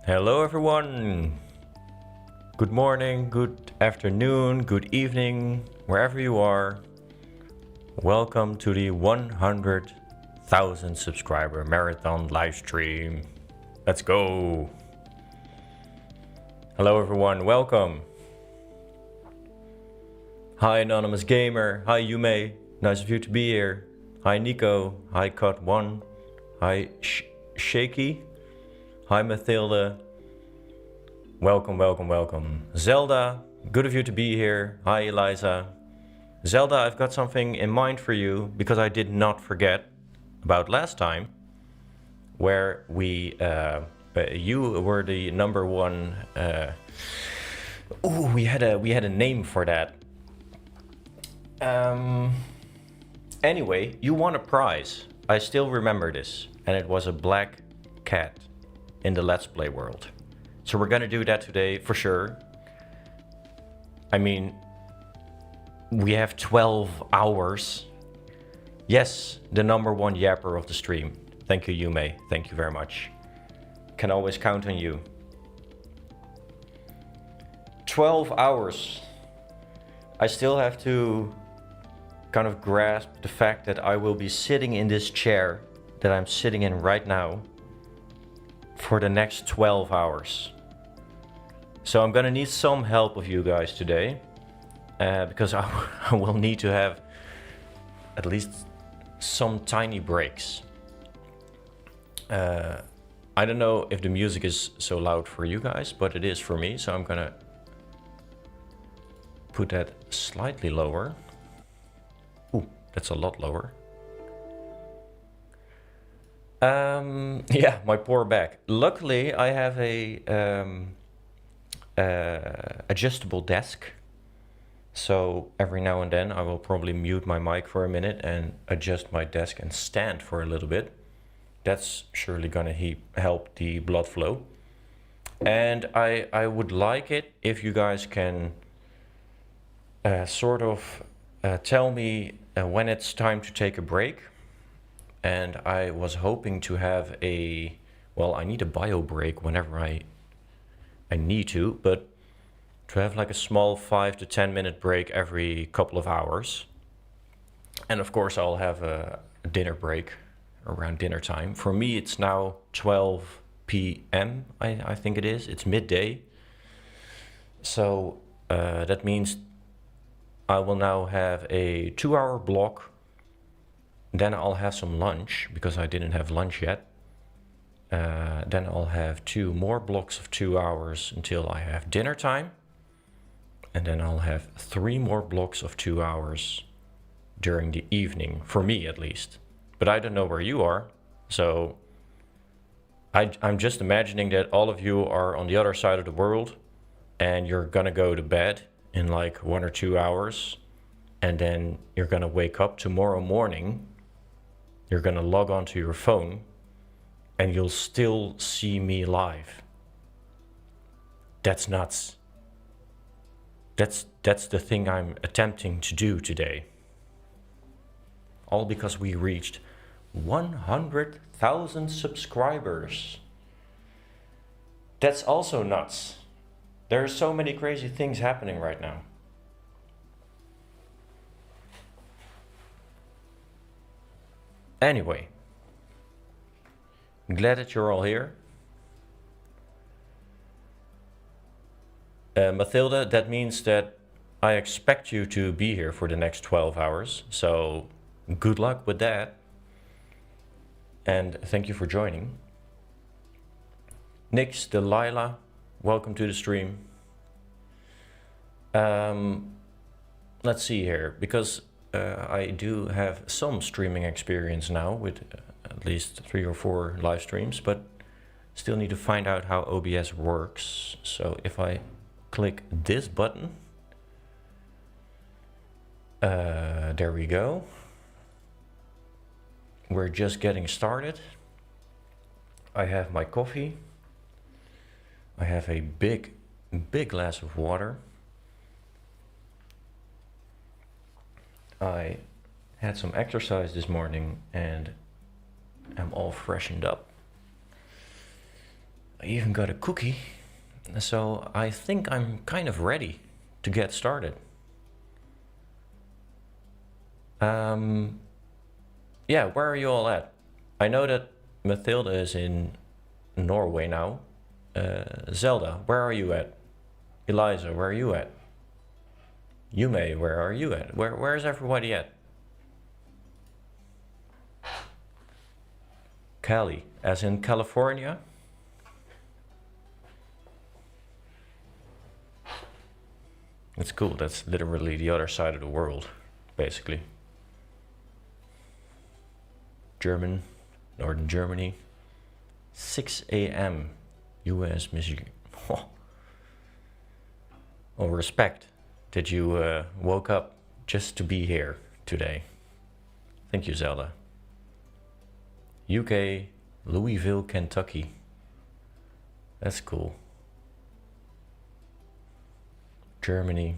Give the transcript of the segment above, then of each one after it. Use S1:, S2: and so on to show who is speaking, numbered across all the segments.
S1: Hello everyone! Good morning, good afternoon, good evening, wherever you are. Welcome to the 100,000 subscriber marathon live stream. Let's go! Hello everyone, welcome! Hi Anonymous Gamer, hi Yume, nice of you to be here. Hi Nico, hi Cut1, hi Shaky, hi Mathilda. Welcome, welcome, welcome. Zelda, good of you to be here. Hi Eliza. Zelda, I've got something in mind for you because I did not forget about last time where you were the number one. We had a name for that. Anyway, you won a prize. I still remember this, and it was a black cat in the Let's Play world. So we're gonna do that today for sure. I mean, we have 12 hours. Yes, the number one yapper of the stream. Thank you, Yume. Thank you very much. Can always count on you. 12 hours. I still have to kind of grasp the fact that I will be sitting in this chair that I'm sitting in right now for the next 12 hours. So I'm gonna need some help of you guys today because I will need to have at least some tiny breaks. I don't know if the music is so loud for you guys, but it is for me, so I'm gonna put that slightly lower. Ooh, that's a lot lower. Yeah, my poor back. Luckily, I have a adjustable desk. So every now and then I will probably mute my mic for a minute and adjust my desk and stand for a little bit. That's surely gonna help the blood flow. And I would like it if you guys can tell me when it's time to take a break. And I was hoping to have I need a bio break whenever I need to, but to have like a small 5 to 10 minute break every couple of hours. And of course I'll have a dinner break around dinner time. For me it's now 12 p.m. I think it is. It's midday. So that means I will now have a 2-hour block. Then I'll have some lunch because I didn't have lunch yet. Then I'll have 2 more blocks of 2 hours until I have dinner time. And then I'll have 3 more blocks of 2 hours during the evening, for me at least. But I don't know where you are. So I'm just imagining that all of you are on the other side of the world and you're gonna go to bed in like 1 or 2 hours. And then you're gonna wake up tomorrow morning. You're gonna log onto your phone and you'll still see me live. That's nuts. That's the thing I'm attempting to do today. All because we reached 100,000 subscribers. That's also nuts. There are so many crazy things happening right now. Anyway, I'm glad that you're all here. Mathilda, that means that I expect you to be here for the next 12 hours. So good luck with that. And thank you for joining. Nix, Delilah, welcome to the stream. Let's see here, because I do have some streaming experience now with at least 3 or 4 live streams, but still need to find out how OBS works. So if I click this button, there we go. We're just getting started. I have my coffee. I have a big glass of water. I had some exercise this morning and I'm all freshened up. I even got a cookie. So I think I'm kind of ready to get started. Yeah, where are you all at? I know that Mathilda is in Norway now. Zelda, where are you at? Eliza, where are you at? Yume, where are you at? Where is everybody at? Cali, as in California? That's cool. That's literally the other side of the world, basically. German, Northern Germany. 6 a.m. US, Michigan. Well, respect that you woke up just to be here today. Thank you, Zelda. UK, Louisville, Kentucky. That's cool. Germany.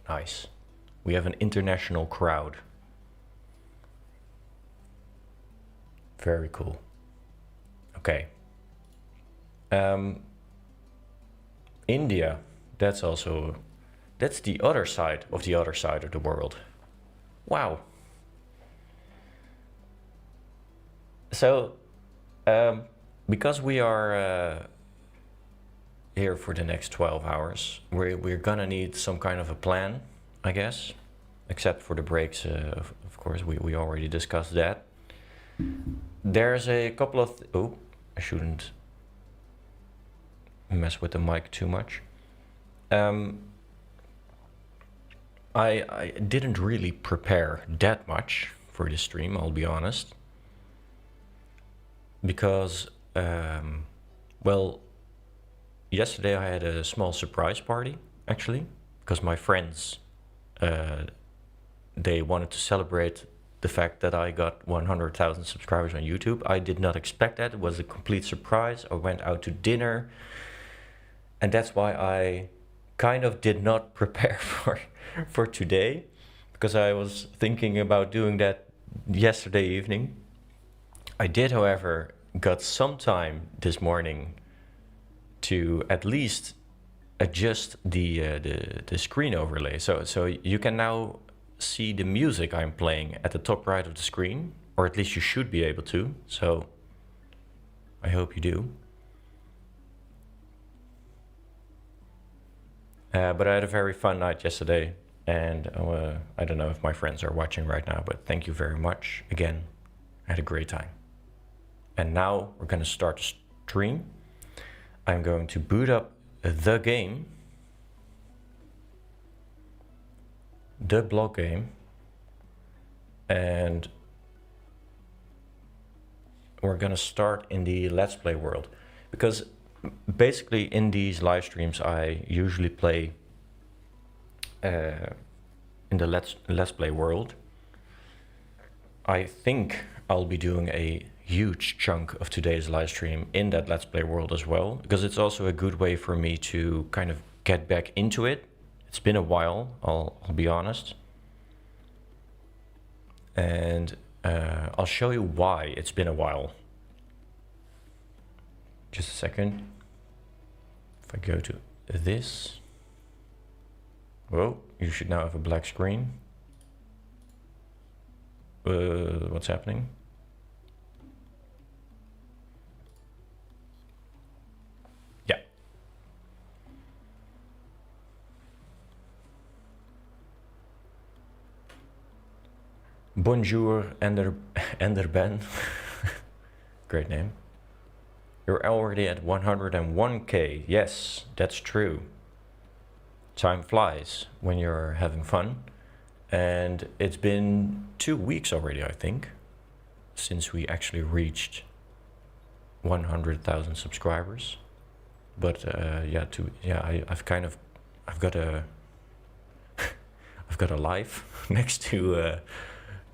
S1: Nice. We have an international crowd. Very cool. Okay. India. That's the other side of the world. Wow. So, because we are here for the next 12 hours, we're gonna need some kind of a plan, I guess. Except for the breaks, of course, we already discussed that. There's a couple of... oh, I shouldn't mess with the mic too much. I didn't really prepare that much for this stream, I'll be honest. Because, well, yesterday I had a small surprise party, actually. Because my friends, they wanted to celebrate the fact that I got 100,000 subscribers on YouTube. I did not expect that. It was a complete surprise. I went out to dinner. And that's why I kind of did not prepare for today. Because I was thinking about doing that yesterday evening. I did, however, got some time this morning to at least adjust the screen overlay. So you can now see the music I'm playing at the top right of the screen, or at least you should be able to. So I hope you do. But I had a very fun night yesterday, and I don't know if my friends are watching right now, but thank you very much again. I had a great time. And now we're going to start the stream. I'm going to boot up the game, the block game, and we're going to start in the Let's Play world. Because basically in these live streams I usually play in the Let's Play world. I think I'll be doing a huge chunk of today's live stream in that Let's Play world as well, because it's also a good way for me to kind of get back into it. It's been a while, I'll be honest. And I'll show you why it's been a while. Just a second. If I go to this. Whoa, you should now have a black screen. What's happening? Yeah. Bonjour, Enderben. Great name. You're already at 101k. Yes, that's true. Time flies when you're having fun. And it's been 2 weeks already, I think, since we actually reached 100,000 subscribers. But I've got a I've got a life next to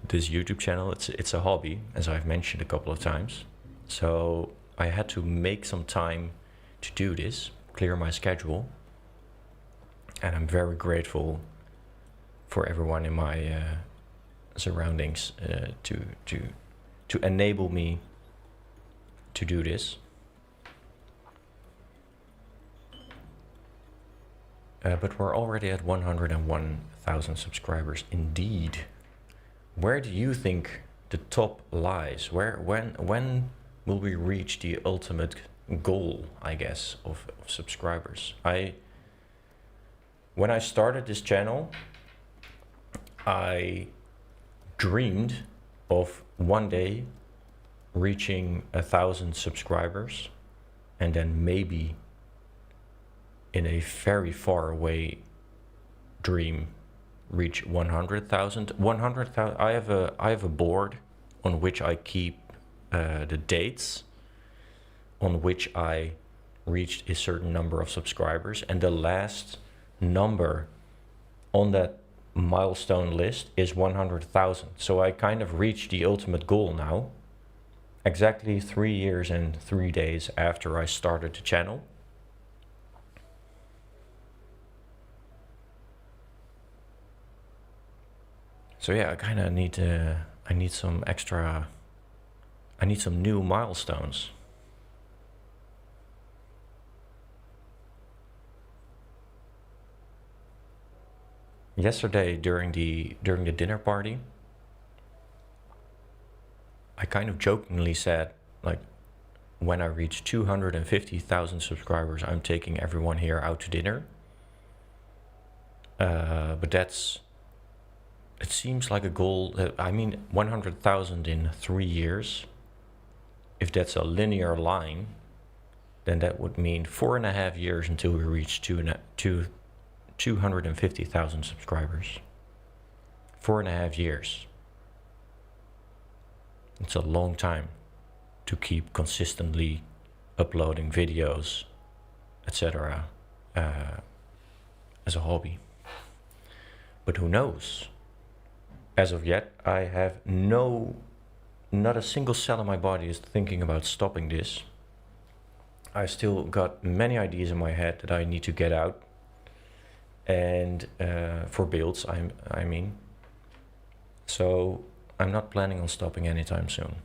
S1: this YouTube channel. It's a hobby, as I've mentioned a couple of times. So I had to make some time to do this, clear my schedule, and I'm very grateful for everyone in my surroundings to enable me to do this. But we're already at 101,000 subscribers indeed. Where do you think the top lies? When will we reach the ultimate goal, I guess, of subscribers? When I started this channel, I dreamed of one day reaching 1,000 subscribers, and then maybe in a very far away dream reach 100,000. 100,000. I have a board on which I keep the dates on which I reached a certain number of subscribers, and the last number on that milestone list is 100,000. So I kind of reached the ultimate goal now, exactly 3 years and 3 days after I started the channel. So yeah, I kind of need some new milestones. Yesterday during the dinner party, I kind of jokingly said, like, when I reach 250,000 subscribers, I'm taking everyone here out to dinner. But it seems like a goal. I mean, 100,000 in 3 years. If that's a linear line, then that would mean 4.5 years until we reach 250,000 subscribers. 4.5 years. It's a long time to keep consistently uploading videos, etc. As a hobby. But who knows? As of yet, I have not a single cell in my body is thinking about stopping this. I still got many ideas in my head that I need to get out. And for builds, I mean. So I'm not planning on stopping anytime soon.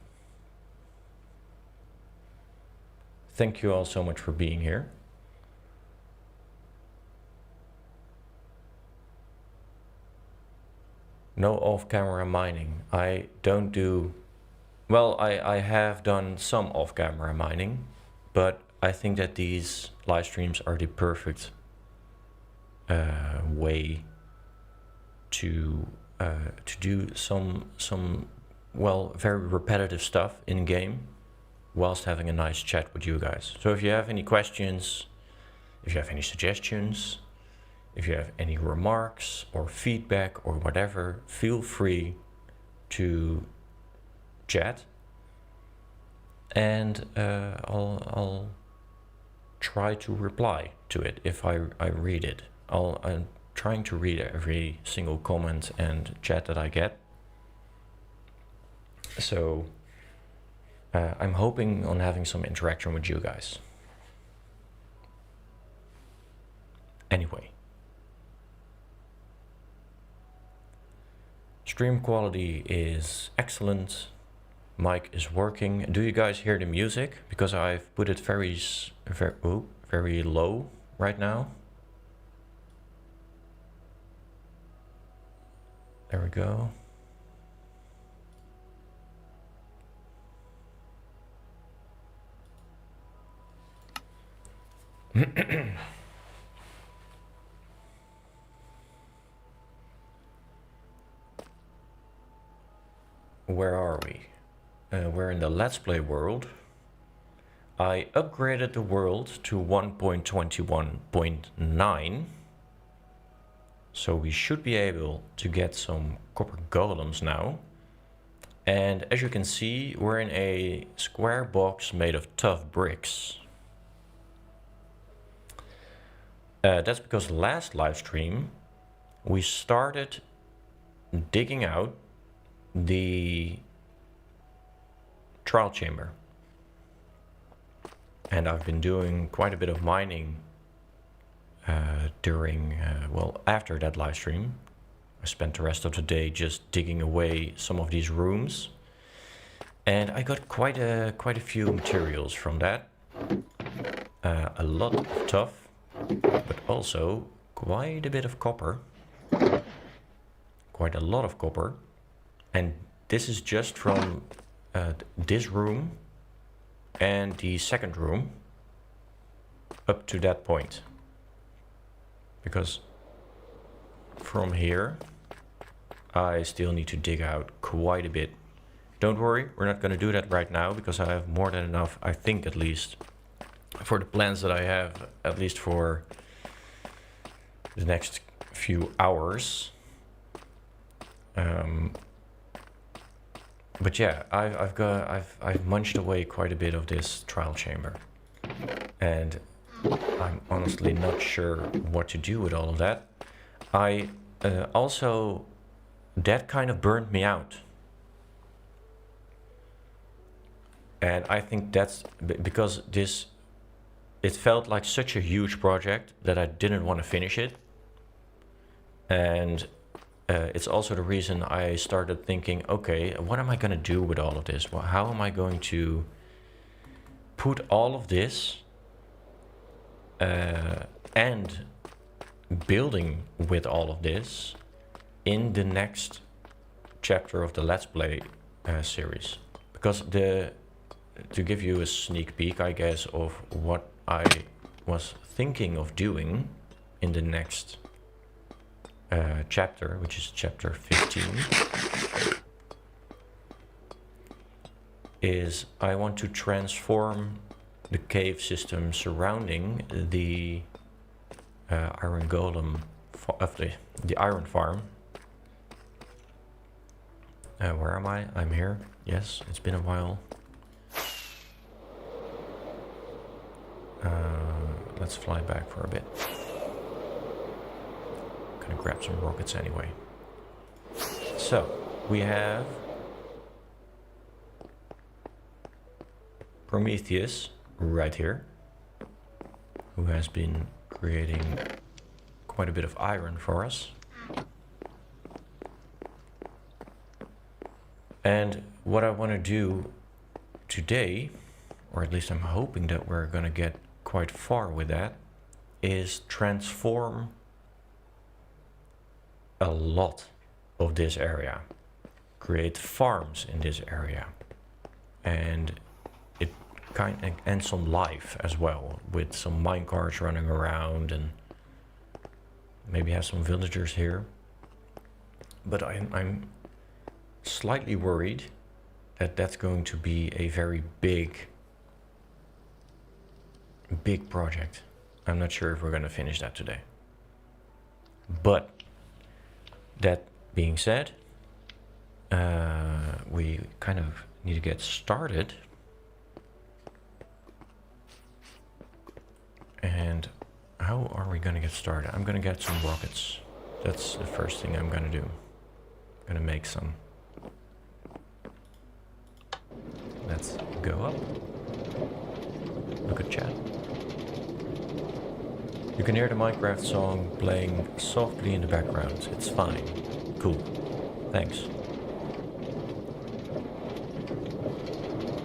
S1: Thank you all so much for being here. No off-camera mining. I don't do... Well, I have done some off-camera mining, but I think that these live streams are the perfect way to do some well, very repetitive stuff in game whilst having a nice chat with you guys. So if you have any questions, if you have any suggestions, if you have any remarks or feedback or whatever, feel free to chat, and I'll try to reply to it if I read it. I'm trying to read every single comment and chat that I get. So I'm hoping on having some interaction with you guys. Anyway. Stream quality is excellent. Mic is working. Do you guys hear the music? Because I've put it very low right now. There we go. Where are we? We're in the Let's Play world. I upgraded the world to 1.21.9. So we should be able to get some copper golems now. And as you can see, we're in a square box made of tough bricks. That's because last live stream we started digging out the trial chamber, and I've been doing quite a bit of mining after that live stream. I spent the rest of the day just digging away some of these rooms, And I got quite a few materials from that. A lot of tuff, but also quite a bit of copper. Quite a lot of copper. And this is just from this room and the second room up to that point. Because from here I still need to dig out quite a bit. Don't worry, we're not going to do that right now because I have more than enough, I think at least, for the plans that I have, at least for the next few hours. But yeah, I've munched away quite a bit of this trial chamber, and I'm honestly not sure what to do with all of that. I also, that kind of burned me out. And I think that's because it felt like such a huge project that I didn't want to finish it. And it's also the reason I started thinking, okay, what am I going to do with all of this? Well, how am I going to put all of this and building with all of this in the next chapter of the Let's Play series? Because to give you a sneak peek, I guess, of what I was thinking of doing in the next chapter, which is chapter 15, is I want to transform the cave system surrounding the iron golem of the iron farm. Where am I? I'm here. Yes, it's been a while. Let's fly back for a bit. Gonna grab some rockets anyway. So we have Prometheus right here, who has been creating quite a bit of iron for us. And what I want to do today, or at least I'm hoping that we're gonna get quite far with that, is transform a lot of this area, create farms in this area, and and some life as well, with some minecarts running around, and maybe have some villagers here. But I'm slightly worried that that's going to be a very big project. I'm not sure if we're going to finish that today. But that being said, we kind of need to get started. And how are we going to get started? I'm going to get some rockets. That's the first thing I'm going to do. I'm going to make some. Let's go up. Look at chat. You can hear the Minecraft song playing softly in the background. It's fine. Cool. Thanks.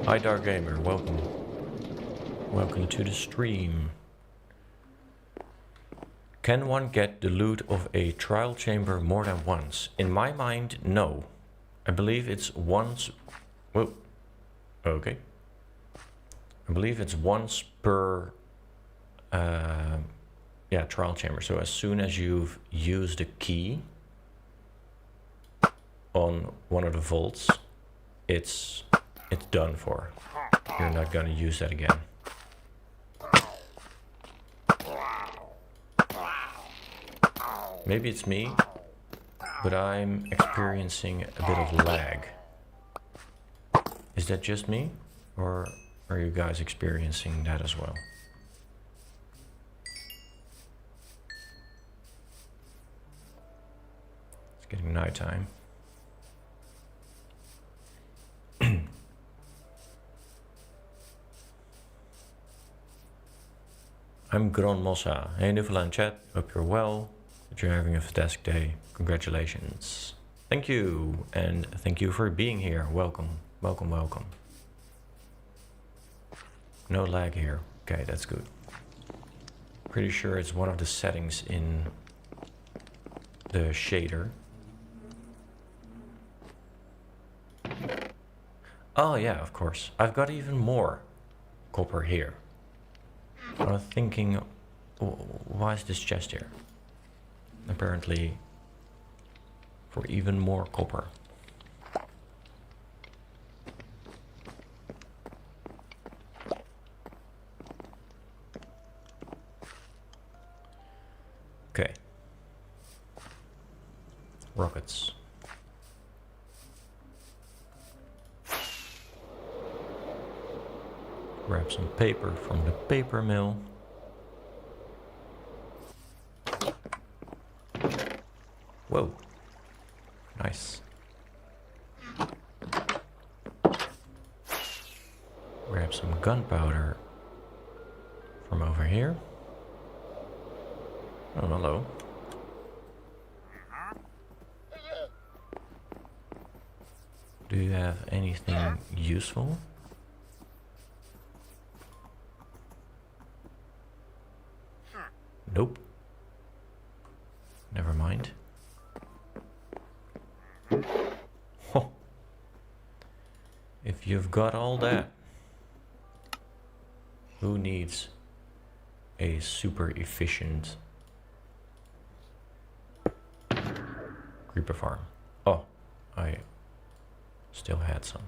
S1: Hi Dark Gamer, welcome. Welcome to the stream. Can one get the loot of a trial chamber more than once? In my mind, no. I believe it's once... Whoa. Okay. I believe it's once per... yeah, trial chamber. So as soon as you've used a key on one of the vaults, it's done for. You're not gonna use that again. Maybe it's me, but I'm experiencing a bit of lag. Is that just me, or are you guys experiencing that as well? It's getting nighttime. I'm Gron Mossa. Hey Nuvola in chat, hope you're well, that you're having a fantastic day. Congratulations. Thank you, and thank you for being here. Welcome, welcome, welcome. No lag here. Okay, that's good. Pretty sure it's one of the settings in the shader. Oh yeah, of course. I've got even more copper here. I was thinking, why is this chest here? Apparently for even more copper. Okay. Rockets. Grab some paper from the paper mill. Whoa. Nice. Grab some gunpowder from over here. Oh, hello. Do you have anything useful? Nope. Never mind. Oh. If you've got all that, who needs a super efficient creeper farm? Oh, I still had some.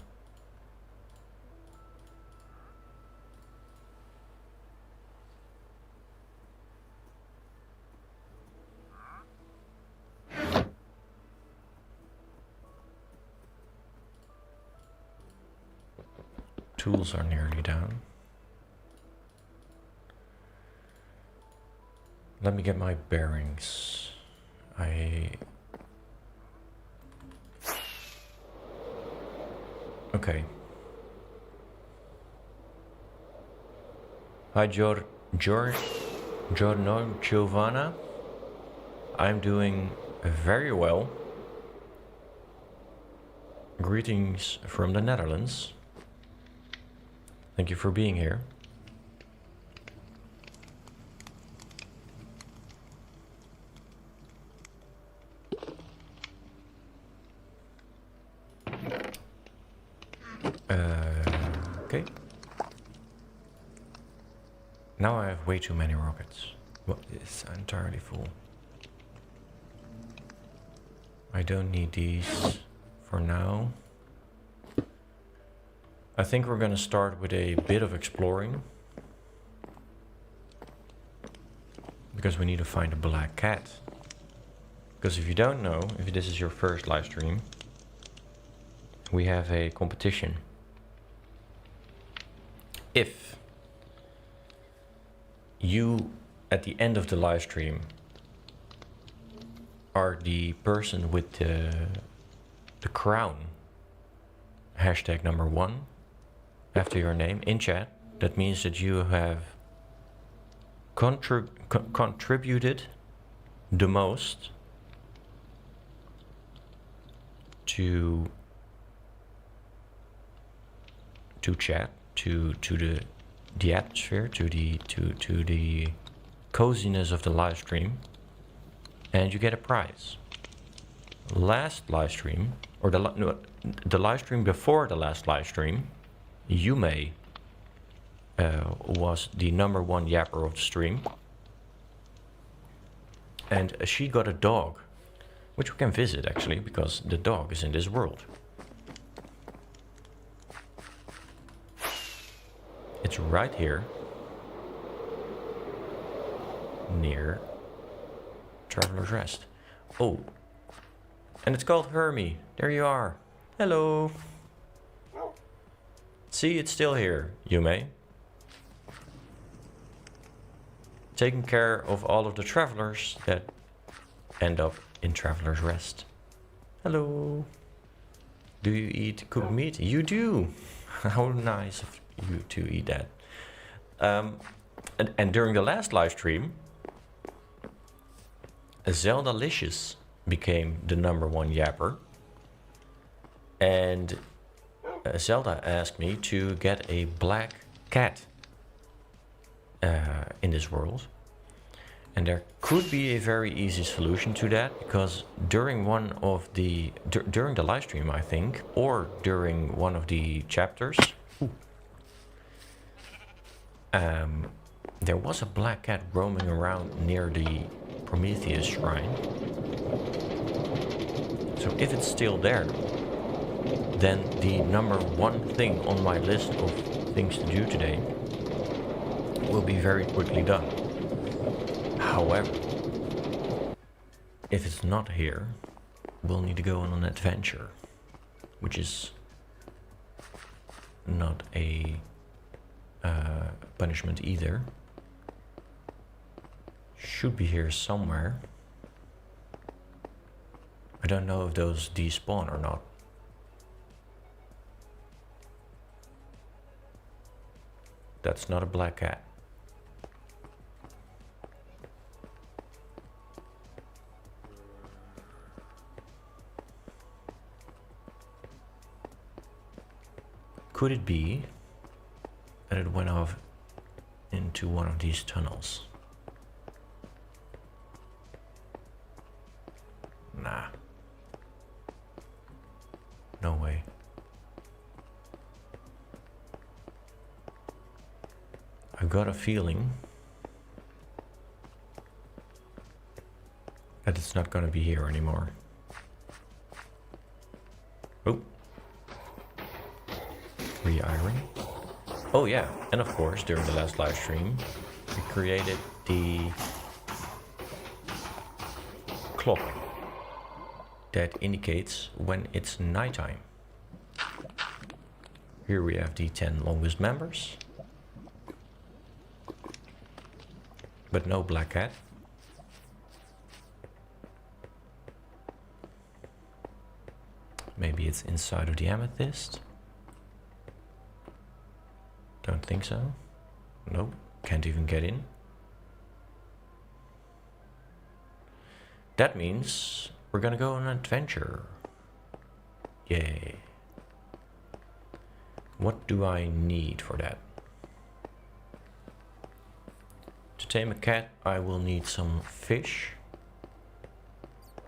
S1: Tools are nearly down. Let me get my bearings. Okay. Hi, Giovanna. I'm doing very well. Greetings from the Netherlands. Thank you for being here. Okay. Now I have way too many rockets. Well, it's entirely full. I don't need these for now. I think we're gonna start with a bit of exploring. Because we need to find a black cat. Because if you don't know, if this is your first live stream, we have a competition. If you, at the end of the live stream, are the person with the crown, hashtag #1, after your name in chat, that means that you have contributed the most to chat, to the atmosphere, to the coziness of the live stream, and you get a prize. Last live stream, or the live stream before the last live stream, Yume was the #1 yapper of the stream, and she got a dog, which we can visit actually, because the dog is in this world. It's right here, near Traveler's Rest. Oh, and it's called Hermie. There you are. Hello. See, it's still here, Yume. Taking care of all of the travelers that end up in Traveler's Rest. Hello. Do you eat cooked meat? You do. How nice of you to eat that. And during the last live stream, Zeldalicious became the #1 yapper. And Zelda asked me to get a black cat in this world. And there could be a very easy solution to that, because during one of the during the live stream, I think, or during one of the chapters, there was a black cat roaming around near the Prometheus shrine. So if it's still there, then the number one thing on my list of things to do today will be very quickly done. However, if it's not here, we'll need to go on an adventure, which is not a punishment either. Should be here somewhere. I don't know if those despawn or not. That's not a black cat. Could it be that it went off into one of these tunnels? Nah. No way. I've got a feeling that it's not gonna be here anymore. Oh. Re-iron. Oh yeah, and of course during the last live stream we created the clock that indicates when it's nighttime. Here we have the 10 longest members, but no black cat. Maybe it's inside of the amethyst. Don't think so. Nope, can't even get in. That means we're gonna go on an adventure. Yay. What do I need for that? To tame a cat, I will need some fish.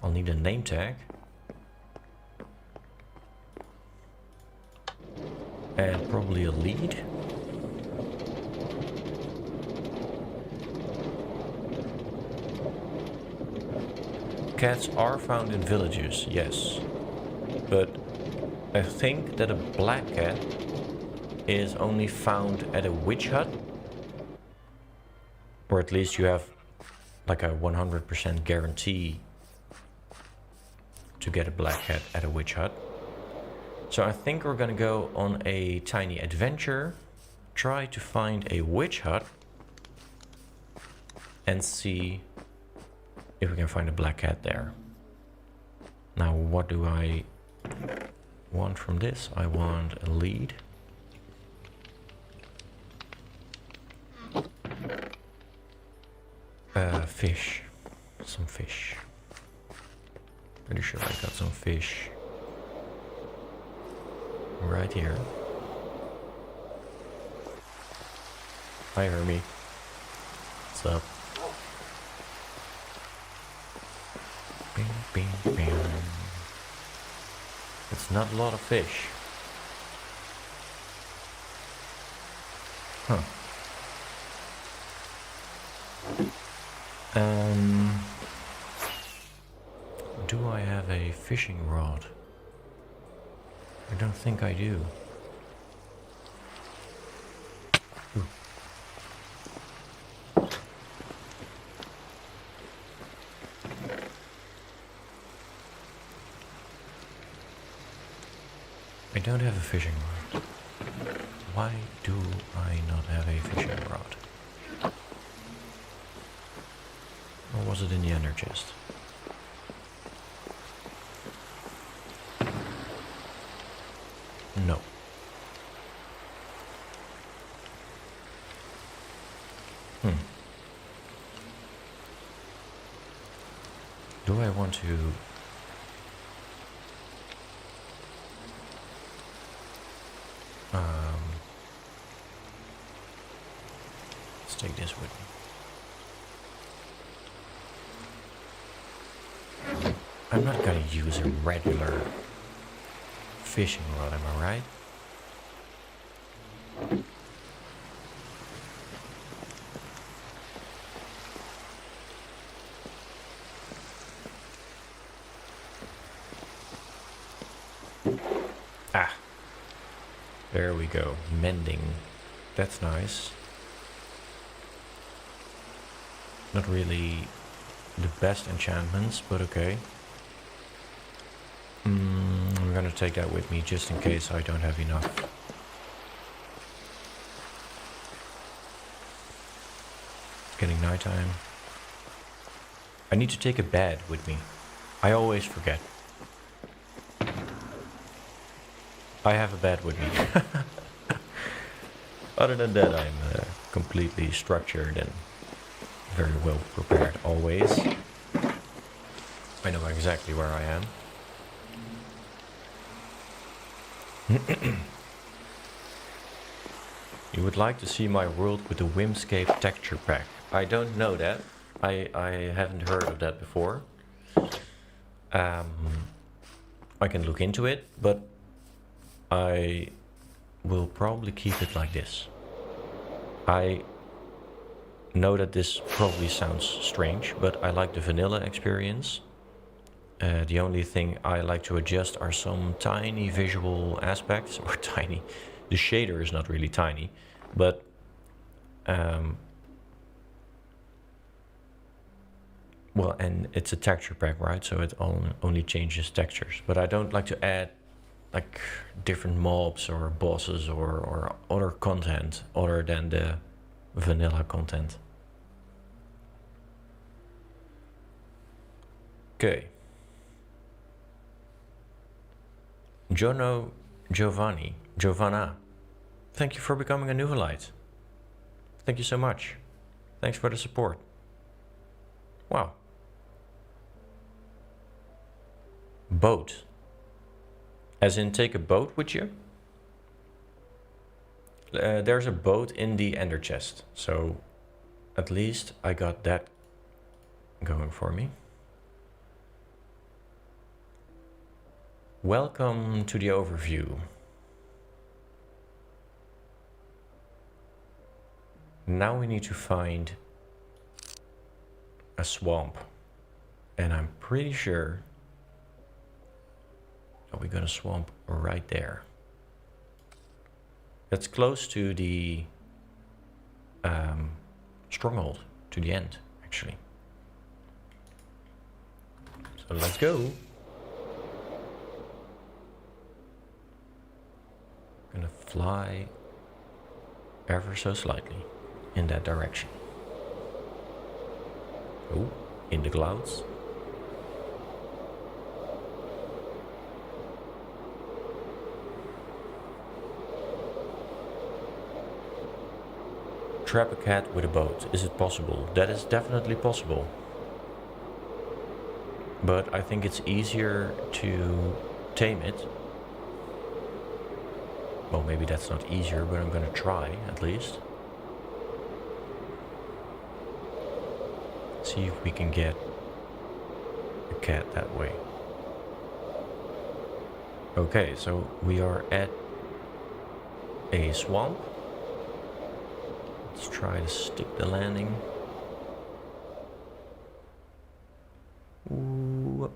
S1: I'll need a name tag. And probably a lead. Cats are found in villages, yes. But I think that a black cat is only found at a witch hut. Or at least you have like a 100% guarantee to get a black cat at a witch hut. So I think we're gonna go on a tiny adventure, try to find a witch hut, and see if we can find a black cat there. Now what do I want from this? I want a lead. Fish. Some fish. Pretty sure I got some fish right here. Hi Hermie. What's up? Bing, bing, bing. It's not a lot of fish. Huh. Do I have a fishing rod? I don't think I do. Ooh. I don't have a fishing rod. Why do I not have a fishing rod? Or was it in the ender chest? No. Do I want to take this with me. I'm not gonna use a regular fishing rod, am I right? Ah, there we go, mending. That's nice. Not really the best enchantments, but okay. I'm gonna take that with me just in case I don't have enough. It's getting nighttime. I need to take a bed with me. I always forget. I have a bed with me. Other than that, I'm completely structured and very well prepared always. I know exactly where I am. You would like to see my world with the Whimscape texture pack. I don't know that. I haven't heard of that before. I can look into it, but I will probably keep it like this. I know that this probably sounds strange, but I like the vanilla experience. The only thing I like to adjust are some tiny visual aspects, or tiny. The shader is not really tiny, but well, and it's a texture pack, right? So it only changes textures. But I don't like to add like different mobs or bosses or other content other than the vanilla content. Okay. Giovanna, thank you for becoming a Nuvolite. Thank you so much. Thanks for the support. Wow. Boat. As in take a boat with you? There's a boat in the ender chest, so at least I got that going for me. Welcome to the overview. Now we need to find a swamp, and I'm pretty sure that we got a swamp right there. That's close to the stronghold, to the end, actually. So let's go. Gonna fly ever so slightly in that direction. Oh, in the clouds. Trap a cat with a boat. Is it possible? That is definitely possible. But I think it's easier to tame it. Well, maybe that's not easier, but I'm gonna try at least. See if we can get a cat that way. Okay, so we are at a swamp. Let's try to stick the landing. Ooh.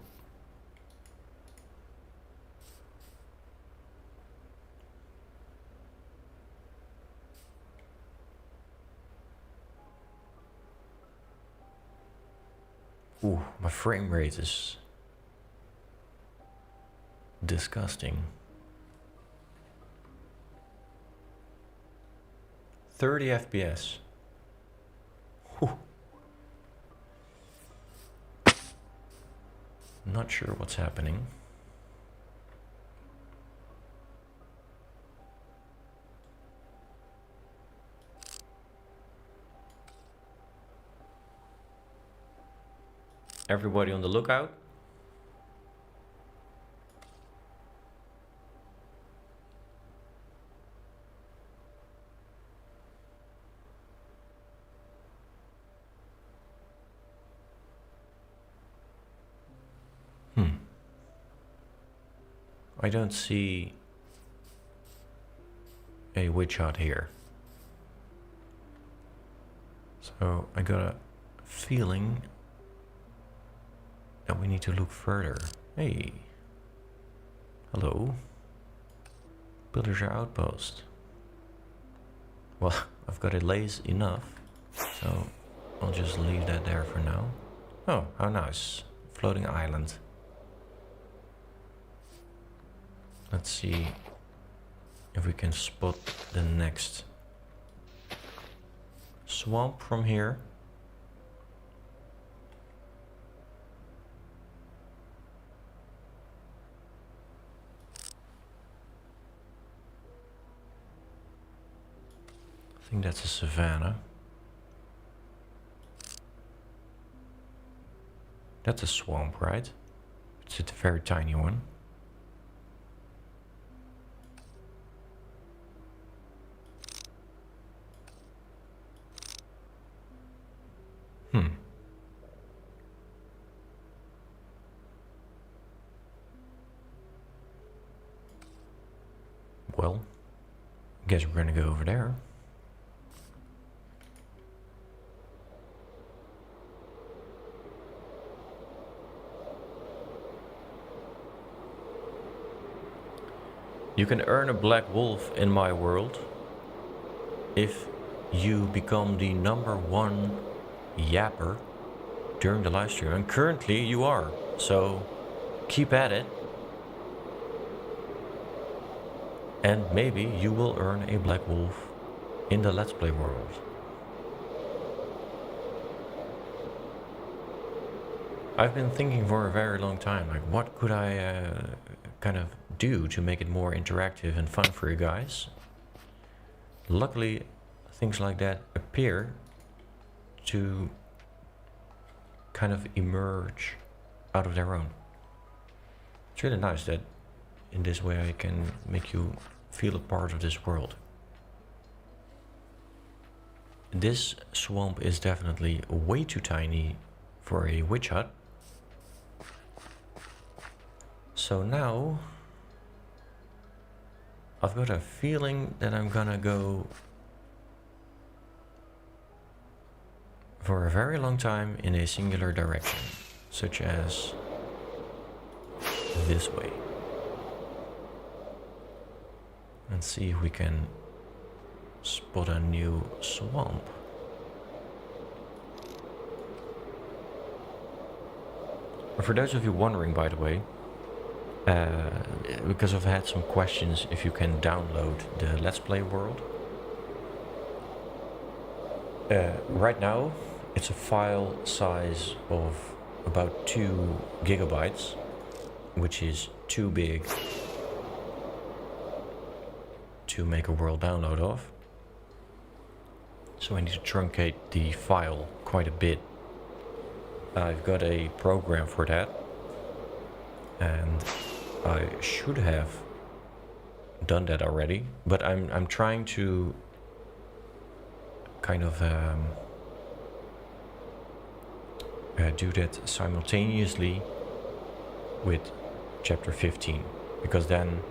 S1: Ooh, my frame rate is disgusting. 30 FPS. Whew. Not sure what's happening. Everybody on the lookout. I don't see a witch hut here. So I got a feeling that we need to look further. Hey. Hello. Pillager outpost. Well, I've got it lazy enough, so I'll just leave that there for now. Oh, how nice. Floating island. Let's see if we can spot the next swamp from here. I think that's a savanna. That's a swamp, right? It's a very tiny one. Well, I guess we're gonna go over there. You can earn a black wolf in my world if you become the #1 yapper during the live stream. And currently you are, so keep at it. And maybe you will earn a black wolf in the Let's Play world. I've been thinking for a very long time, like what could I kind of do to make it more interactive and fun for you guys. Luckily, things like that appear to kind of emerge out of their own. It's really nice that in this way I can make you feel a part of this world. This swamp is definitely way too tiny for a witch hut. So now I've got a feeling that I'm gonna go for a very long time in a singular direction, such as this way. And see if we can spot a new swamp. For those of you wondering, by the way, because I've had some questions if you can download the Let's Play world. Right now it's a file size of about 2 gigabytes, which is too big to make a world download of. So I need to truncate the file quite a bit. I've got a program for that, and I should have done that already, but I'm trying to kind of do that simultaneously with chapter 15, because then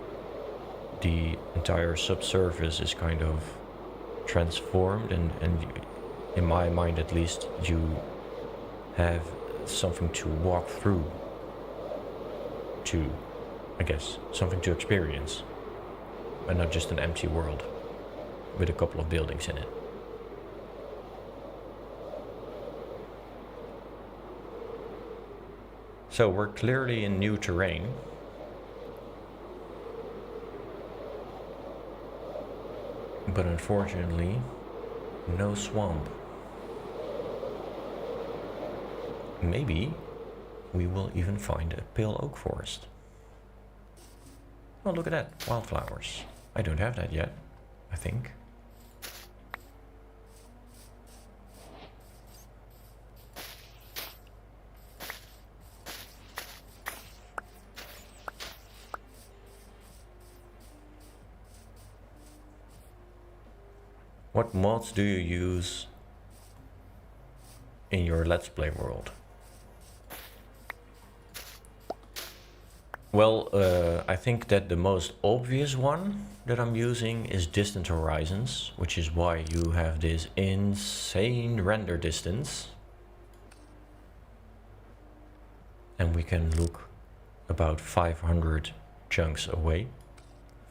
S1: the entire subsurface is kind of transformed, and in my mind at least, you have something to walk through, to, I guess, something to experience, and not just an empty world with a couple of buildings in it. So we're clearly in new terrain. But unfortunately, no swamp. Maybe we will even find a pale oak forest. Oh, look at that, wildflowers. I don't have that yet, I think. What mods do you use in your Let's Play world? Well, I think that the most obvious one that I'm using is Distant Horizons, which is why you have this insane render distance. And we can look about 500 chunks away.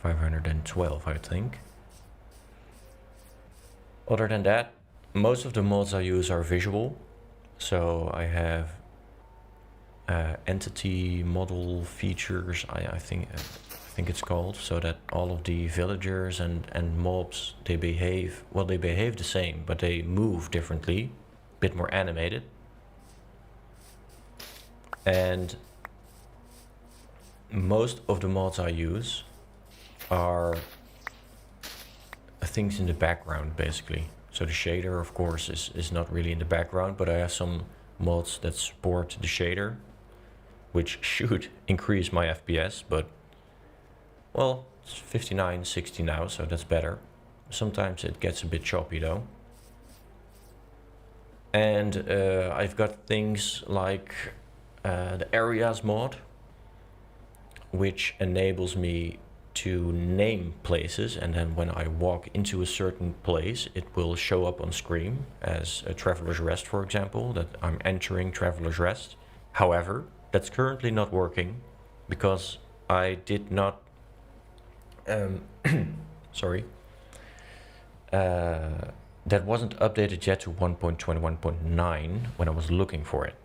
S1: 512, I think. Other than that, most of the mods I use are visual. So I have entity model features, I think it's called, so that all of the villagers and mobs, they behave the same, but they move differently, a bit more animated. And most of the mods I use are things in the background, basically. So the shader, of course, is not really in the background, but I have some mods that support the shader, which should increase my FPS, but well, it's 59, 60 now, so that's better. Sometimes it gets a bit choppy though. And I've got things like the areas mod, which enables me to name places, and then when I walk into a certain place, it will show up on screen as a Traveler's Rest, for example, that I'm entering Traveler's Rest. However, that's currently not working because I did not sorry, that wasn't updated yet to 1.21.9 when I was looking for it.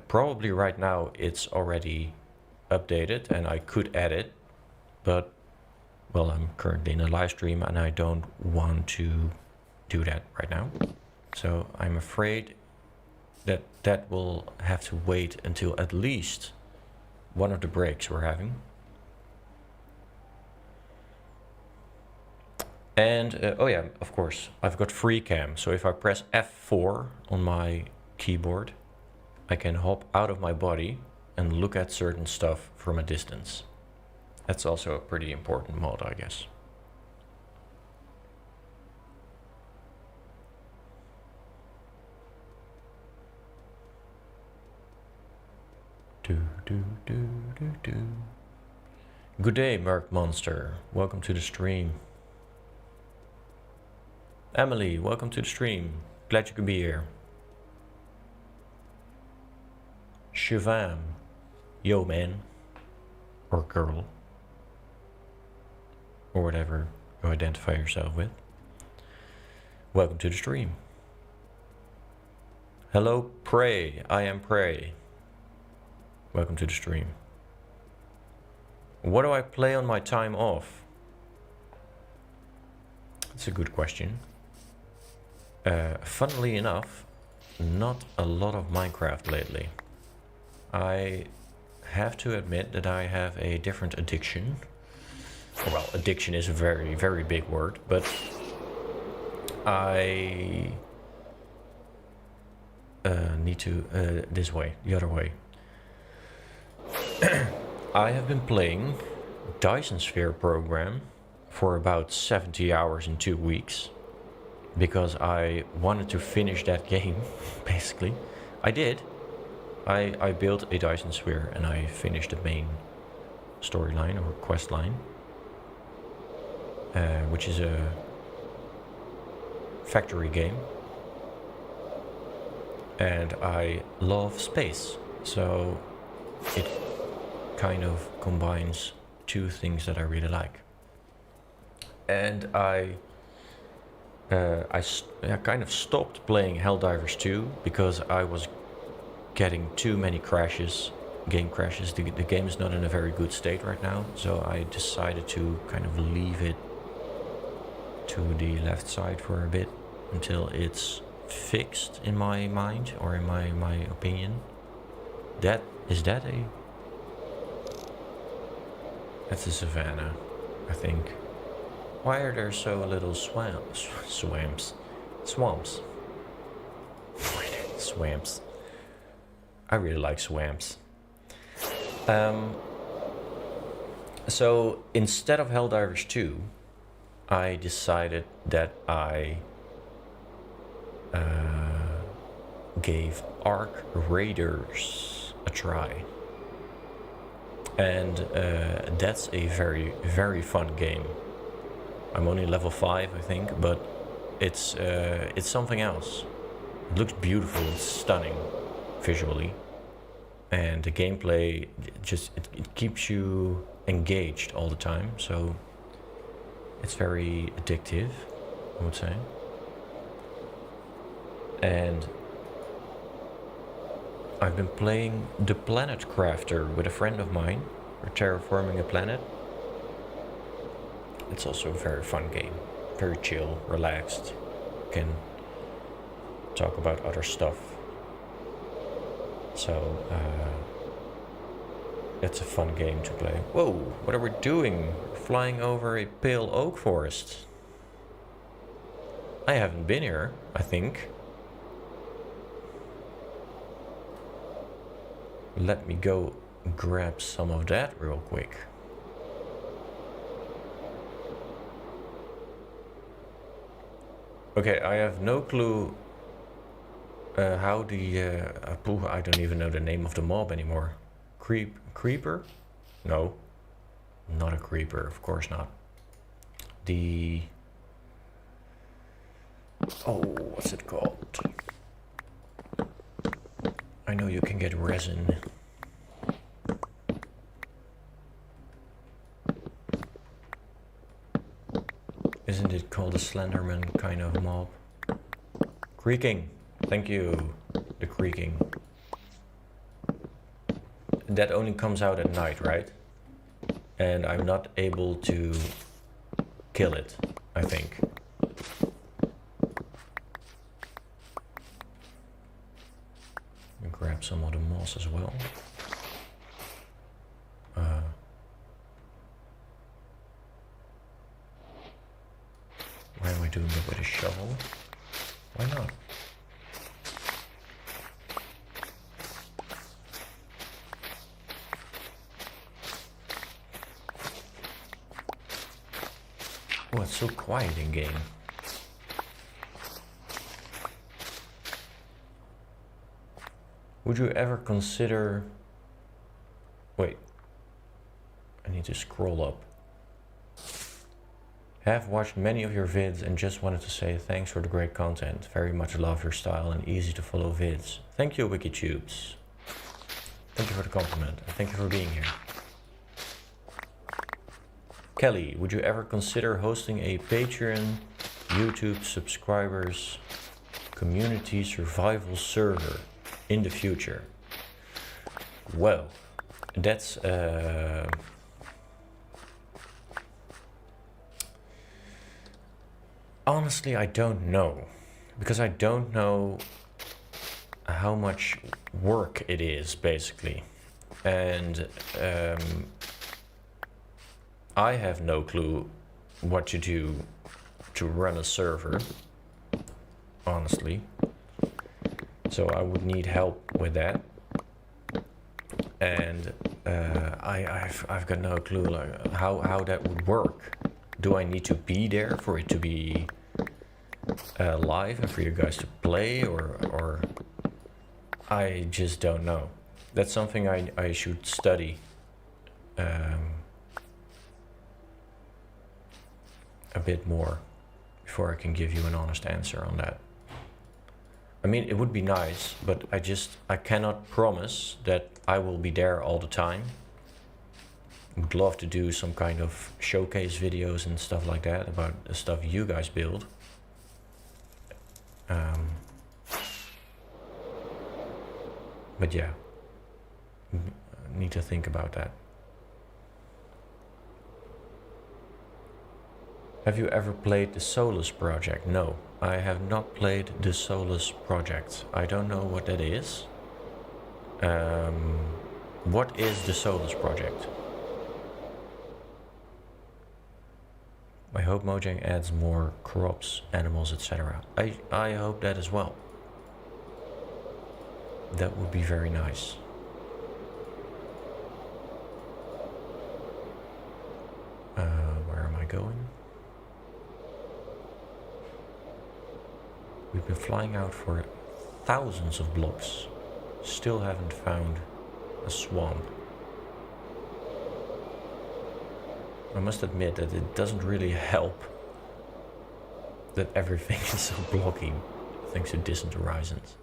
S1: Probably right now it's already updated and I could add it, but well, I'm currently in a live stream and I don't want to do that right now. So I'm afraid that that will have to wait until at least one of the breaks we're having. And oh yeah, of course, I've got free cam. So if I press F4 on my keyboard, I can hop out of my body and look at certain stuff from a distance. That's also a pretty important mod, I guess. Good day, Merc Monster. Welcome to the stream. Emily, welcome to the stream. Glad you could be here. Shivam, yo man, or girl, or whatever you identify yourself with. Welcome to the stream. Hello, Prey. I am Prey. Welcome to the stream. What do I play on my time off? That's a good question. Funnily enough, not a lot of Minecraft lately. I have to admit that I have a different addiction. Well, addiction is a very, very big word, but I need to, this way, the other way. I have been playing Dyson Sphere program for about 70 hours in 2 weeks. Because I wanted to finish that game, basically. I did. I built a Dyson Sphere and I finished the main storyline or quest line. Which is a factory game. And I love space. So it kind of combines two things that I really like. And I kind of stopped playing Helldivers 2 because I was getting too many crashes, game crashes. The game is not in a very good state right now, so I decided to kind of leave it to the left side for a bit until it's fixed in my mind or in my opinion. That's a savanna, I think. Why are there so little swamps? Swamps. Swamps. I really like swamps. So instead of Helldivers 2, I decided that I gave Ark Raiders a try. And that's a very, very fun game. I'm only level 5, I think, but it's something else. It looks beautiful, it's stunning visually. And the gameplay just it keeps you engaged all the time, so it's very addictive, I would say. And I've been playing The Planet Crafter with a friend of mine. We're terraforming a planet. It's also a very fun game. Very chill, relaxed. You can talk about other stuff. So, it's a fun game to play. Whoa, what are we doing? We're flying over a pale oak forest. I haven't been here, I think. Let me go grab some of that real quick. Okay, I have no clue how the... I don't even know the name of the mob anymore. Creeper? No. Not a creeper, of course not. The... Oh, what's it called? I know you can get resin. Isn't it called a Slenderman kind of mob? Creaking. Thank you. The creaking. That only comes out at night, right? And I'm not able to kill it, I think. Grab some of the moss as well. Why am I doing it with a shovel? Why not? Oh, it's so quiet in game. Would you ever consider... Wait. I need to scroll up. Have watched many of your vids and just wanted to say thanks for the great content. Very much love your style and easy to follow vids. Thank you, WikiTubes. Thank you for the compliment and thank you for being here. Kelly, would you ever consider hosting a Patreon, YouTube subscribers, community survival server in the future? Well, that's honestly, I don't know, because I don't know how much work it is, basically, and I have no clue what to do to run a server, honestly. So I would need help with that, and I've got no clue like how that would work. Do I need to be there for it to be live and for you guys to play, or I just don't know. That's something I should study a bit more before I can give you an honest answer on that. I mean, it would be nice, but I cannot promise that I will be there all the time. Would love to do some kind of showcase videos and stuff like that about the stuff you guys build. But yeah, need to think about that. Have you ever played the Solus project? No, I have not played the Solus project. I don't know what that is. What is the Solus project? I hope Mojang adds more crops, animals, etc. I hope that as well. That would be very nice. Where am I going? We've been flying out for thousands of blocks. Still haven't found a swamp. I must admit that it doesn't really help that everything is so blocky thanks to Distant Horizons.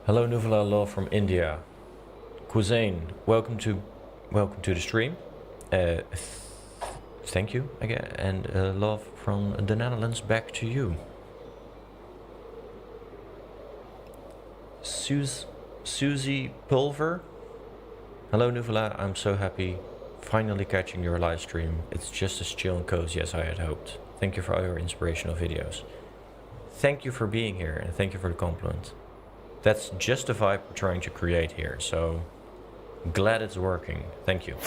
S1: Hello Nuvola, love from India. Cuisine, welcome to the stream. Thank you again, and love from the Netherlands back to you. Susie Pulver. Hello Nuvola, I'm so happy finally catching your live stream. It's just as chill and cozy as I had hoped. Thank you for all your inspirational videos. Thank you for being here, and thank you for the compliment. That's just the vibe we're trying to create here, so glad it's working. Thank you.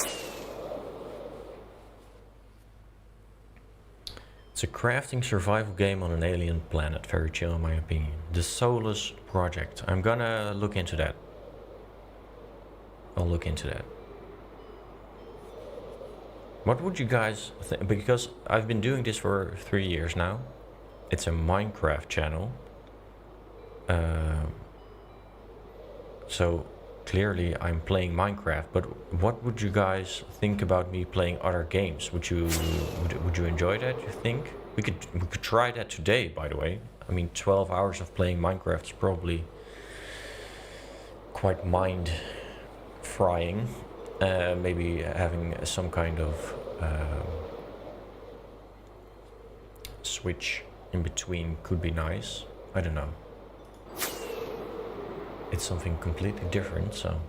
S1: It's a crafting survival game on an alien planet. Very chill in my opinion. The Solus Project. I'm gonna look into that. I'll look into that. What would you guys think? Because I've been doing this for 3 years now. It's a Minecraft channel. So clearly I'm playing Minecraft, but what would you guys think about me playing other games? Would you enjoy that, you think? We could try that today, by the way. I mean, 12 hours of playing Minecraft is probably quite mind frying. Maybe having some kind of switch in between could be nice. I don't know. It's something completely different, so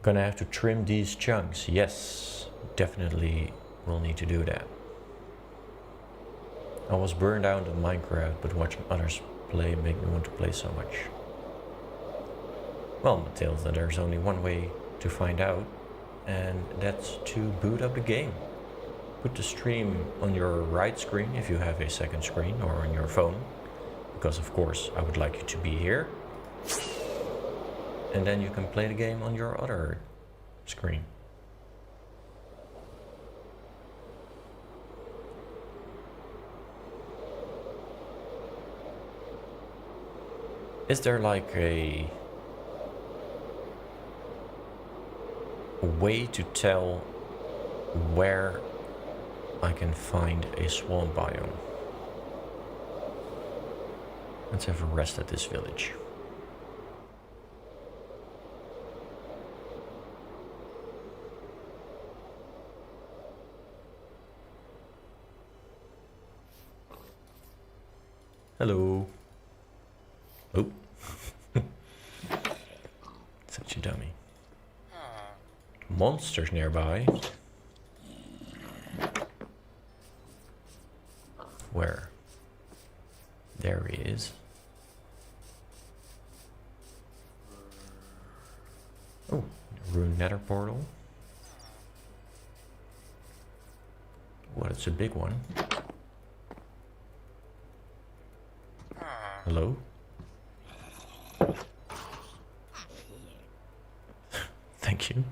S1: gonna have to trim these chunks. Yes, definitely will need to do that. I was burned out on Minecraft, but watching others play made me want to play so much. Well, Matilda, there's only one way to find out, and that's to boot up the game. Put the stream on your right screen if you have a second screen, or on your phone. Because of course I would like you to be here, and then you can play the game on your other screen. Is there like a way to tell where I can find a swamp biome? Let's have a rest at this village. Hello. Oh. Such a dummy. Monsters nearby. Where? There he is. Oh, ruined nether portal. What, it's a big one. Hello? Thank you.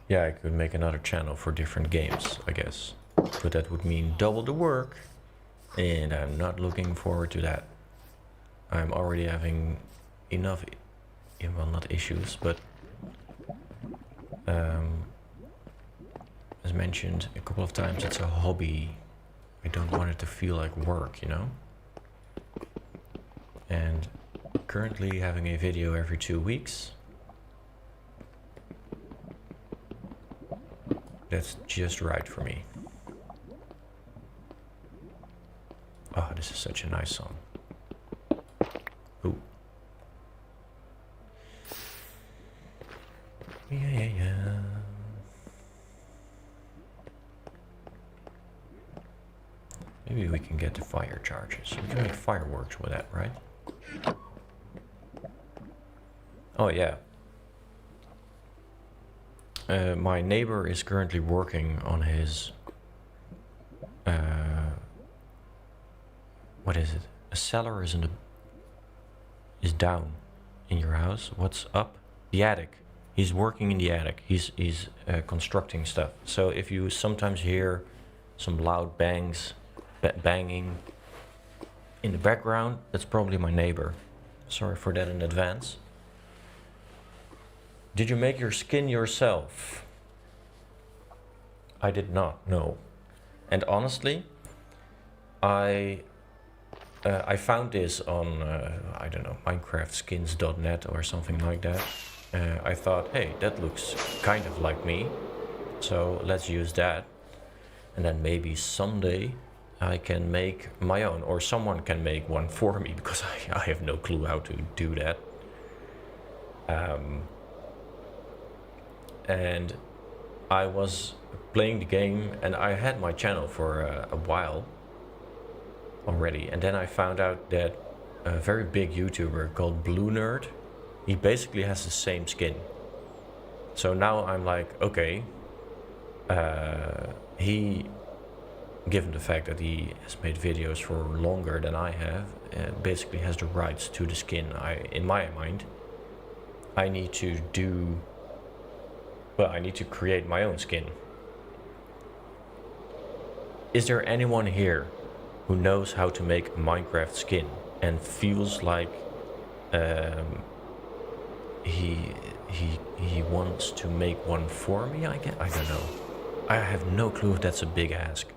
S1: Yeah, I could make another channel for different games, I guess. But that would mean double the work, and I'm not looking forward to that. I'm already having enough, well, not issues, but as mentioned a couple of times, it's a hobby. I don't want it to feel like work, you know? And currently having a video every 2 weeks, that's just right for me. Oh, this is such a nice song. Ooh. Yeah. Maybe we can get the fire charges. We can make fireworks with that, right? Oh, yeah. My neighbor is currently working on his... what is it? A cellar is down in your house. What's up? The attic. He's working in the attic. He's constructing stuff. So if you sometimes hear some loud banging in the background, that's probably my neighbor. Sorry for that in advance. Did you make your skin yourself? I did not, no. And honestly, I found this on, I don't know, minecraftskins.net or something like that. I thought, hey, that looks kind of like me, so let's use that. And then maybe someday I can make my own, or someone can make one for me, because I have no clue how to do that. And I was playing the game, and I had my channel for a while already, and then I found out that a very big YouTuber called Blue Nerd, he basically has the same skin. So now I'm like, okay, he, given the fact that he has made videos for longer than I have, basically has the rights to the skin. In my mind, I need to create my own skin. Is there anyone here who knows how to make Minecraft skin and feels like he wants to make one for me? I don't know. I have no clue if that's a big ask.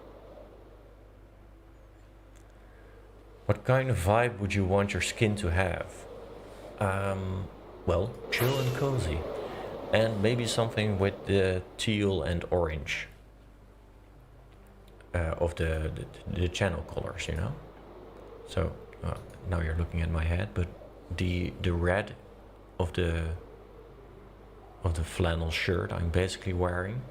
S1: What kind of vibe would you want your skin to have? Well, chill and cozy. And maybe something with the teal and orange of the channel colors, you know? So, now you're looking at my head, but the red of the flannel shirt I'm basically wearing,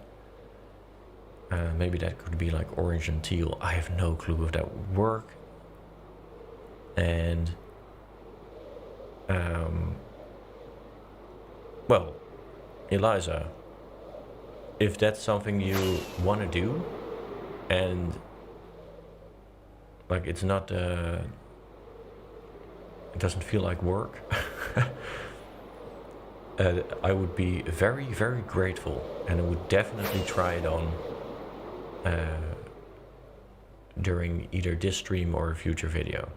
S1: maybe that could be like orange and teal. I have no clue if that would work. And well, Eliza, if that's something you want to do, and like it's not it doesn't feel like work, I would be very, very grateful, and I would definitely try it on during either this stream or a future video.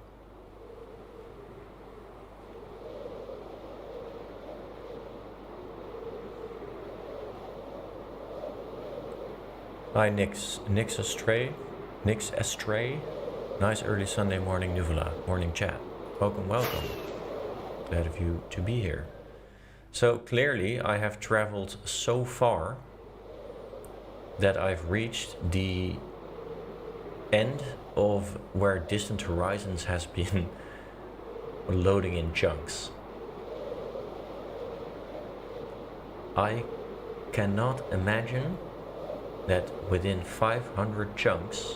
S1: Hi Nix Astray. Nice early Sunday morning, Nuvola. Morning chat. Welcome. Glad of you to be here. So clearly I have traveled so far that I've reached the end of where Distant Horizons has been loading in chunks. I cannot imagine that within 500 chunks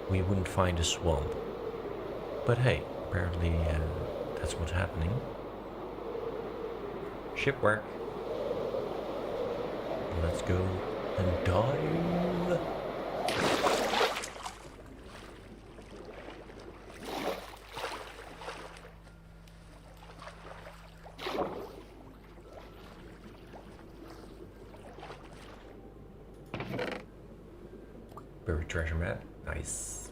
S1: we wouldn't find a swamp. But hey, apparently that's what's happening. Shipwork. Let's go and dive. Buried treasure map. Nice.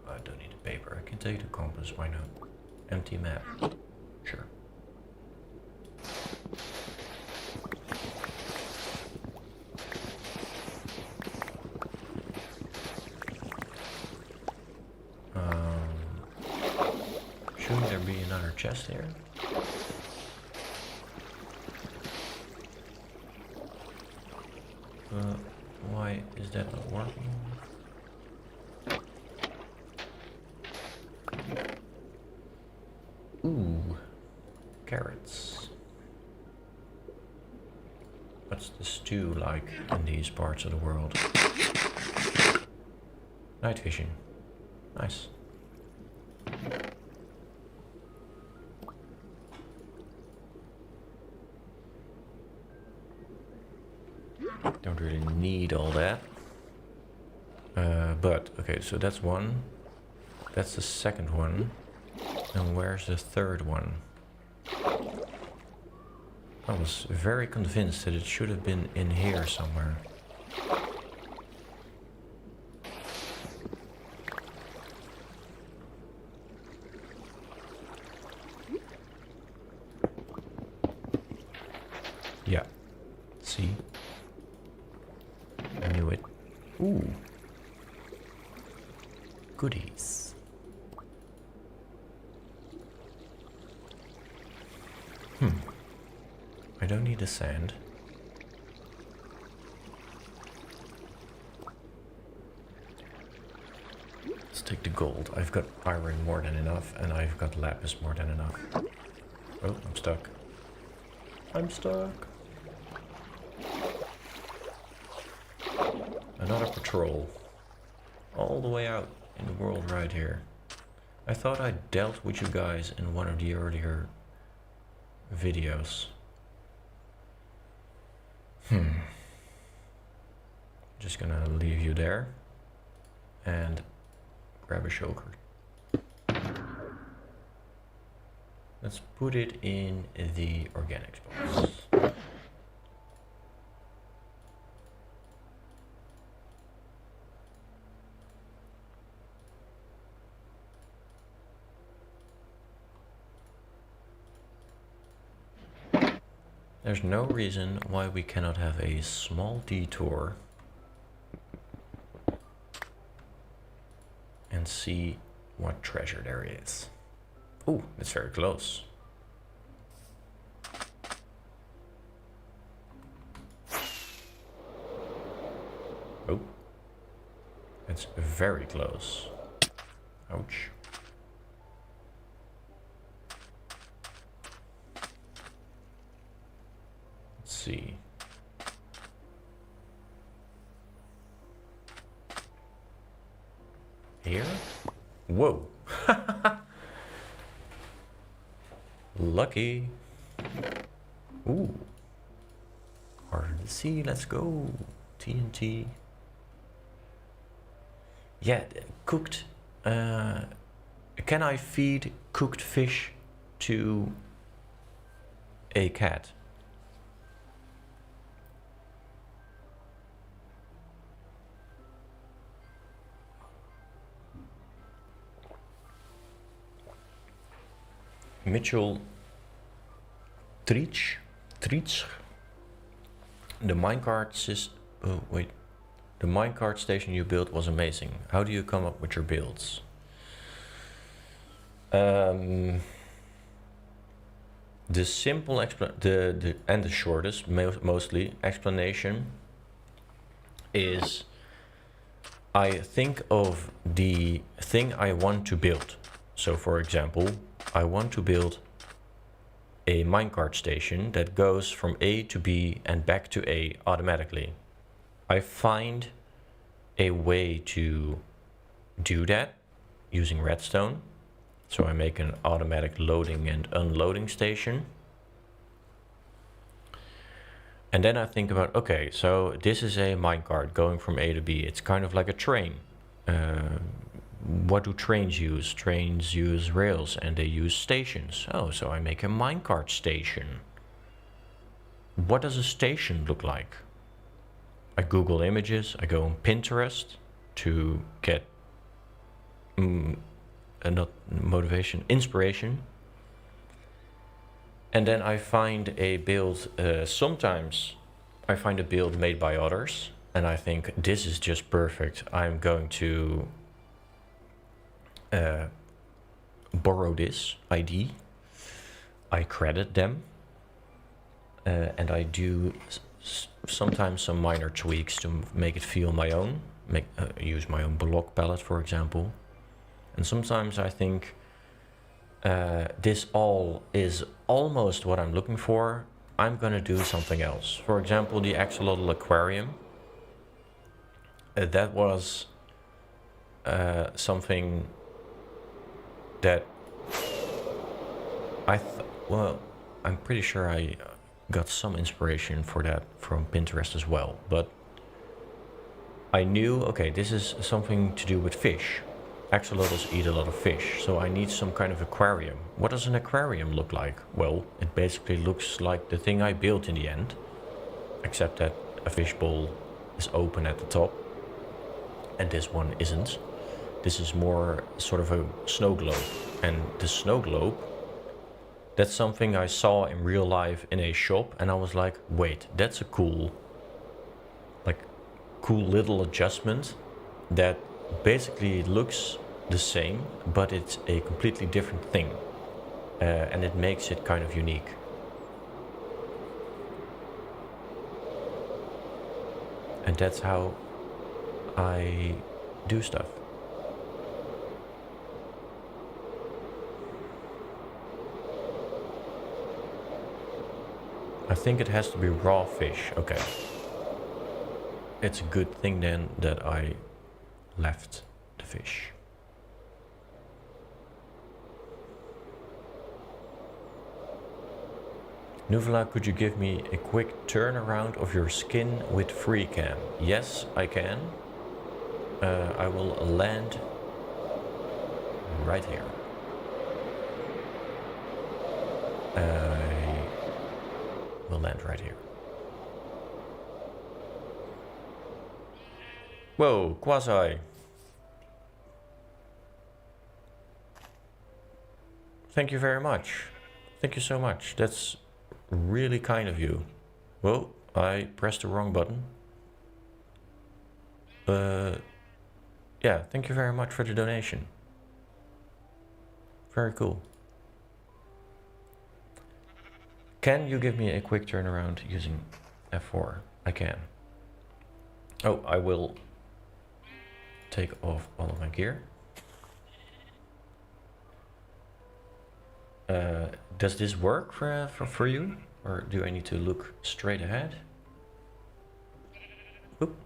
S1: I don't need a paper. I can take the compass. Why not? Empty map. Sure. Shouldn't there be another chest here? Why is that not working? Ooh, carrots. What's the stew like in these parts of the world? Night fishing. Nice. Don't really need all that. But, okay, so that's one. That's the second one. And where's the third one? I was very convinced that it should have been in here somewhere. Yeah. See? I knew it. Ooh. Goodies. I don't need the sand. Let's take the gold. I've got iron more than enough, and I've got lapis more than enough. Oh, I'm stuck. I'm stuck. Another patrol. All the way out in the world right here. I thought I dealt with you guys in one of the earlier videos. Just gonna leave you there and grab a shulker. Let's put it in the organics box. There's no reason why we cannot have a small detour and see what treasure there is. Oh, it's very close. Oh, it's very close. Ouch. See. Here? Whoa. Lucky. Ooh. Hard to see. Let's go. TNT. Yeah, cooked. Can I feed cooked fish to a cat? Mitchell Trich, the minecart the minecart station you built was amazing. How do you come up with your builds? The simple and the shortest mostly explanation is I think of the thing I want to build. So for example, I want to build a minecart station that goes from A to B and back to A automatically. I find a way to do that using redstone. So I make an automatic loading and unloading station. And then I think about, okay, so this is a minecart going from A to B. It's kind of like a train. What do trains use? Trains use rails and they use stations. Oh, so I make a minecart station. What does a station look like? I Google images, I go on Pinterest to get not motivation, inspiration. And then I find a build, sometimes I find a build made by others and I think this is just perfect. I'm going to borrow this ID, I credit them, and I do sometimes some minor tweaks to make it feel my own, use my own block palette for example, and sometimes I think this all is almost what I'm looking for, I'm gonna do something else. For example, the axolotl aquarium, that was something that well, I'm pretty sure I got some inspiration for that from Pinterest as well, but I knew, okay, this is something to do with fish. axolotls eat a lot of fish, so I need some kind of aquarium. What does an aquarium look like? Well, it basically looks like the thing I built in the end, except that a fishbowl is open at the top, and this one isn't. This is more sort of a snow globe, and the snow globe, that's something I saw in real life in a shop, and I was like, wait, that's a cool little adjustment that basically looks the same, but it's a completely different thing, and it makes it kind of unique. And that's how I do stuff. I think it has to be raw fish. Okay. It's a good thing then that I left the fish. Nuvola, could you give me a quick turnaround of your skin with free cam? Yes, I can. I will land right here. I will land right here. Whoa, Quasi. Thank you very much. Thank you so much. That's really kind of you. Whoa, I pressed the wrong button. Yeah, thank you very much for the donation. Very cool. Can you give me a quick turnaround using F4? I can. Oh, I will take off all of my gear. Does this work for you? Or do I need to look straight ahead? Oop.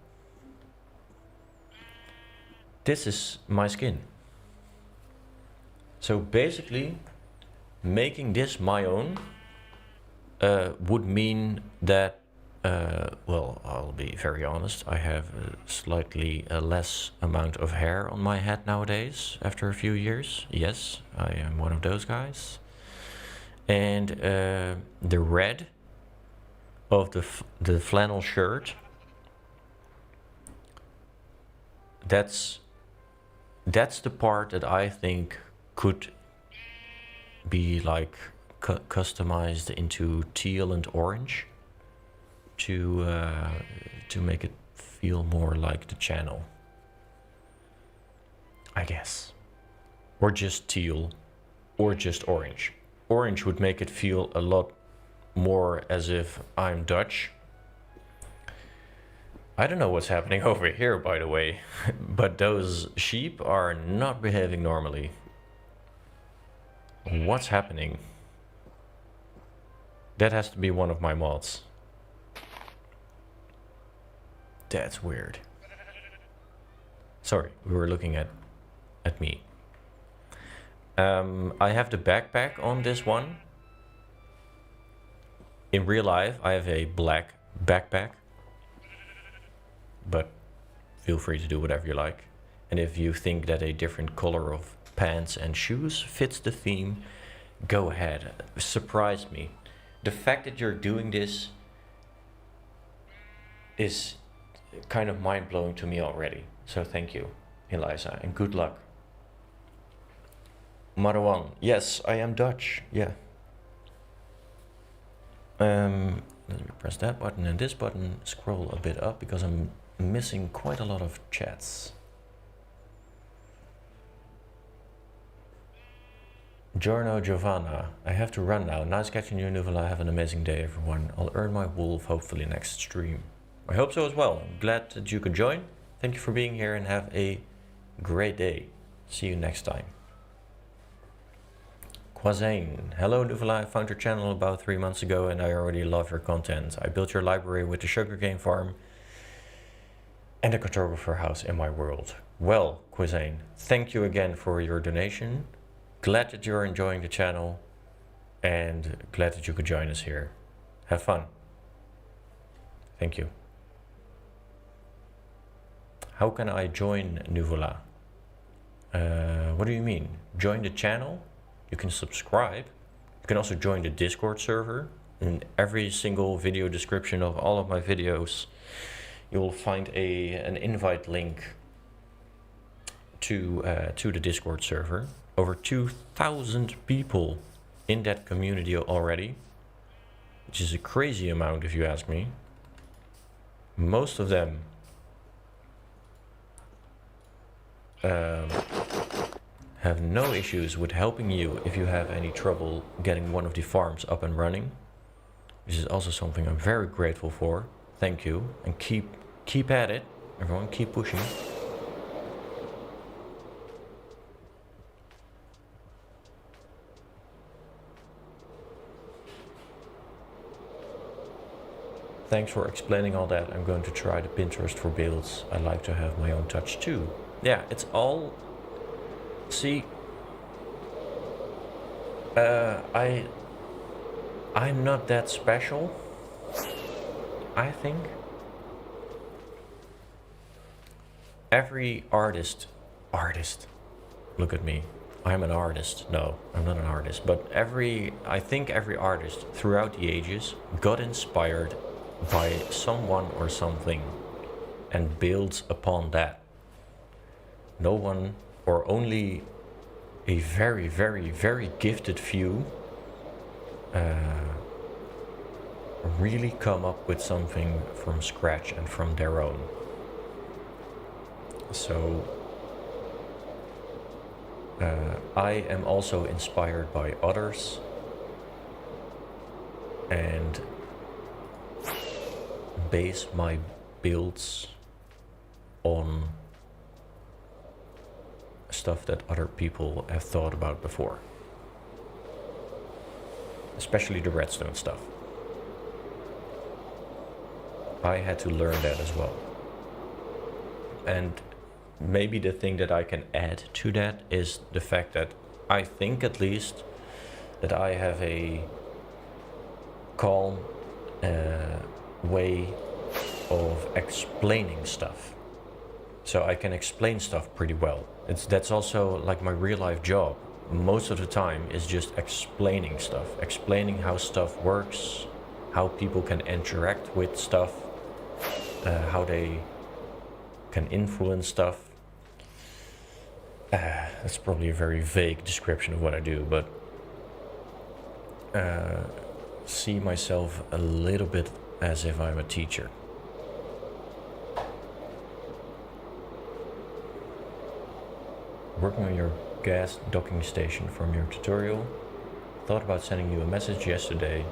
S1: This is my skin. So basically, making this my own would mean that, well, I'll be very honest, I have a slightly less amount of hair on my head nowadays after a few years. Yes, I am one of those guys. And the red of the flannel shirt, that's the part that I think could be like customized into teal and orange to make it feel more like the channel, I guess. Or just teal, or just orange. Orange would make it feel a lot more as if I'm Dutch. I don't know what's happening over here, by the way, but those sheep are not behaving normally. What's happening? That has to be one of my mods. That's weird. Sorry, we were looking at me. I have the backpack on this one. In real life, I have a black backpack. But feel free to do whatever you like. And if you think that a different color of pants and shoes fits the theme, go ahead. Surprise me. The fact that you're doing this is kind of mind-blowing to me already. So thank you, Eliza, and good luck. Marwan, yes, I am Dutch, yeah. Let me press that button and this button, scroll a bit up because I'm missing quite a lot of chats. Giorno Giovanna, I have to run now. Nice catching you, Nuvola. Have an amazing day, everyone. I'll earn my wolf hopefully next stream. I hope so as well. I'm glad that you could join. Thank you for being here and have a great day. See you next time. Quazain, hello Nuvola, I found your channel about 3 months ago and I already love your content. I built your library with the sugarcane farm and a cartographer house in my world. Well, Quazain, thank you again for your donation. Glad that you're enjoying the channel and glad that you could join us here. Have fun. Thank you. How can I join Nuvola? What do you mean? Join the channel? You can subscribe. You can also join the Discord server. In every single video description of all of my videos, you will find an invite link to the Discord server. Over 2,000 people in that community already, which is a crazy amount if you ask me. Most of them have no issues with helping you if you have any trouble getting one of the farms up and running. This is also something I'm very grateful for. Thank you, and keep at it. Everyone, keep pushing. Thanks for explaining all that. I'm going to try the Pinterest for builds. I like to have my own touch too. Yeah, it's all... See, I'm not that special, I think. Every artist, look at me. I'm an artist. No, I'm not an artist. But I think every artist throughout the ages got inspired by someone or something and builds upon that. No one, or only a very, very, very gifted few really come up with something from scratch and from their own. So I am also inspired by others and base my builds on stuff that other people have thought about before. Especially the redstone stuff. I had to learn that as well. And maybe the thing that I can add to that is the fact that I think at least that I have a calm way of explaining stuff. So I can explain stuff pretty well. That's also like my real life job. Most of the time is just explaining stuff, explaining how stuff works, how people can interact with stuff, how they can influence stuff. That's probably a very vague description of what I do, but see myself a little bit as if I'm a teacher. Working on your gas docking station from your tutorial. Thought about sending you a message yesterday,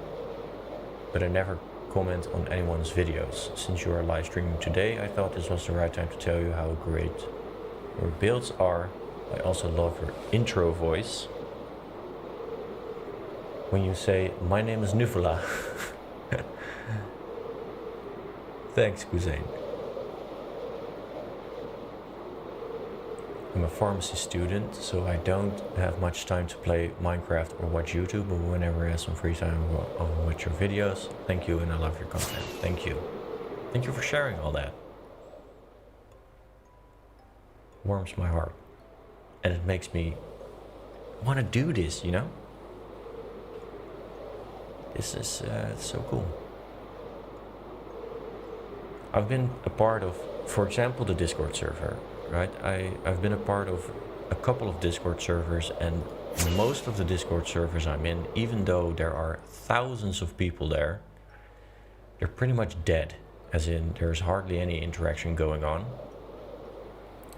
S1: but I never comment on anyone's videos. Since you are live streaming today, I thought this was the right time to tell you how great your builds are. I also love your intro voice. When you say, "My name is Nuvola." Thanks, Cousin. I'm a pharmacy student, so I don't have much time to play Minecraft or watch YouTube, but whenever I have some free time, I'll watch your videos. Thank you, and I love your content. Thank you. Thank you for sharing all that. Warms my heart. And it makes me want to do this, you know? This is so cool. I've been a part of, for example, the Discord server, right? I've been a part of a couple of Discord servers, and most of the Discord servers I'm in, even though there are thousands of people there, they're pretty much dead, as in there's hardly any interaction going on.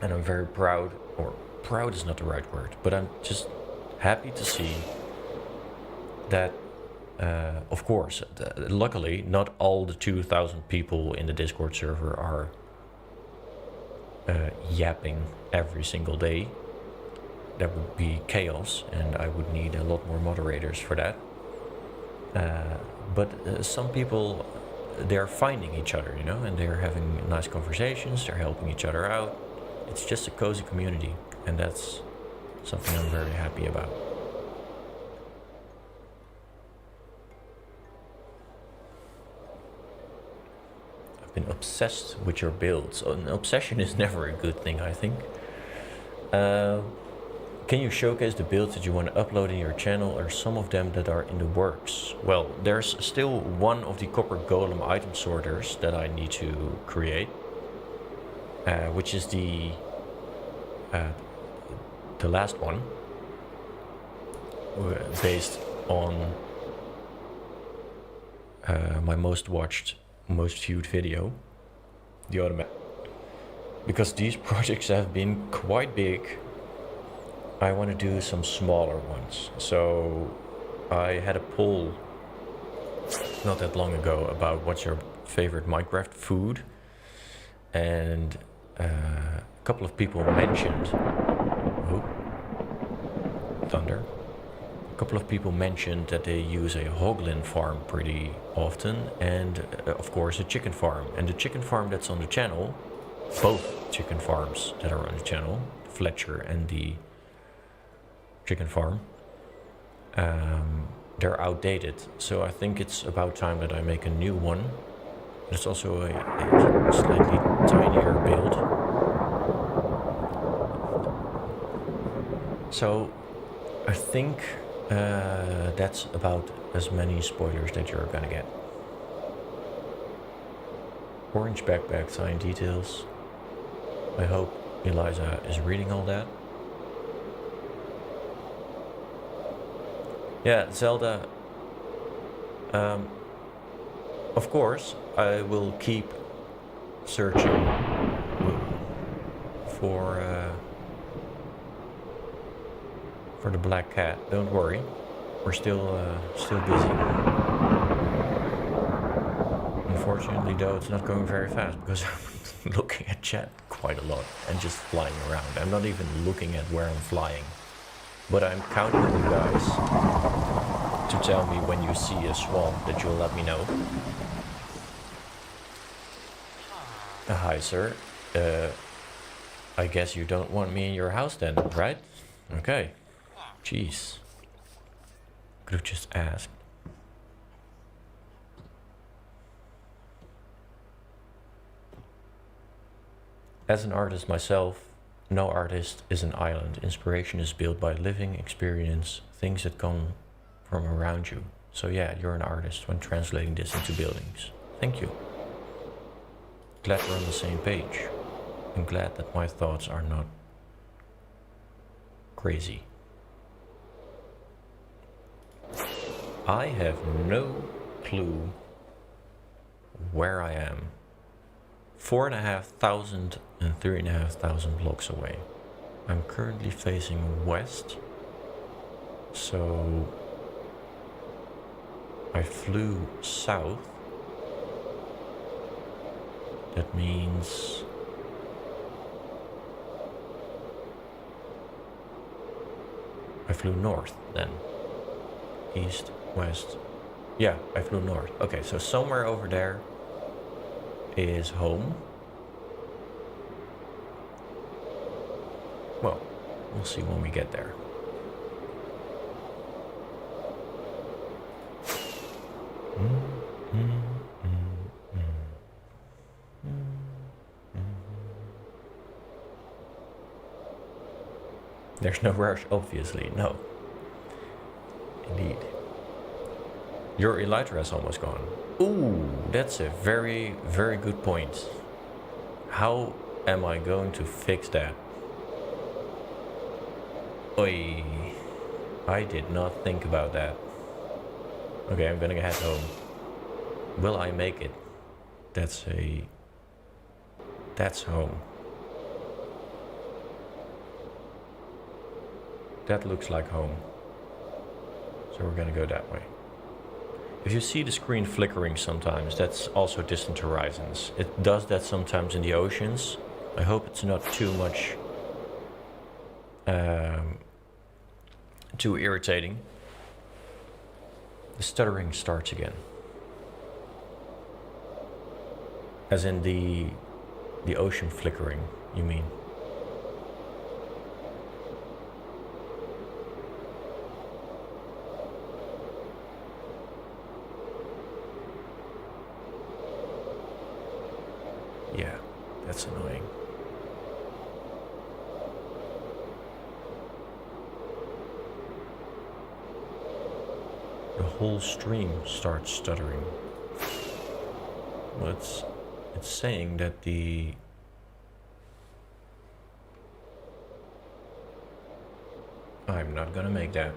S1: And I'm very proud, or proud is not the right word, but I'm just happy to see that, of course, luckily, not all the 2,000 people in the Discord server are yapping every single day. That would be chaos, and I would need a lot more moderators for that. But some people, they're finding each other, you know, and they're having nice conversations, they're helping each other out. It's just a cozy community, and that's something I'm very happy about. I've been obsessed with your builds. An obsession is never a good thing, I think. Uh, can you showcase the builds that you want to upload in your channel, or some of them that are in the works? Well, there's still one of the copper golem item sorters that I need to create, which is the last one, based on my most watched, most viewed video, the automatic. Because these projects have been quite big, I want to do some smaller ones. So I had a poll not that long ago about what's your favorite Minecraft food, and a couple of people mentioned thunder. A couple of people mentioned that they use a hoglin farm pretty often, and of course a chicken farm. And the chicken farm that's on the channel, both chicken farms that are on the channel, Fletcher and the chicken farm, they're outdated. So I think it's about time that I make a new one. It's also a slightly tinier build. So I think that's about as many spoilers that you're gonna get. Orange backpack, sign details. I hope Eliza is reading all that. Yeah, Zelda. Of course, I will keep searching for the black cat. Don't worry, we're still busy. Unfortunately, though, it's not going very fast because I'm looking at chat quite a lot and just flying around. I'm not even looking at where I'm flying, but I'm counting on you guys to tell me when you see a swamp that you'll let me know. Hi, sir. I guess you don't want me in your house then, right? Okay. Jeez. Could have just asked. As an artist myself, no artist is an island. Inspiration is built by living experience, things that come from around you. So yeah, you're an artist when translating this into buildings. Thank you. Glad we're on the same page. I'm glad that my thoughts are not crazy. I have no clue where I am. 4,500 and 3,500 blocks away. I'm currently facing west, so I flew south. That means I flew north then. East, west. Yeah, I flew north. Okay, so somewhere over there is home. Well, we'll see when we get there. There's no rush, obviously. No. Indeed. Your Elytra is almost gone. Ooh, that's a very, very good point. How am I going to fix that? Oi, I did not think about that. Okay, I'm gonna head home. Will I make it? That's home. That looks like home. So we're gonna go that way. If you see the screen flickering sometimes, that's also distant horizons. It does that sometimes in the oceans. I hope it's not too much, too irritating. The stuttering starts again. As in the ocean flickering, you mean? Yeah, that's annoying. The whole stream starts stuttering. Well, it's saying that the... I'm not gonna make that.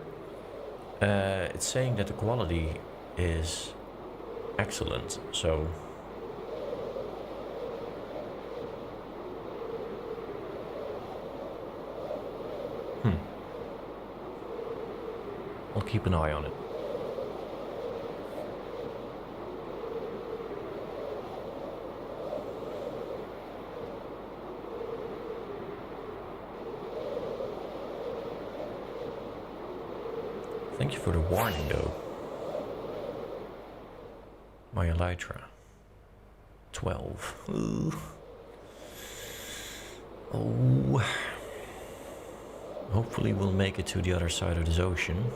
S1: It's saying that the quality is excellent, so... I'll keep an eye on it. Thank you for the warning, though. My Elytra. 12. Ooh. Oh. Hopefully we'll make it to the other side of this ocean.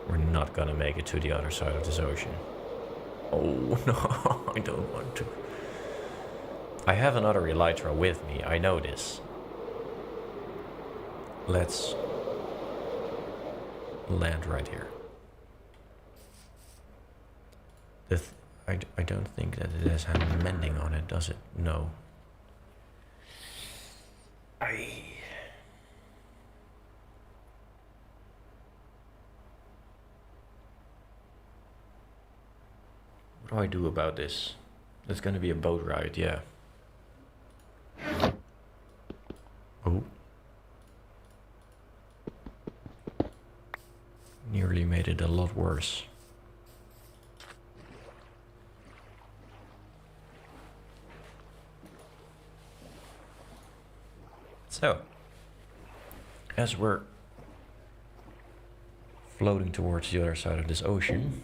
S1: We're not gonna make it to the other side of this ocean. Oh, no, I don't want to. I have another Elytra with me, I know this. Let's land right here. I don't think that it has any mending on it, does it? No. What do I do about this? There's gonna be a boat ride, yeah. Oh. Nearly made it a lot worse. So, as we're floating towards the other side of this ocean,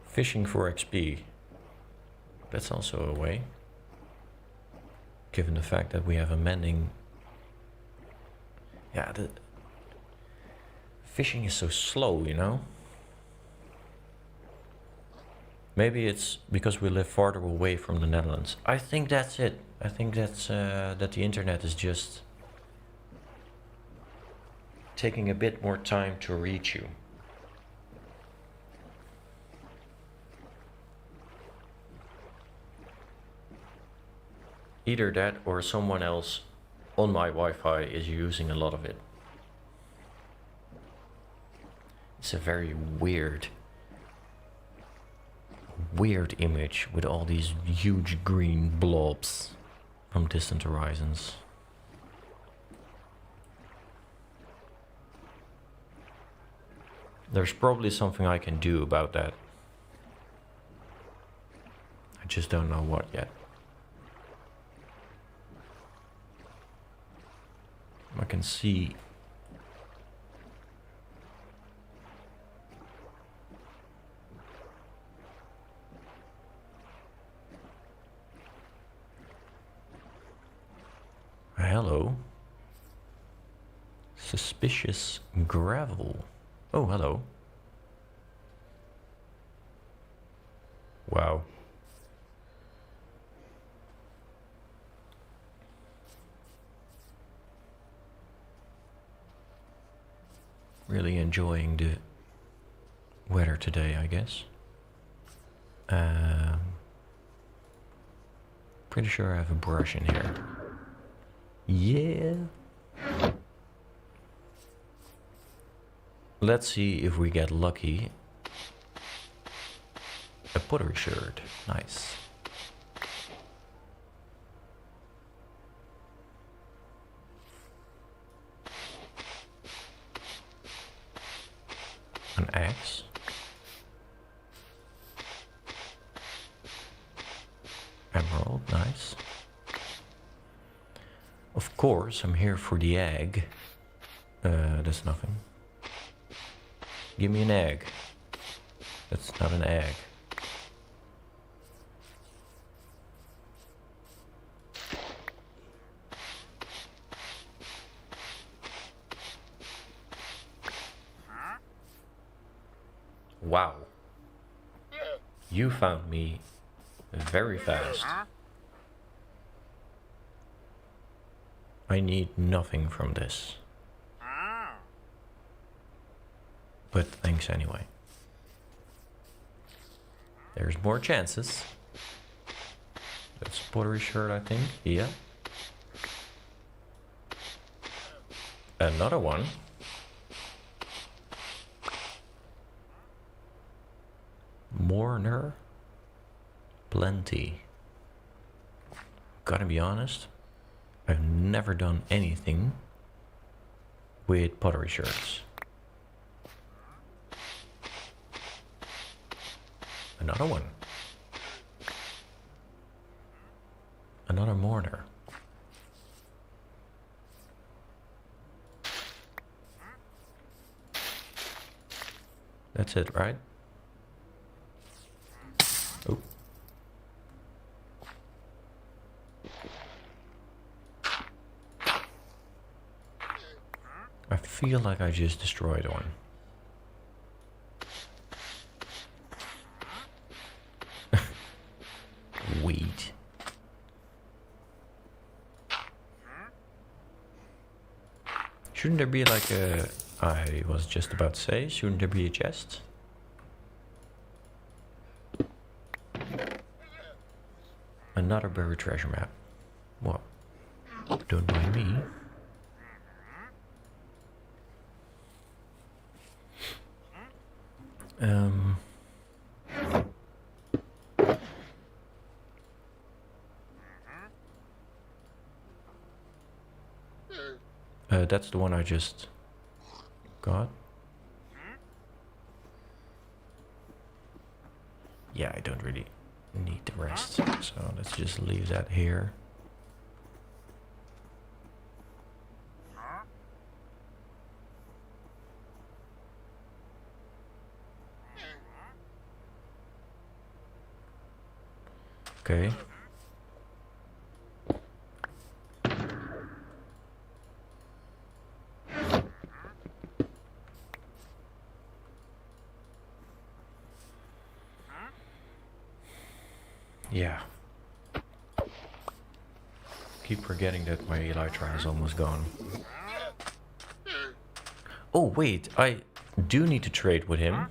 S1: fishing for XP, that's also a way, given the fact that we have a mending. Yeah, the fishing is so slow, you know? Maybe it's because we live farther away from the Netherlands. I think that's it. I think that's that the internet is just taking a bit more time to reach you. Either that or someone else on my Wi-Fi is using a lot of it. It's a very weird image with all these huge green blobs from distant horizons. There's probably something I can do about that. I just don't know what yet. I can see hello. Suspicious gravel. Oh, hello. Wow. Really enjoying the weather today, I guess. Pretty sure I have a brush in here. Yeah. Let's see if we get lucky. A pottery shirt. Nice. An axe. Emerald, nice. Of course, I'm here for the egg. That's nothing. Give me an egg. That's not an egg. Wow. You found me very fast. I need nothing from this. But thanks anyway. There's more chances. That's pottery shirt, I think. Yeah. Another one. Mourner. Plenty. Gotta be honest, I've never done anything with pottery shirts. Another one. Another mourner. That's it, right? Oh. I feel like I just destroyed one. Weed. Shouldn't there be like a... I was just about to say, shouldn't there be a chest? Another buried treasure map. Well, don't mind me. That's the one I just got. Yeah, I don't really need the rest, so let's just leave that here. Okay. Yeah. Keep forgetting that my Elytra is almost gone. Oh wait, I do need to trade with him.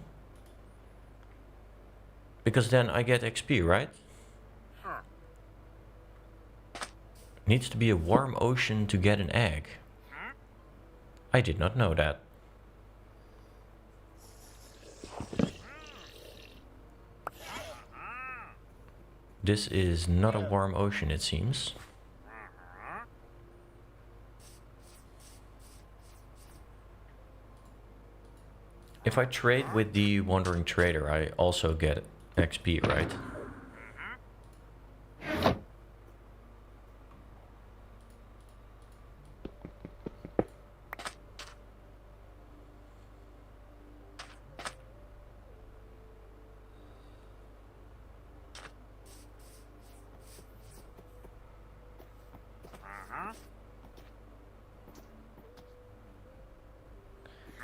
S1: Because then I get XP, right? Needs to be a warm ocean to get an egg. I did not know that. This is not a warm ocean, it seems. If I trade with the Wandering Trader, I also get XP, right?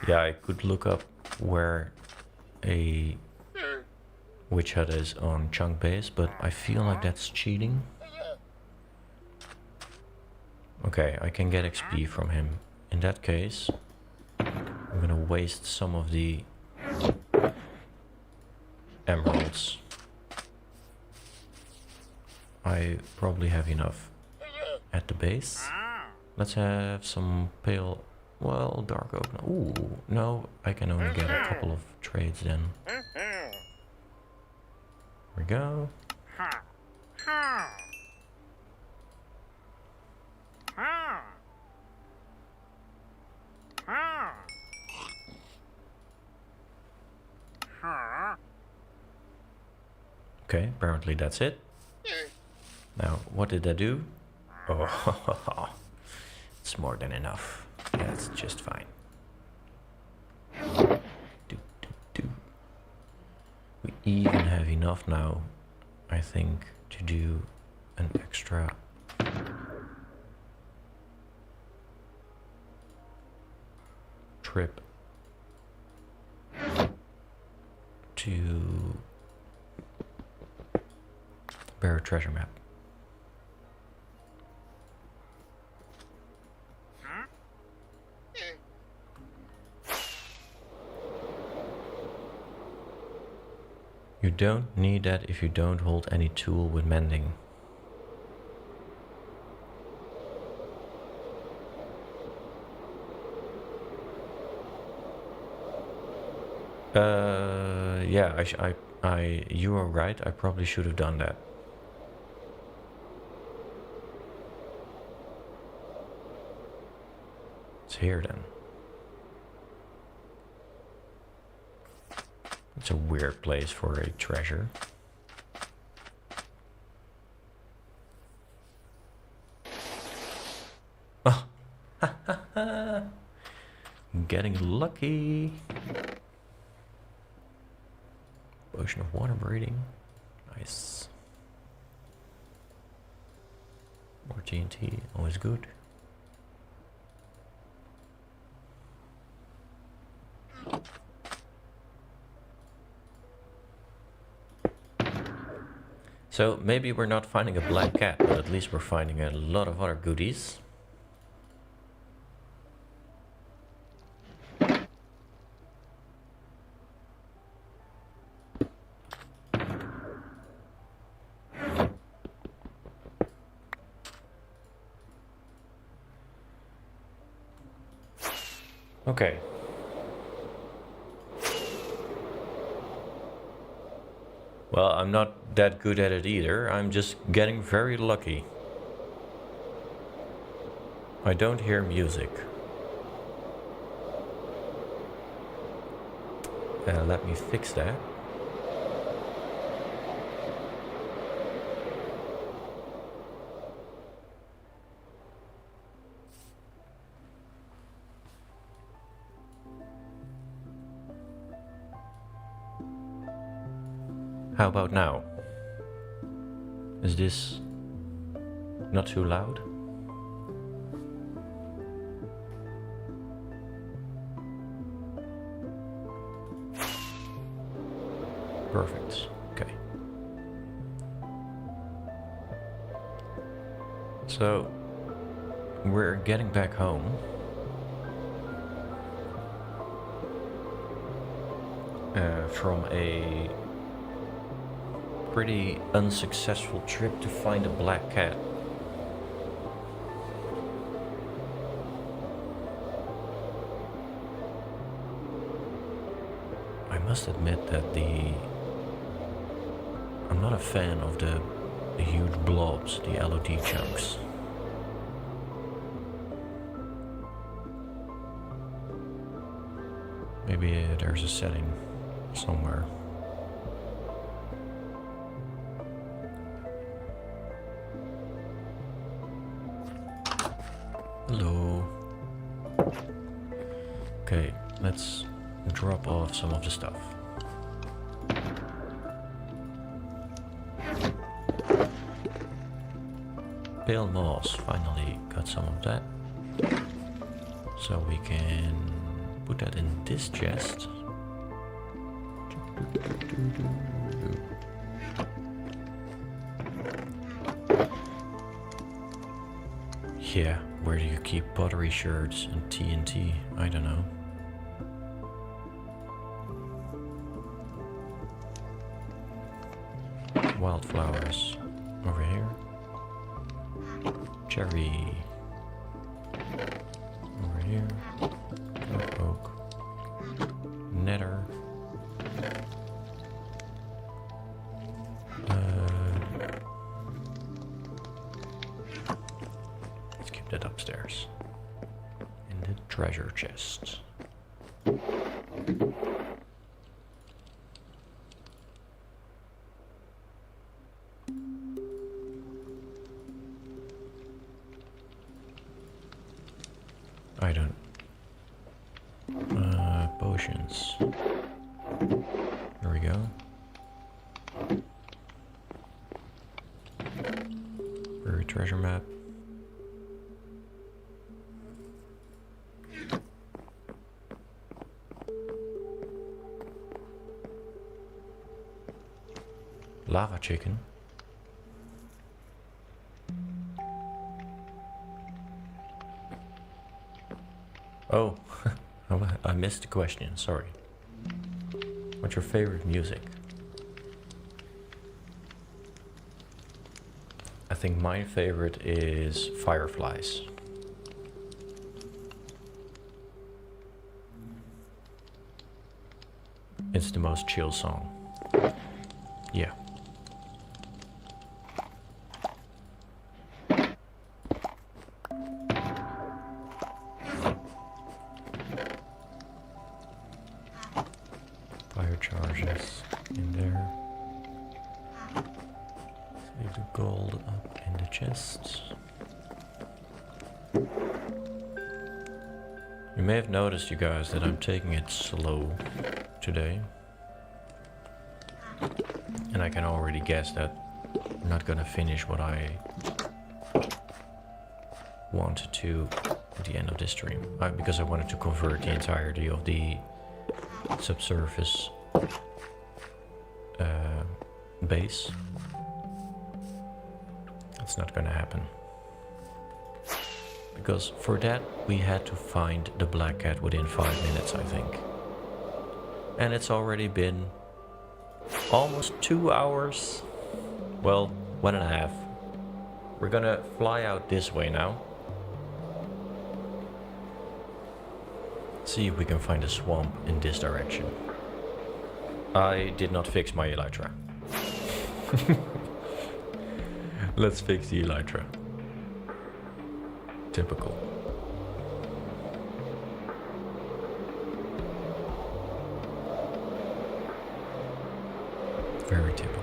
S1: Yeah, I could look up where a witch hut is on Chunk Base, but I feel like that's cheating. Okay, I can get XP from him. In that case, I'm gonna waste some of the emeralds. I probably have enough at the base. Let's have some pale... Well, dark oak. Ooh, no, I can only get a couple of trades then. There we go. Okay, apparently that's it. Now, what did I do? Oh, it's more than enough. Yeah, it's just fine. We even have enough now, I think, to do an extra trip to Bear Treasure Map. You don't need that if you don't hold any tool with mending. Yeah, you are right. I probably should have done that. It's here then. It's a weird place for a treasure. Oh, getting lucky. Potion of water breathing. Nice. More TNT, always good. So maybe we're not finding a black cat, but at least we're finding a lot of other goodies. Okay. Well, I'm not that good at it either. I'm just getting very lucky. I don't hear music. Let me fix that. How about now? Is this not too loud? Perfect. Okay. So we're getting back home. From a pretty unsuccessful trip to find a black cat. I must admit that I'm not a fan of the huge blobs, the LOD chunks. Maybe there's a setting somewhere. Hello. Okay, let's drop off some of the stuff. Pale moss, finally got some of that. So we can put that in this chest. Yeah, where do you keep pottery sherds and TNT? I don't know. Wildflowers over here. Cherry over here. Oak. Nether. Let's keep that upstairs in the treasure chest. I don't. Potions. There we go. Buried treasure map. Lava chicken. Oh, I missed the question, sorry. What's your favorite music? I think my favorite is Fireflies. It's the most chill song. Yeah. Fire charges in there. Save the gold up in the chests. You may have noticed, you guys, that I'm taking it slow today. And I can already guess that I'm not gonna finish what I wanted to at the end of this stream. Because I wanted to convert the entirety of the subsurface base. That's not gonna happen. Because for that we had to find the black cat within 5 minutes, I think. And it's already been almost 2 hours. Well, 1.5. We're gonna fly out this way now. See if we can find a swamp in this direction. I did not fix my Elytra. Let's fix the Elytra. Typical. Very typical.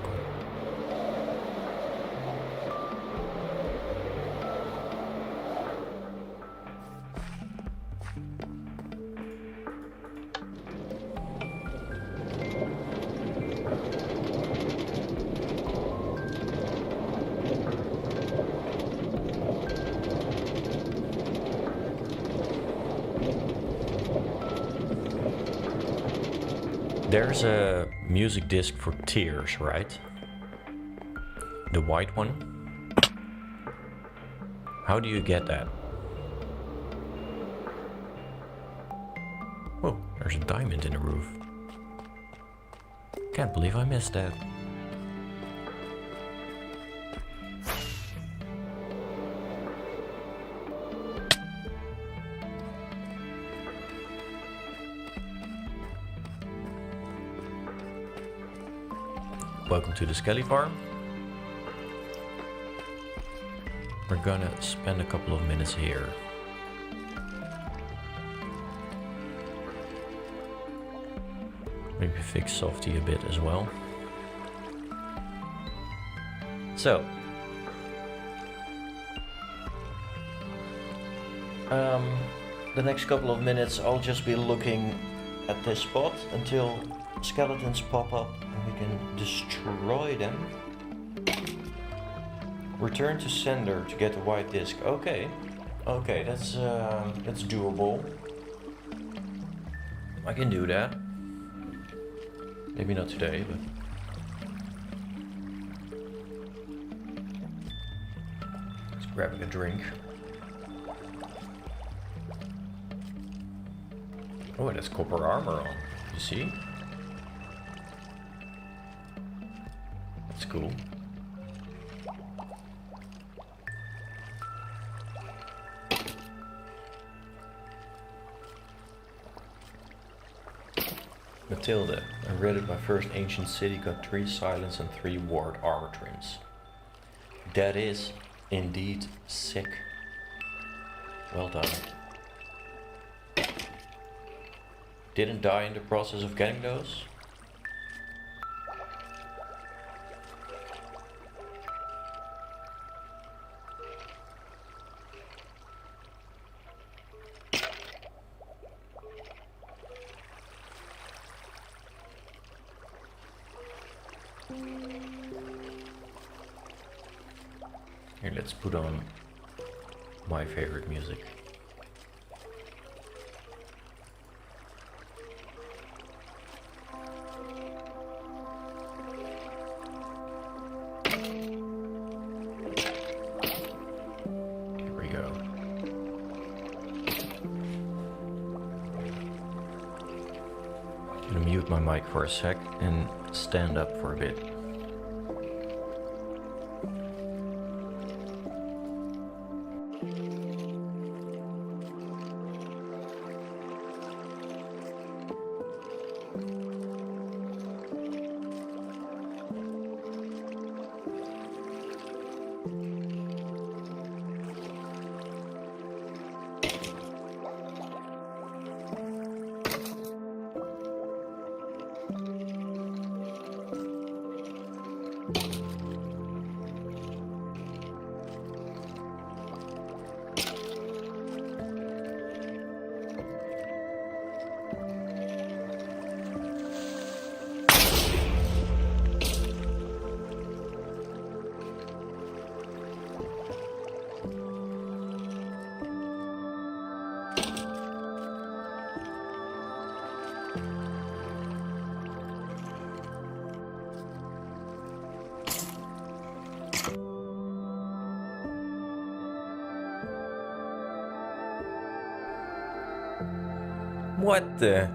S1: There's a music disc for Tears, right? The white one? How do you get that? Oh, there's a diamond in the roof. Can't believe I missed that. Welcome to the Skelly Farm. We're gonna spend a couple of minutes here. Maybe fix Softy a bit as well. So, the next couple of minutes I'll just be looking at this spot until skeletons pop up and we can destroy them. Return to sender to get the white disc. Okay, okay, that's doable. I can do that. Maybe not today, but just grabbing a drink. Oh, it has copper armor on. You see? That's cool. Matilda, I raided my first ancient city, got 3 silence and 3 ward armor trims. That is indeed sick. Well done. Didn't die in the process of getting those? Here, let's put on my favorite music. Here we go. I'm gonna mute my mic for a sec and stand up for a bit. What the?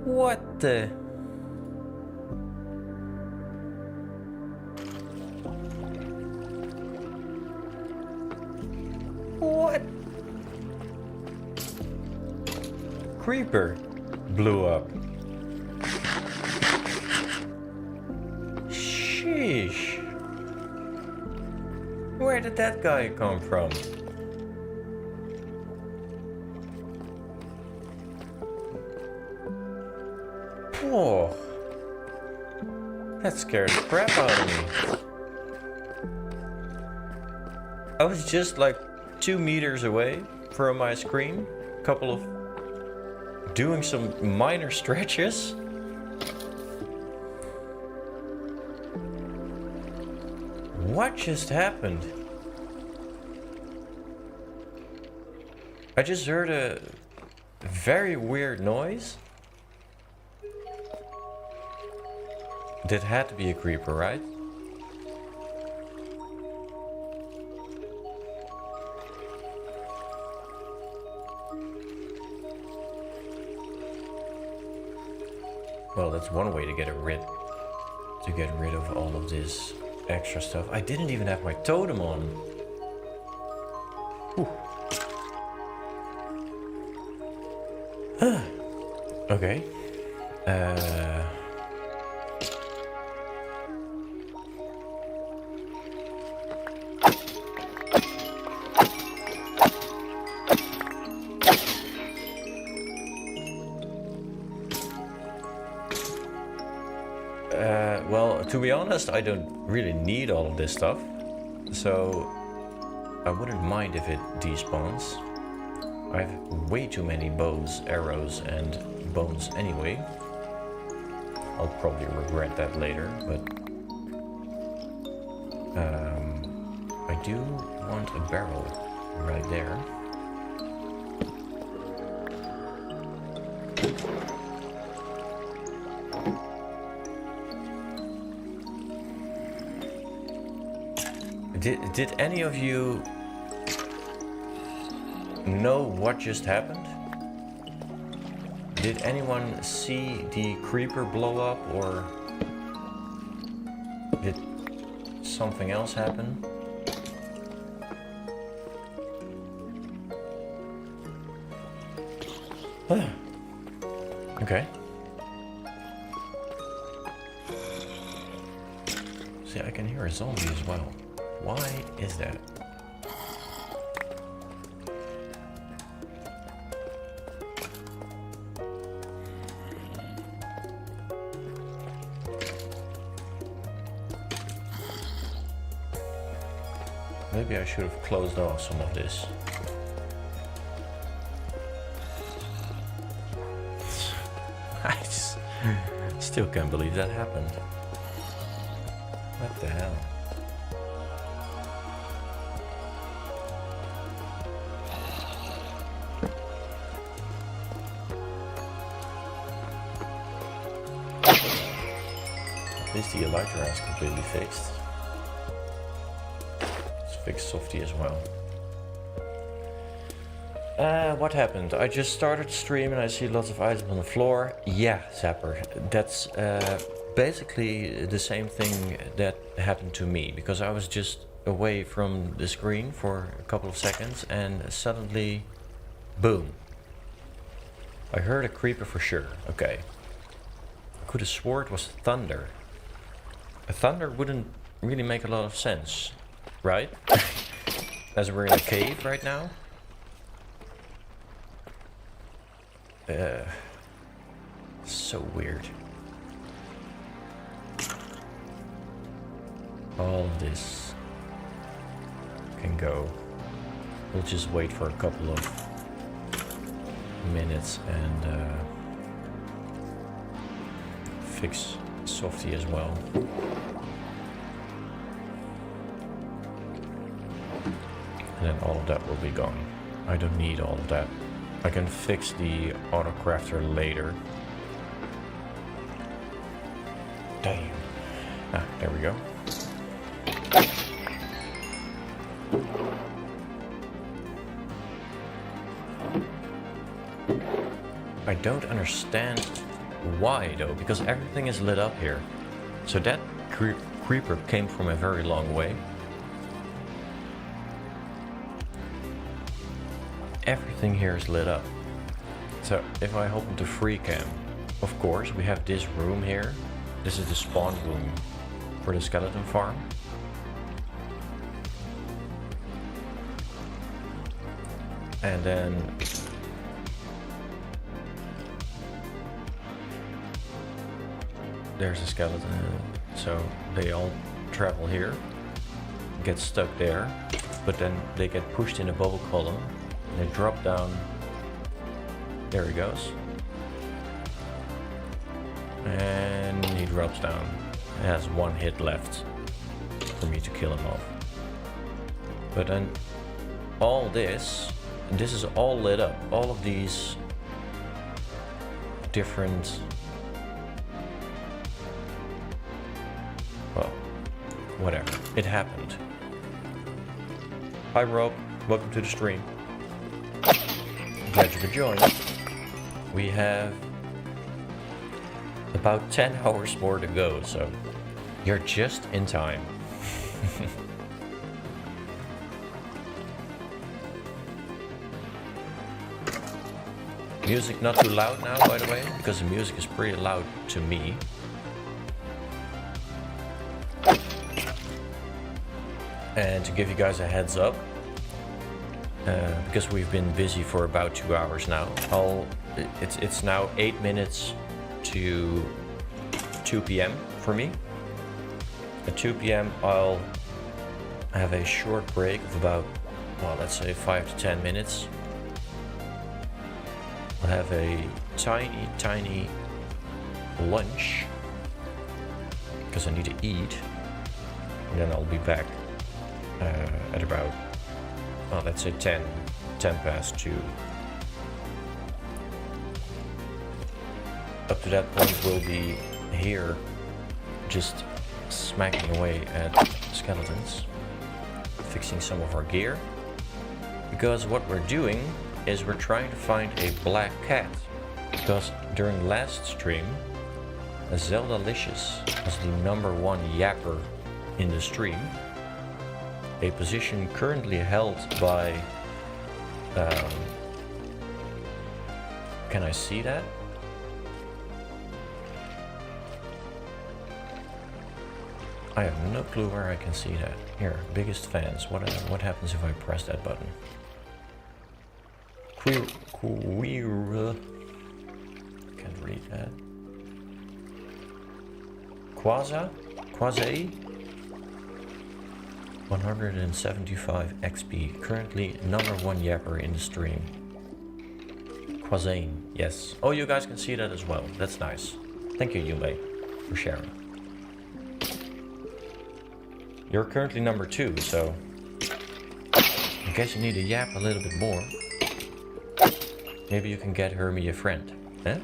S1: What the? What? Creeper blew up. Sheesh. Where did that guy come from? Whoa. That scared the crap out of me. I was just like 2 meters away from my screen, doing some minor stretches. What just happened? I just heard a very weird noise. That had to be a creeper, right? Well, that's one way to get rid of all of this extra stuff. I didn't even have my totem on. Whew. Okay. Well, to be honest, I don't really need all of this stuff, so I wouldn't mind if it despawns. I have way too many bows, arrows, and bones anyway. I'll probably regret that later, but I do want a barrel right there. Did any of you know what just happened? Did anyone see the creeper blow up, or did something else happen? Okay. See, I can hear a zombie as well. Why is that? Maybe I should have closed off some of this. I still can't believe that happened. What the hell? At least the Elytra is completely fixed. Let's fix Softy as well. What happened? I just started to stream and I see lots of items on the floor. Yeah, Zapper. That's basically the same thing that happened to me, because I was just away from the screen for a couple of seconds and suddenly, boom. I heard a creeper for sure. Okay. I could have swore it was thunder. A thunder wouldn't really make a lot of sense, right? As we're in a cave right now. So weird. All of this can go. We'll just wait for a couple of minutes and fix Softy as well. And then all of that will be gone. I don't need all of that. I can fix the auto crafter later. Damn. Ah, there we go. I don't understand why though, because everything is lit up here. So that creeper came from a very long way. Everything here is lit up. So if I open the free cam, of course we have this room here. This is the spawn room for the skeleton farm. And then there's a skeleton, so they all travel here, get stuck there, but then they get pushed in a bubble column, they drop down, there he goes, and he drops down. It has one hit left for me to kill him off. But then all this is all lit up, all of these different, well, whatever, it happened. Hi Rob, welcome to the stream. Glad you could join. We have about 10 hours more to go, so you're just in time. Music not too loud now, by the way, because the music is pretty loud to me. And to give you guys a heads up, because we've been busy for about 2 hours now, it's now 8 minutes to 2 p.m. for me. At 2 p.m. I'll have a short break of about, well, let's say 5 to 10 minutes. I'll have a tiny lunch because I need to eat, and then I'll be back at about, well, let's say 10 past 2. Up to that point we'll be here just smacking away at skeletons, fixing some of our gear, because what we're doing is we're trying to find a black cat, because during last stream Zeldalicious was the #1 yapper in the stream, a position currently held by can I see that? I have no clue where I can see that. Here, biggest fans. What happens if I press that button? Queer. Can't read that. Quasi? 175 XP. Currently #1 yapper in the stream. Quazane, yes. Oh, you guys can see that as well. That's nice. Thank you, Yule, for sharing. You're currently #2, so in case you need to yap a little bit more, maybe you can get Hermie a friend, eh?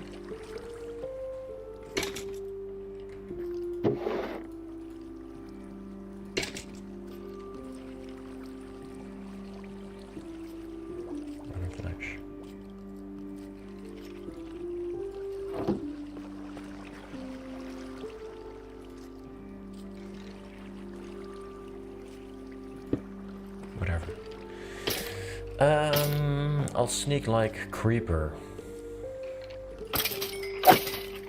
S1: Whatever. I'll sneak like creeper.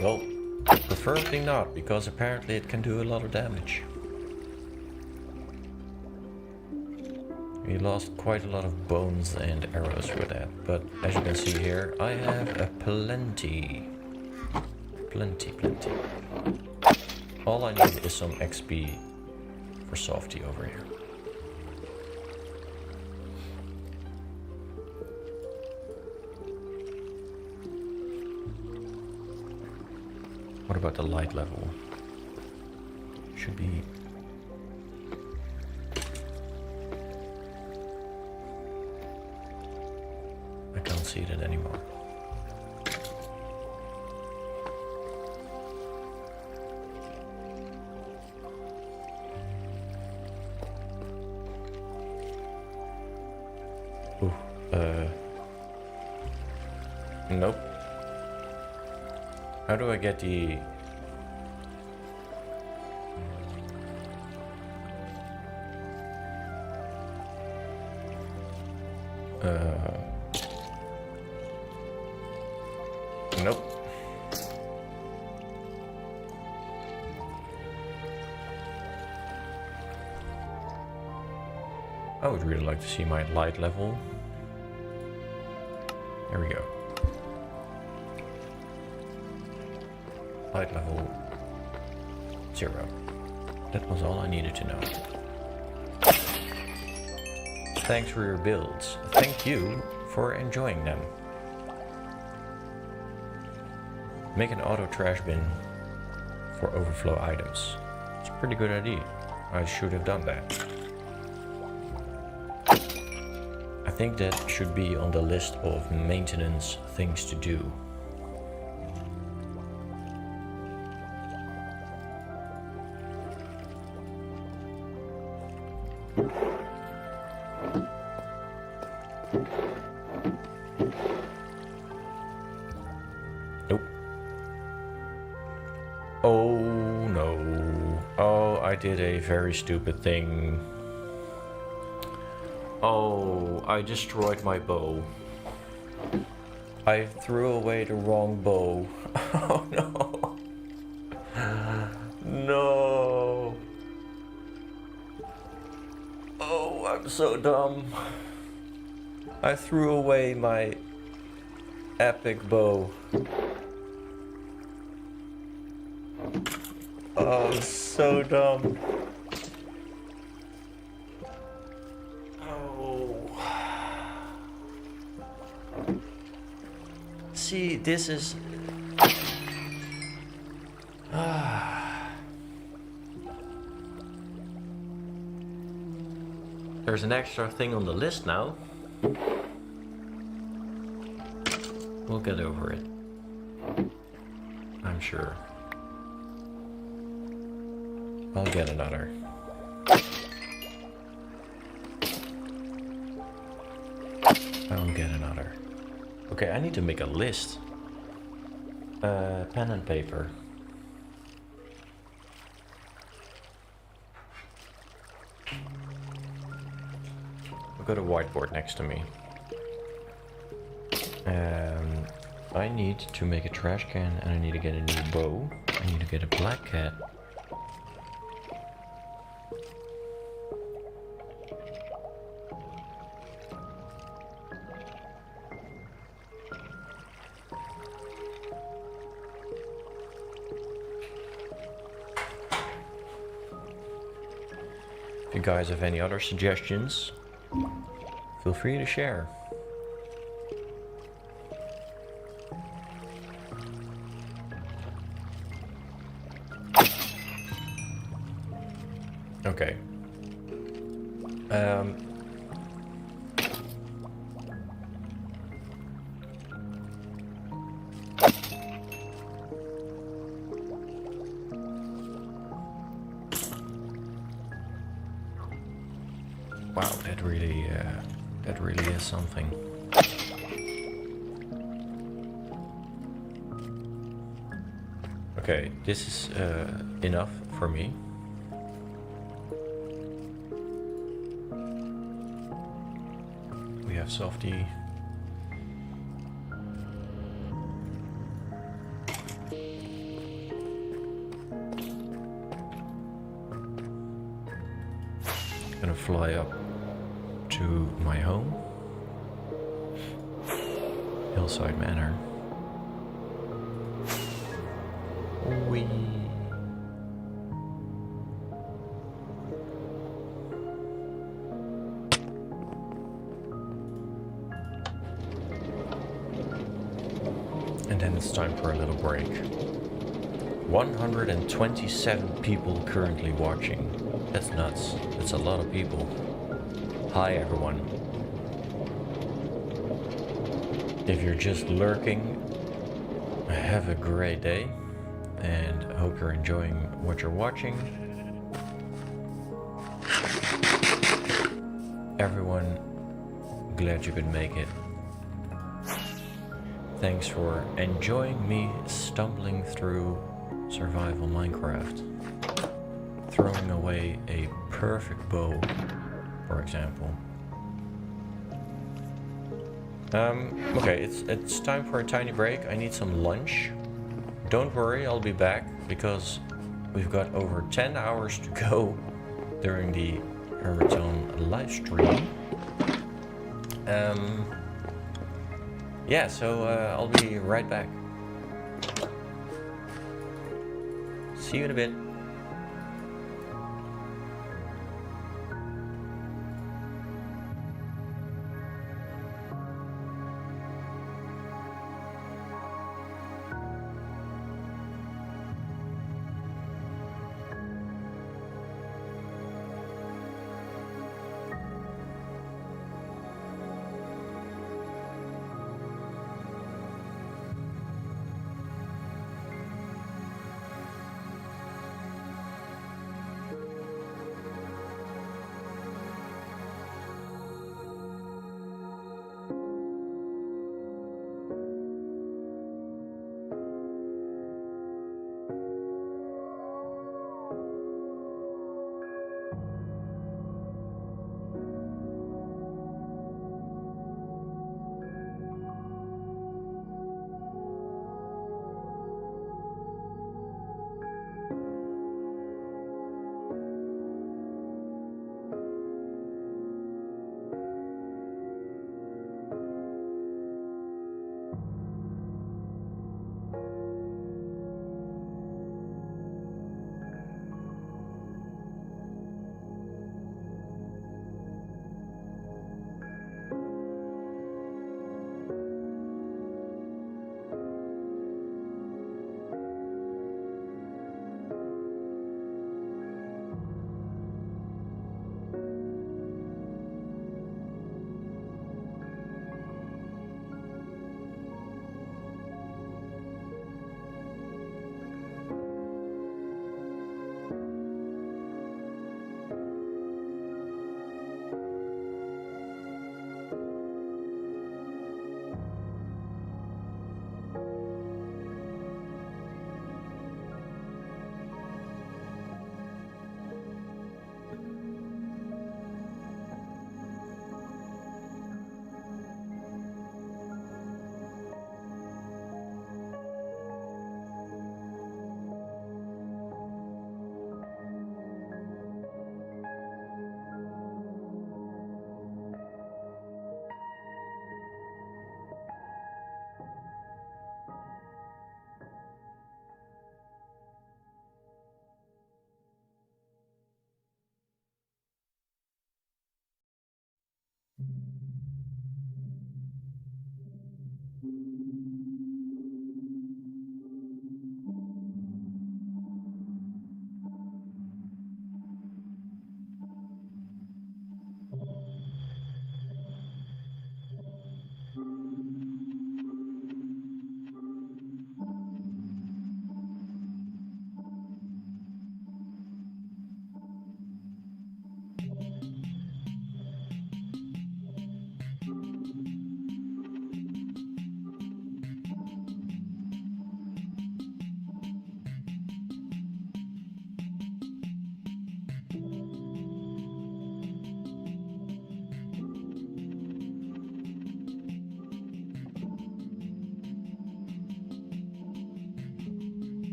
S1: Well, preferably not, because apparently it can do a lot of damage. We lost quite a lot of bones and arrows for that, but as you can see here, I have a plenty. All I need is some XP for Softy over here. What about the light level? Should be... I can't see that anymore. Ooh, nope. How do I get the... Nope. I would really like to see my light level. There we go. Light level 0. That was all I needed to know. Thanks for your builds. Thank you for enjoying them. Make an auto trash bin for overflow items. It's a pretty good idea. I should have done that. I think that should be on the list of maintenance things to do. Nope. Oh no. Oh, I did a very stupid thing. Oh, I destroyed my bow. I threw away the wrong bow. Oh no. No. Oh, I'm so dumb. I threw away my epic bow. Oh, so dumb. See, this is... There's an extra thing on the list now. We'll get over it. I'm sure. I'll get another. I'll get another. Okay, I need to make a list. Pen and paper. I've got a whiteboard next to me. I need to make a trash can and I need to get a new bow. I need to get a black cat. If you guys have any other suggestions, feel free to share. Okay. Wow, that really is something. Okay, this is enough for me. We have Softy. Gonna fly up to my home, Hillside Manor. Whee! And then it's time for a little break. 127 people currently watching. That's nuts. That's a lot of people. Hi everyone. If you're just lurking, have a great day and I hope you're enjoying what you're watching. Everyone, glad you could make it. Thanks for enjoying me stumbling through survival Minecraft. Throwing away a perfect bow, for example. Okay, it's time for a tiny break. I need some lunch. Don't worry, I'll be back because we've got over 10 hours to go during the Redstone live stream. Yeah, so I'll be right back. See you in a bit.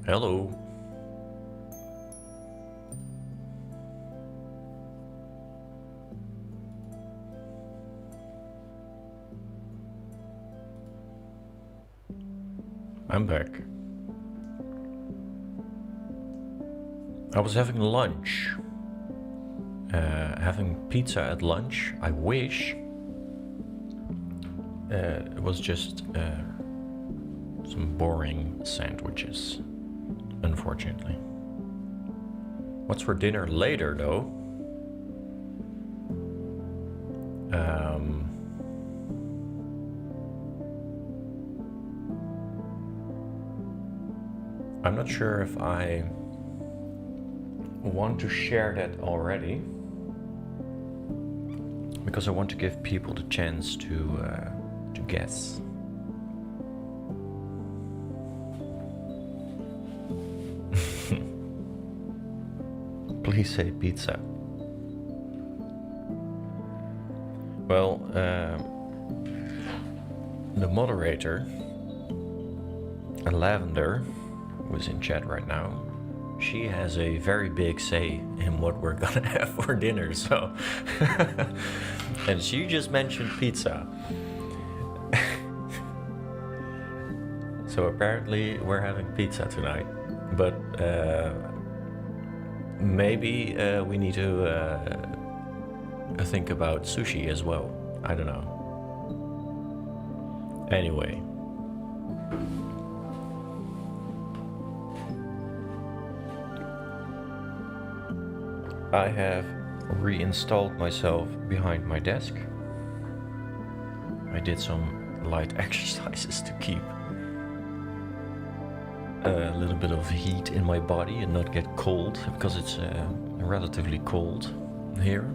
S1: Hello. I'm back. I was having lunch. Having pizza at lunch. I wish. It was just some boring sandwiches, unfortunately. What's for dinner later, though? I'm not sure if I want to share that already, because I want to give people the chance to guess. Please say pizza. Well, the moderator, Lavender, who's in chat right now, she has a very big say in what we're gonna have for dinner, so... And she just mentioned pizza. So apparently we're having pizza tonight, but maybe we need to think about sushi as well. I don't know. Anyway. I have reinstalled myself behind my desk. I did some light exercises to keep a little bit of heat in my body and not get cold, because it's relatively cold here.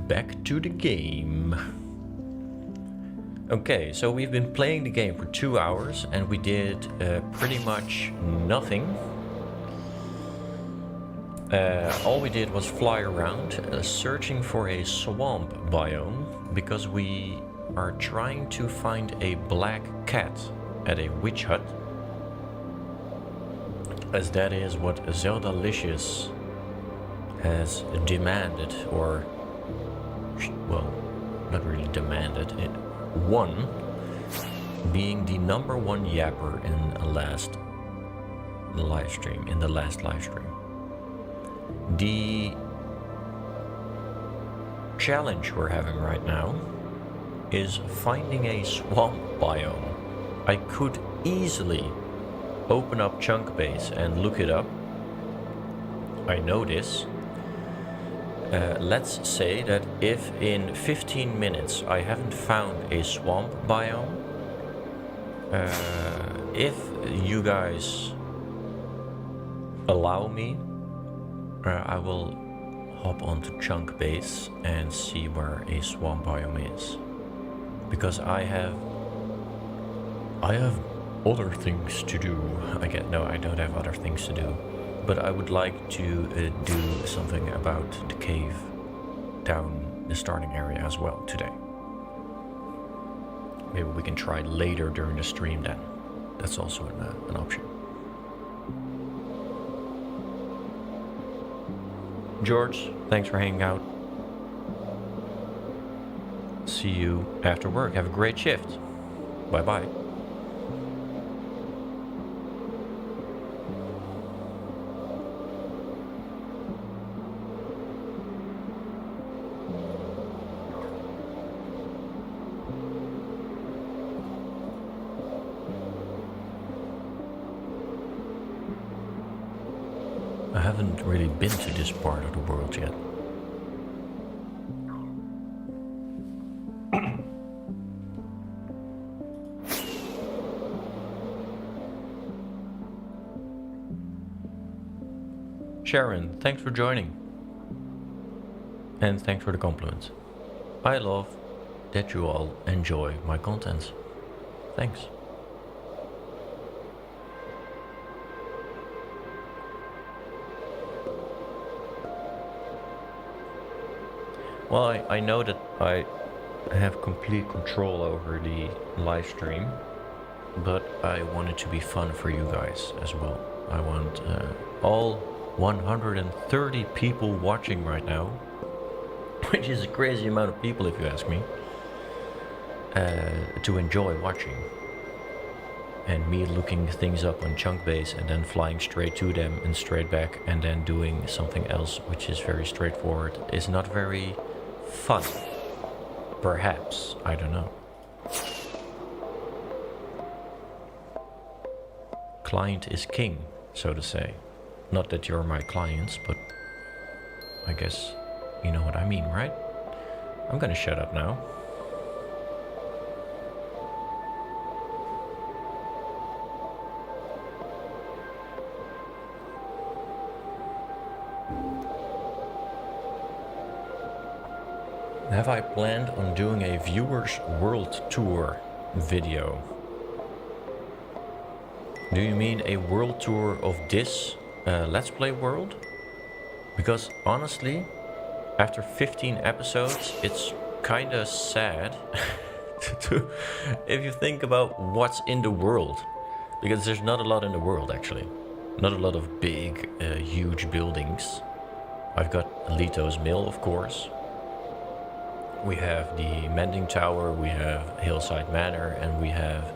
S1: Back to the game. Okay, so we've been playing the game for 2 hours and we did pretty much nothing. All we did was fly around searching for a swamp biome, because we are trying to find a black cat at a witch hut, as that is what Zeldalicious has demanded, or, well, not really demanded, it won, being the #1 yapper in the last live stream. The challenge we're having right now is finding a swamp biome. I could easily open up Chunkbase and look it up. I know this. Let's say that if in 15 minutes I haven't found a swamp biome, if you guys allow me, I will hop onto Chunkbase and see where a swamp biome is, because I have other things to do. No, I don't have other things to do, but I would like to do something about the cave down the starting area as well today. Maybe we can try later during the stream then. That's also an option. George, thanks for hanging out. See you after work. Have a great shift. Bye-bye. I haven't really been to this part of the world yet. Sharon, thanks for joining. And thanks for the compliments. I love that you all enjoy my content. Thanks. Well, I know that I have complete control over the live stream, but I want it to be fun for you guys as well. I want all 130 people watching right now, which is a crazy amount of people if you ask me, to enjoy watching. And me looking things up on Chunkbase and then flying straight to them and straight back and then doing something else which is very straightforward is not very fun. Perhaps, I don't know. Client is king, so to say. Not that you're my clients, but I guess you know what I mean, right? I'm gonna shut up now. Have I planned on doing a viewers world tour video? Do you mean a world tour of this Let's Play world? Because honestly, after 15 episodes, it's kinda sad if you think about what's in the world. Because there's not a lot in the world actually. Not a lot of big, huge buildings. I've got Lito's Mill, of course. We have the Mending Tower, we have Hillside Manor, and we have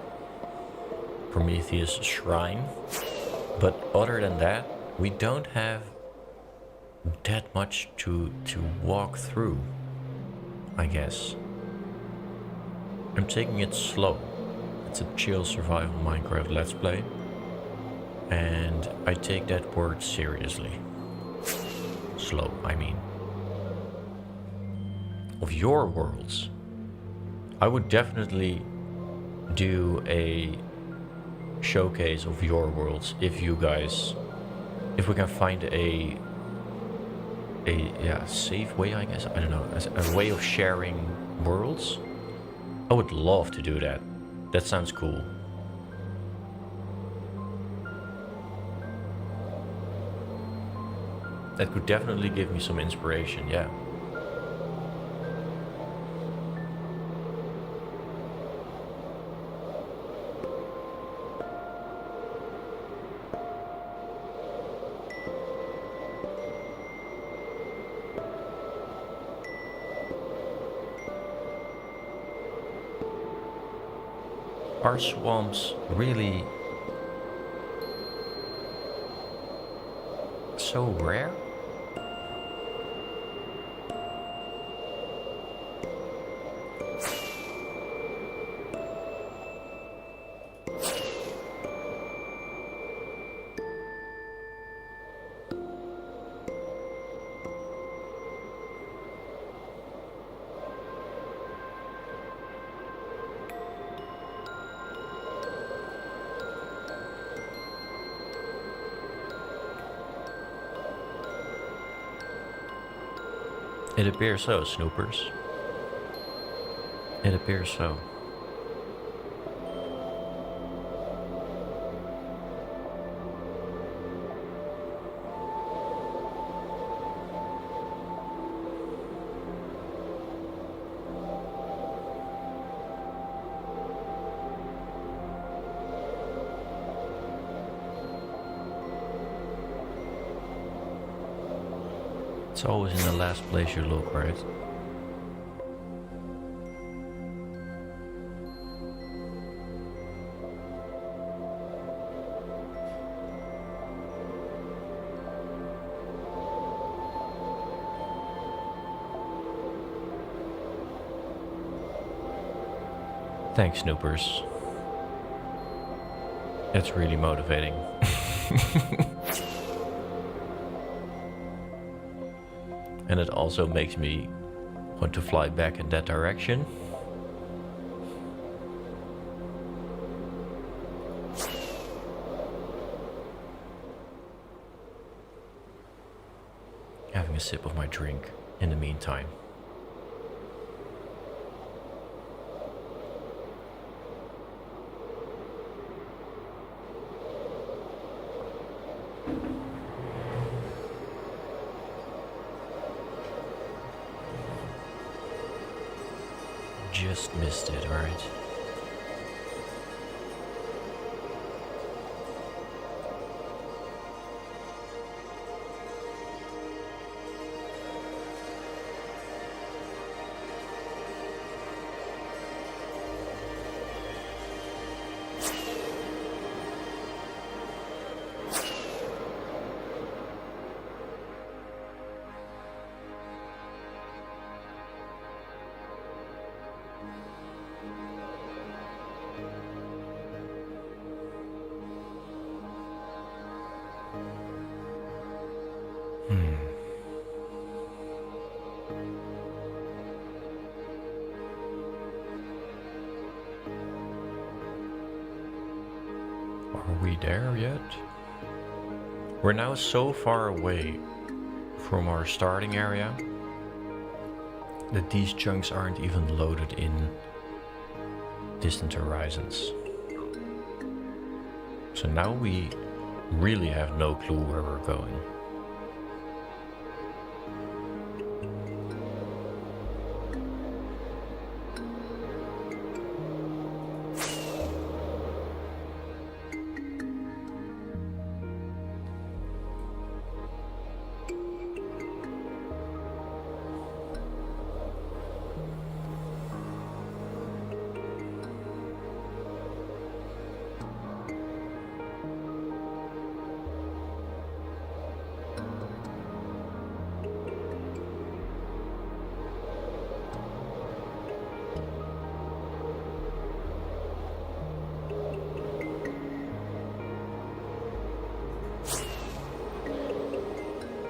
S1: Prometheus Shrine. But other than that, we don't have that much to walk through, I guess. I'm taking it slow. It's a chill survival Minecraft Let's Play. And I take that word seriously. Slow, I mean. Of your worlds, I would definitely do a showcase of your worlds if you guys, if we can find a safe way, I guess, I don't know, a way of sharing worlds. I would love to do that. That sounds cool. That could definitely give me some inspiration, yeah. Are swamps really so rare? It appears so, Snoopers. It appears so. It's always in the last place you look, right? Thanks, Snoopers. That's really motivating. And it also makes me want to fly back in that direction. Having a sip of my drink in the meantime. just missed it, alright. Are we there yet? We're now so far away from our starting area that these chunks aren't even loaded in distant horizons. So now we really have no clue where we're going.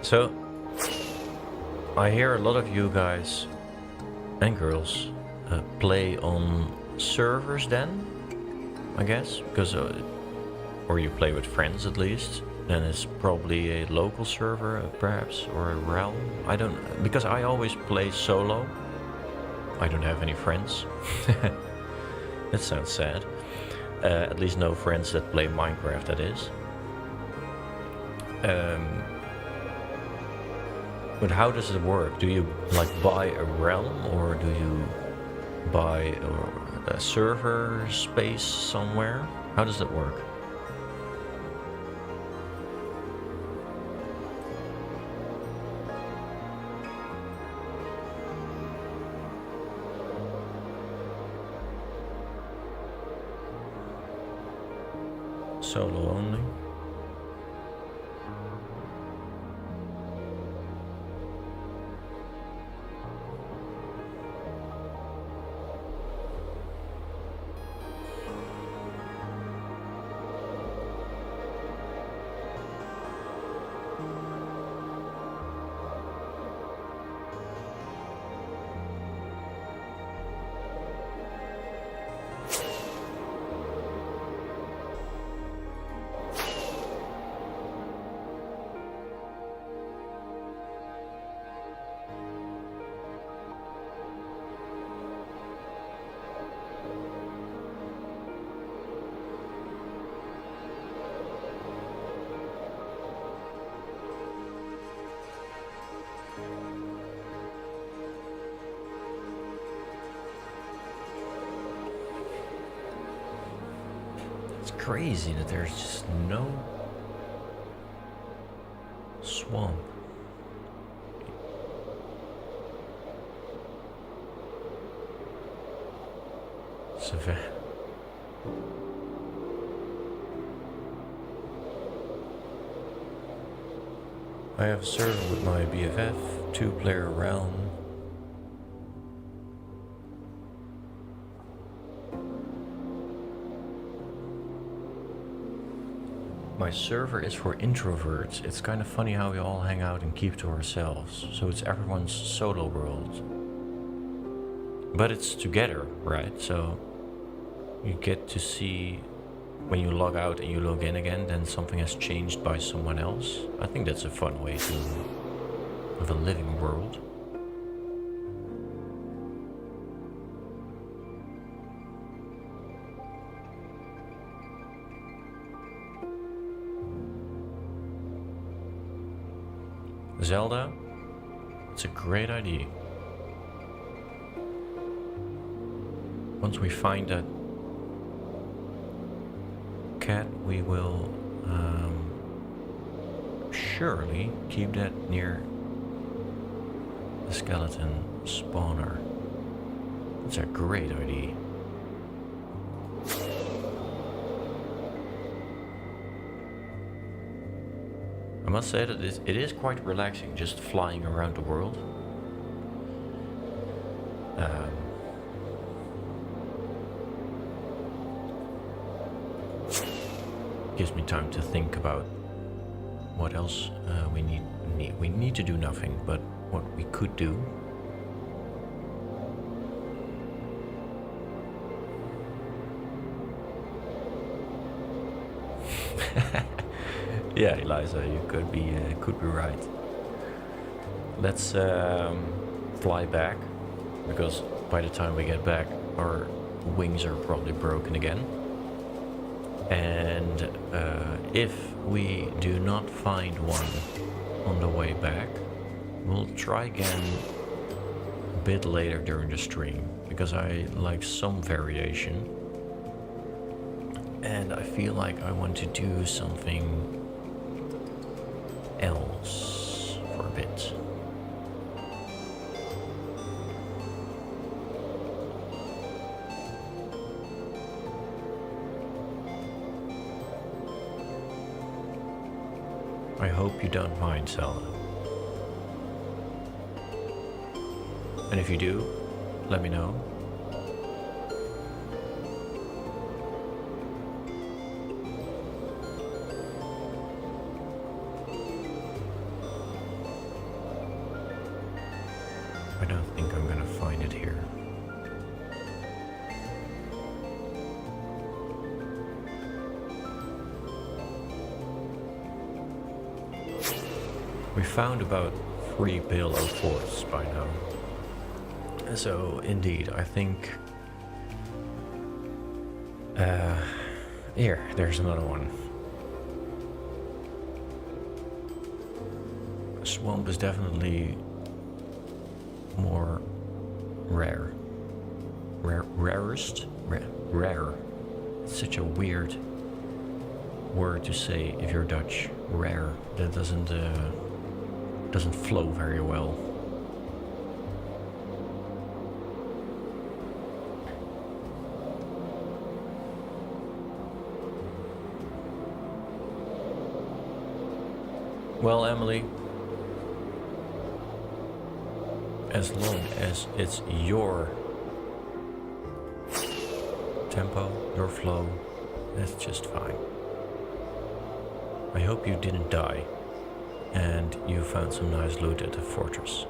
S1: So, I hear a lot of you guys and girls play on servers then, I guess, because, or you play with friends at least, then it's probably a local server perhaps, or a realm, I don't know, because I always play solo, I don't have any friends, that sounds sad, at least no friends that play Minecraft, that is. But how does it work? Do you like buy a realm, or do you buy a server space somewhere? How does it work? Solo only? It's crazy that there's just no swamp. Savannah. I have a server with my BFF, 2-player realm. My server is for introverts. It's kind of funny how we all hang out and keep to ourselves. So it's everyone's solo world. But it's together, right? So you get to see when you log out and you log in again, then something has changed by someone else. I think that's a fun way to have a living world. Zelda, it's a great idea. once we find that cat, we will surely keep that near the skeleton spawner. That's a great idea. I must say that it is quite relaxing just flying around the world. Gives me time to think about what else we need. We need to do nothing, but what we could do. Yeah, Eliza, you could be right. Let's fly back, because by the time we get back, our wings are probably broken again. And if we do not find one on the way back, we'll try again a bit later during the stream, because I like some variation. And I feel like I want to do something else for a bit. I hope you don't mind, Zelda. And if you do, let me know. I don't think I'm gonna find it here. We found about 3 pillow forts by now. So indeed, I think... here, there's another one. Swamp is definitely more rare. Rarest? Rare. It's such a weird word to say if you're Dutch. Rare. That doesn't flow very well. Well, Emily, as long as it's your tempo, your flow, that's just fine. I hope you didn't die and you found some nice loot at the fortress.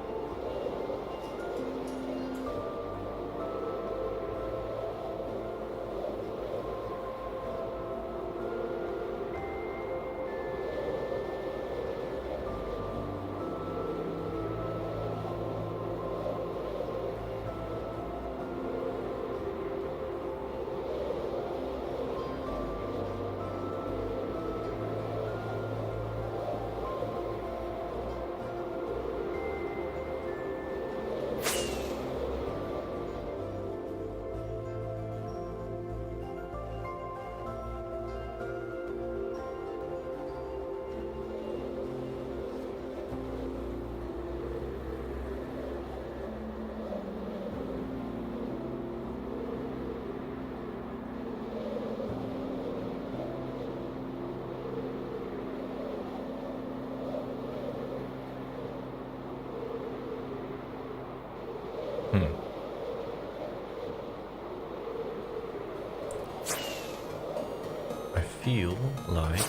S1: I feel like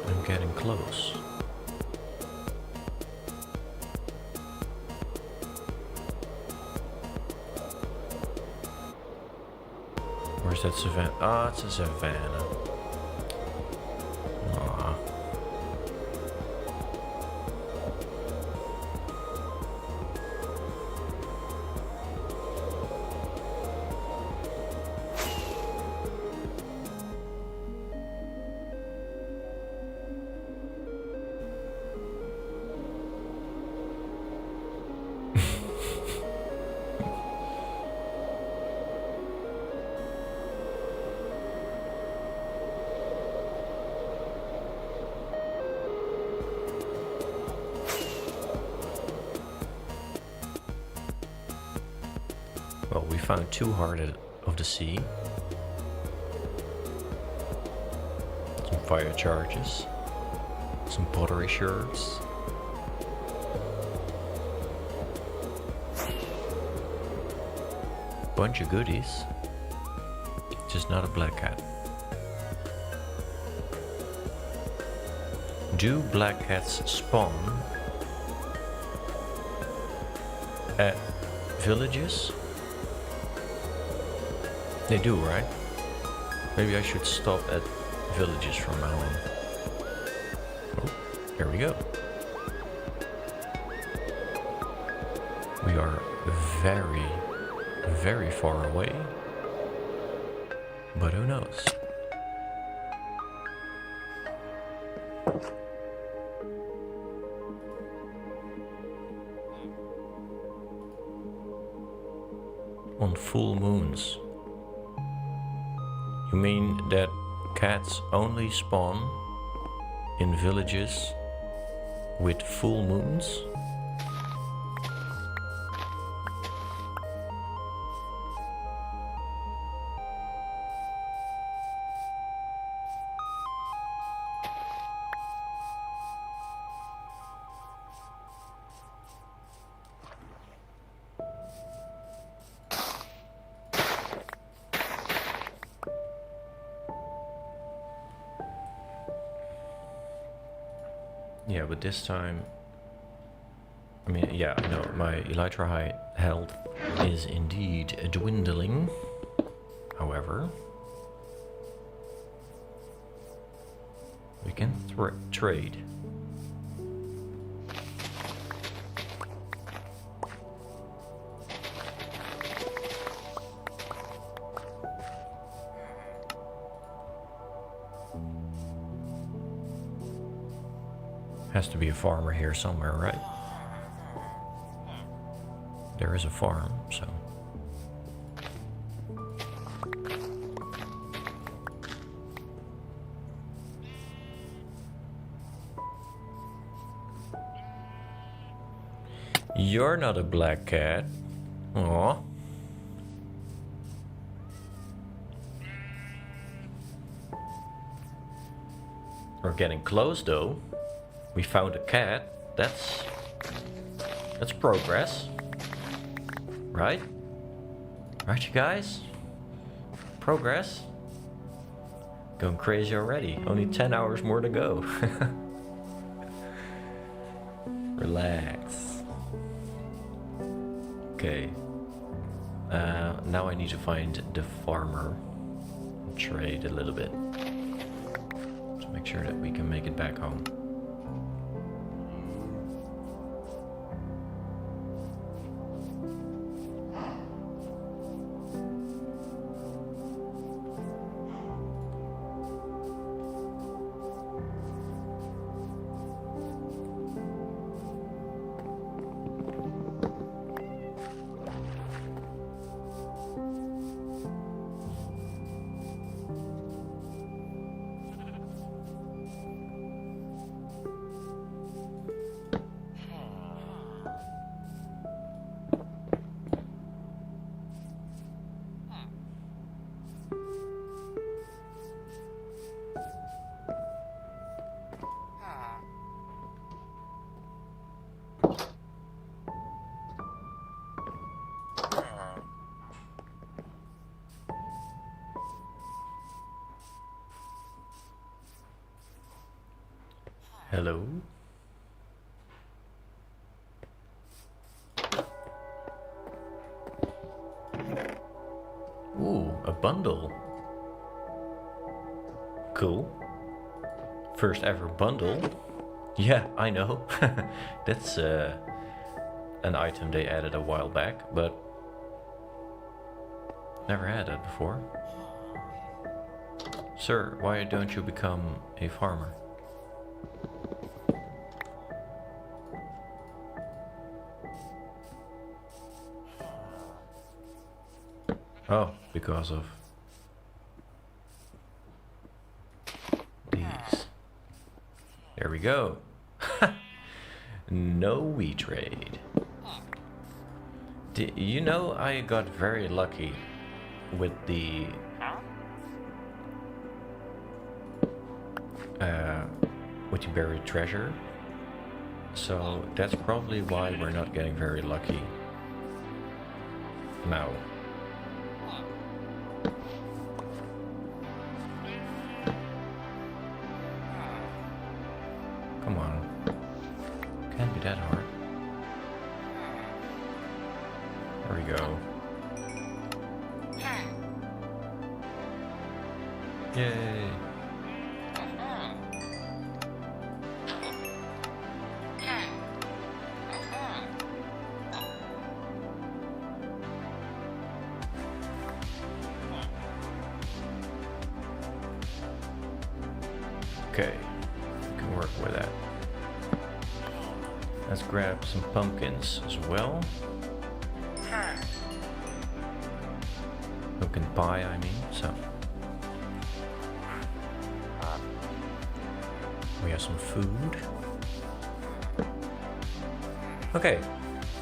S1: I'm getting close. Where's that savannah? Ah, it's a savannah. Aw. found 2 Heart of the Sea. Some fire charges. Some pottery shards. Bunch of goodies. Just not a black cat. Do black cats spawn at villages? They do, right? Maybe I should stop at villages from now on. Oh, here we go. We are very, very far away. But who knows? On full moons. You mean that cats only spawn in villages with full moons? Yeah, but this time, I mean, yeah, I know my Elytra health is indeed dwindling. However, we can trade. Has to be a farmer here somewhere, right? There is a farm, so. You're not a black cat. Aw. We're getting close though. We found a cat. That's progress. Right? Right, you guys? Progress? Going crazy already. Only 10 hours more to go. Relax. Okay. Now I need to find the farmer and trade a little bit. To make sure that we can make it back home. Hello? Ooh, a bundle. Cool. First ever bundle. Yeah, I know. That's an item they added a while back, but never had that before. Sir, why don't you become a farmer? Oh, because of these. There we go. No we trade. You know, I got very lucky with the buried treasure, so that's probably why we're not getting very lucky now. Come on, can't be that hard. There we go. Yay! Okay, we can work with that. Let's grab some pumpkins as well. Pumpkin pie, I mean, so. We have some food. Okay,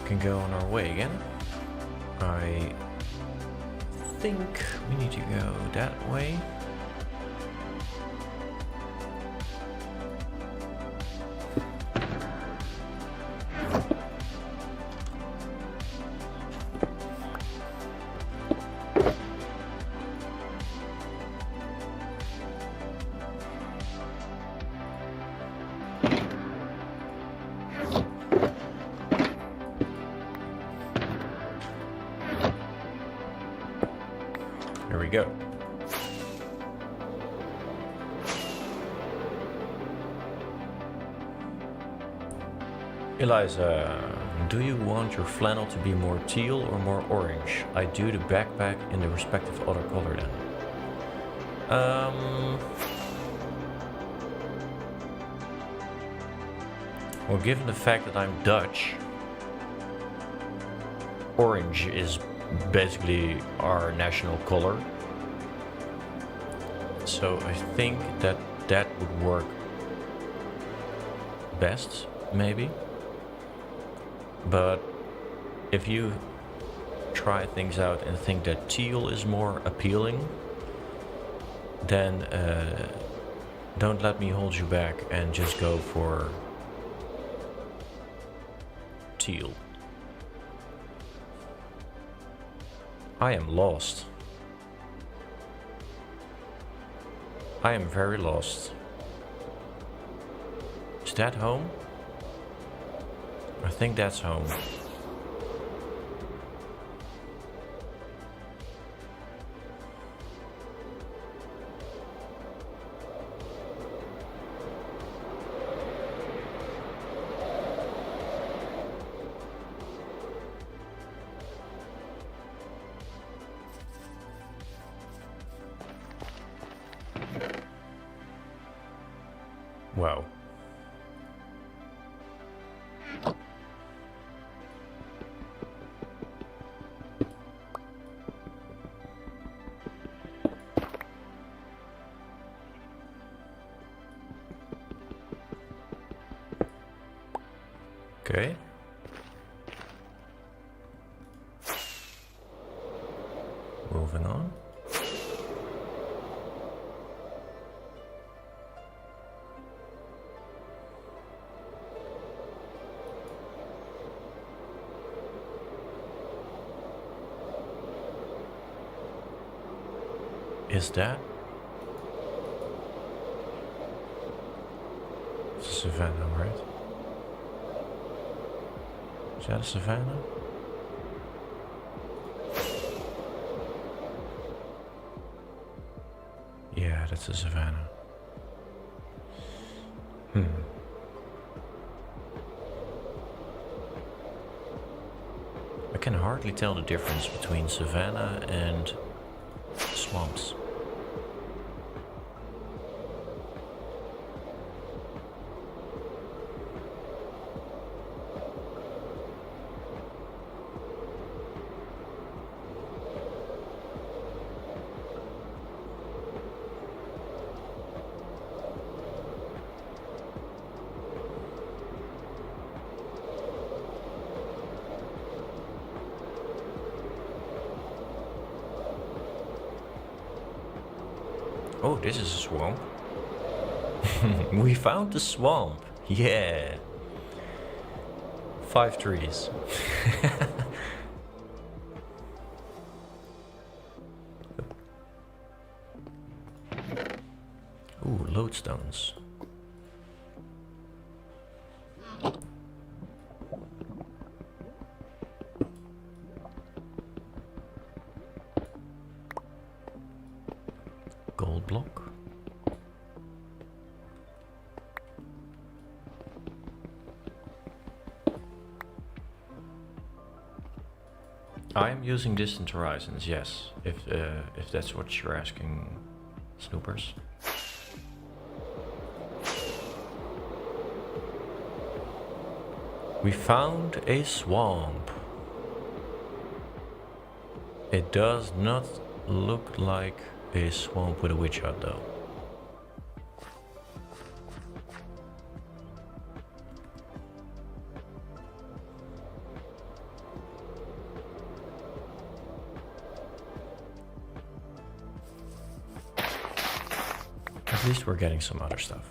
S1: can go on our way again. I think we need to go that way. There we go. Eliza, do you want your flannel to be more teal or more orange? I do the backpack in the respective other color then. Well, given the fact that I'm Dutch, orange is basically our national color. So I think that that would work best, maybe. But if you try things out and think that teal is more appealing, then don't let me hold you back and just go for teal. I am lost. I am very lost. Is that home? I think that's home. Wow. Okay. Moving on. Is that? It's a savannah, right? Is that a savannah? Yeah, that's a savannah. I can hardly tell the difference between savannah and swamps. Oh, this is a swamp. We found the swamp. Yeah. 5 trees. Ooh, lodestones. Gold block. I am using distant horizons, yes. If that's what you're asking, snoopers. We found a swamp. It does not look like a swamp with a witch hut though. At least we're getting some other stuff.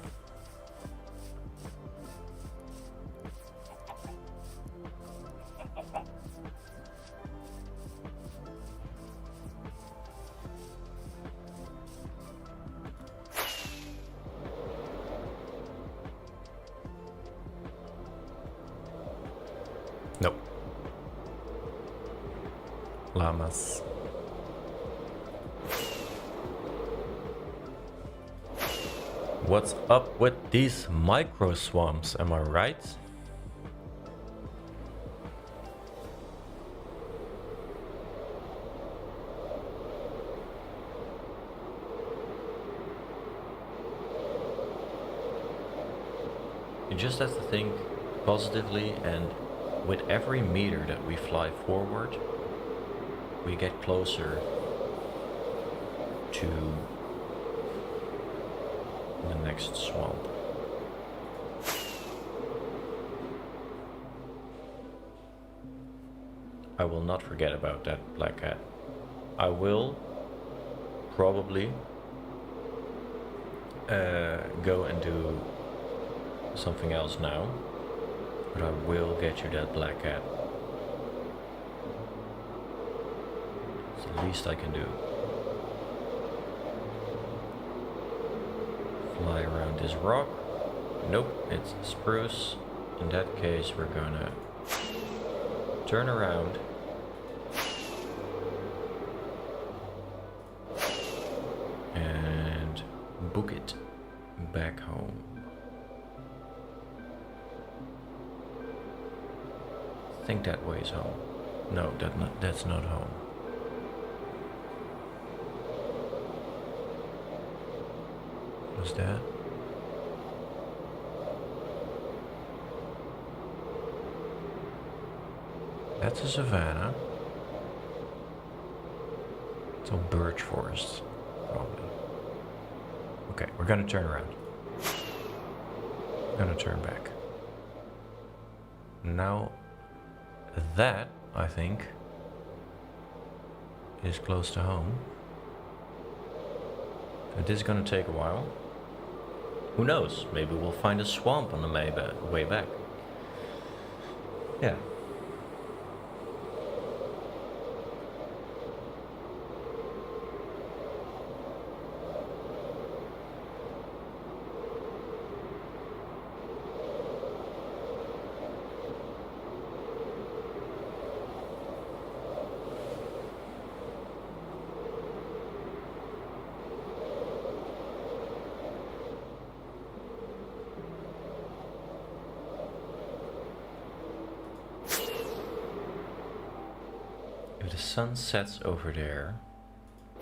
S1: Nope. Llamas. What's up with these micro swamps, am I right? You just have to think positively, and with every meter that we fly forward, we get closer to the next swamp. I will not forget about that black cat. I will probably go and do something else now, but I will get you that black cat. It's the least I can do. Fly around this rock. Nope, it's spruce. In that case, we're gonna turn around. And book it back home. I think that way is home. No, that's not home. What's that? That's a savanna. It's a birch forest, probably. Okay, we're gonna turn around. Gonna turn back. Now, that, I think, is close to home. It is gonna take a while. Who knows? Maybe we'll find a swamp on the way back. Yeah. If the sun sets over there,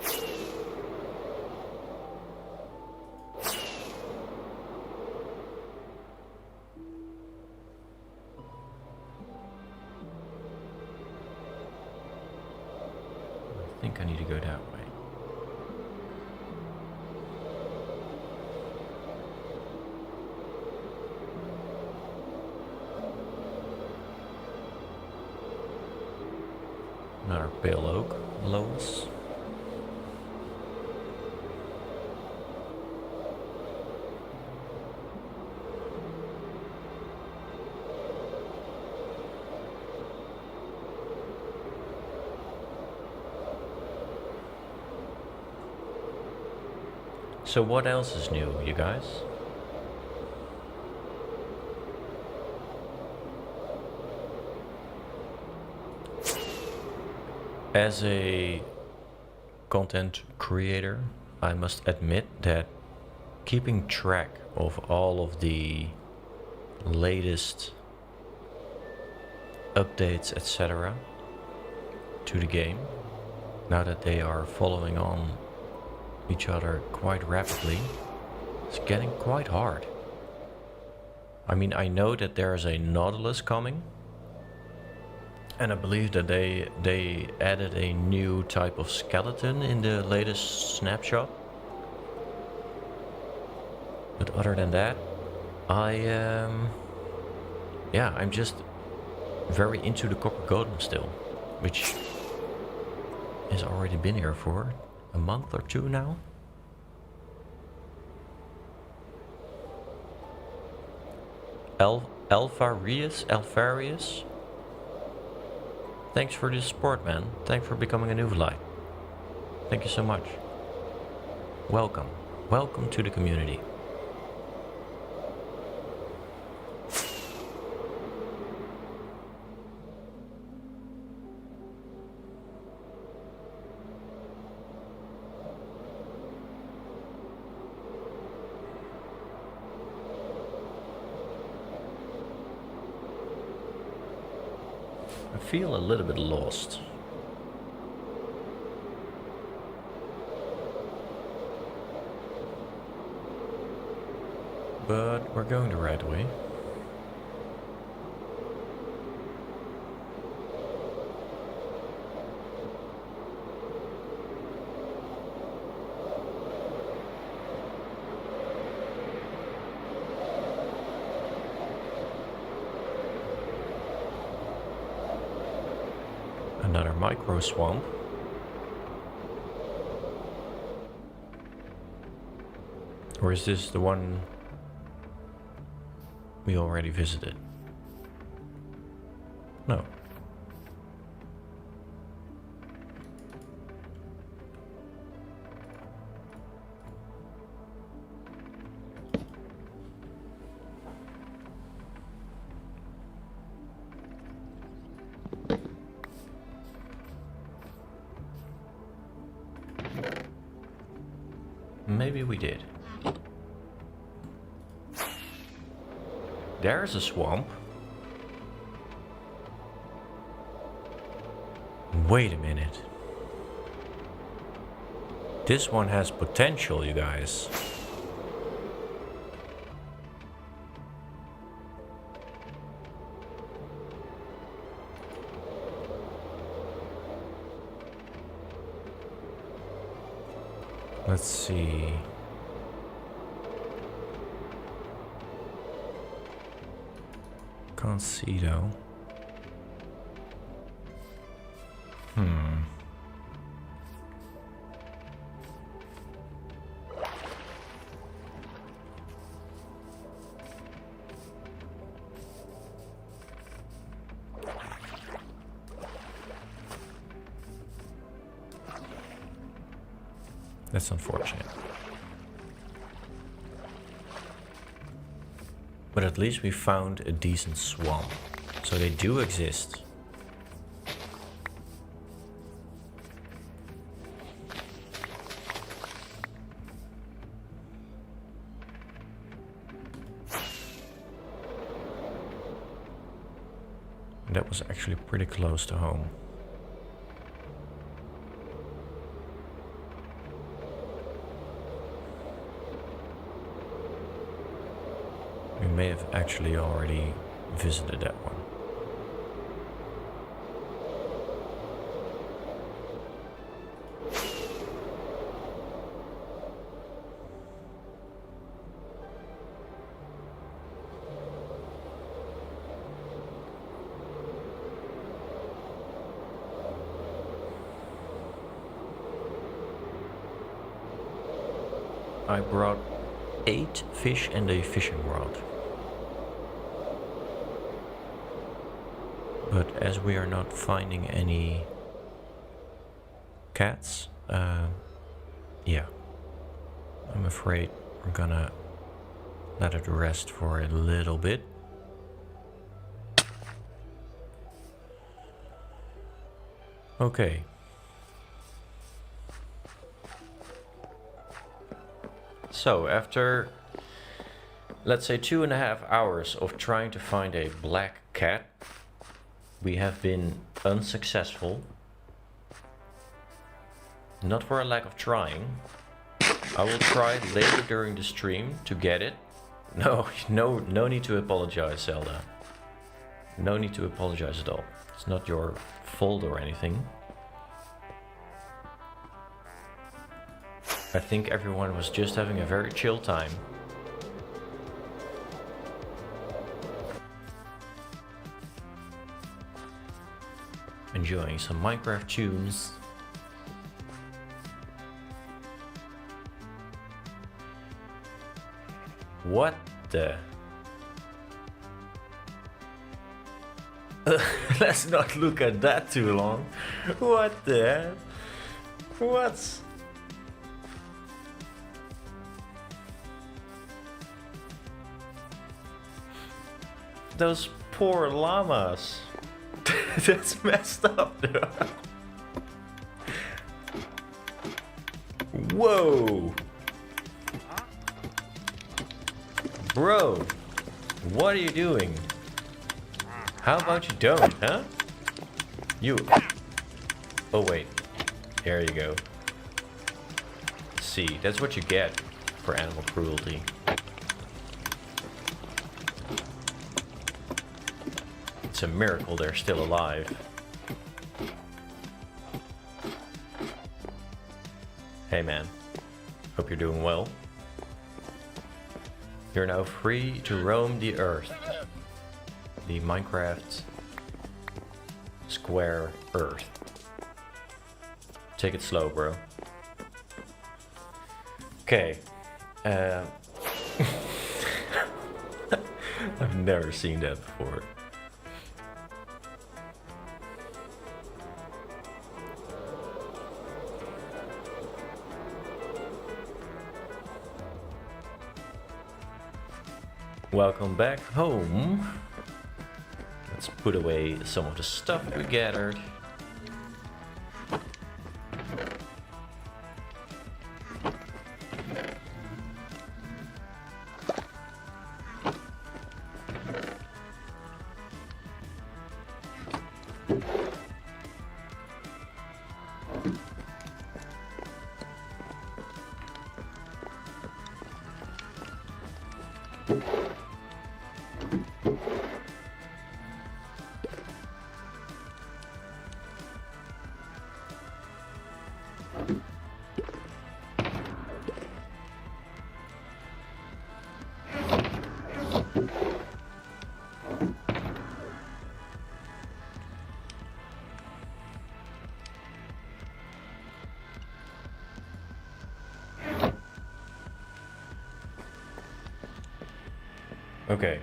S1: I think I need to go that way. Another pale oak, Lois. So what else is new, you guys? As a content creator, I must admit that keeping track of all of the latest updates, etc. to the game, now that they are following on each other quite rapidly, is getting quite hard. I mean, I know that there is a Nautilus coming, and I believe that they added a new type of skeleton in the latest snapshot. But other than that, I'm just very into the copper golem still, which has already been here for a month or two now. Alfarius. Thanks for the support, man. Thanks for becoming a Nuvola. Thank you so much. Welcome. Welcome to the community. I feel a little bit lost. But we're going the right way. Another micro swamp. Or is this the one we already visited? No. Maybe we did. There's a swamp. Wait a minute. This one has potential, you guys. Let's see. Can't see though. That's unfortunate. But at least we found a decent swamp. So they do exist. That was actually pretty close to home. We may have actually already visited that one. I brought 8 fish and a fishing rod. But as we are not finding any cats, yeah, I'm afraid we're gonna let it rest for a little bit. Okay. So after, let's say 2.5 hours of trying to find a black cat, we have been unsuccessful. Not for a lack of trying. I will try later during the stream to get it. No need to apologize, Zelda. No need to apologize at all. It's not your fault or anything. I think everyone was just having a very chill time. Enjoying some Minecraft tunes. What the? Let's not look at that too long. What the? What? Those poor llamas. That's messed up, though. Whoa. Bro, what are you doing? How about you don't, huh? You. Oh, wait. There you go. See, that's what you get for animal cruelty. It's a miracle they're still alive. Hey man, hope you're doing well. You're now free to roam the earth. The Minecraft square earth. Take it slow, bro. Okay. I've never seen that before. Welcome back home. Let's put away some of the stuff we gathered. Okay.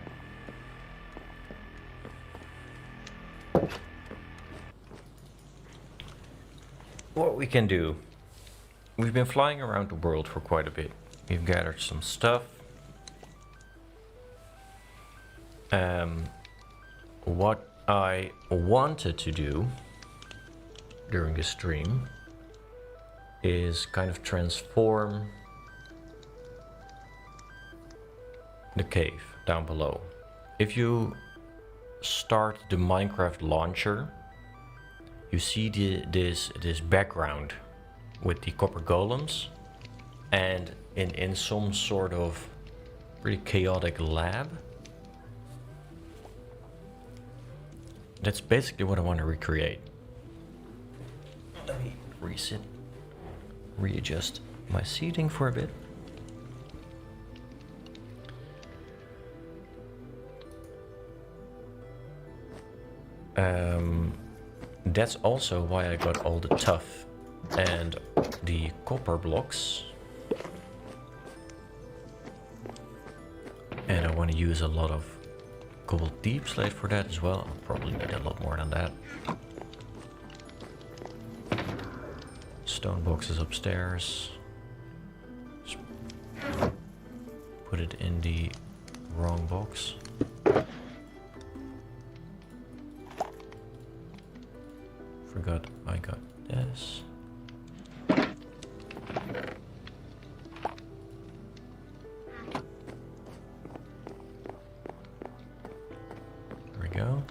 S1: What we can do. We've been flying around the world for quite a bit. We've gathered some stuff. What I wanted to do during the stream is kind of transform the cave down below. If you start the Minecraft launcher, you see this background with the copper golems, and in some sort of pretty chaotic lab. That's basically what I want to recreate. Let me readjust my seating for a bit. That's also why I got all the tuff and the copper blocks. And I want to use a lot of cobalt deep slate for that as well. I'll probably need a lot more than that. Stone boxes upstairs. put it in the wrong box. Forgot I got this. There we go.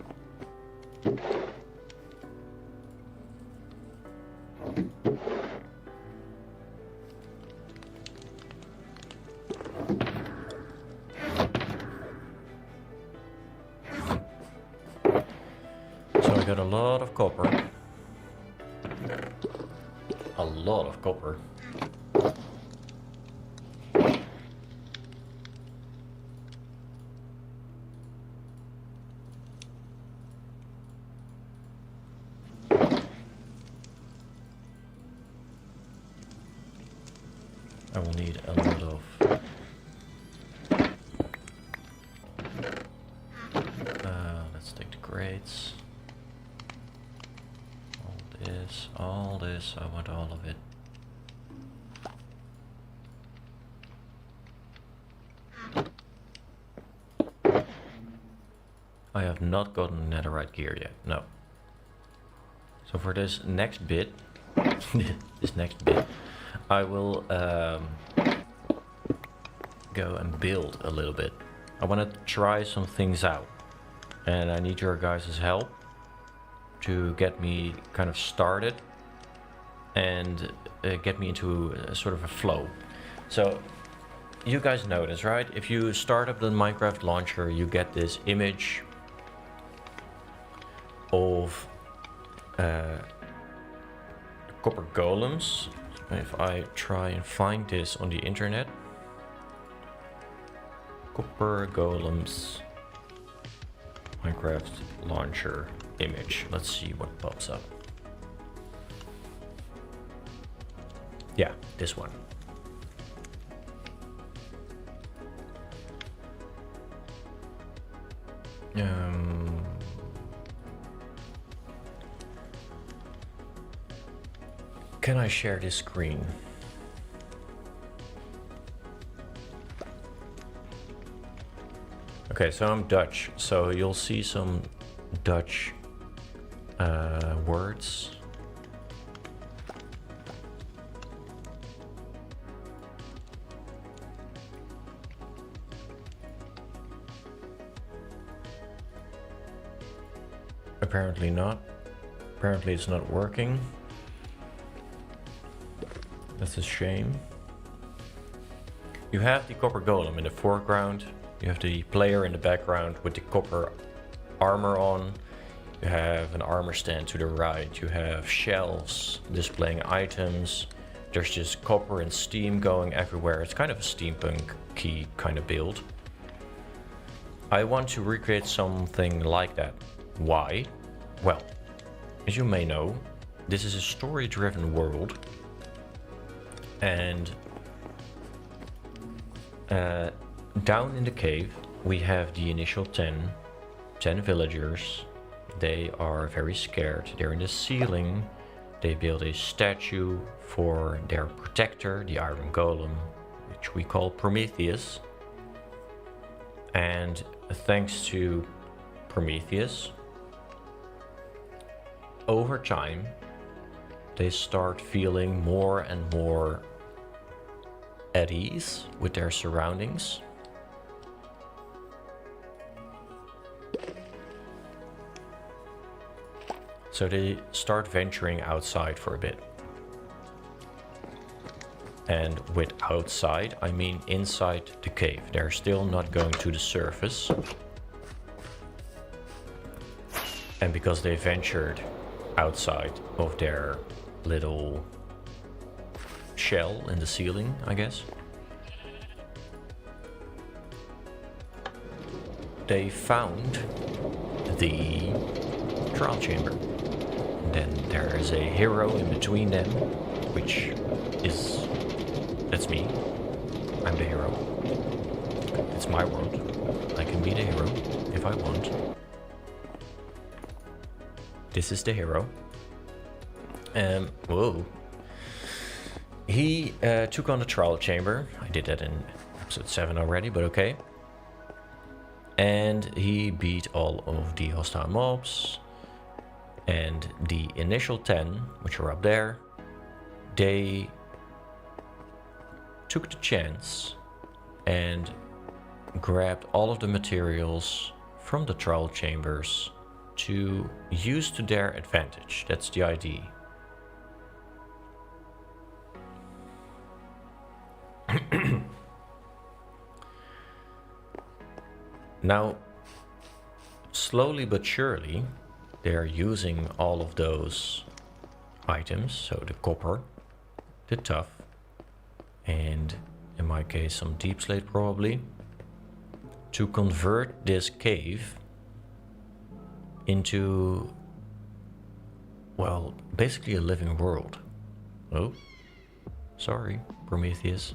S1: So I got a lot of copper. A lot of copper. I will need a lot of let's take the crates. All this, I want all of it. I have not gotten netherite gear yet, no. So for this next bit, I will go and build a little bit. I want to try some things out, and I need your guys' help to get me kind of started and get me into a sort of a flow. So you guys know this, right? If you start up the Minecraft launcher, you get this image of copper golems. If I try and find this on the internet, copper golems Minecraft launcher image. Let's see what pops up. Yeah, this one. Can I share this screen? Okay, so I'm Dutch, so you'll see some Dutch words. Apparently not. Apparently it's not working. That's a shame. You have the copper golem in the foreground. You have the player in the background with the copper armor on. You have an armor stand to the right. You have shelves displaying items. There's just copper and steam going everywhere. It's kind of a steampunk-y kind of build. I want to recreate something like that. Why? Well, as you may know, this is a story-driven world. And down in the cave, we have the initial 10 villagers. They are very scared. They're in the ceiling. They build a statue for their protector, the iron golem, which we call Prometheus. And thanks to Prometheus, over time, they start feeling more and more at ease with their surroundings. So they start venturing outside for a bit. And with outside, I mean inside the cave. They're still not going to the surface. And because they ventured outside of their little shell in the ceiling, I guess, they found the trial chamber. Then there is a hero in between them, which is, that's me. I'm the hero. It's my world. I can be the hero if I want. This is the hero. Whoa. He took on the trial chamber. I did that in So it's 7 already, but okay. And he beat all of the hostile mobs. And the initial 10, which are up there, they took the chance and grabbed all of the materials from the trial chambers to use to their advantage. That's the idea. Now, slowly but surely, they're using all of those items, so the copper, the tuff, and in my case some deep slate probably, to convert this cave into, well, basically a living world. Oh, sorry, Prometheus.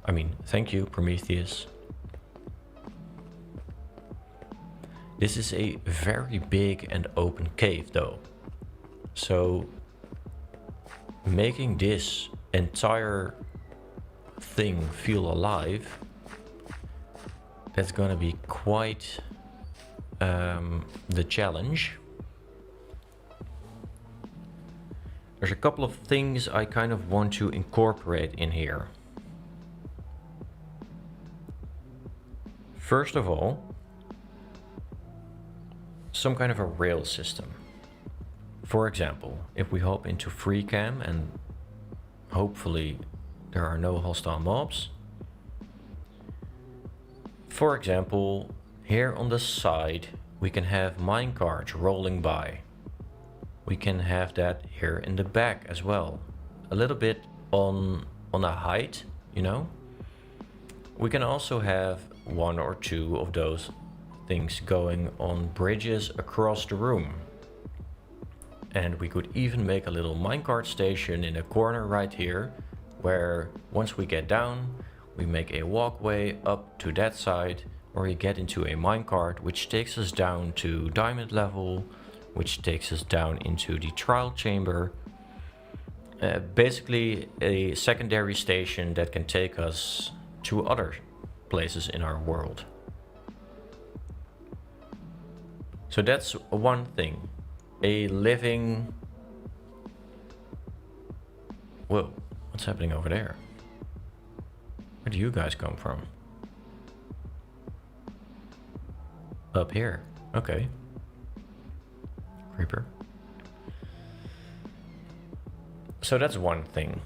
S1: I mean, thank you, Prometheus. This is a very big and open cave though. So making this entire thing feel alive, that's gonna be quite the challenge. There's a couple of things I kind of want to incorporate in here. First of all, some kind of a rail system. For example, if we hop into free cam and hopefully there are no hostile mobs. For example, here on the side we can have minecarts rolling by. We can have that here in the back as well. A little bit on a height, you know. We can also have 1 or 2 of those things going on bridges across the room. And we could even make a little minecart station in a corner right here, where once we get down, we make a walkway up to that side, or we get into a minecart which takes us down to diamond level, which takes us down into the trial chamber. Basically a secondary station that can take us to other places in our world. So that's one thing. A living... Whoa, what's happening over there? Where do you guys come from? Up here, okay. Creeper. So that's one thing.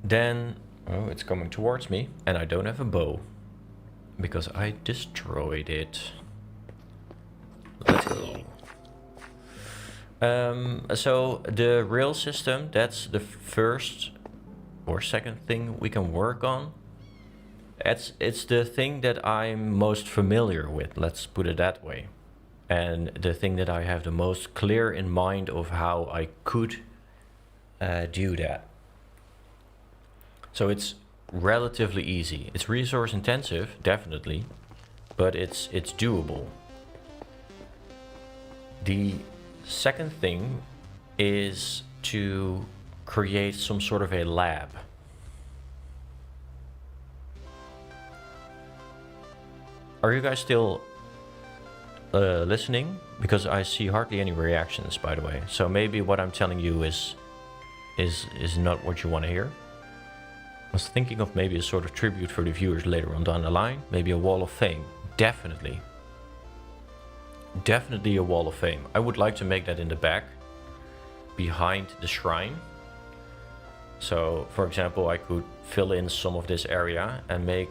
S1: Then, oh, it's coming towards me, and I don't have a bow because I destroyed it. Let's go. So the rail system, that's the first or second thing we can work on. It's the thing that I'm most familiar with, let's put it that way. And the thing that I have the most clear in mind of how I could do that. So it's relatively easy. It's resource intensive, definitely, but it's doable. The second thing is to create some sort of a lab. Are you guys still listening? Because I see hardly any reactions, by the way. So maybe what I'm telling you is not what you want to hear. I was thinking of maybe a sort of tribute for the viewers later on down the line. Maybe a wall of fame. Definitely. Definitely a wall of fame. I would like to make that in the back, behind the shrine. So, for example, I could fill in some of this area and make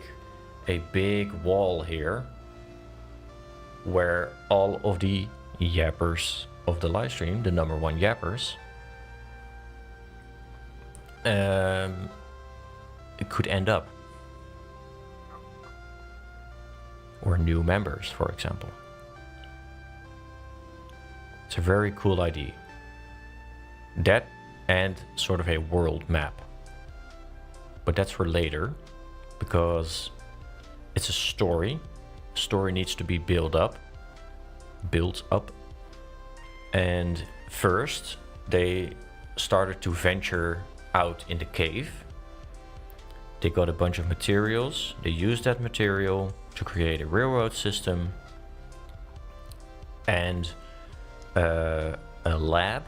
S1: a big wall here where all of the yappers of the live stream, the #1 yappers, it could end up. Or new members, for example. It's a very cool idea. That and sort of a world map. But that's for later, because it's a story. Story needs to be built up. And first, they started to venture out in the cave. They got a bunch of materials. They used that material to create a railroad system and a lab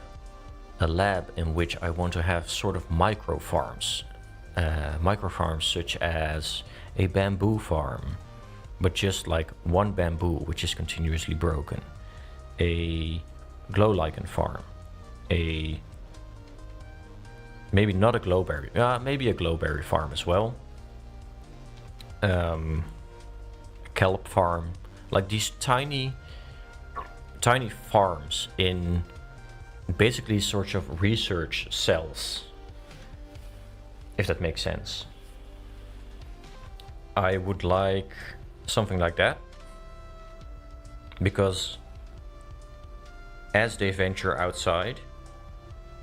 S1: in which I want to have sort of micro farms such as a bamboo farm, but just like one bamboo which is continuously broken, a glow lichen farm, maybe not a glowberry, maybe a glowberry farm as well, a kelp farm, like these tiny farms in basically sorts of research cells, if that makes sense. I would like something like that, because as they venture outside,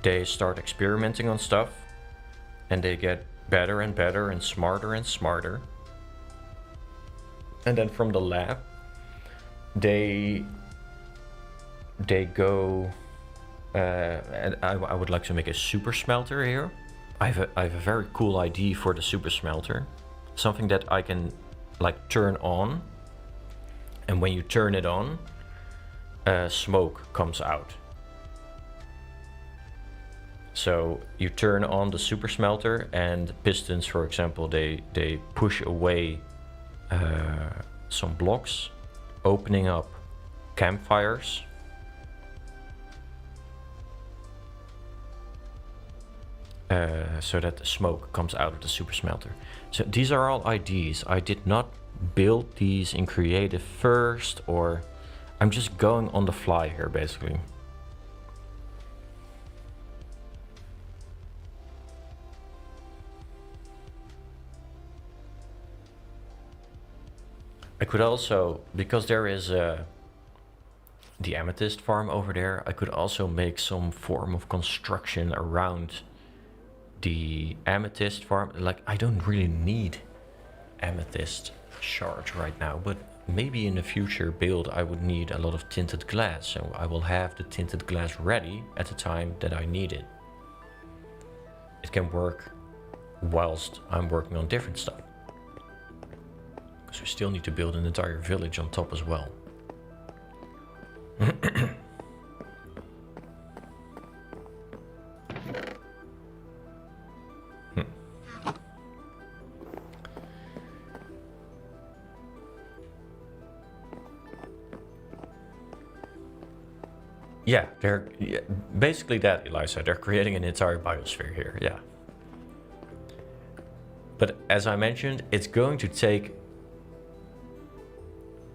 S1: they start experimenting on stuff and they get better and better and smarter. And then from the lab, they go, and I would like to make a super smelter here. I have a very cool idea for the super smelter. Something that I can like turn on, and when you turn it on, smoke comes out. So you turn on the super smelter and pistons, for example, they push away some blocks, opening up campfires. So that the smoke comes out of the super smelter. So these are all ideas. I did not build these in creative first, or I'm just going on the fly here basically. I could also, because there is the amethyst farm over there, I could also make some form of construction around the amethyst farm. Like, I don't really need amethyst shards right now, but maybe in a future build I would need a lot of tinted glass, so I will have the tinted glass ready at the time that I need it. It can work whilst I'm working on different stuff, because we still need to build an entire village on top as well. Yeah, they're basically that, Eliza. They're creating an entire biosphere here, yeah. But as I mentioned, it's going to take...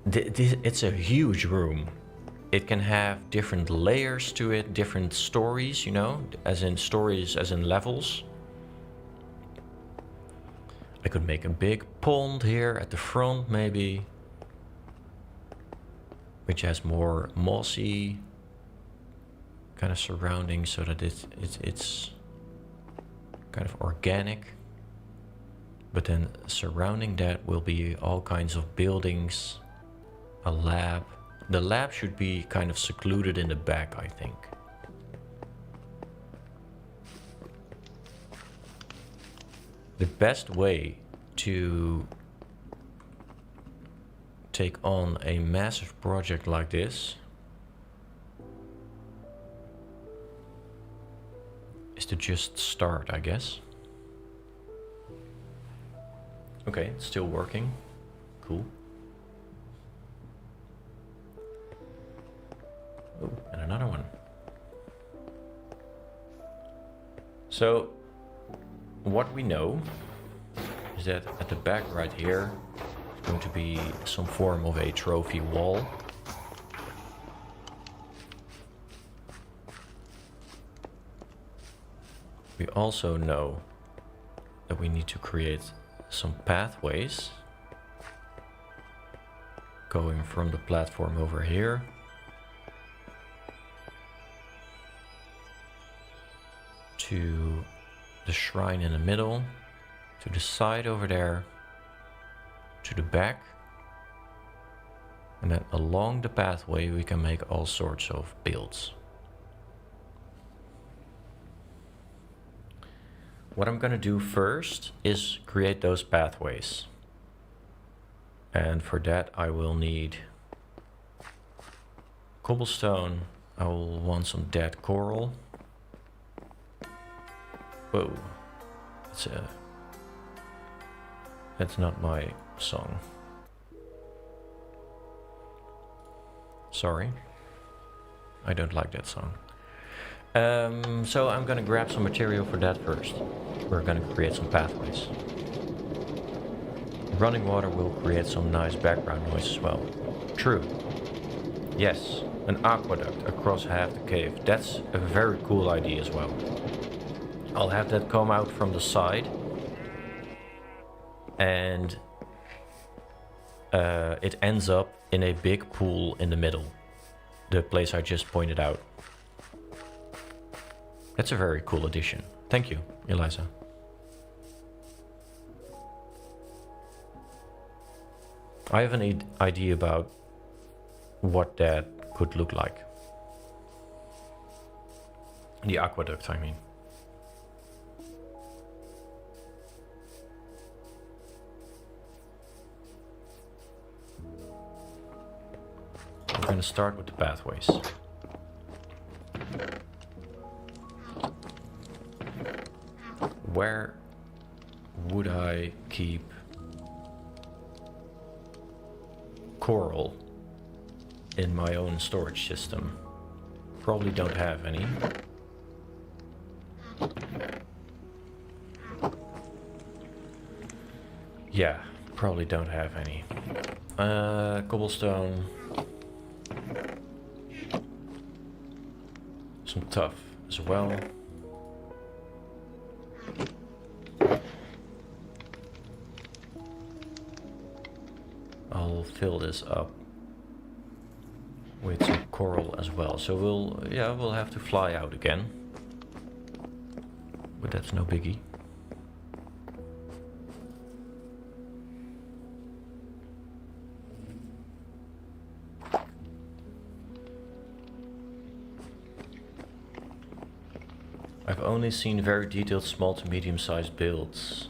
S1: It's a huge room. It can have different layers to it, different stories, you know, as in stories, as in levels. I could make a big pond here at the front, maybe, which has more mossy kind of surroundings, so that it's kind of organic. But then surrounding that will be all kinds of buildings, a lab. The lab should be kind of secluded in the back, I think. The best way to take on a massive project like this is to just start, I guess. Okay, it's still working. Cool. Oh, and another one. So, what we know is that at the back right here is going to be some form of a trophy wall. We also know that we need to create some pathways going from the platform over here to the shrine in the middle, to the side over there, to the back, and then along the pathway we can make all sorts of builds. what I'm gonna do first is create those pathways. And for that I will need cobblestone. I will want some dead coral. Whoa. That's not my song. Sorry. I don't like that song. So I'm gonna grab some material for that first. We're gonna create some pathways. Running water will create some nice background noise as well. True. Yes, an aqueduct across half the cave. That's a very cool idea as well. I'll have that come out from the side. And it ends up in a big pool in the middle. The place I just pointed out. That's a very cool addition. Thank you, Eliza. I have an idea about what that could look like. The aqueduct, I mean. We're going to start with the pathways. Where would I keep coral in my own storage system? Probably don't have any. Yeah, probably don't have any. Cobblestone. Some tuff as well. I'll fill this up with some coral as well. So we'll have to fly out again. But that's no biggie. I've only seen very detailed small to medium sized builds.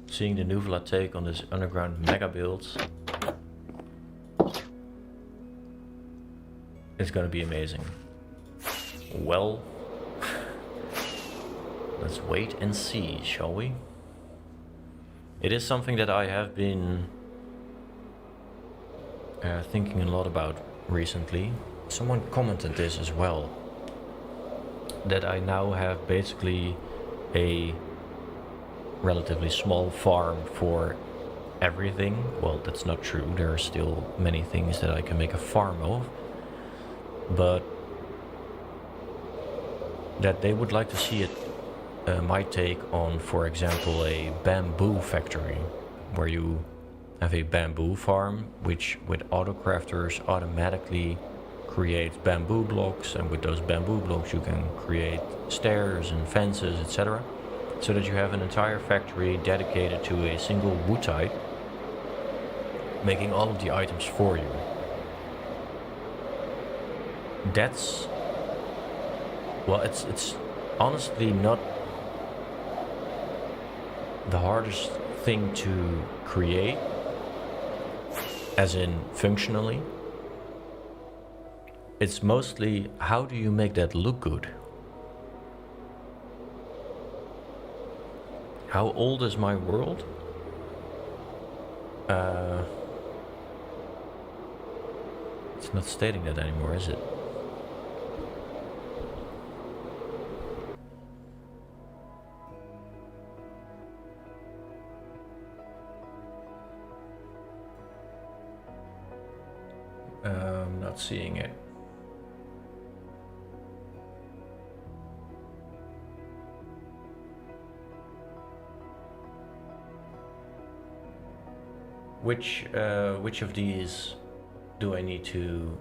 S1: Seeing the Nuvola take on this underground mega build is gonna be amazing. Well, let's wait and see, shall we? It is something that I have been thinking a lot about recently. Someone commented this as well. That I now have basically a relatively small farm for everything. Well, that's not true. There are still many things that I can make a farm of. But that they would like to see it, my take on, for example, a bamboo factory. Where you have a bamboo farm, which with autocrafters automatically creates bamboo blocks, and with those bamboo blocks you can create stairs and fences, etc. So that you have an entire factory dedicated to a single wood type, making all of the items for you. That's, well, it's honestly not the hardest thing to create, as in functionally. It's mostly, how do you make that look good? How old is my world? It's not stating that anymore, is it? Not seeing it. Which of these do I need to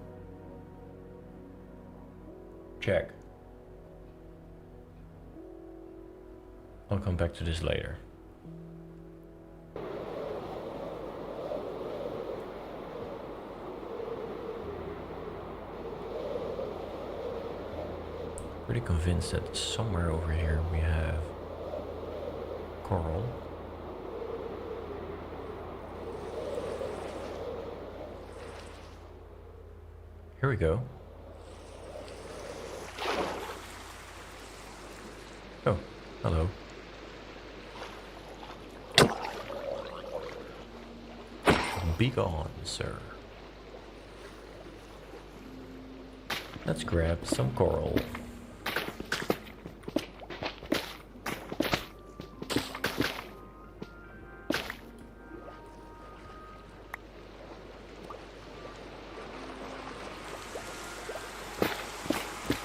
S1: check? I'll come back to this later. Pretty convinced that somewhere over here we have coral. Here we go. Oh, hello. Be gone, sir. Let's grab some coral.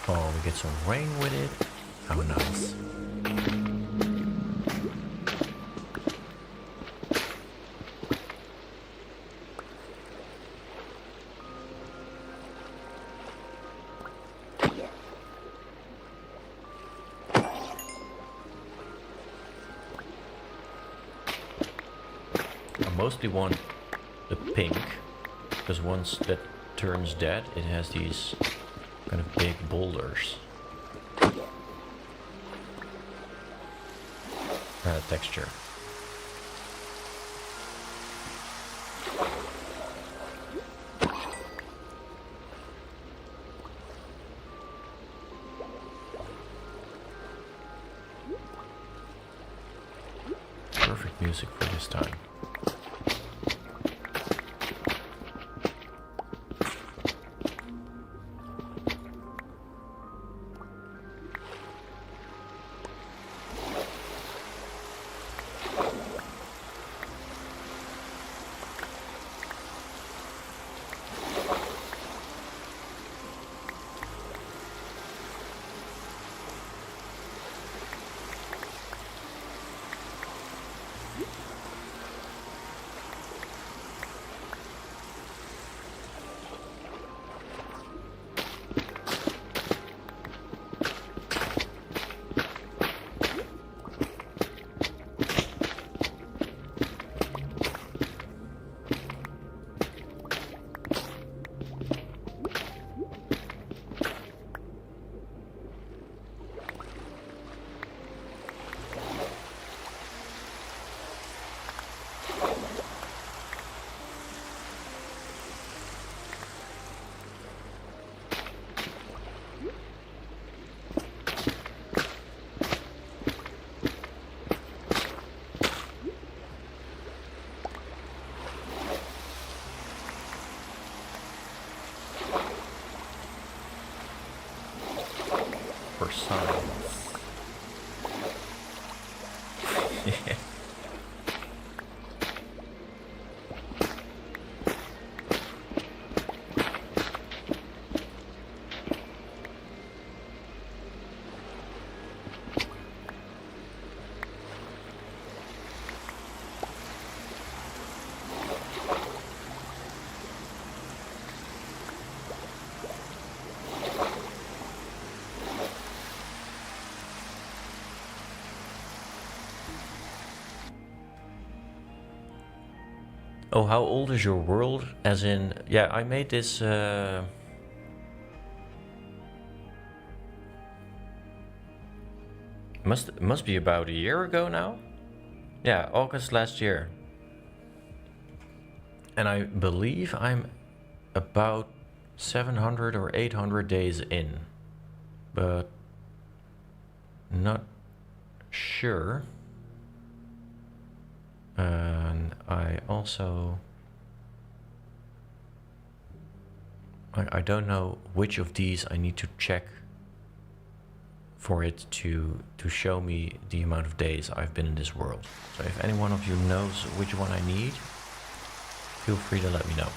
S1: Oh, we get some rain with it. How nice. I mostly want the pink, because once that turns dead, it has these kind of big boulders. Texture. Perfect music for this time. For science. Yeah. Oh, how old is your world? As in, yeah, I made this. Must be about a year ago now. Yeah, August last year. And I believe I'm about 700 or 800 days in, but not sure. And I also I don't know which of these I need to check for it to show me the amount of days I've been in this world. So if any one of you knows which one I need, feel free to let me know.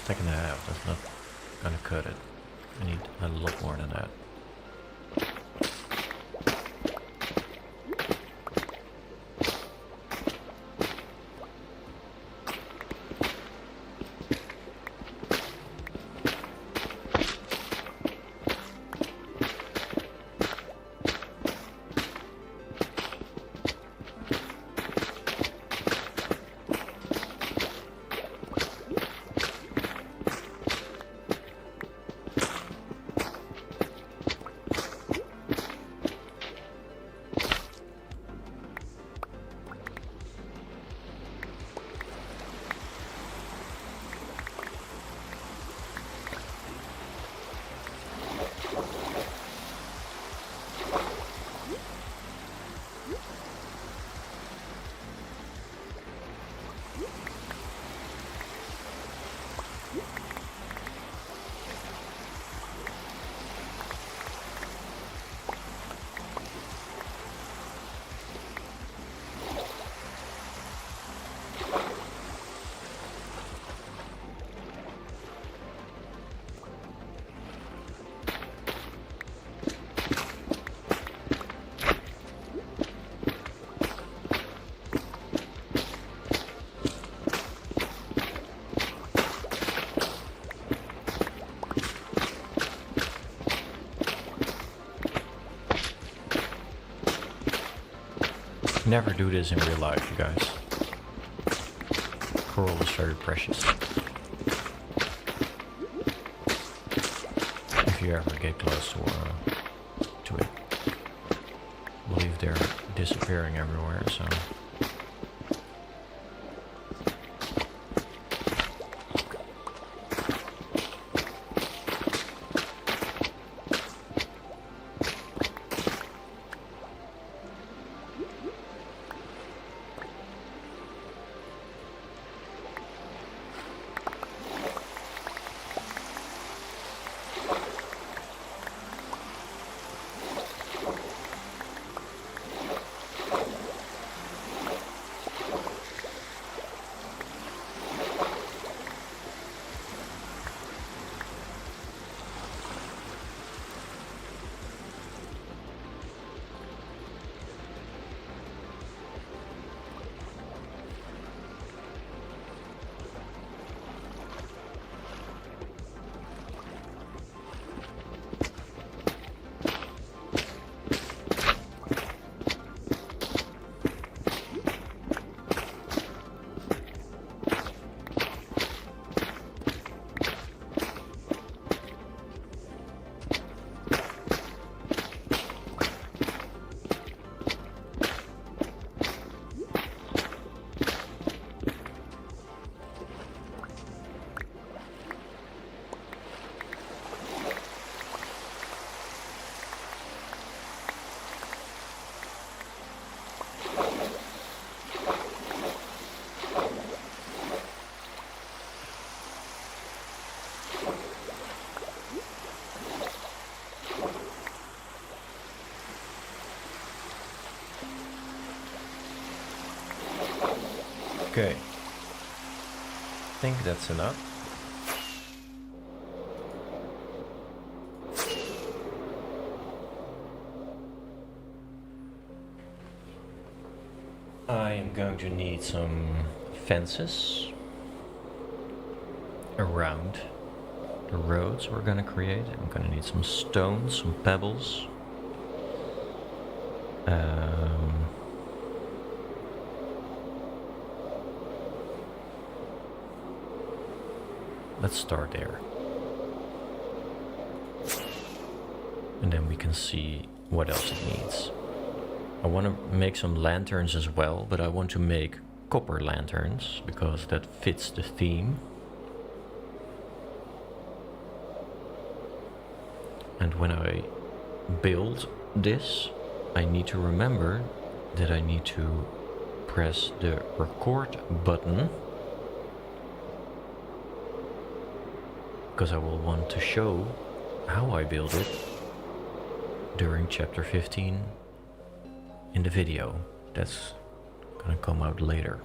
S1: Stack and a half, that's not gonna cut it. I need a lot more than that. never do this in real life, you guys. Coral is very precious. If you ever get close to it. I believe they're disappearing everywhere, so... Okay. I think that's enough. I am going to need some fences around the roads we're gonna create. I'm gonna need some stones, some pebbles. Let's start there. And then we can see what else it needs. I want to make some lanterns as well, but I want to make copper lanterns because that fits the theme. And when I build this, I need to remember that I need to press the record button, because I will want to show how I build it during chapter 15 in the video that's gonna come out later.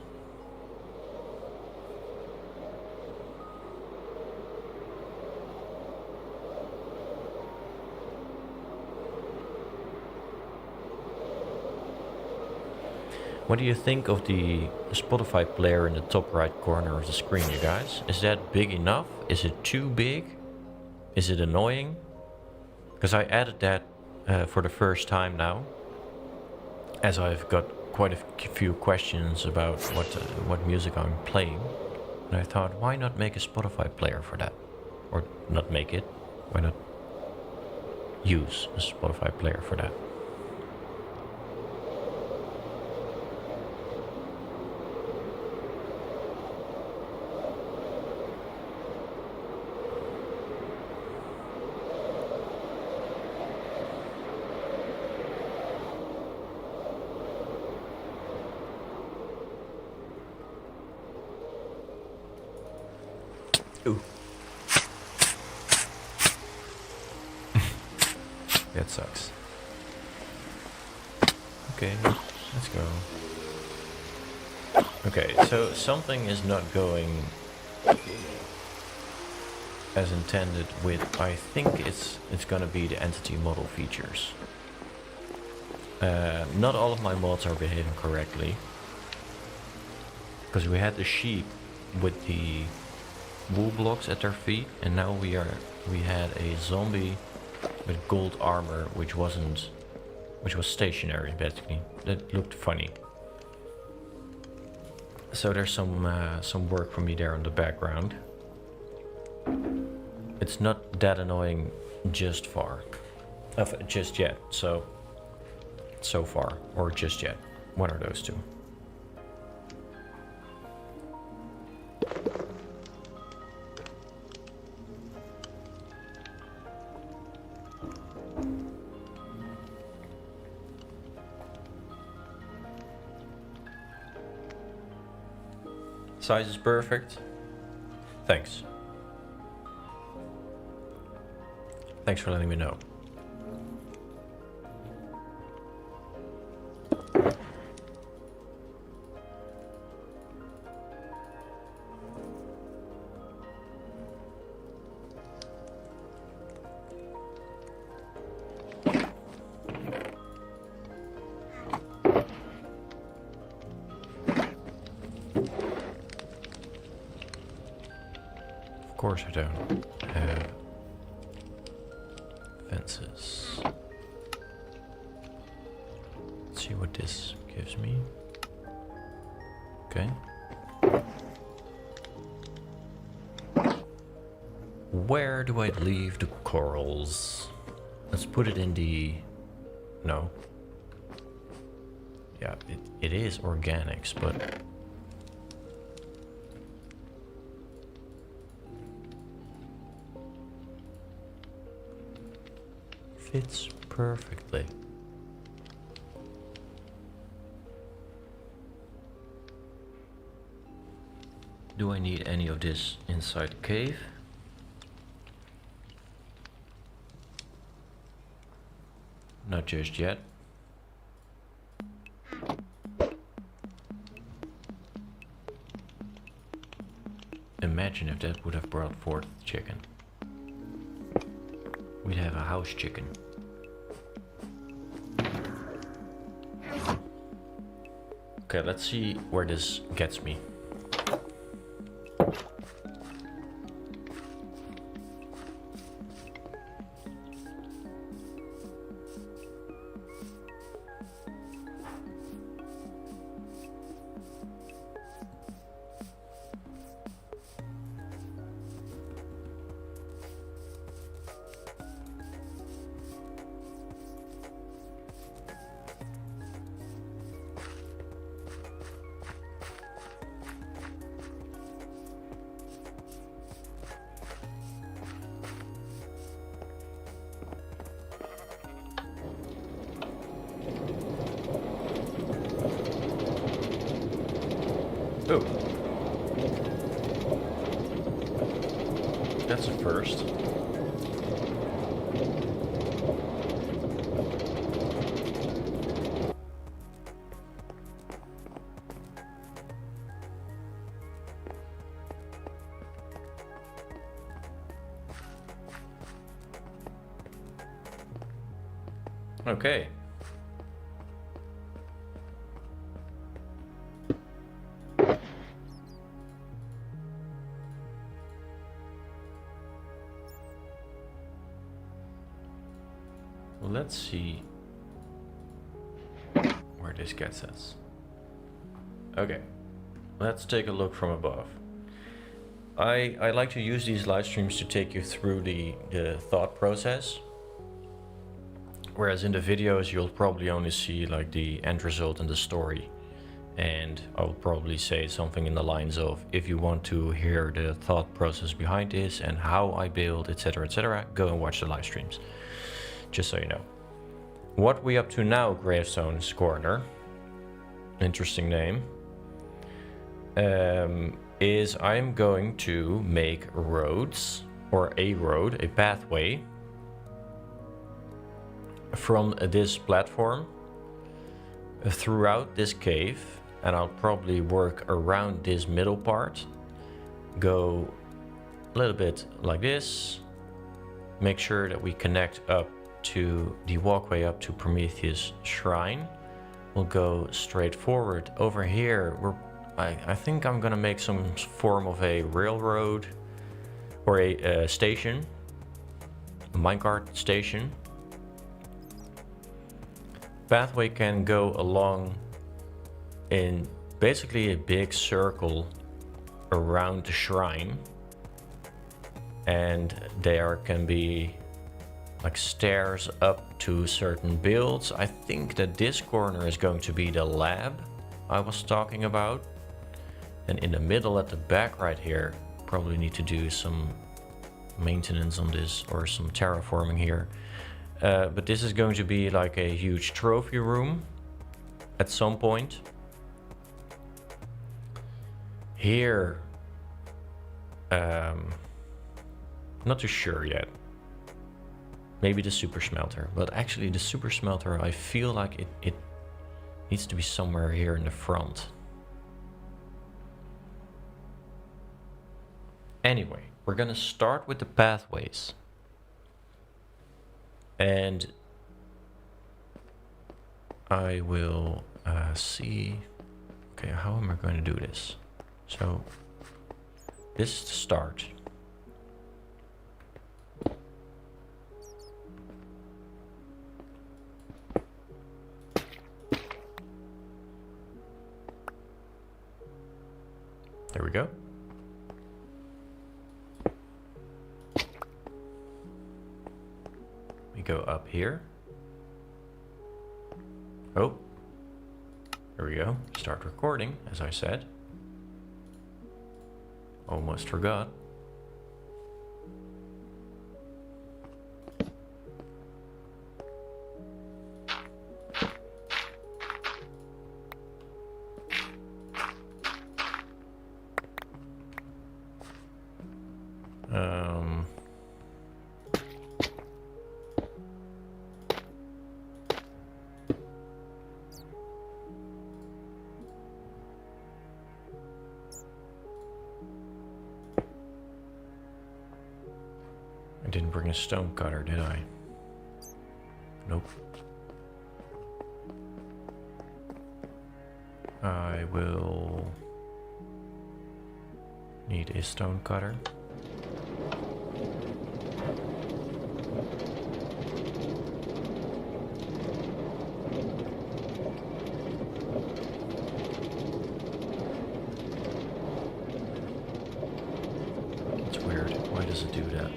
S1: What do you think of the Spotify player in the top right corner of the screen, you guys? Is that big enough? Is it too big? Is it annoying? Because I added that for the first time now, as I've got quite a few questions about what music I'm playing. And I thought, why not make a Spotify player for that? Or not make it, why not use a Spotify player for that? Ooh. That sucks. Okay, let's go. Okay, so something is not going as intended with, I think it's gonna be the entity model features. Not all of my mods are behaving correctly, because we had the sheep with the wool blocks at their feet, and now we had a zombie with gold armor, which was stationary basically. That looked funny. So there's some work for me there in the background. It's not that annoying just yet. So far, or just yet. One of those two. Size is perfect. Thanks. Thanks for letting me know. Of course I don't have fences. Let's see what this gives me. Okay. Where do I leave the corals? Let's put it in the... No. Yeah, it is organics, but... fits perfectly. Do I need any of this inside the cave? Not just yet. Imagine if that would have brought forth chicken. We'd have a house chicken. Okay, let's see where this gets me. Oh. That's a first. Okay. Let's see where this gets us. Okay, let's take a look from above. I like to use these live streams to take you through the thought process. Whereas in the videos you'll probably only see like the end result and the story. And I'll probably say something in the lines of, if you want to hear the thought process behind this and how I build, etc., go and watch the live streams. Just so you know. What we up to now, Gravestone's Corner, interesting name, is I'm going to make roads, or a road, a pathway, from this platform throughout this cave, and I'll probably work around this middle part, go a little bit like this, make sure that we connect up to the walkway up to Prometheus Shrine. We'll go straight forward. Over here, I think I'm gonna make some form of a railroad or a station, a minecart station. Pathway can go along in basically a big circle around the shrine, and there can be like stairs up to certain builds. I think that this corner is going to be the lab I was talking about, and in the middle at the back right here probably need to do some maintenance on this or some terraforming here. But this is going to be like a huge trophy room at some point. Here, not too sure yet. Maybe the super smelter, but actually the super smelter, I feel like it needs to be somewhere here in the front. Anyway, we're gonna start with the pathways. And I will see, okay, how am I going to do this? So this is the start. There we go. We go up here. Oh, there we go. Start recording, as I said. Almost forgot. I didn't bring a stone cutter, did I? Nope. I will need a stone cutter. It's weird. Why does it do that?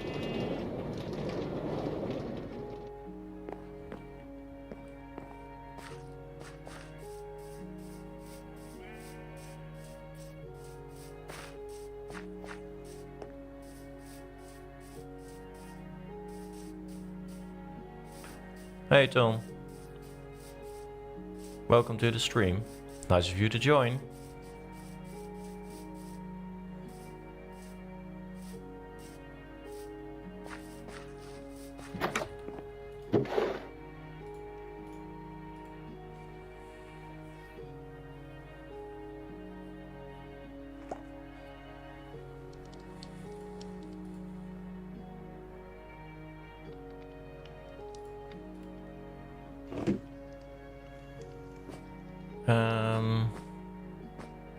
S1: Hey Tom, welcome to the stream. Nice of you to join.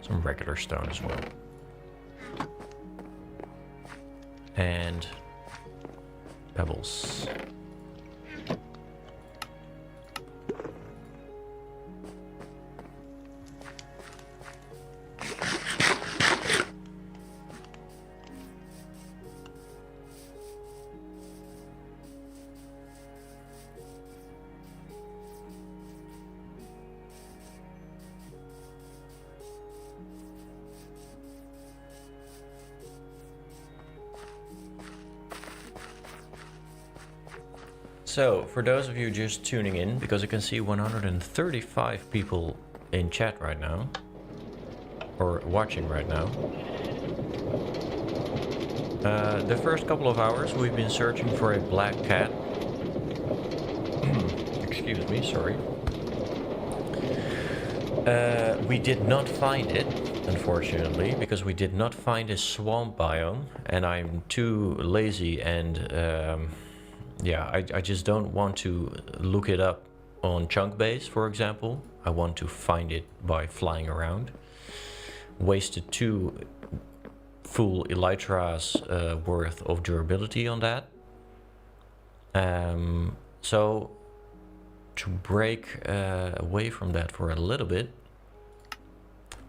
S1: Some regular stone as well. And pebbles. So, for those of you just tuning in, because I can see 135 people in chat right now, or watching right now. The first couple of hours we've been searching for a black cat. Excuse me, sorry. We did not find it, unfortunately, because we did not find a swamp biome, and I'm too lazy and yeah, I just don't want to look it up on Chunkbase, for example. I want to find it by flying around. Wasted 2 full Elytras worth of durability on that. So to break away from that for a little bit,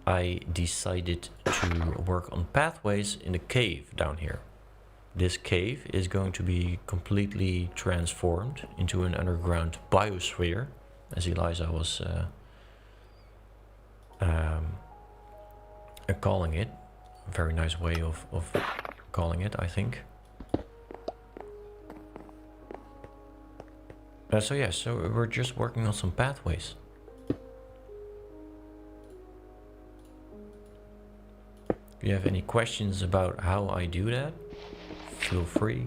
S1: I decided to work on pathways in the cave down here. This cave is going to be completely transformed into an underground biosphere, as Eliza was calling it. A very nice way of calling it, I think. So yeah, so we're just working on some pathways. If you have any questions about how I do that, feel free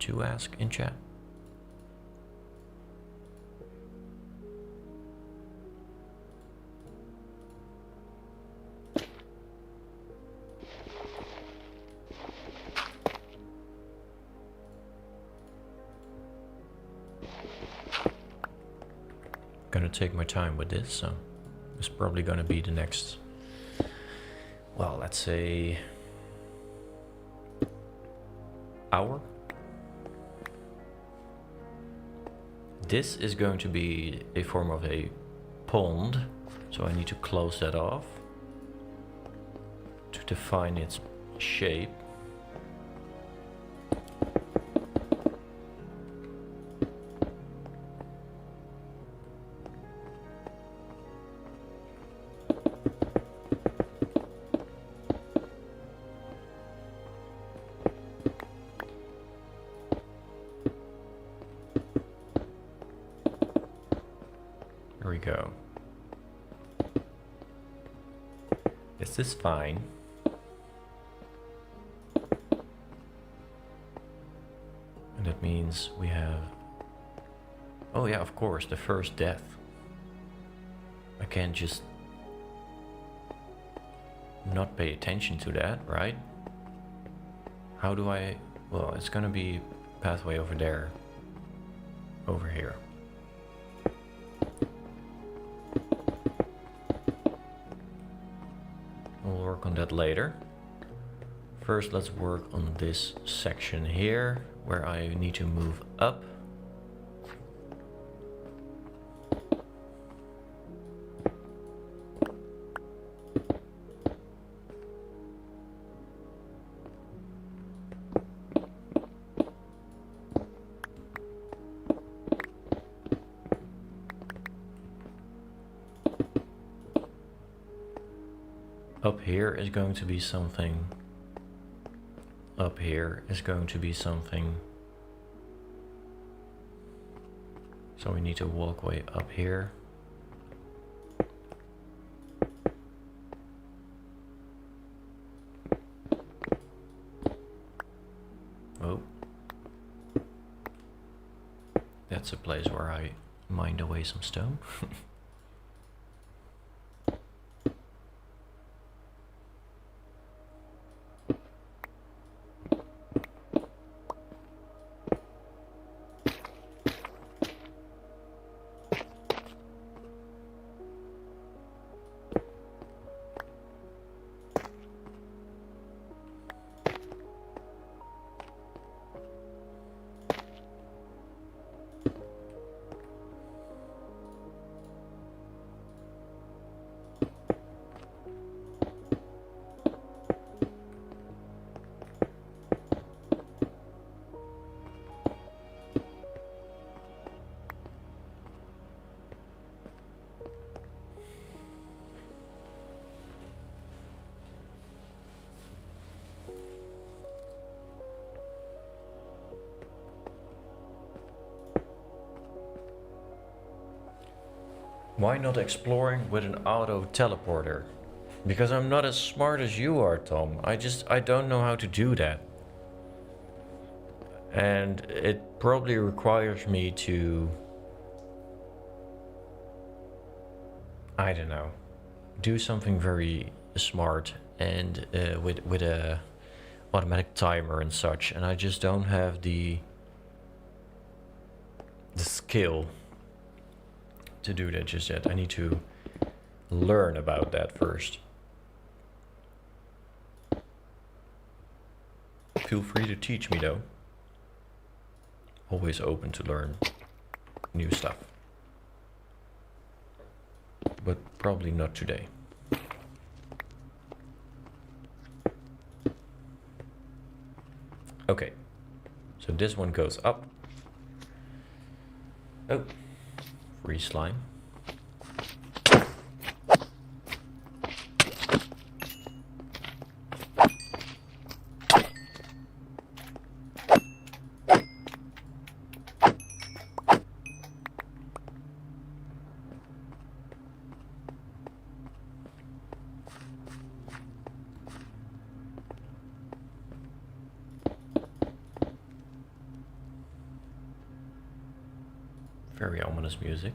S1: to ask in chat. Gonna take my time with this, so it's probably gonna be the next, well, let's say hour. This is going to be a form of a pond, so I need to close that off to define its shape. There we go. This is fine. And that means we have... Oh yeah, of course, the first death. I can't just not pay attention to that, right? How do I... Well, it's gonna be pathway over there. Over here. We'll work on that later. First, let's work on this section here, where I need to move up. Up here is going to be something. Up here is going to be something. So we need to walkway up here. Oh. That's a place where I mined away some stone. Why not exploring with an auto teleporter? Because I'm not as smart as you are, Tom. I don't know how to do that. And it probably requires me to, I don't know, do something very smart and with a automatic timer and such, and I just don't have the skill to do that just yet. I need to learn about that first. Feel free to teach me though. Always open to learn new stuff. But probably not today. Okay, so this one goes up. Oh, free slime. Very ominous music.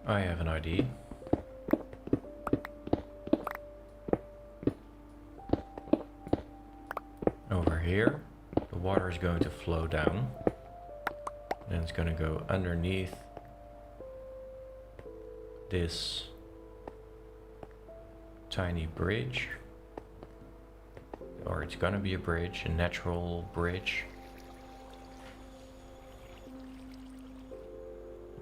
S1: I have an idea. Over here, the water is going to flow down. Then it's going to go underneath this tiny bridge. Or it's going to be a bridge, a natural bridge.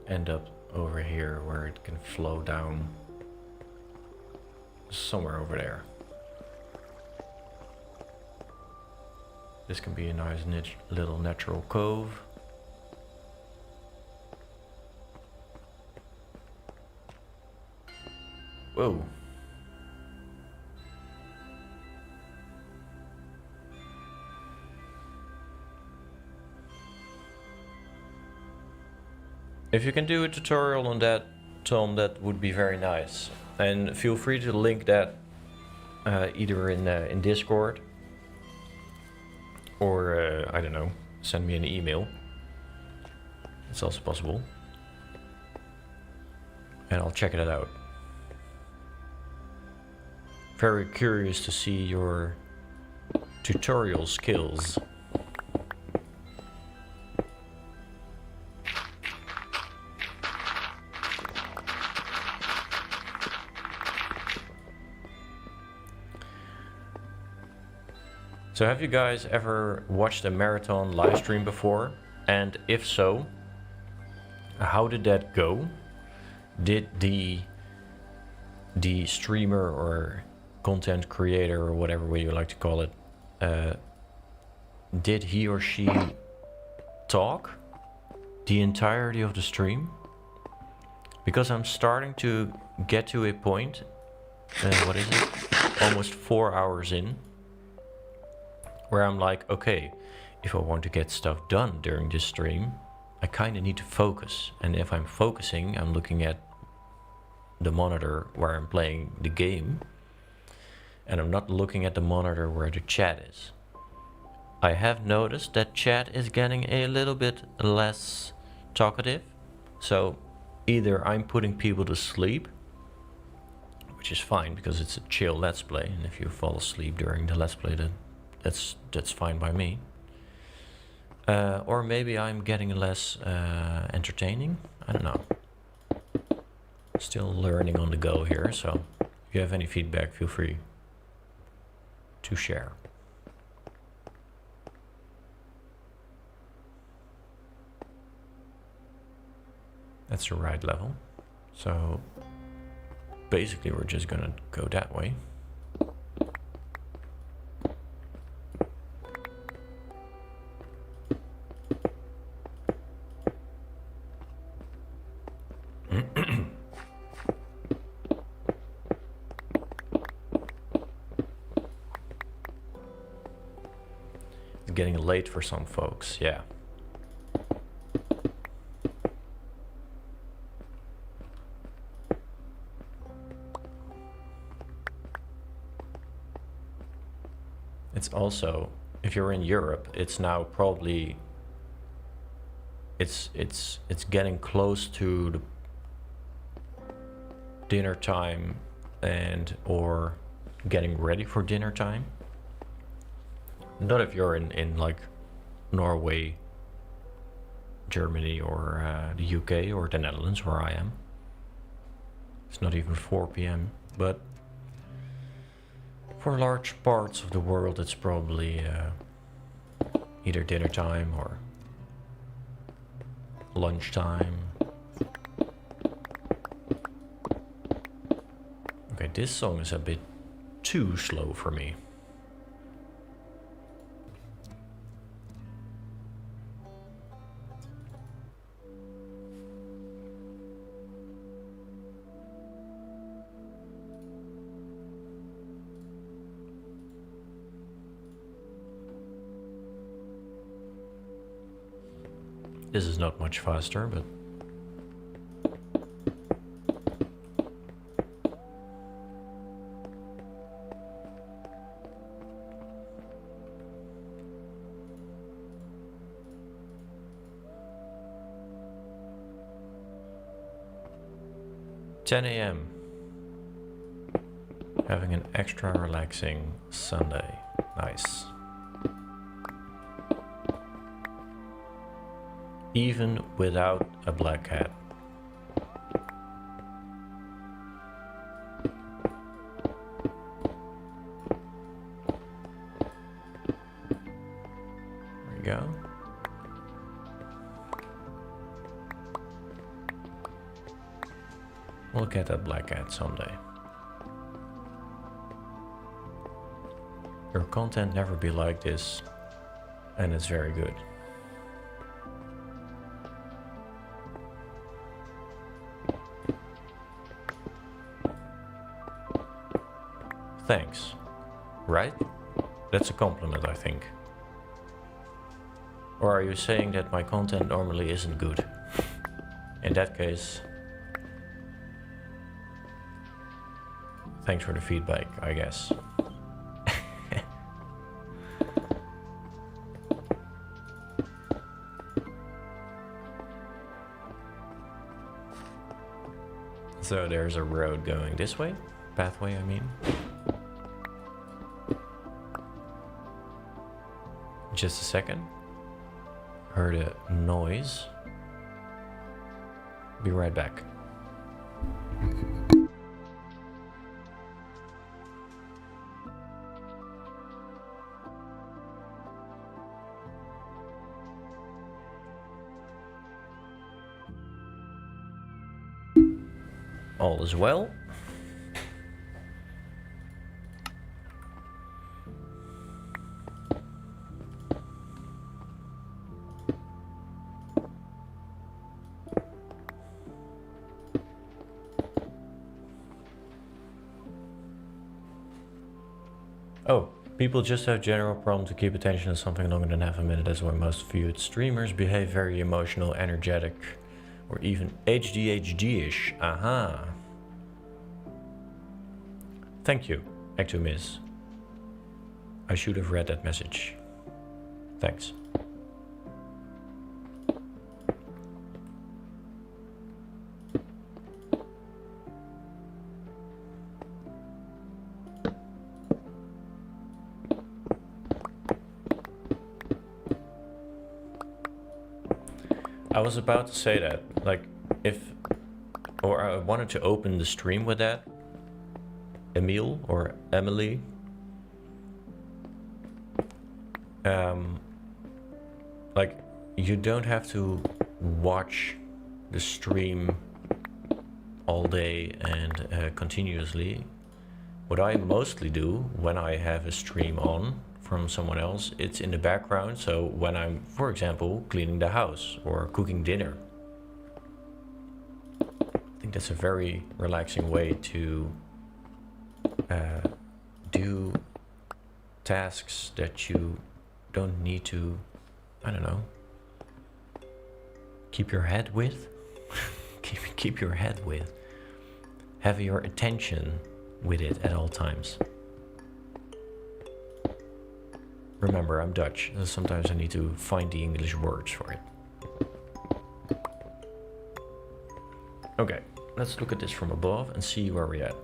S1: End up over here where it can flow down somewhere over there. This can be a nice little natural cove. Whoa. If you can do a tutorial on that, Tom, that would be very nice. And feel free to link that either in Discord or, I don't know, send me an email. It's also possible. And I'll check it out. Very curious to see your tutorial skills. So have you guys ever watched a marathon live stream before? And if so, how did that go? Did the streamer or content creator or whatever way you like to call it, did he or she talk the entirety of the stream? Because I'm starting to get to a point, what is it? Almost 4 hours in, where I'm like, okay, if I want to get stuff done during this stream, I kind of need to focus. And if I'm focusing, I'm looking at the monitor where I'm playing the game, and I'm not looking at the monitor where the chat is. I have noticed that chat is getting a little bit less talkative. So either I'm putting people to sleep, which is fine because it's a chill let's play, and if you fall asleep during the let's play, then that's fine by me. Or maybe I'm getting less entertaining. I don't know. Still learning on the go here, so if you have any feedback, feel free to share. That's the right level. So basically we're just gonna go that way. Getting late for some folks, yeah. It's also, if you're in Europe, it's now probably it's getting close to the dinner time and or getting ready for dinner time. Not if you're in like Norway, Germany, or the UK or the Netherlands, where I am. It's not even 4 p.m. But for large parts of the world, it's probably either dinner time or lunchtime. Okay, this song is a bit too slow for me. This is not much faster, but... ...10 a.m. Having an extra relaxing Sunday. Nice. Even without a black hat. There we go. We'll get that black hat someday. Your content never be like this, and it's very good. Thanks. Right? That's a compliment, I think. Or are you saying that my content normally isn't good? In that case, thanks for the feedback, I guess. So there's a road going this way. Pathway, I mean. Just a second. Heard a noise. Be right back. All is well. Oh, people just have general problem to keep attention to something longer than half a minute. That's why most viewed streamers behave very emotional, energetic, or even ADHD-ish. Aha. Thank you, Ectomiss. I should have read that message. Thanks. I was about to say that, like, or I wanted to open the stream with that. Emile or Emily. Like, you don't have to watch the stream all day and continuously. What I mostly do when I have a stream on from someone else, it's in the background. So when I'm, for example, cleaning the house or cooking dinner. I think that's a very relaxing way to do tasks that you don't need to, I don't know, keep your head with. keep your head with. Have your attention with it at all times. Remember, I'm Dutch, so sometimes I need to find the English words for it. Okay, let's look at this from above and see where we're at.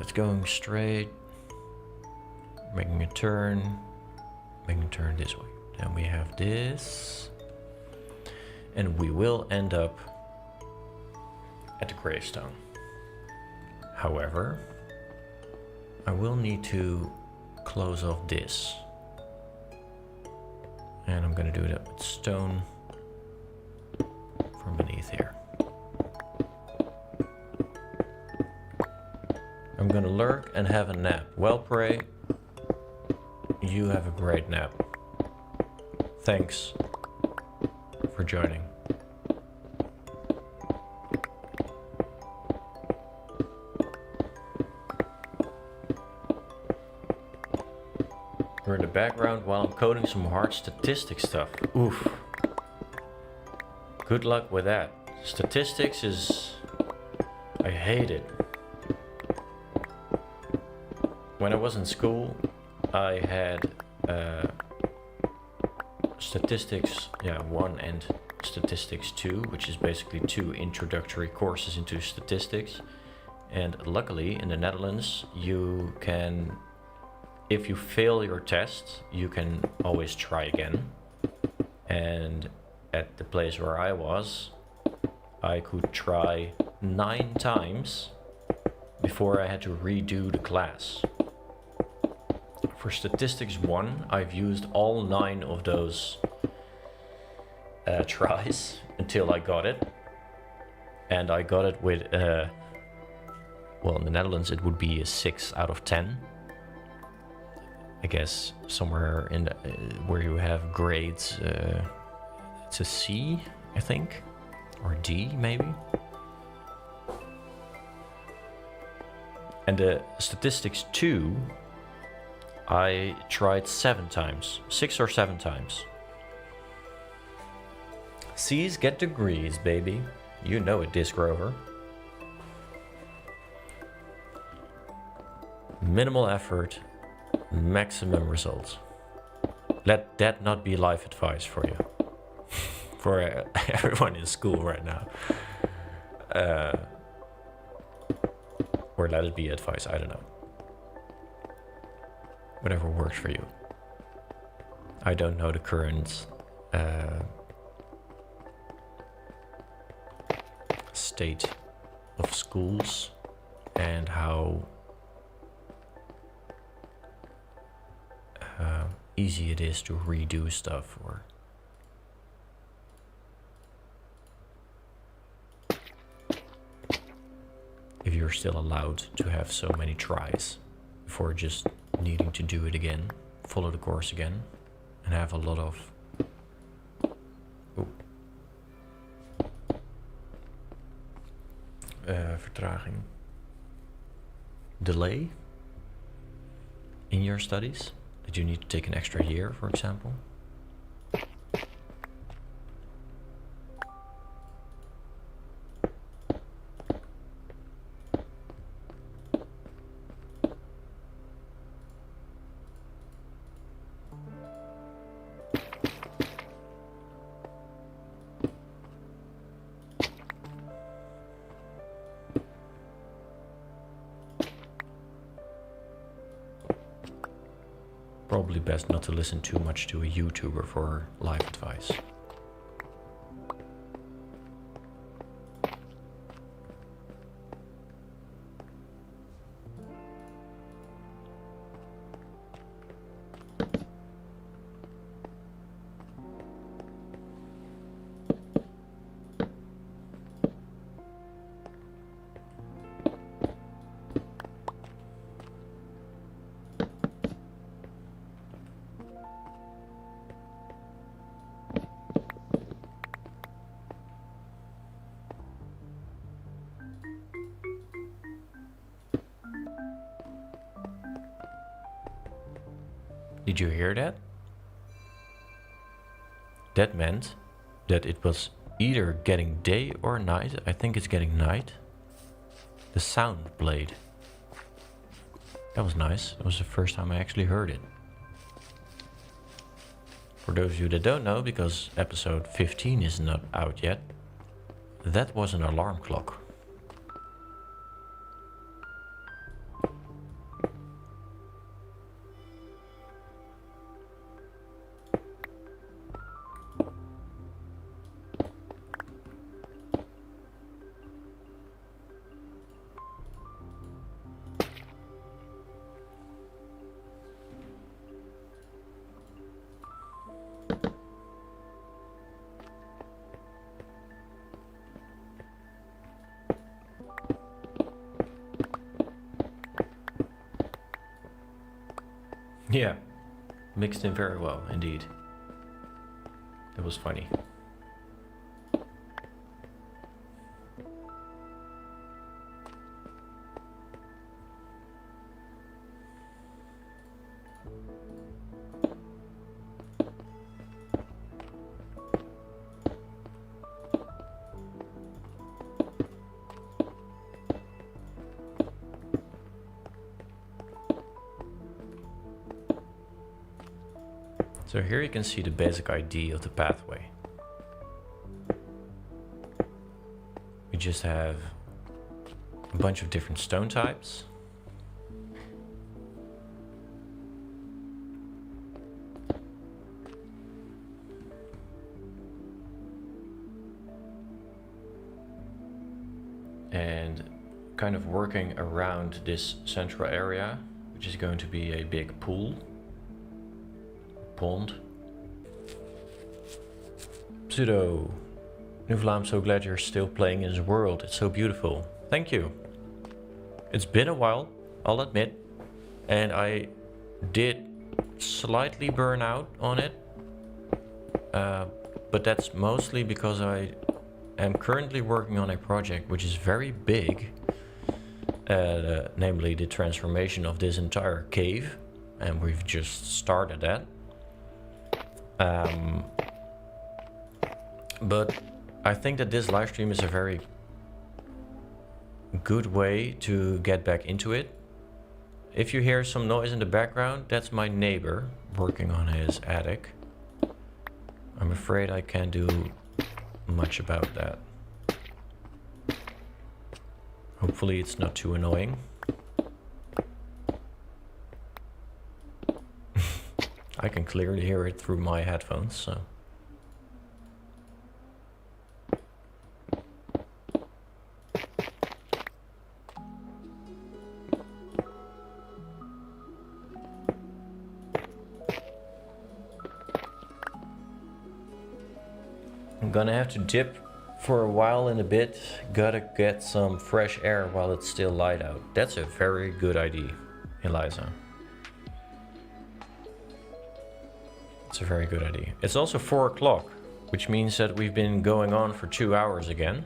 S1: It's going straight, making a turn this way. Then we have this, and we will end up at the gravestone. However, I will need to close off this, and I'm going to do that with stone from beneath here. I'm gonna lurk and have a nap. Well, Prey, you have a great nap. Thanks for joining. We're in the background while I'm coding some hard statistic stuff. Oof. Good luck with that. Statistics is... I hate it. When I was in school, I had statistics 1 and statistics 2, which is basically 2 introductory courses into statistics. And luckily in the Netherlands, you can, if you fail your test, you can always try again. And at the place where I was, I could try 9 times before I had to redo the class. For statistics 1, I've used all 9 of those tries until I got it. And I got it with, well, in the Netherlands it would be a 6 out of 10. I guess somewhere in the, where you have grades, it's a C, I think, or D maybe. And the statistics 2, I tried 7 times, 6 or 7 times. C's get degrees, baby. You know it, Disc Rover. Minimal effort, maximum results. Let that not be life advice for you. For everyone in school right now. Or let it be advice, I don't know. Whatever works for you. I don't know the current state of schools and how easy it is to redo stuff, or if you're still allowed to have so many tries before just needing to do it again, follow the course again, and have a lot of vertraging, delay in your studies, that you need to take an extra year, for example. probably best not to listen too much to a YouTuber for life advice. Did you hear that? That meant that it was either getting day or night. I think it's getting night. The sound played. That was nice. That was the first time I actually heard it. For those of you that don't know, because episode 15 is not out yet, that was an alarm clock. Yeah, mixed in very well, indeed. That was funny. So here you can see the basic idea of the pathway. We just have a bunch of different stone types. And kind of working around this central area, which is going to be a big pool. Pond. Pseudo. Nuvola, I'm so glad you're still playing in this world. It's so beautiful. Thank you. It's been a while, I'll admit. And I did slightly burn out on it. But that's mostly because I am currently working on a project which is very big. Namely the transformation of this entire cave. And we've just started that. But I think that this live stream is a very good way to get back into it. If you hear some noise in the background, that's my neighbor working on his attic. I'm afraid I can't do much about that. Hopefully it's not too annoying. I can clearly hear it through my headphones, so. I'm gonna have to dip for a while in a bit. Gotta get some fresh air while it's still light out. That's a very good idea, Eliza. It's a very good idea. It's also 4 o'clock, which means that we've been going on for 2 hours again.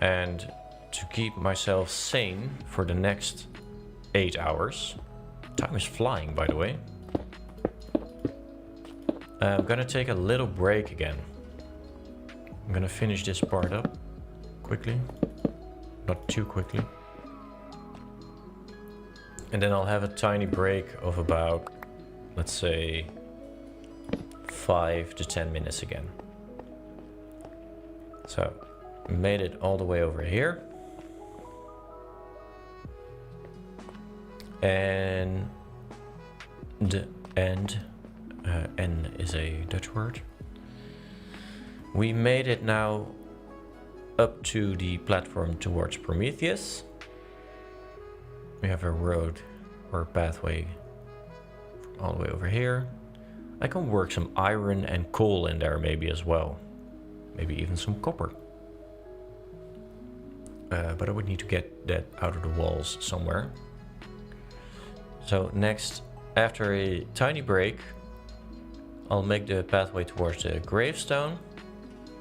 S1: And to keep myself sane for the next 8 hours. Time is flying, by the way. I'm gonna take a little break again. I'm gonna finish this part up quickly. Not too quickly. And then I'll have a tiny break of about, let's say, 5 to 10 minutes again. So, made it all the way over here. And And N is a Dutch word. We made it now up to the platform towards Prometheus. We have a road or pathway all the way over here. I can work some iron and coal in there maybe as well. Maybe even some copper. But I would need to get that out of the walls somewhere. So next, after a tiny break, I'll make the pathway towards the gravestone.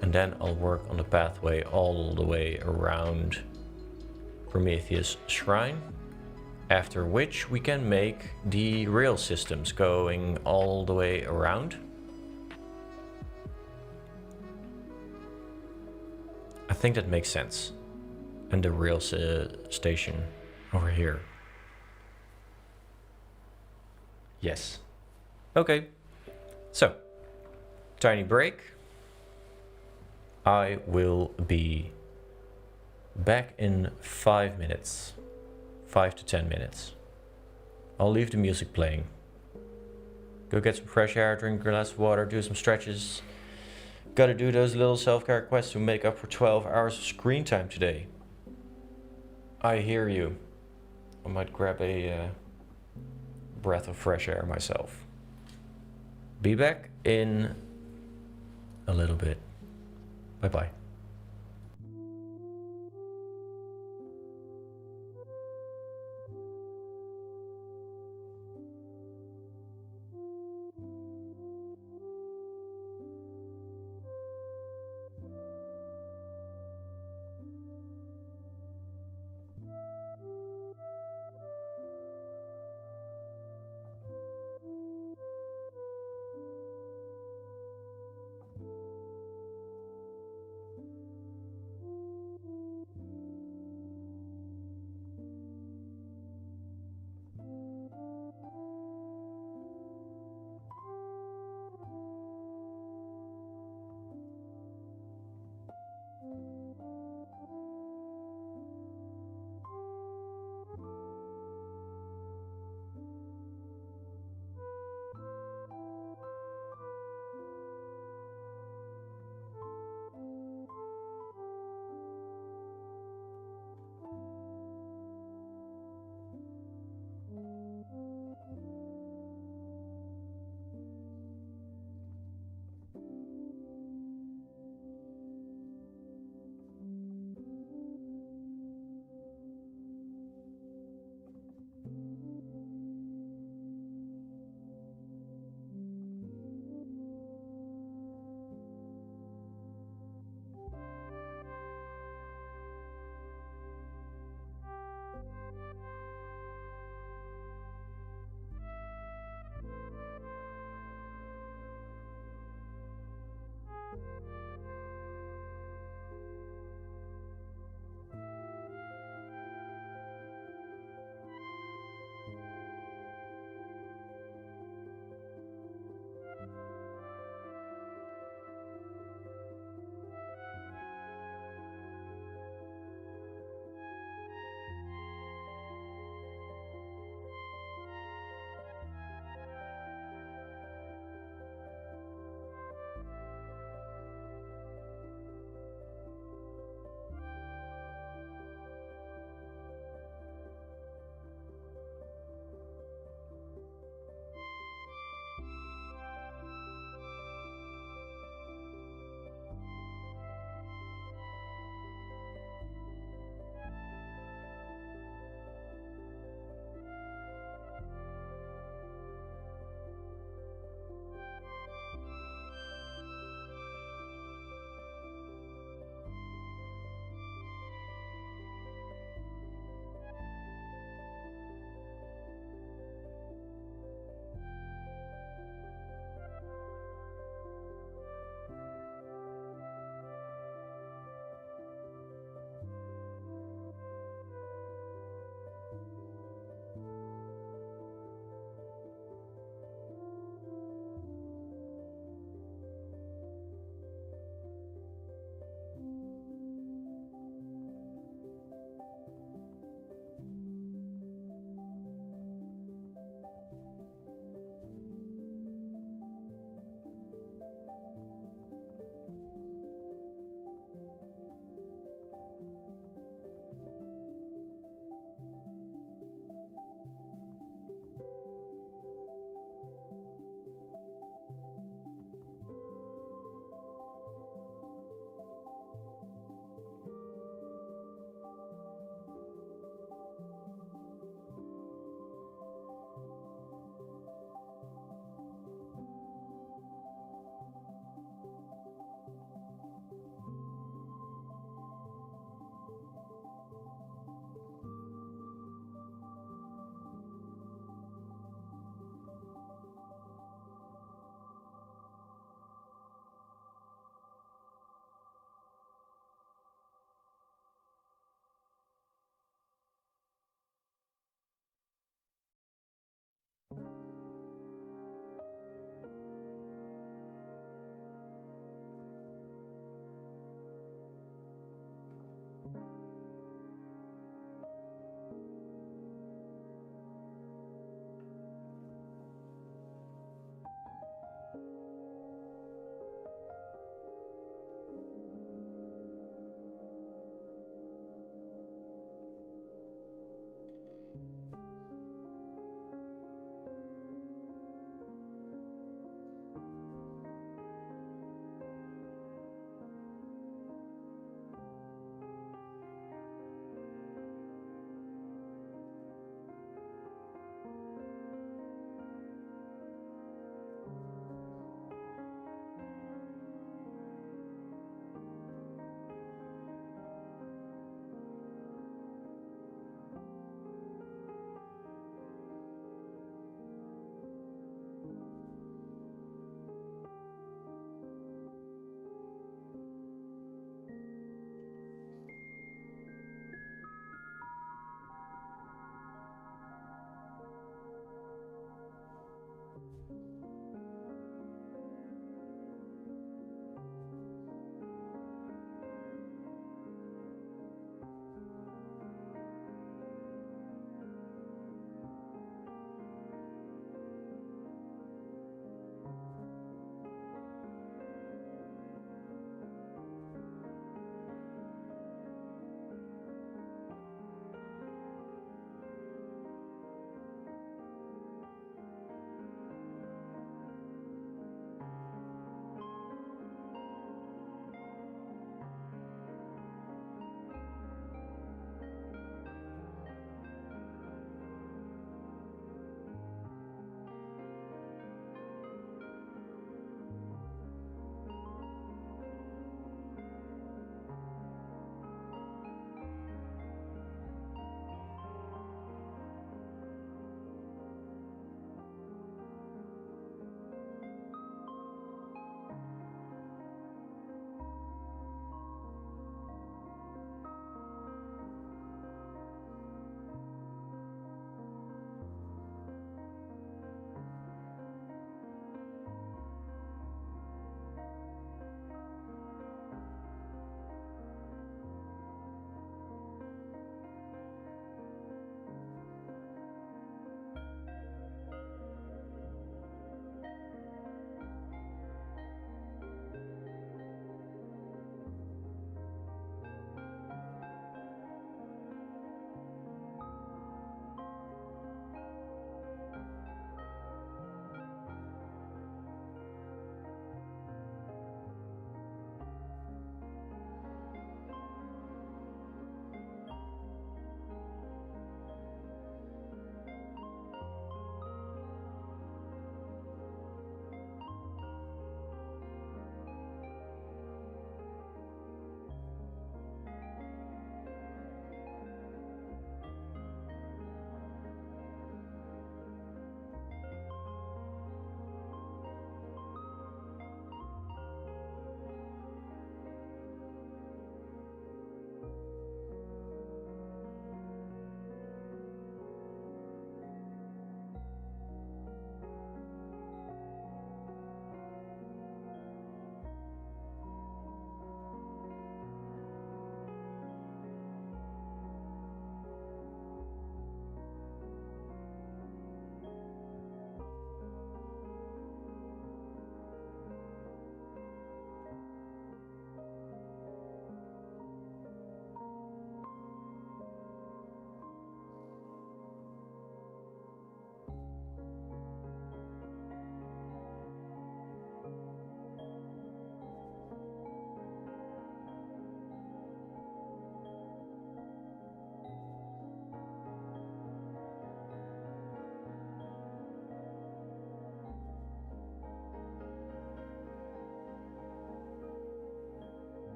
S1: And then I'll work on the pathway all the way around Prometheus Shrine. After which we can make the rail systems going all the way around. I think that makes sense. And the rail station over here. Yes. Okay. So, tiny break. I will be back in 5 minutes. 5 to 10 minutes. I'll leave the music playing. Go get some fresh air, drink a glass of water, do some stretches. Gotta do those little self-care quests to make up for 12 hours of screen time today. I hear you. I might grab a breath of fresh air myself. Be back in a little bit. Bye-bye.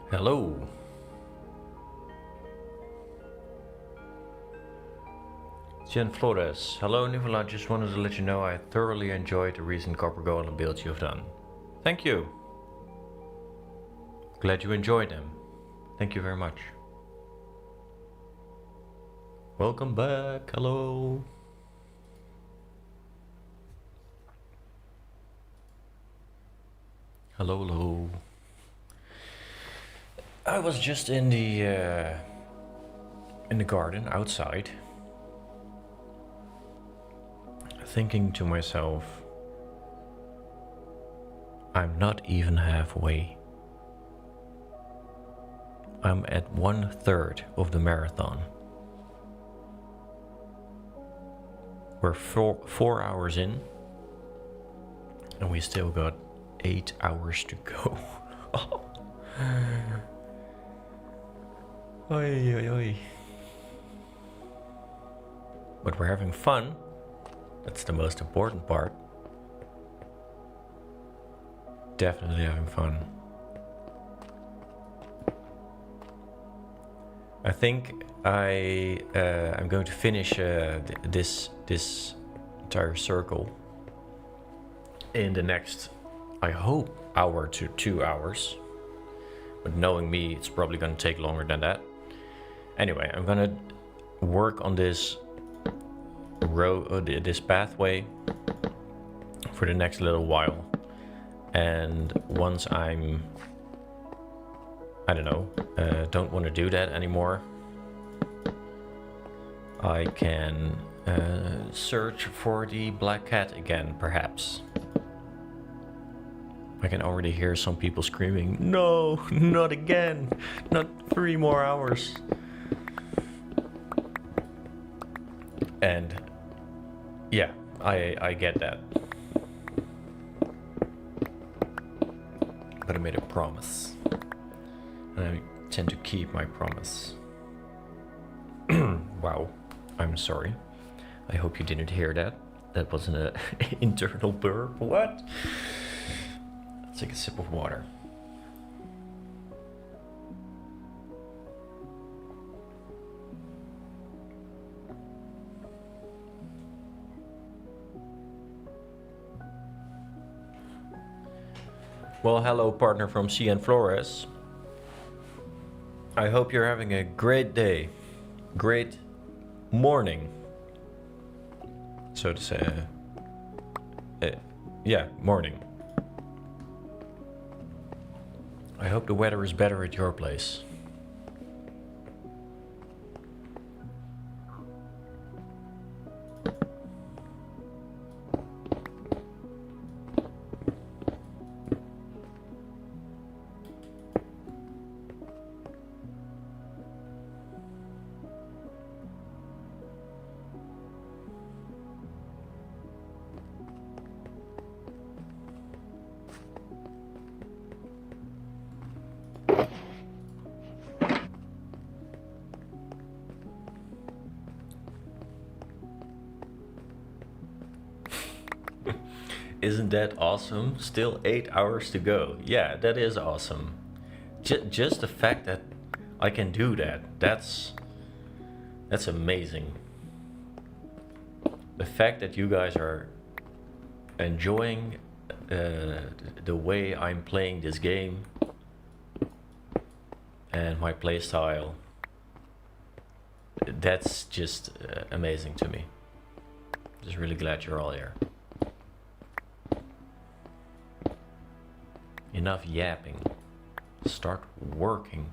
S1: Hello. Jen Flores. Hello, Nuvola. Just wanted to let you know I thoroughly enjoyed the recent copper golem builds you've done. Thank you. Glad you enjoyed them. Thank you very much. Welcome back. Hello. Hello, hello. I was just in the garden outside, thinking to myself, I'm not even halfway. I'm at 1/3 of the marathon. We're four hours in, and we still got 8 hours to go. Oi, oi, oi. But we're having fun. That's the most important part. Definitely having fun. I think I'm going to finish this entire circle in the next, I hope, hour to 2 hours. But knowing me, it's probably going to take longer than that. Anyway, I'm going to work on this this pathway for the next little while. And once I don't know, don't want to do that anymore, I can search for the black cat again, perhaps. I can already hear some people screaming, no, not again, not 3 more hours. And yeah, I get that. But I made a promise. And I tend to keep my promise. Wow, I'm sorry. I hope you didn't hear that. That was an internal burp. What? Let's take a sip of water. Well, hello, partner from CN Flores. I hope you're having a great day, great morning, so to say. Yeah, morning. I hope the weather is better at your place. Isn't that awesome? Still 8 hours to go. Yeah, that is awesome. Just the fact that I can do that, that's amazing. The fact that you guys are enjoying the way I'm playing this game and my playstyle, that's just amazing to me. Just really glad you're all here. Enough yapping. Start working.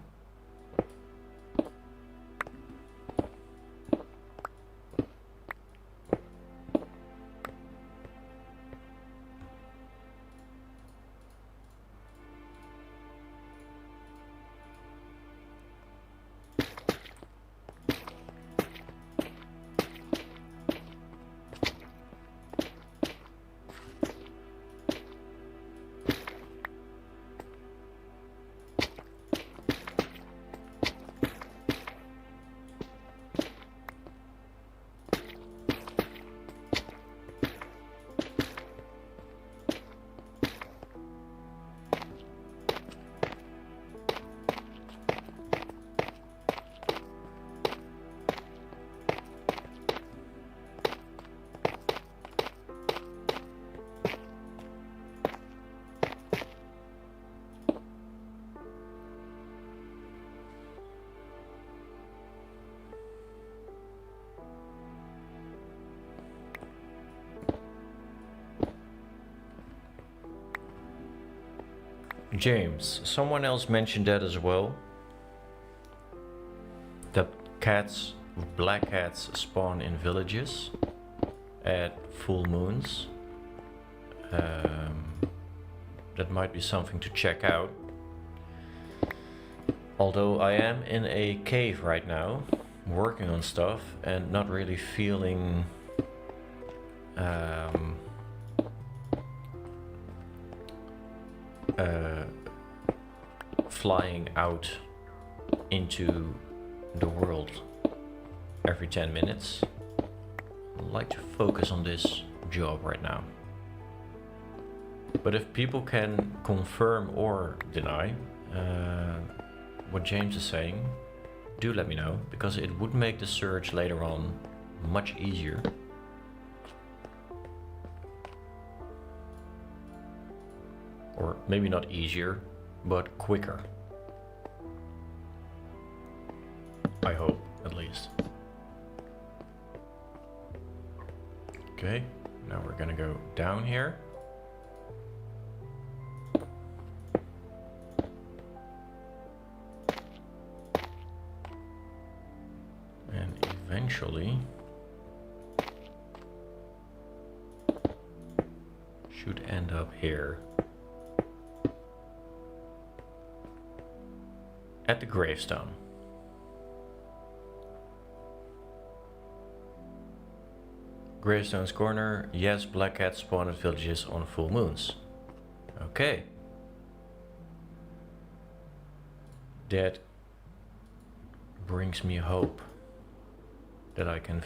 S1: James, someone else mentioned that as well. That cats, black cats spawn in villages at full moons. That might be something to check out. Although I am in a cave right now, working on stuff and not really feeling flying out into the world every 10 minutes. I'd like to focus on this job right now. But if people can confirm or deny what James is saying, do let me know, because it would make the search later on much easier. Or maybe not easier, but quicker. I hope, at least. Okay, now we're gonna go down here. And eventually should end up here. At the gravestone. Gravestone's corner. Yes, black cats spawn at villages on full moons. Okay. That brings me hope that I can.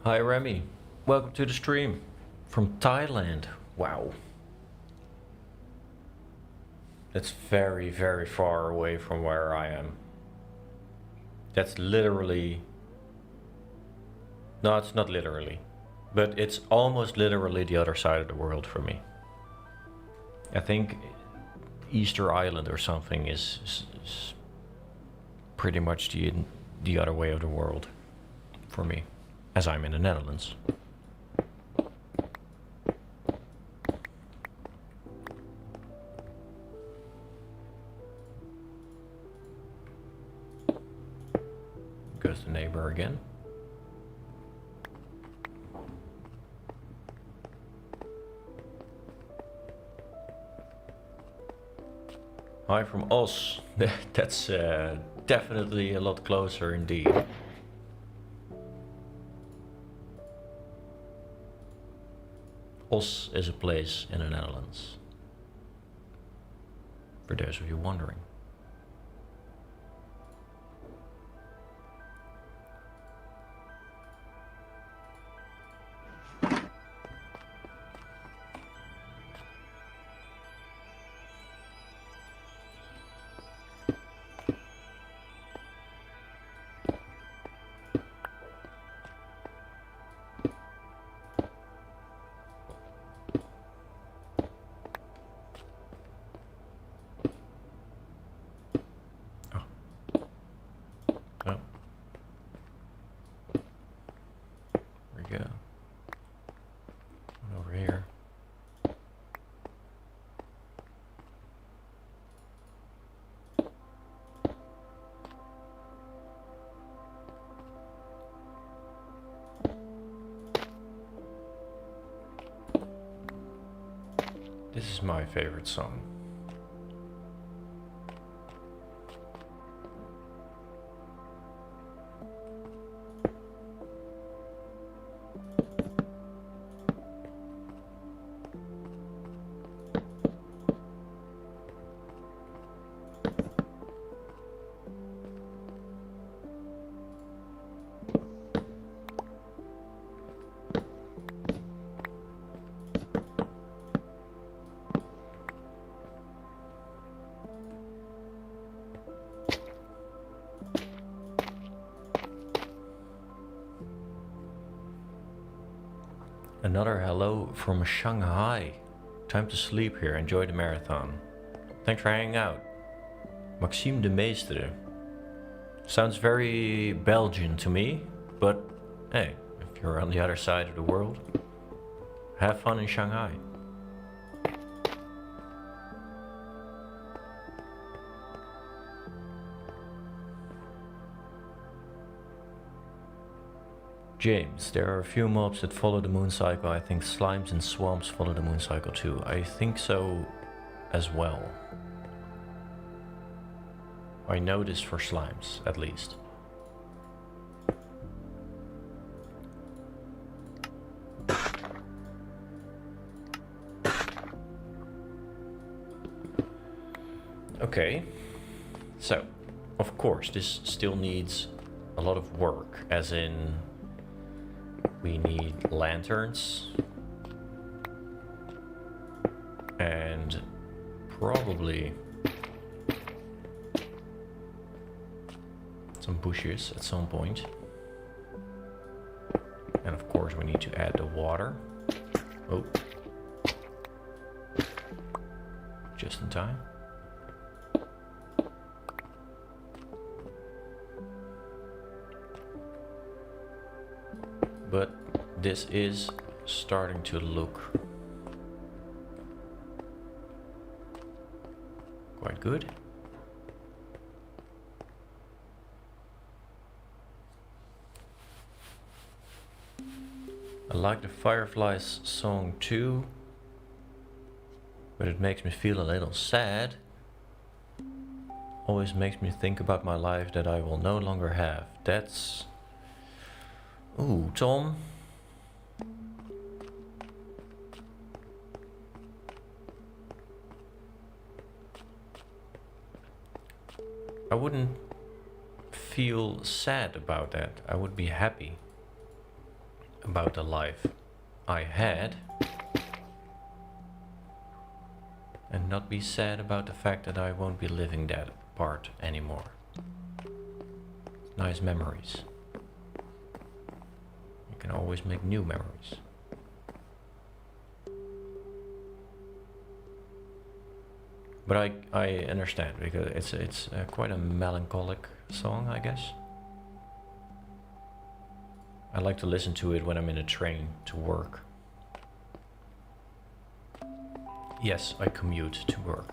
S1: Hi Remy, welcome to the stream from Thailand. Wow. That's very, very far away from where I am. That's literally... No, it's not literally. But it's almost literally the other side of the world for me. I think Easter Island or something is pretty much the other way of the world for me, as I'm in the Netherlands. Goes the neighbor again. Hi from Os. That's definitely a lot closer indeed. Os is a place in the Netherlands, for those of you wondering. This is my favorite song. Another hello from Shanghai. Time to sleep here. Enjoy the marathon. Thanks for hanging out. Maxime de Meestere. Sounds very Belgian to me, but hey, if you're on the other side of the world, have fun in Shanghai. James, there are a few mobs that follow the moon cycle. I think slimes and swamps follow the moon cycle too. I think so as well. I know this for slimes, at least. Okay, so of course this still needs a lot of work, as in we need lanterns and probably some bushes at some point. And of course we need to add the water. Oh, just in time. But this is starting to look quite good. I like the Fireflies song too, but it makes me feel a little sad. Always makes me think about my life that I will no longer have. That's... Ooh, Tom. I wouldn't feel sad about that. I would be happy about the life I had and not be sad about the fact that I won't be living that part anymore. Nice memories. You can always make new memories. But I understand, because it's quite a melancholic song, I guess. I like to listen to it when I'm in a train to work. Yes, I commute to work.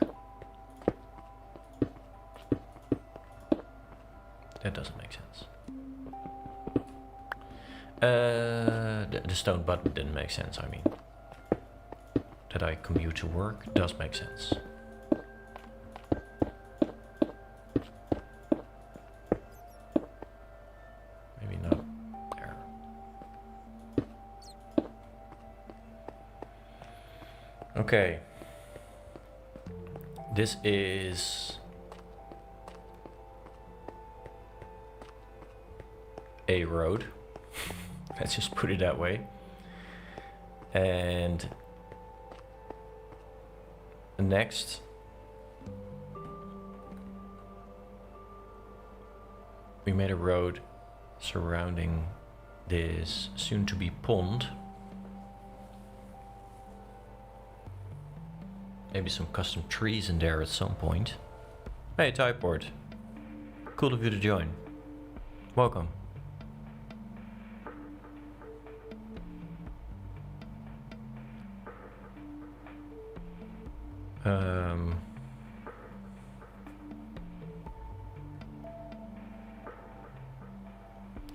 S1: That doesn't make sense. The stone button didn't make sense, I mean. That I commute to work does make sense. Maybe not there. Okay. This is a road. Let's just put it that way. And next, we made a road surrounding this soon-to-be pond. Maybe some custom trees in there at some point. Hey, Typeport. Cool of you to join. Welcome.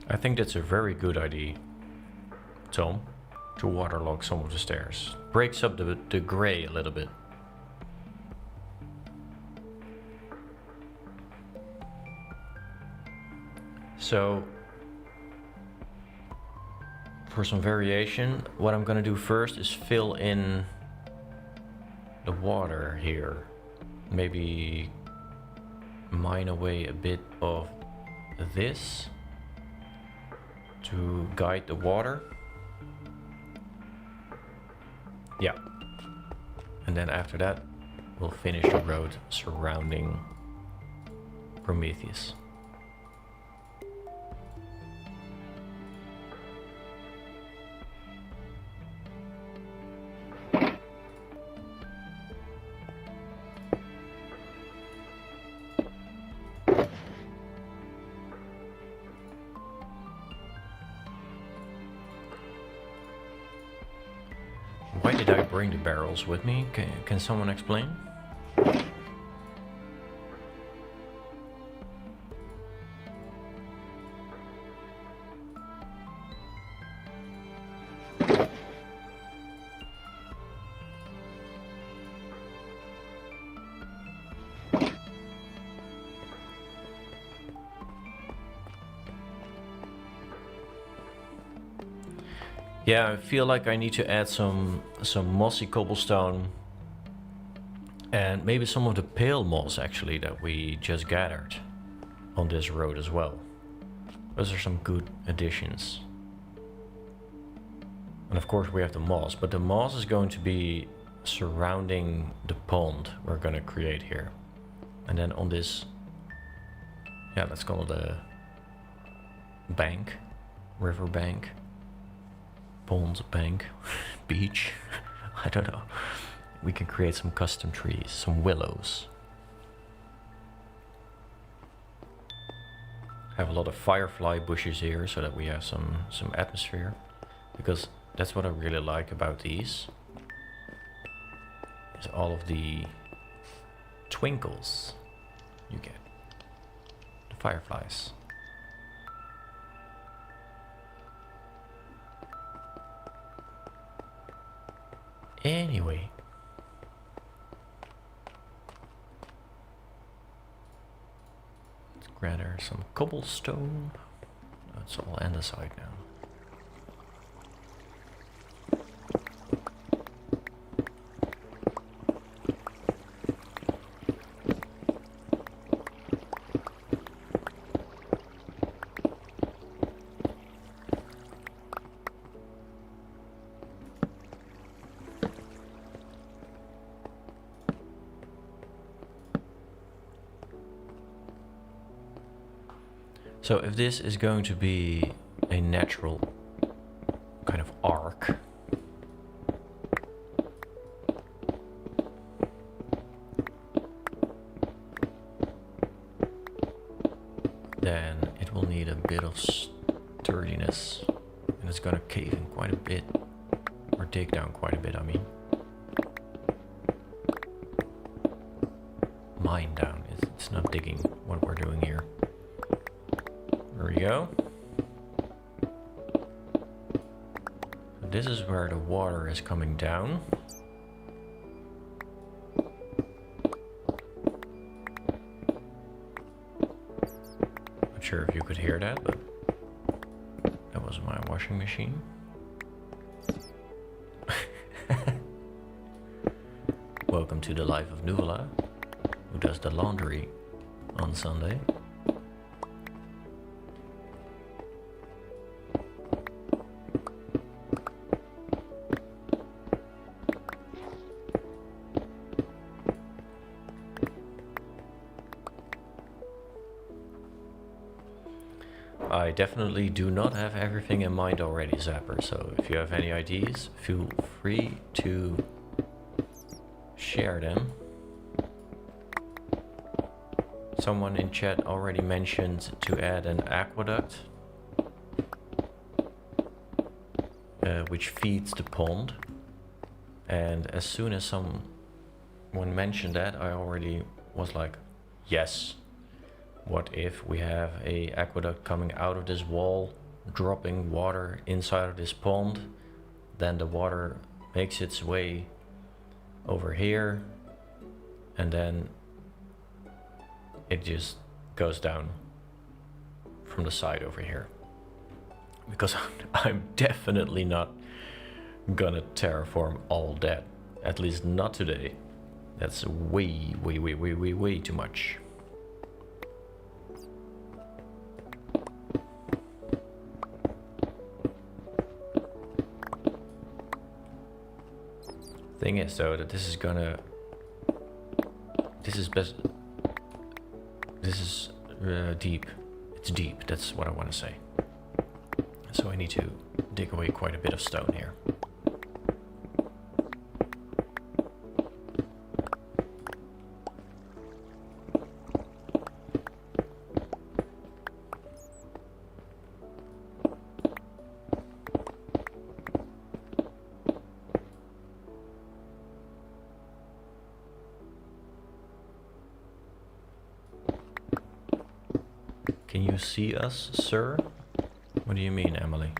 S1: I think that's a very good idea, Tom. to waterlog some of the stairs. Breaks up the gray a little bit. So for some variation, what I'm gonna do first is fill in the water here. Maybe mine away a bit of this to guide the water. Yeah. And then after that, we'll finish the road surrounding Prometheus. Why did I bring the barrels with me? Can someone explain? Yeah, I feel like I need to add some mossy cobblestone and maybe some of the pale moss actually that we just gathered on this road as well. Those are some good additions. And of course we have the moss, but the moss is going to be surrounding the pond we're going to create here. And then on this, yeah, let's call it a bank, river bank. Pond, bank, beach, I don't know. We can create some custom trees, some willows. Have a lot of firefly bushes here so that we have some atmosphere. Because that's what I really like about these. Is all of the twinkles you get. The fireflies. Anyway, let's gather some cobblestone. That's all andesite now. So if this is going to be a natural kind of arc, then it will need a bit of sturdiness and it's going to cave in quite a bit, or dig down quite a bit, I mean. Mine down, it's not digging what we're doing here. There we go. This is where the water is coming down. Not sure if you could hear that, but that was my washing machine. Welcome to the life of Nuvola, who does the laundry on Sunday. I definitely do not have everything in mind already, Zapper, so if you have any ideas, feel free to share them. Someone in chat already mentioned to add an aqueduct, which feeds the pond, and as soon as someone mentioned that, I already was like, yes. What if we have a aqueduct coming out of this wall, dropping water inside of this pond, then the water makes its way over here, and then it just goes down from the side over here. Because I'm definitely not gonna terraform all that. At least not today. That's way too much. Thing is though that this is deep. It's deep, that's what I want to say. So I need to dig away quite a bit of stone here. Can you see us, sir? What do you mean, Emily?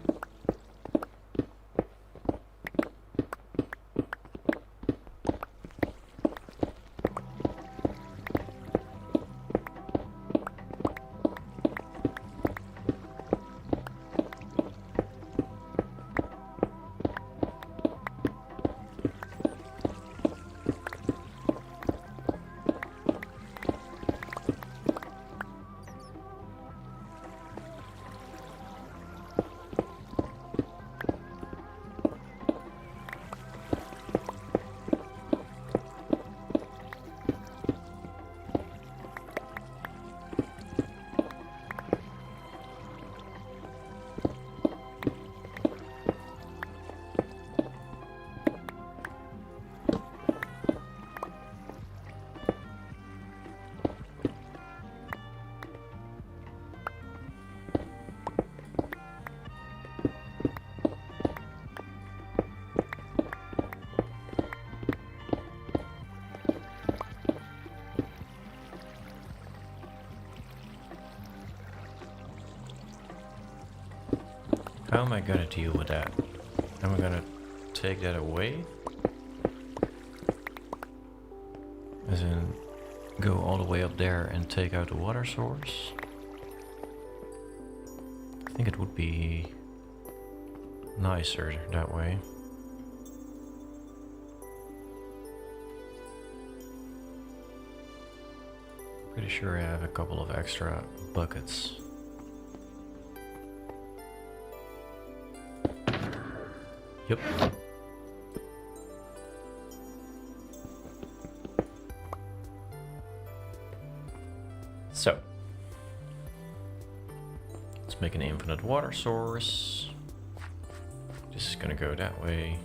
S1: How am I gonna deal with that? Am I gonna take that away? As in, go all the way up there and take out the water source? I think it would be nicer that way. Pretty sure I have a couple of extra buckets. Yep. So, let's make an infinite water source. This is gonna go that way.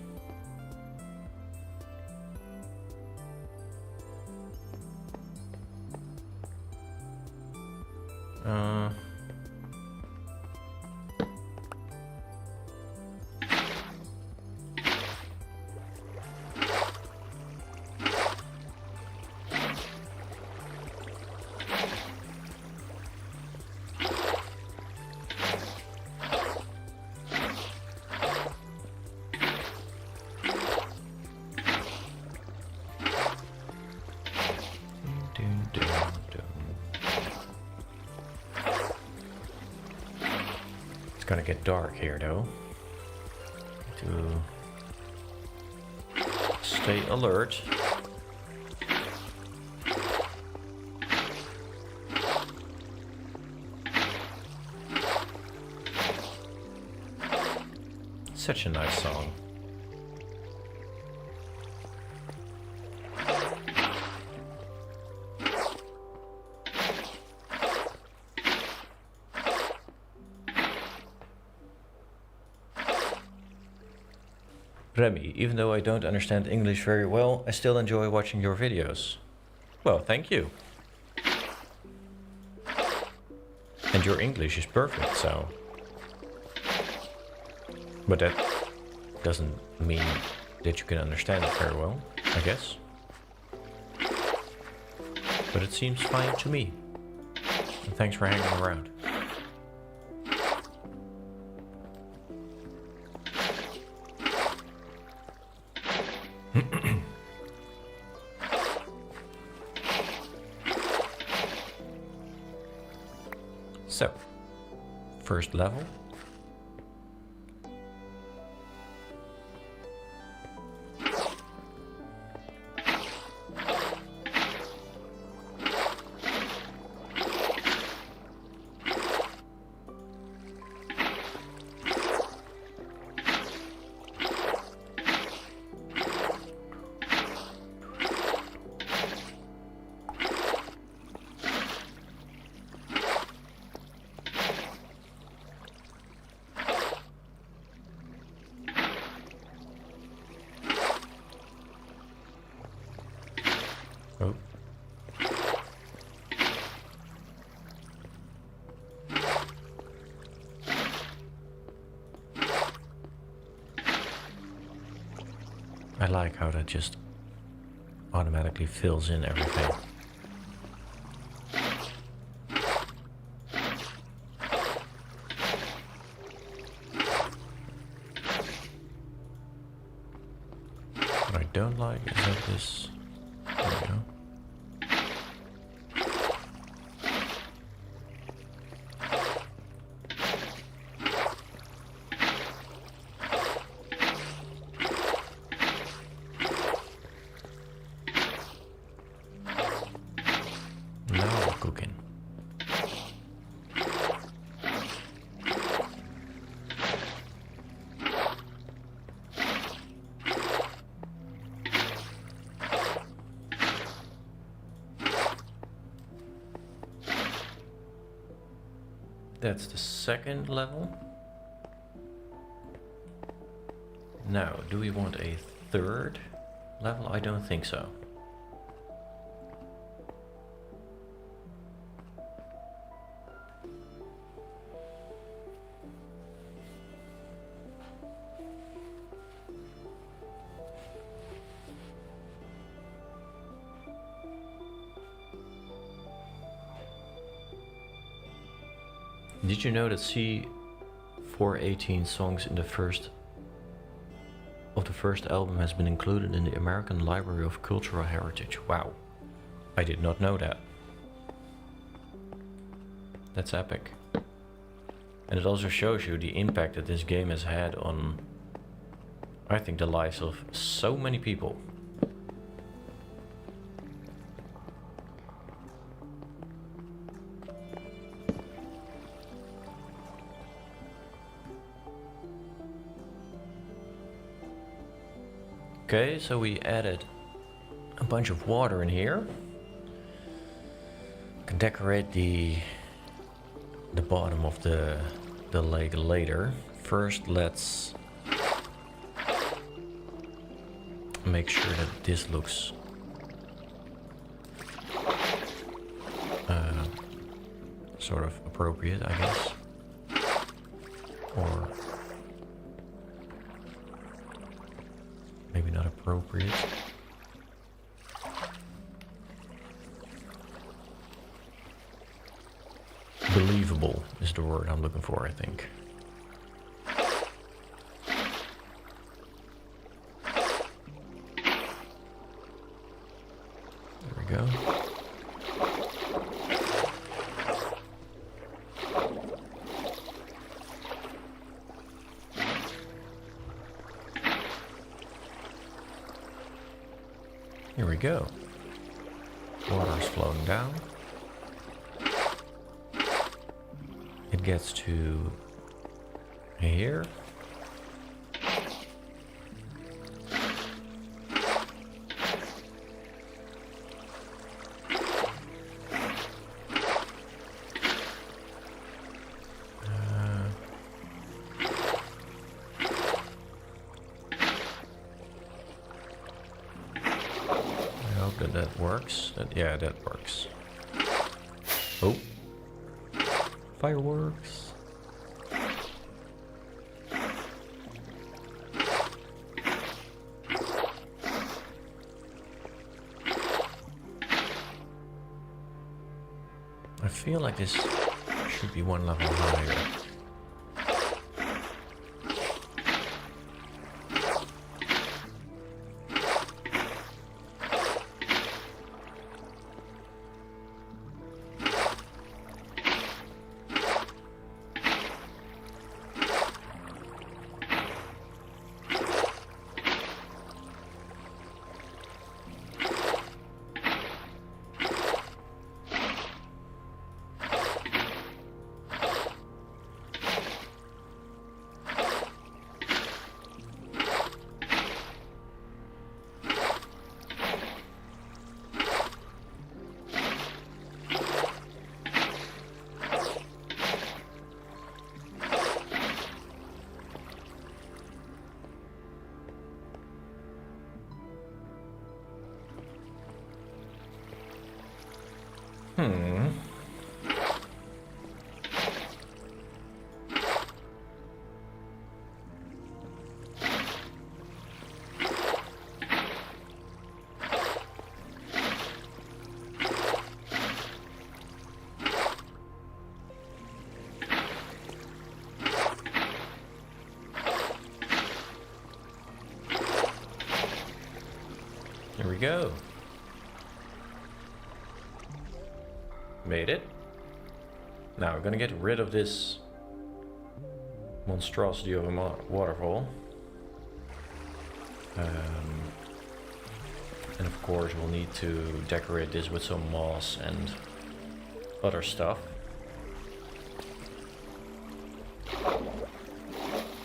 S1: It's gonna get dark here though. To stay alert. Such a nice song. Remy, even though I don't understand English very well, I still enjoy watching your videos. Well, thank you. And your English is perfect, so... But that doesn't mean that you can understand it very well, I guess. But it seems fine to me. And thanks for hanging around. So, first level. Oh. I like how that just automatically fills in everything. What I don't like is that this... There we go. Now we're cooking. That's the second level. Now, do we want a third level? I don't think so. Did you know that C418 songs in the first album has been included in the American Library of Cultural Heritage? Wow, I did not know that. That's epic. And it also shows you the impact that this game has had on, I think, the lives of so many people. Okay, so we added a bunch of water in here. Can decorate the bottom of the lake later. First, let's make sure that this looks sort of appropriate, I guess. Or maybe not appropriate. Believable is the word I'm looking for, I think. There we go. Here we go. Water's flowing down. It gets to here. That works. Yeah, that works. Oh. Fireworks. I feel like this should be one level higher. Hmm. Here we go. Made it. Now we're gonna get rid of this monstrosity of a waterfall. And of course we'll need to decorate this with some moss and other stuff.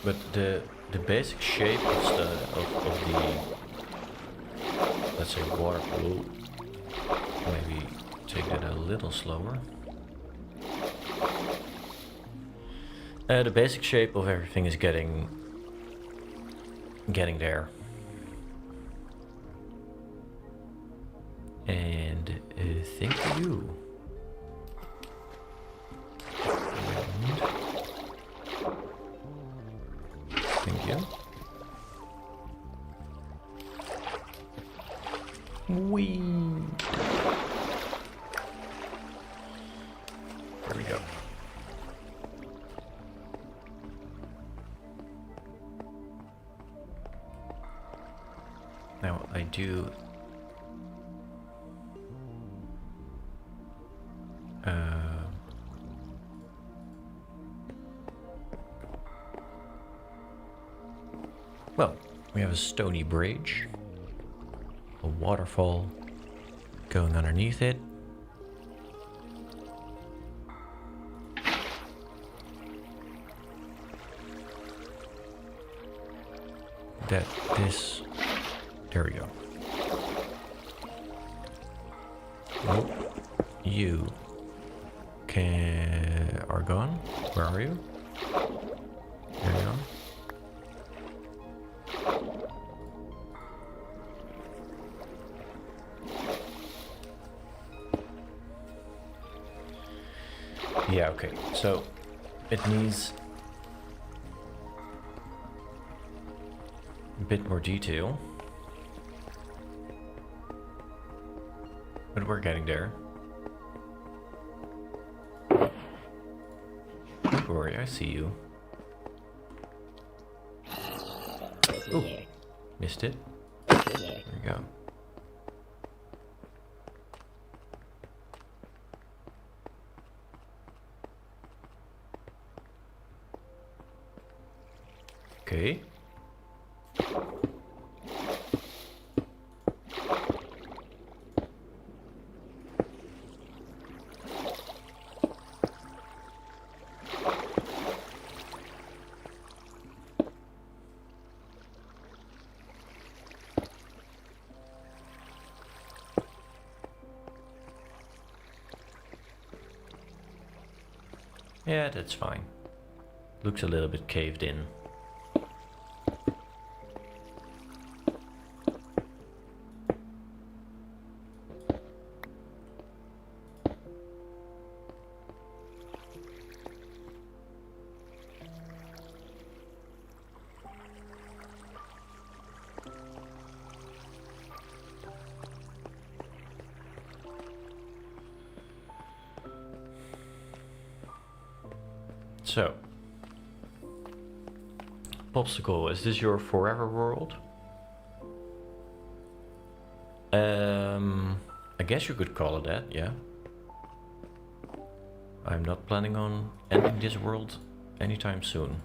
S1: But the basic shape of the let's say waterfall, maybe take that a little slower. The basic shape of everything is getting there. And thank you. Thank you. Whee! There we go. Now I do well, we have a stony bridge, a waterfall going underneath it. There we go. Nope. You are gone. Where are you? There you are. Yeah, okay. So it needs a bit more detail. But we're getting there. Don't worry, I see you. Ooh, missed it. There we go. Okay. Yeah, that's fine. Looks a little bit caved in. So, Popsicle, is this your forever world? I guess you could call it that, yeah. I'm not planning on ending this world anytime soon.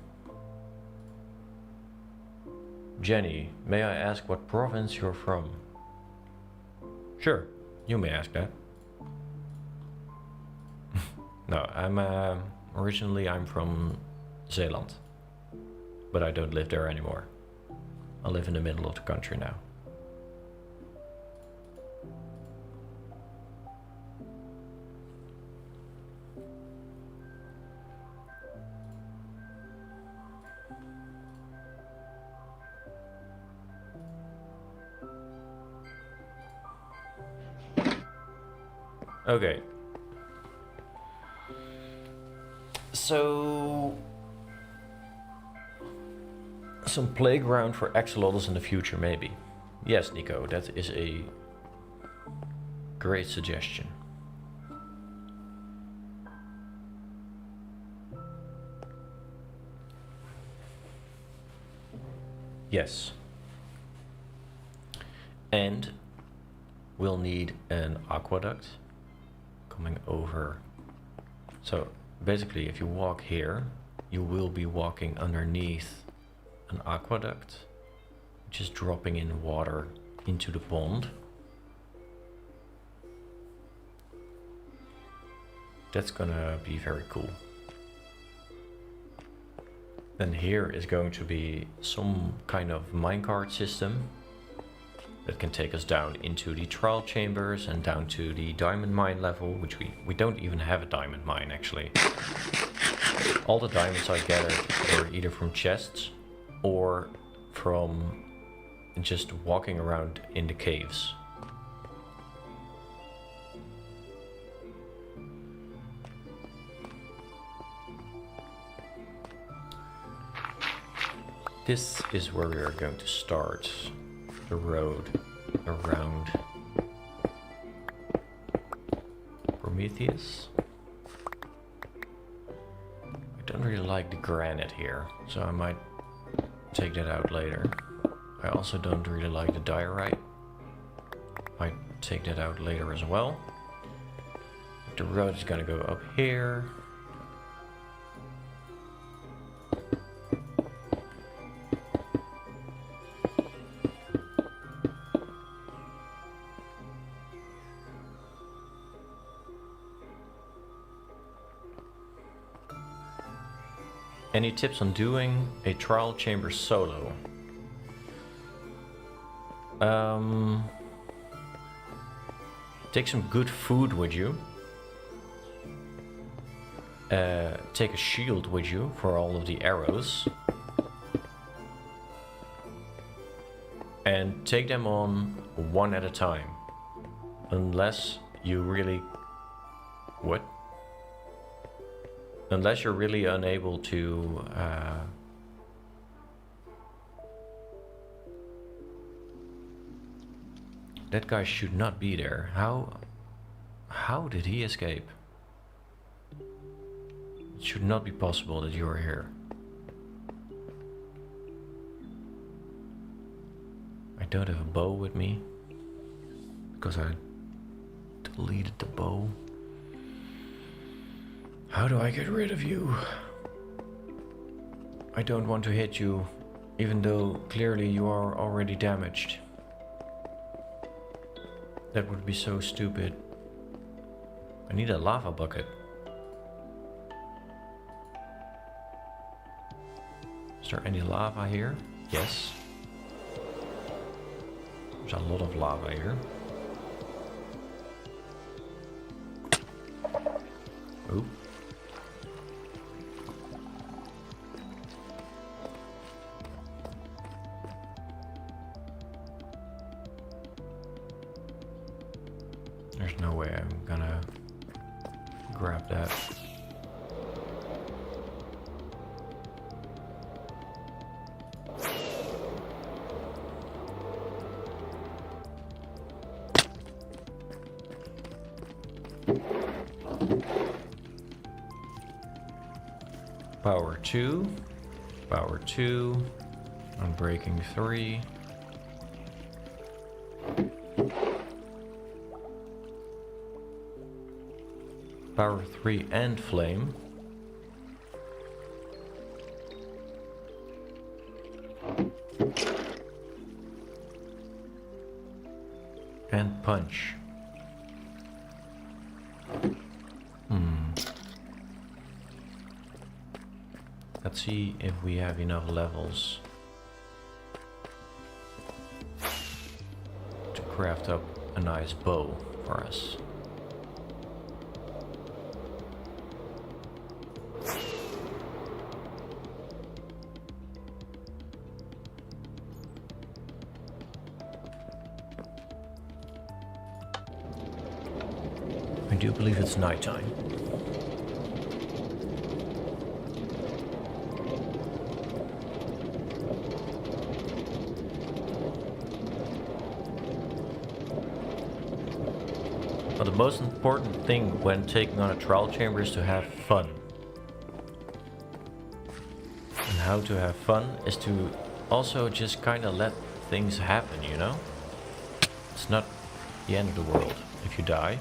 S1: Jenny, may I ask what province you're from? Sure, you may ask that. No, originally I'm from Zeeland, but I don't live there anymore. I live in the middle of the country now. Okay, So some playground for axolotls in the future, maybe. Yes, Nico, that is a great suggestion. Yes. And we'll need an aqueduct coming over. So basically, if you walk here, you will be walking underneath an aqueduct, which is dropping in water into the pond. That's gonna be very cool. Then here is going to be some kind of minecart system that can take us down into the trial chambers and down to the diamond mine level, which we don't even have a diamond mine actually. All the diamonds I gathered were either from chests or from just walking around in the caves. This is where we are going to start the road around Prometheus. I don't really like the granite here, so I might take that out later. I also don't really like the diorite. Might take that out later as well. The road is gonna go up here. Any tips on doing a trial chamber solo? Take some good food with you. Take a shield with you for all of the arrows. And take them on one at a time. Unless you really... What? Unless you're really unable to... That guy should not be there. How did he escape? It should not be possible that you are here. I don't have a bow with me because I deleted the bow. How do I get rid of you? I don't want to hit you, even though clearly you are already damaged. That would be so stupid. I need a lava bucket. Is there any lava here? Yes. There's a lot of lava here. Oop. There's no way I'm gonna grab that. Power 2, power 2, unbreaking 3. Power 3 and flame. And punch. Let's see if we have enough levels to craft up a nice bow for us. I do believe it's nighttime. most important thing when taking on a trial chamber is to have fun. And how to have fun is to also just kind of let things happen, you know? It's not the end of the world if you die.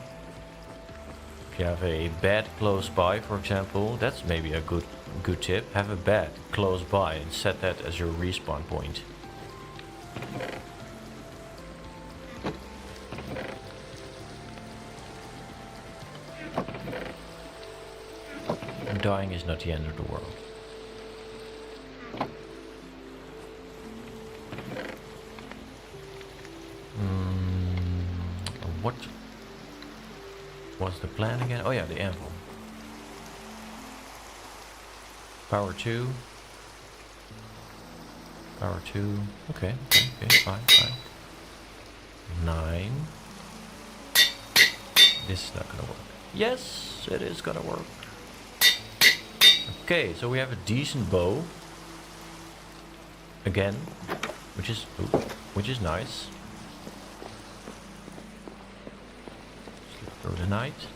S1: If you have a bed close by, for example, that's maybe a good tip. Have a bed close by and set that as your respawn point. Dying is not the end of the world. What was the plan again? Oh yeah, the anvil. Power 2. Power 2. Okay, fine. 9. This is not gonna work. Yes, it is gonna work. Okay, so we have a decent bow. Again, which is nice. Sleep through the night.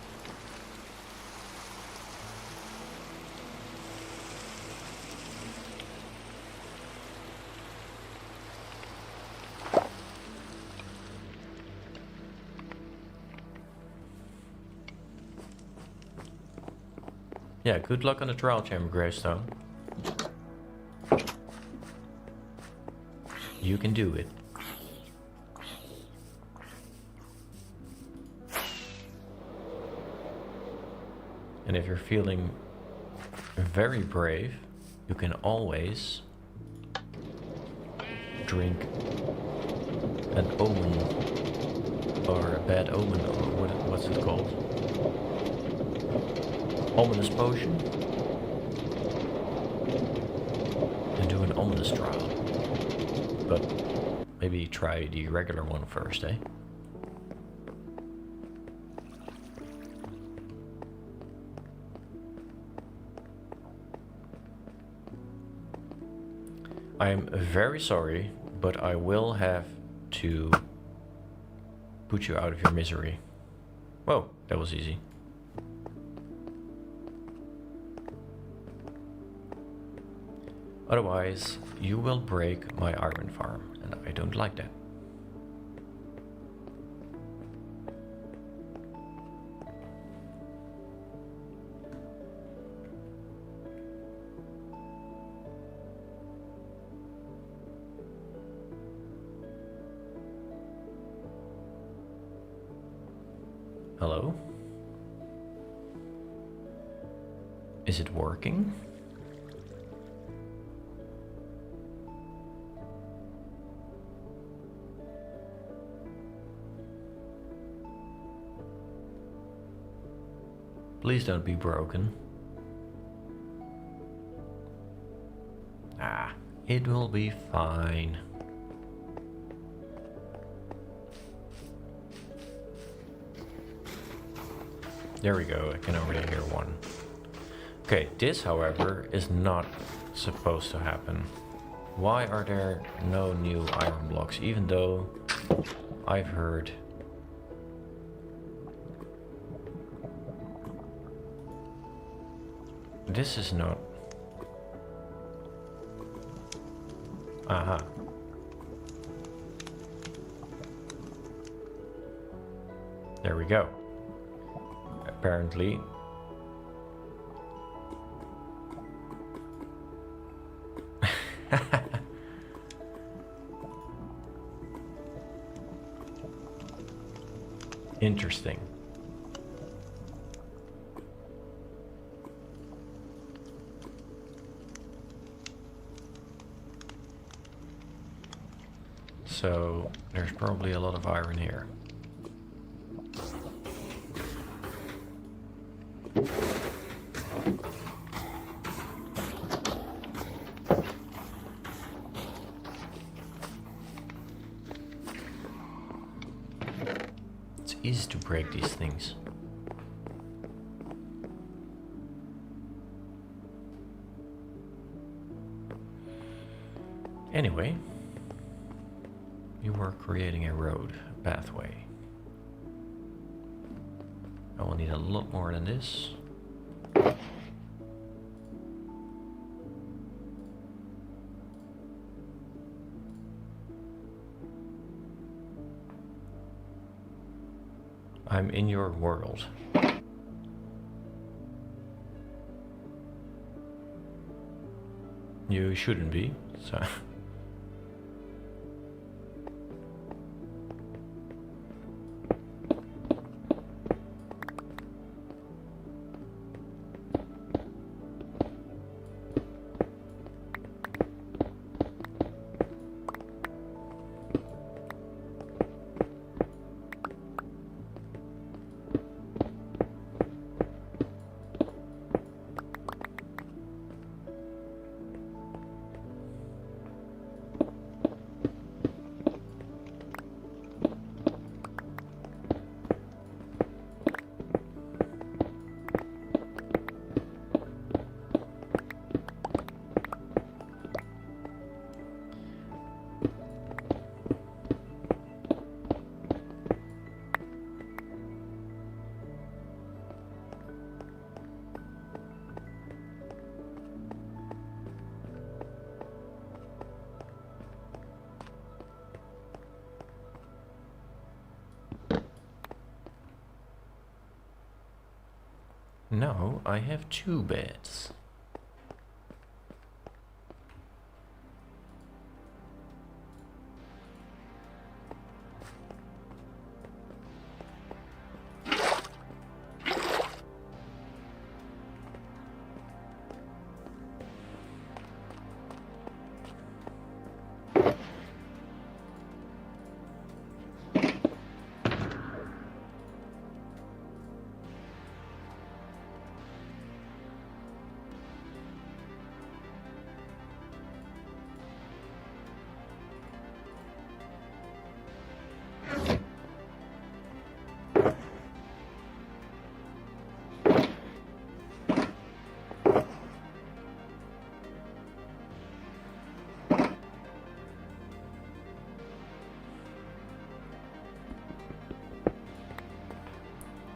S1: Yeah, good luck on the trial chamber, gravestone. You can do it. And if you're feeling very brave, you can always drink an omen, or a bad omen, or what's it called? Ominous potion. And do an ominous trial. But maybe try the regular one first, eh? I'm very sorry, but I will have to put you out of your misery. Whoa, that was easy. Otherwise, you will break my iron farm, and I don't like that. Hello? Is it working? Please don't be broken. Ah, it will be fine. There we go, I can already hear one. Okay, this, however, is not supposed to happen. Why are there no new iron blocks, even though I've heard... This is not... Aha. There we go. Apparently. Interesting. So there's probably a lot of iron here. It's easy to break these things. Anyway, you were creating a road, a pathway. I will need a lot more than this. I'm in your world. You shouldn't be, so... No, I have 2 beds.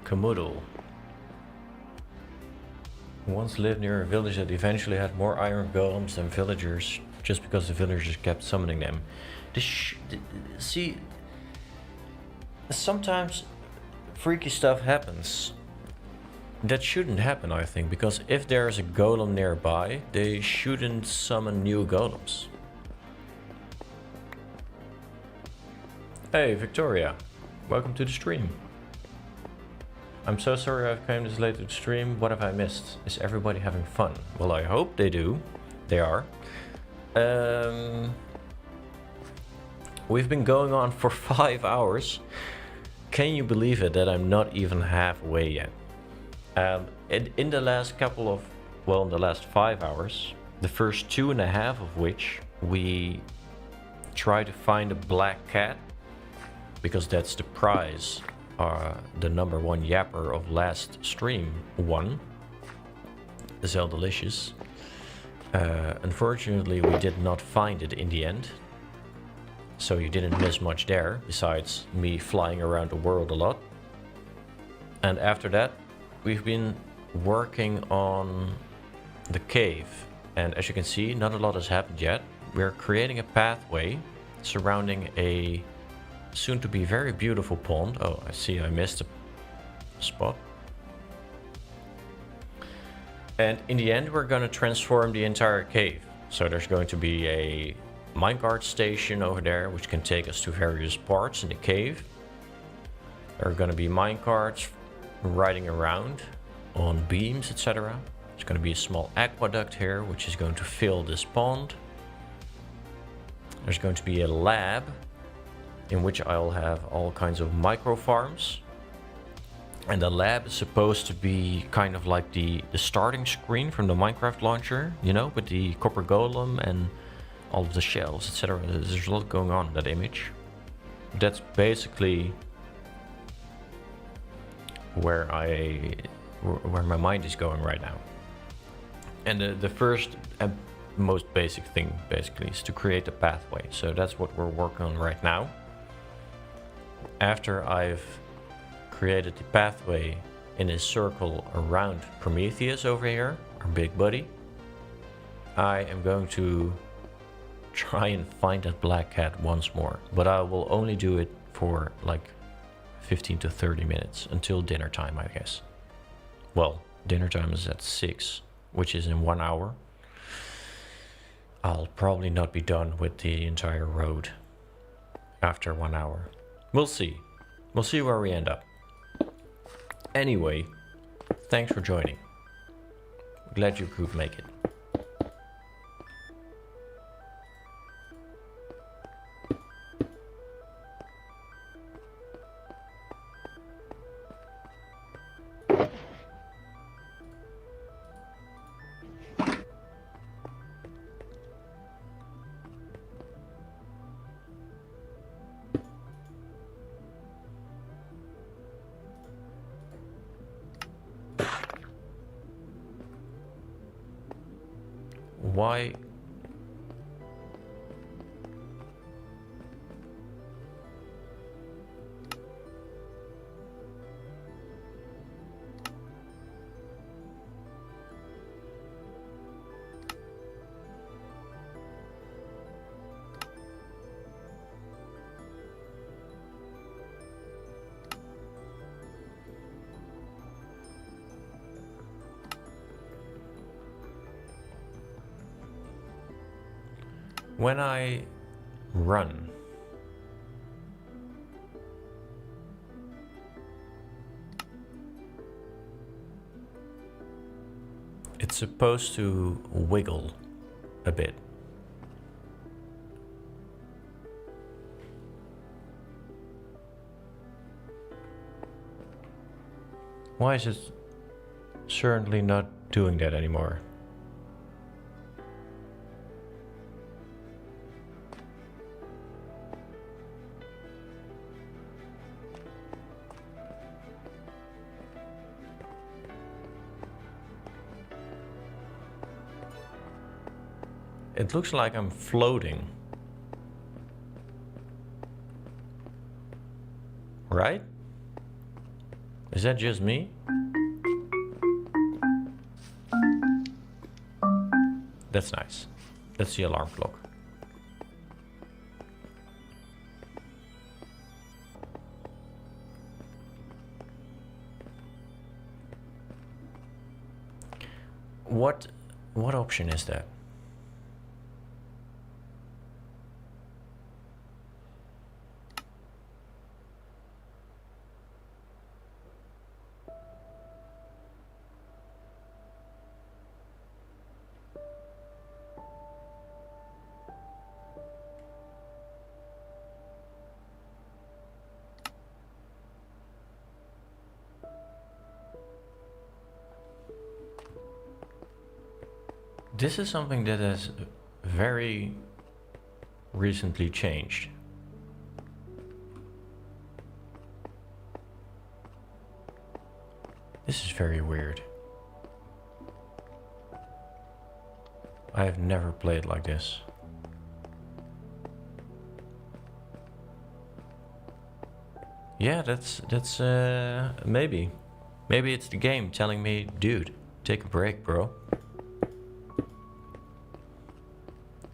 S1: Komodo. Once lived near a village that eventually had more iron golems than villagers, just because the villagers kept summoning them. See, sometimes freaky stuff happens. That shouldn't happen, I think, because if there's a golem nearby, they shouldn't summon new golems. Hey, Victoria. Welcome to the stream. I'm so sorry I've come this late to the stream. What have I missed? Is everybody having fun? Well, I hope they do. They are. We've been going on for 5 hours. Can you believe it that I'm not even halfway yet? In the last couple of, well, in the last 5 hours, the first 2.5 of which we try to find a black cat, because that's the prize. The #1 yapper of last stream won. Zeldelicious. Unfortunately, we did not find it in the end. So you didn't miss much there, besides me flying around the world a lot. And after that, we've been working on the cave. And as you can see, not a lot has happened yet. We're creating a pathway surrounding a soon to be very beautiful pond. Oh, I see I missed a spot. And in the end, we're going to transform the entire cave. So there's going to be a minecart station over there, which can take us to various parts in the cave. There are going to be minecarts riding around on beams, etc. There's going to be a small aqueduct here, which is going to fill this pond. There's going to be a lab in which I'll have all kinds of micro farms. And the lab is supposed to be kind of like the starting screen from the Minecraft launcher, you know, with the copper golem and all of the shells, etc. There's a lot going on in that image. That's basically where my mind is going right now. And the first and most basic thing basically is to create a pathway. So that's what we're working on right now. After I've created the pathway in a circle around Prometheus over here, our big buddy. I am going to try and find that black cat once more, but I will only do it for like 15 to 30 minutes until dinner time, I guess. Well, dinner time is at 6, which is in 1 hour. I'll probably not be done with the entire road after 1 hour. We'll see. We'll see where we end up. Anyway, thanks for joining. Glad you could make it. Why? When I run, it's supposed to wiggle a bit. Why is it certainly not doing that anymore? It looks like I'm floating. Right? Is that just me? That's nice. That's the alarm clock. What option is that? This is something that has very recently changed. This is very weird. I have never played like this. Yeah, that's maybe. Maybe it's the game telling me, dude, take a break, bro.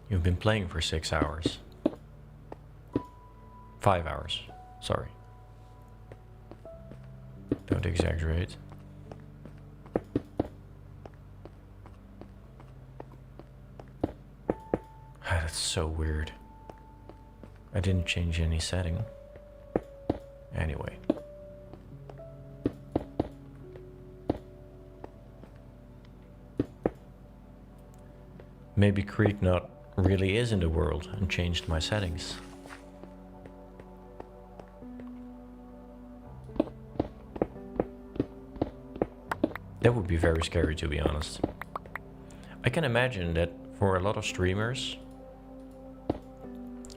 S1: You've been playing for 6 hours. 5 hours, sorry. Don't exaggerate. That's so weird. I didn't change any setting. Anyway. Maybe Creeknut really is in the world and changed my settings. That would be very scary, to be honest. I can imagine that for a lot of streamers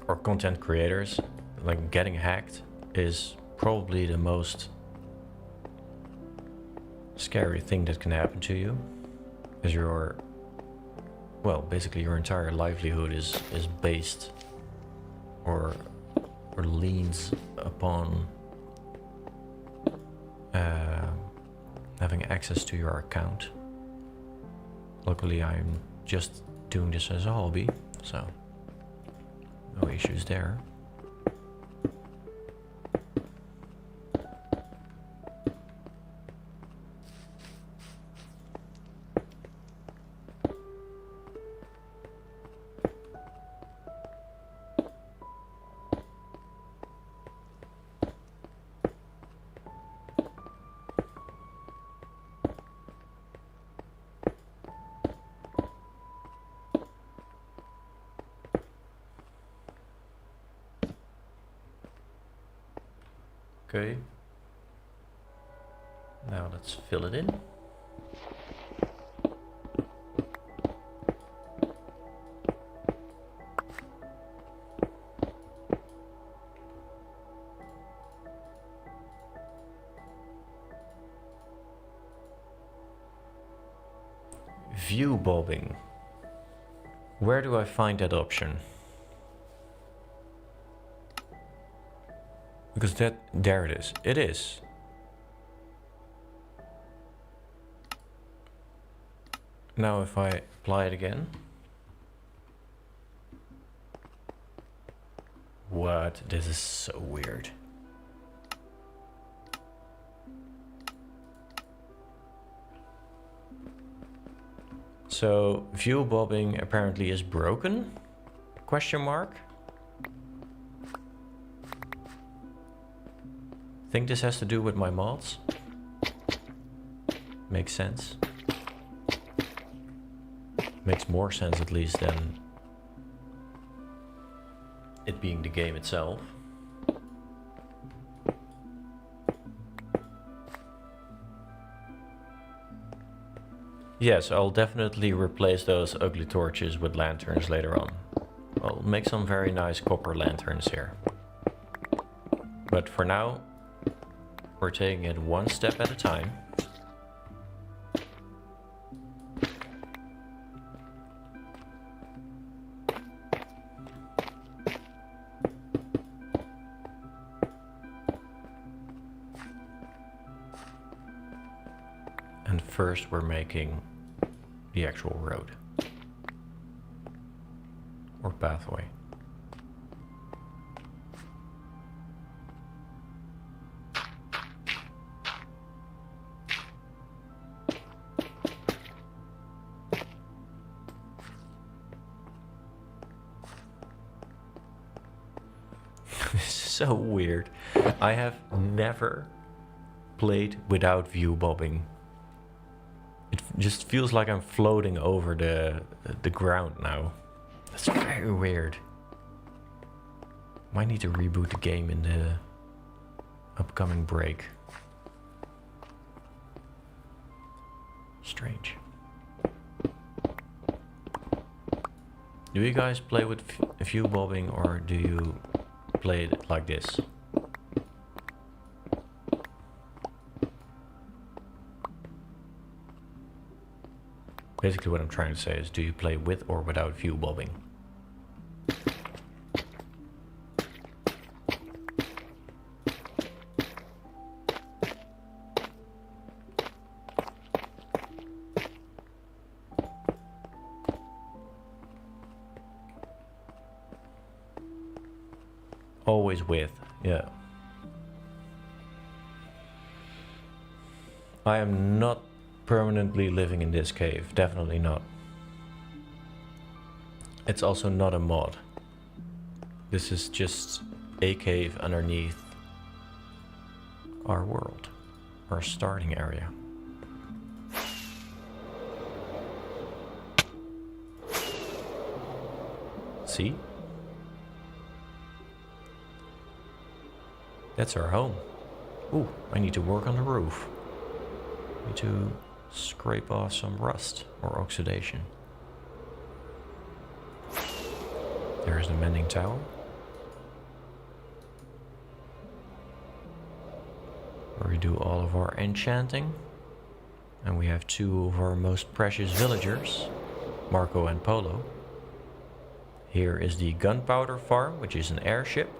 S1: or content creators, like getting hacked is probably the most scary thing that can happen to you, as your, well, basically your entire livelihood is based or leans upon having access to your account. Luckily, I'm just doing this as a hobby, so no issues there. Okay. Now let's fill it in. View bobbing. Where do I find that option? Because there it is. It is. Now if I apply it again. What? This is so weird. So view bobbing apparently is broken? Question mark? Think this has to do with my mods? Makes sense. Makes more sense at least than it being the game itself. Yes, I'll definitely replace those ugly torches with lanterns later on. I'll make some very nice copper lanterns here. But for now, we're taking it one step at a time. And first we're making the actual road. Or pathway. So weird. I have never played without view bobbing. It just feels like I'm floating over the ground now. That's very weird. Might need to reboot the game in the upcoming break. Strange. Do you guys play with view bobbing, or do you play it like this? Basically what I'm trying to say is, do you play with or without view bobbing? Always with, yeah. I am not permanently living in this cave, definitely not. It's also not a mod. This is just a cave underneath our world, our starting area. See? That's our home. Ooh, I need to work on the roof. Need to scrape off some rust or oxidation. There's the mending tower. Where we do all of our enchanting. And we have two of our most precious villagers, Marco and Polo. Here is the gunpowder farm, which is an airship.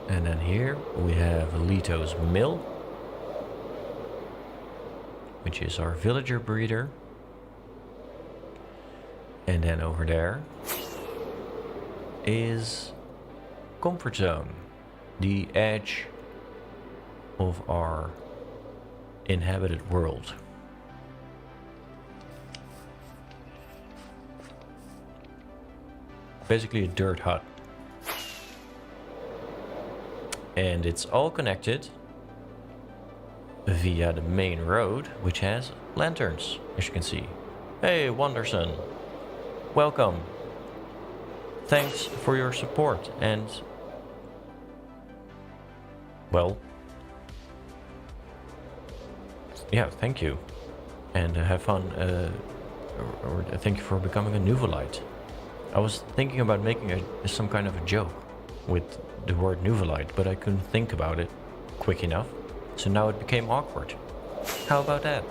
S1: And then here we have Lito's Mill, which is our villager breeder. And then over there is Comfort Zone, the edge of our inhabited world. Basically a dirt hut. And it's all connected via the main road, which has lanterns, as you can see. Hey, Wanderson. Welcome. Thanks for your support and... well... yeah, thank you. And have fun, or thank you for becoming a Nuvolite. I was thinking about making some kind of a joke with the word Nuvolite, but I couldn't think about it quick enough. So now it became awkward. How about that?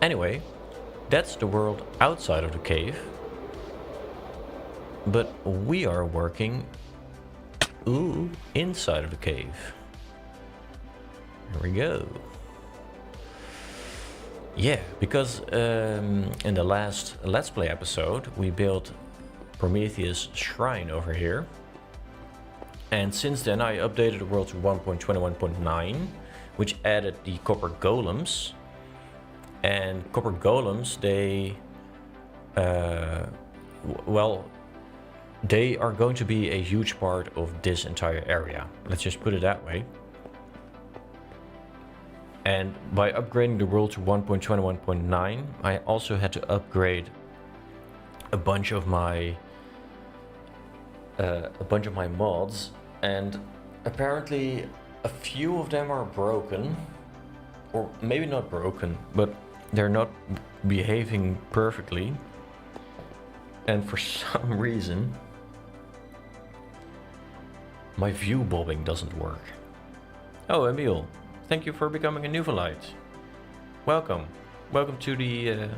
S1: Anyway, that's the world outside of the cave. But we are working inside of the cave. Here we go. Yeah, because in the last Let's Play episode we built Prometheus' shrine over here. And since then I updated the world to 1.21.9, which added the copper golems. And copper golems, they... well, they are going to be a huge part of this entire area. Let's just put it that way. And by upgrading the world to 1.21.9, I also had to upgrade a bunch of my mods, and apparently a few of them are broken, or maybe not broken, but they're not behaving perfectly. And for some reason, my view bobbing doesn't work. Oh, Emil. Thank you for becoming a Nuvolite. Welcome. Welcome to the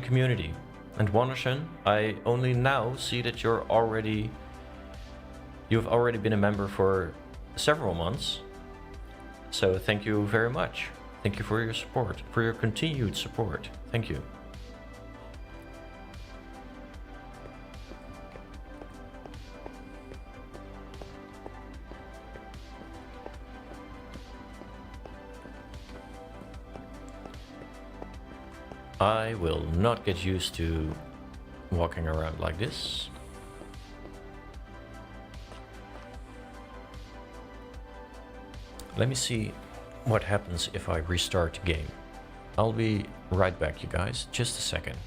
S1: community. And Wanderson, I only now see that you've already been a member for several months. So thank you very much. Thank you for your support, for your continued support. Thank you. I will not get used to walking around like this. Let me see what happens if I restart the game. I'll be right back, you guys. Just a second.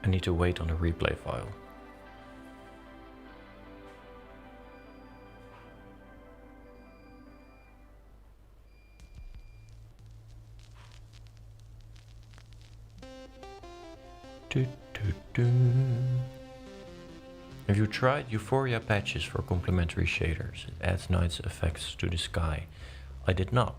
S1: I need to wait on the replay file. Have you tried Euphoria patches for complementary shaders? It adds nice effects to the sky. I did not.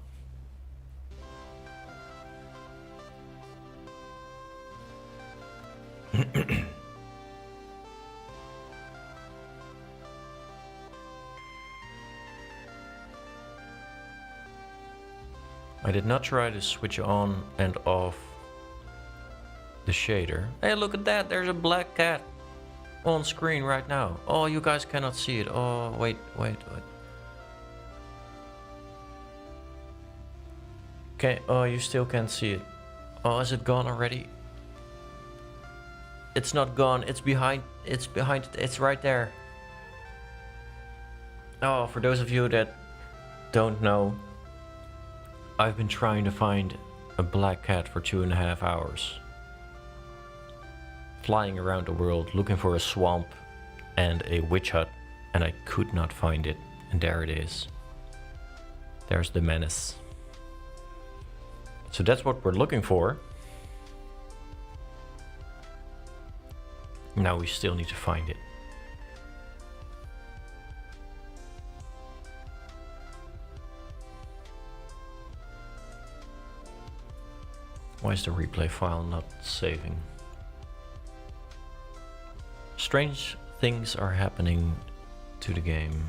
S1: I did not try to switch on and off the shader. Hey, look at that! There's a black cat on screen right now. Oh, you guys cannot see it. Oh, wait. Okay, oh, you still can't see it. Oh, is it gone already? It's not gone. It's behind. It's right there. Oh, for those of you that don't know, I've been trying to find a black cat for 2.5 hours. Flying around the world looking for a swamp and a witch hut, and I could not find it. And there it is. There's the menace. So that's what we're looking for. Now we still need to find it. Why is the replay file not saving? Strange things are happening to the game.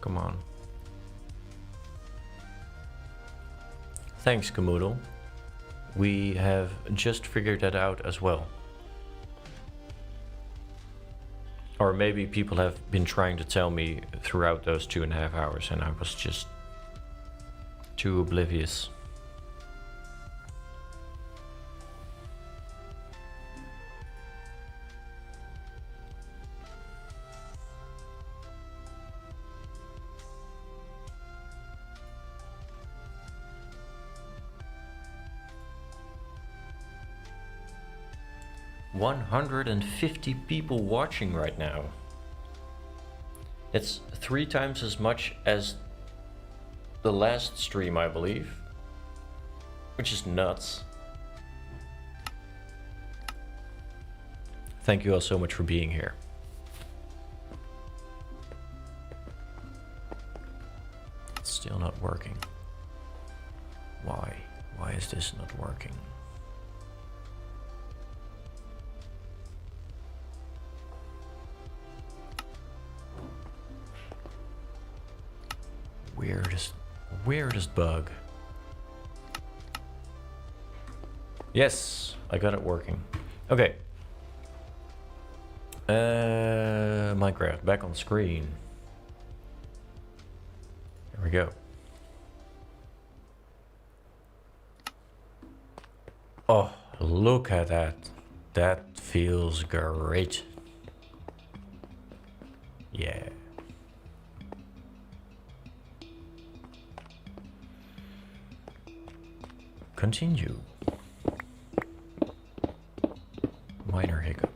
S1: Come on. Thanks, Camoodle. We have just figured that out as well. Or maybe people have been trying to tell me throughout those 2.5 hours and I was just too oblivious. $150 people watching right now. It's 3 times as much as the last stream, I believe, which is nuts. Thank you all so much for being here. It's still not working. Why? Why is this not working? Weirdest bug. Yes, I got it working. Okay. Minecraft back on screen. Here we go. Oh, look at that. That feels great. Yeah. Continue. Minor hiccup.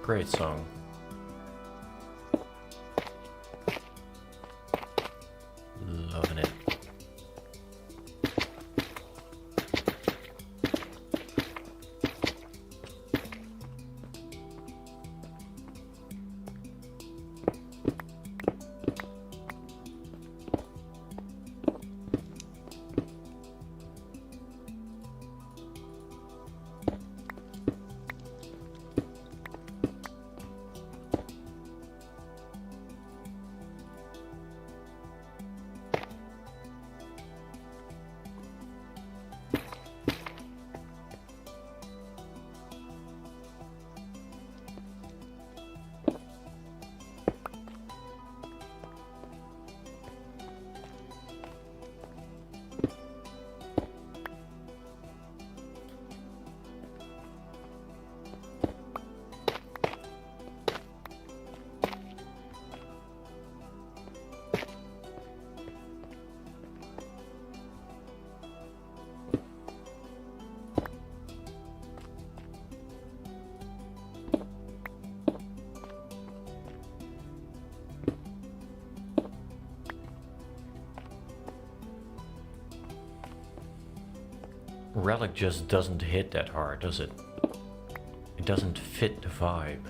S1: Great song. Loving it. relic just doesn't hit that hard, does it? It doesn't fit the vibe.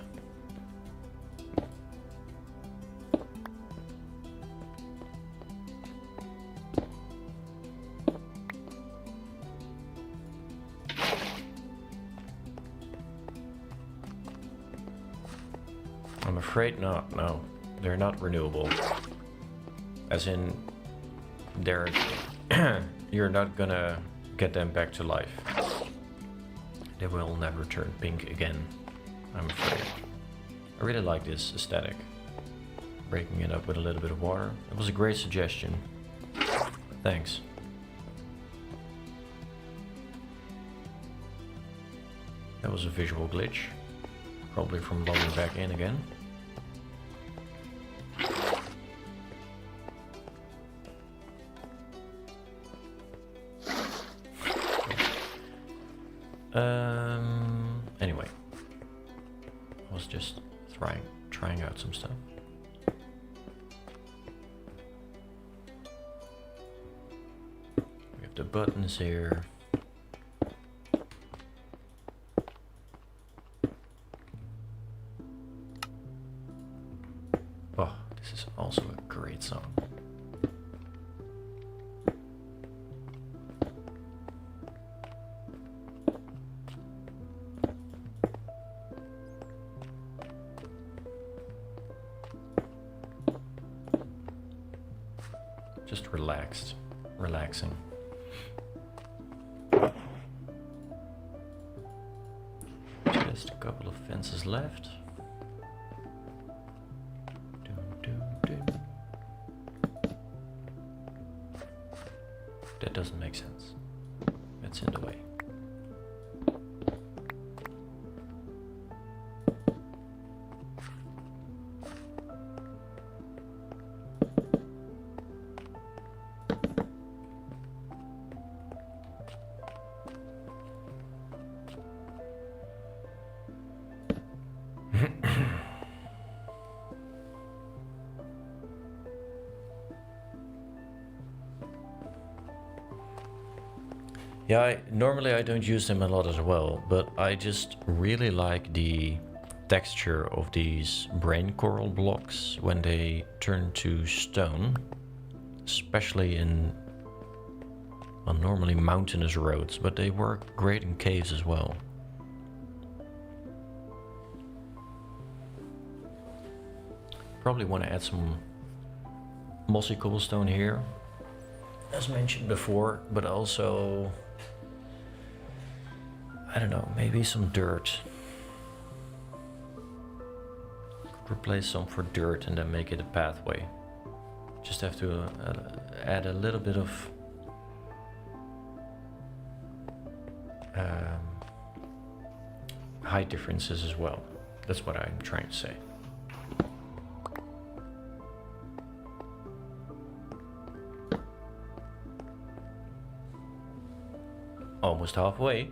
S1: I'm afraid not, no. They're not renewable. As in, they're you're not gonna get them back to life. They will never turn pink again, I'm afraid. I really like this aesthetic. Breaking it up with a little bit of water. It was a great suggestion. Thanks. That was a visual glitch. Probably from logging back in again. Anyway, I was just trying out some stuff. We have the buttons here. Oh, this is also a great song. Just relaxing. Just a couple of fences left. That doesn't make sense. That's in the way. Yeah, normally I don't use them a lot as well, but I just really like the texture of these brain coral blocks when they turn to stone, especially in, well, normally mountainous roads, but they work great in caves as well. Probably want to add some mossy cobblestone here, as mentioned before, but also, I don't know, maybe some dirt. Could replace some for dirt and then make it a pathway. Just have to add a little bit of height differences as well. That's what I'm trying to say. Almost halfway.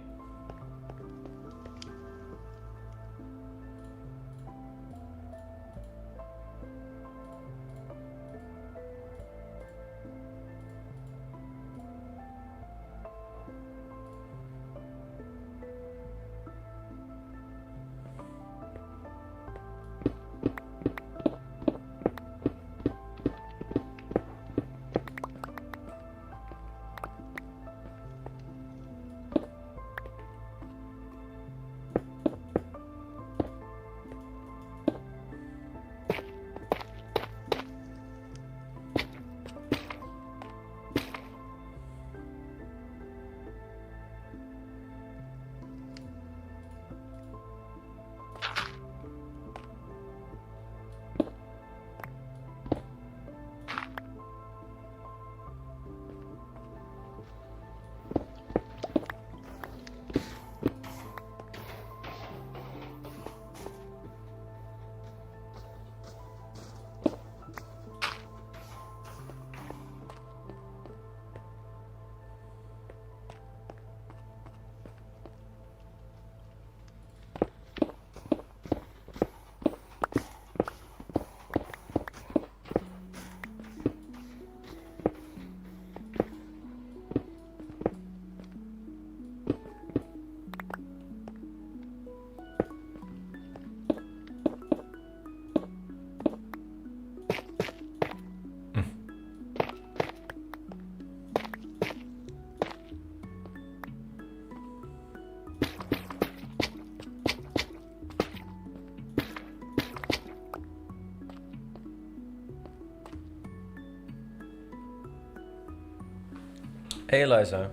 S1: Hey Eliza.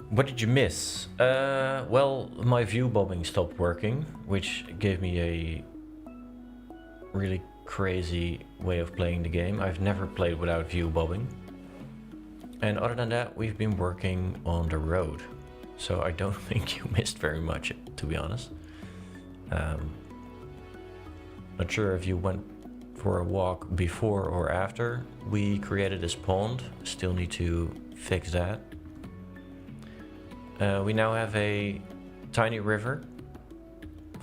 S1: What did you miss? Well, my view bobbing stopped working, which gave me a really crazy way of playing the game. I've never played without view bobbing. And other than that, we've been working on the road. So I don't think you missed very much, to be honest. Not sure if you went for a walk before or after we created this pond. Still need to fix that. We now have a tiny river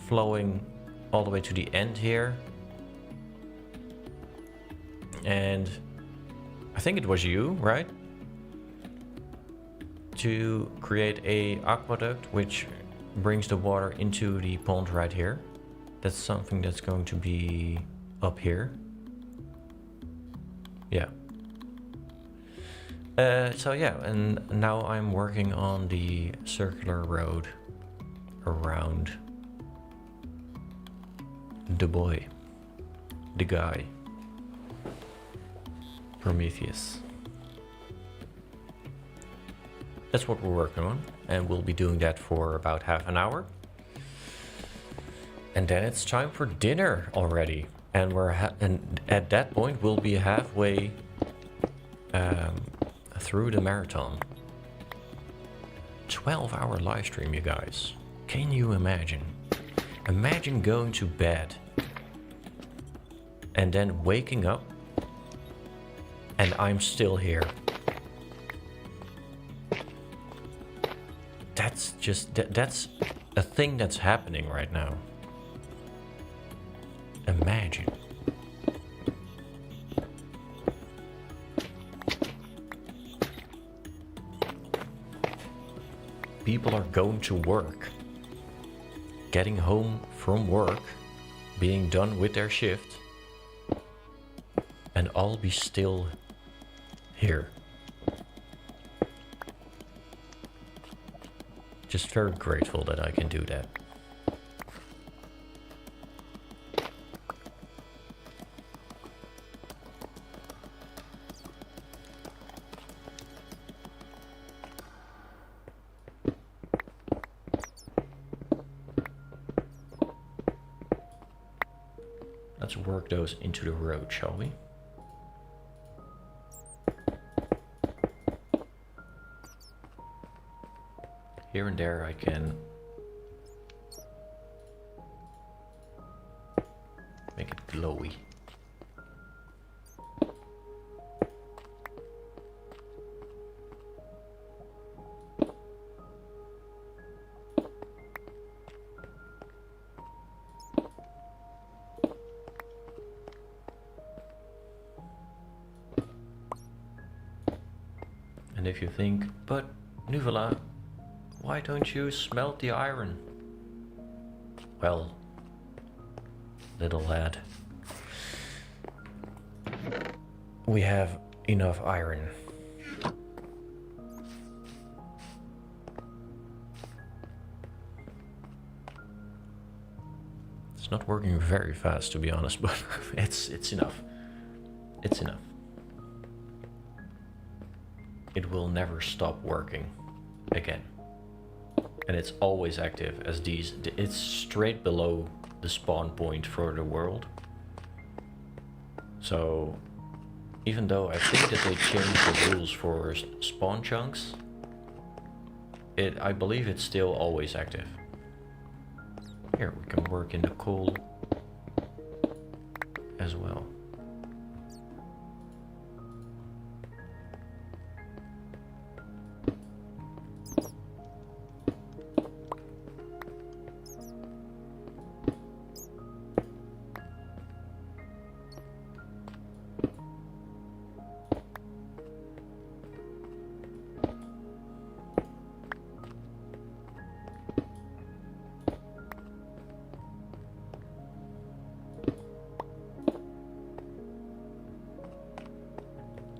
S1: flowing all the way to the end here. And I think it was you, right? To create a aqueduct which brings the water into the pond right here. That's something that's going to be up here. Yeah. So yeah, and now I'm working on the circular road around the boy, the guy, Prometheus. That's what we're working on, and we'll be doing that for about half an hour. And then it's time for dinner already, and and at that point we'll be halfway through the marathon. 12-hour live stream, you guys. Can you imagine? Imagine going to bed and then waking up and I'm still here. That's just, that's a thing that's happening right now. Imagine. People are going to work, getting home from work, being done with their shift, and I'll be still here. Just very grateful that I can do that. Let's work those into the road, shall we? Here and there I can make it glowy. And if you think, but Nuvola, why don't you smelt the iron? Well, little lad, we have enough iron. It's not working very fast, to be honest, but it's enough. It's enough. It will never stop working again. And it's always active as these. It's straight below the spawn point for the world. So even though I think that they changed the rules for spawn chunks, I believe it's still always active. Here we can work in the coal as well.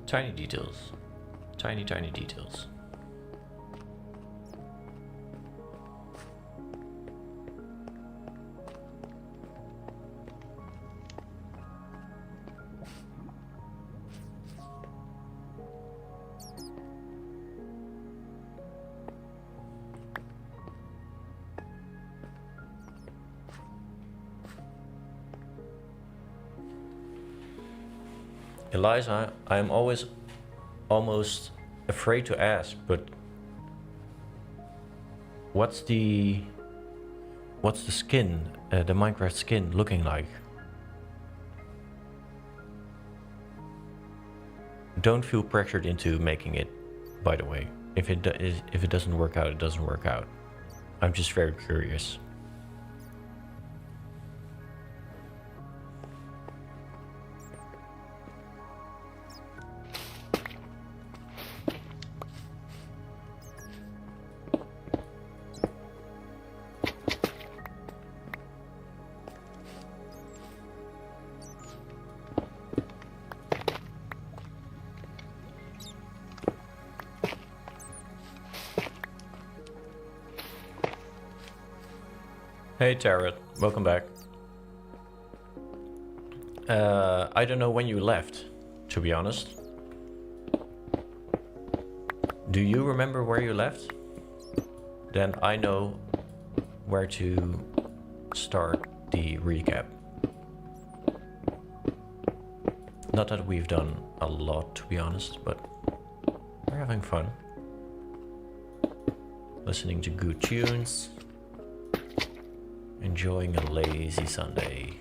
S1: Tiny details. Tiny, tiny details. Eliza, I'm always almost afraid to ask, but what's the skin, the Minecraft skin looking like? Don't feel pressured into making it, by the way. If it doesn't work out, it doesn't work out. I'm just very curious. Hey Tarot, welcome back. I don't know when you left, to be honest. Do you remember where you left? Then I know where to start the recap. Not that we've done a lot, to be honest, but we're having fun. Listening to good tunes. Enjoying a lazy Sunday.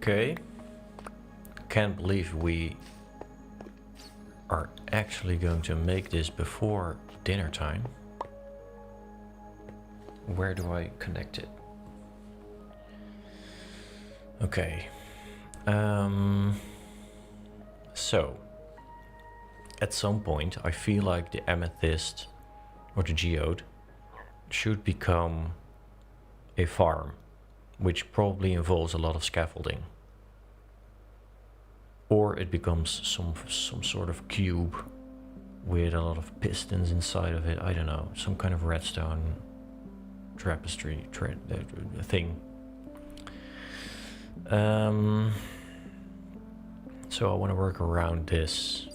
S1: Okay, can't believe we are actually going to make this before dinner time. Where do I connect it? Okay, so at some point I feel like the amethyst or the geode should become a farm, which probably involves a lot of scaffolding. Or it becomes some sort of cube with a lot of pistons inside of it. I don't know, some kind of redstone tapestry thing. So I want to work around this,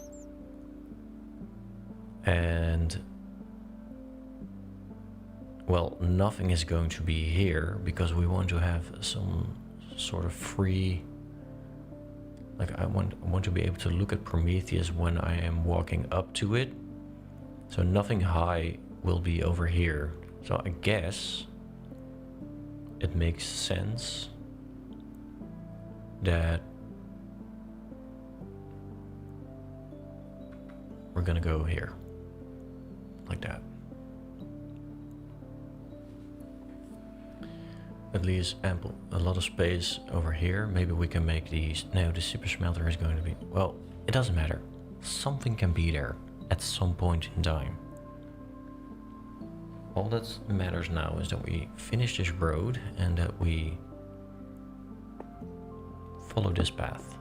S1: and well, nothing is going to be here because we want to have some sort of free. Like I want to be able to look at Prometheus when I am walking up to it. So nothing high will be over here. So I guess it makes sense that we're gonna go here. Like that. At least ample, a lot of space over here. Maybe we can make these. No, the super smelter is going to be, well, it doesn't matter. Something can be there at some point in time. All that matters now is that we finish this road and that we follow this path.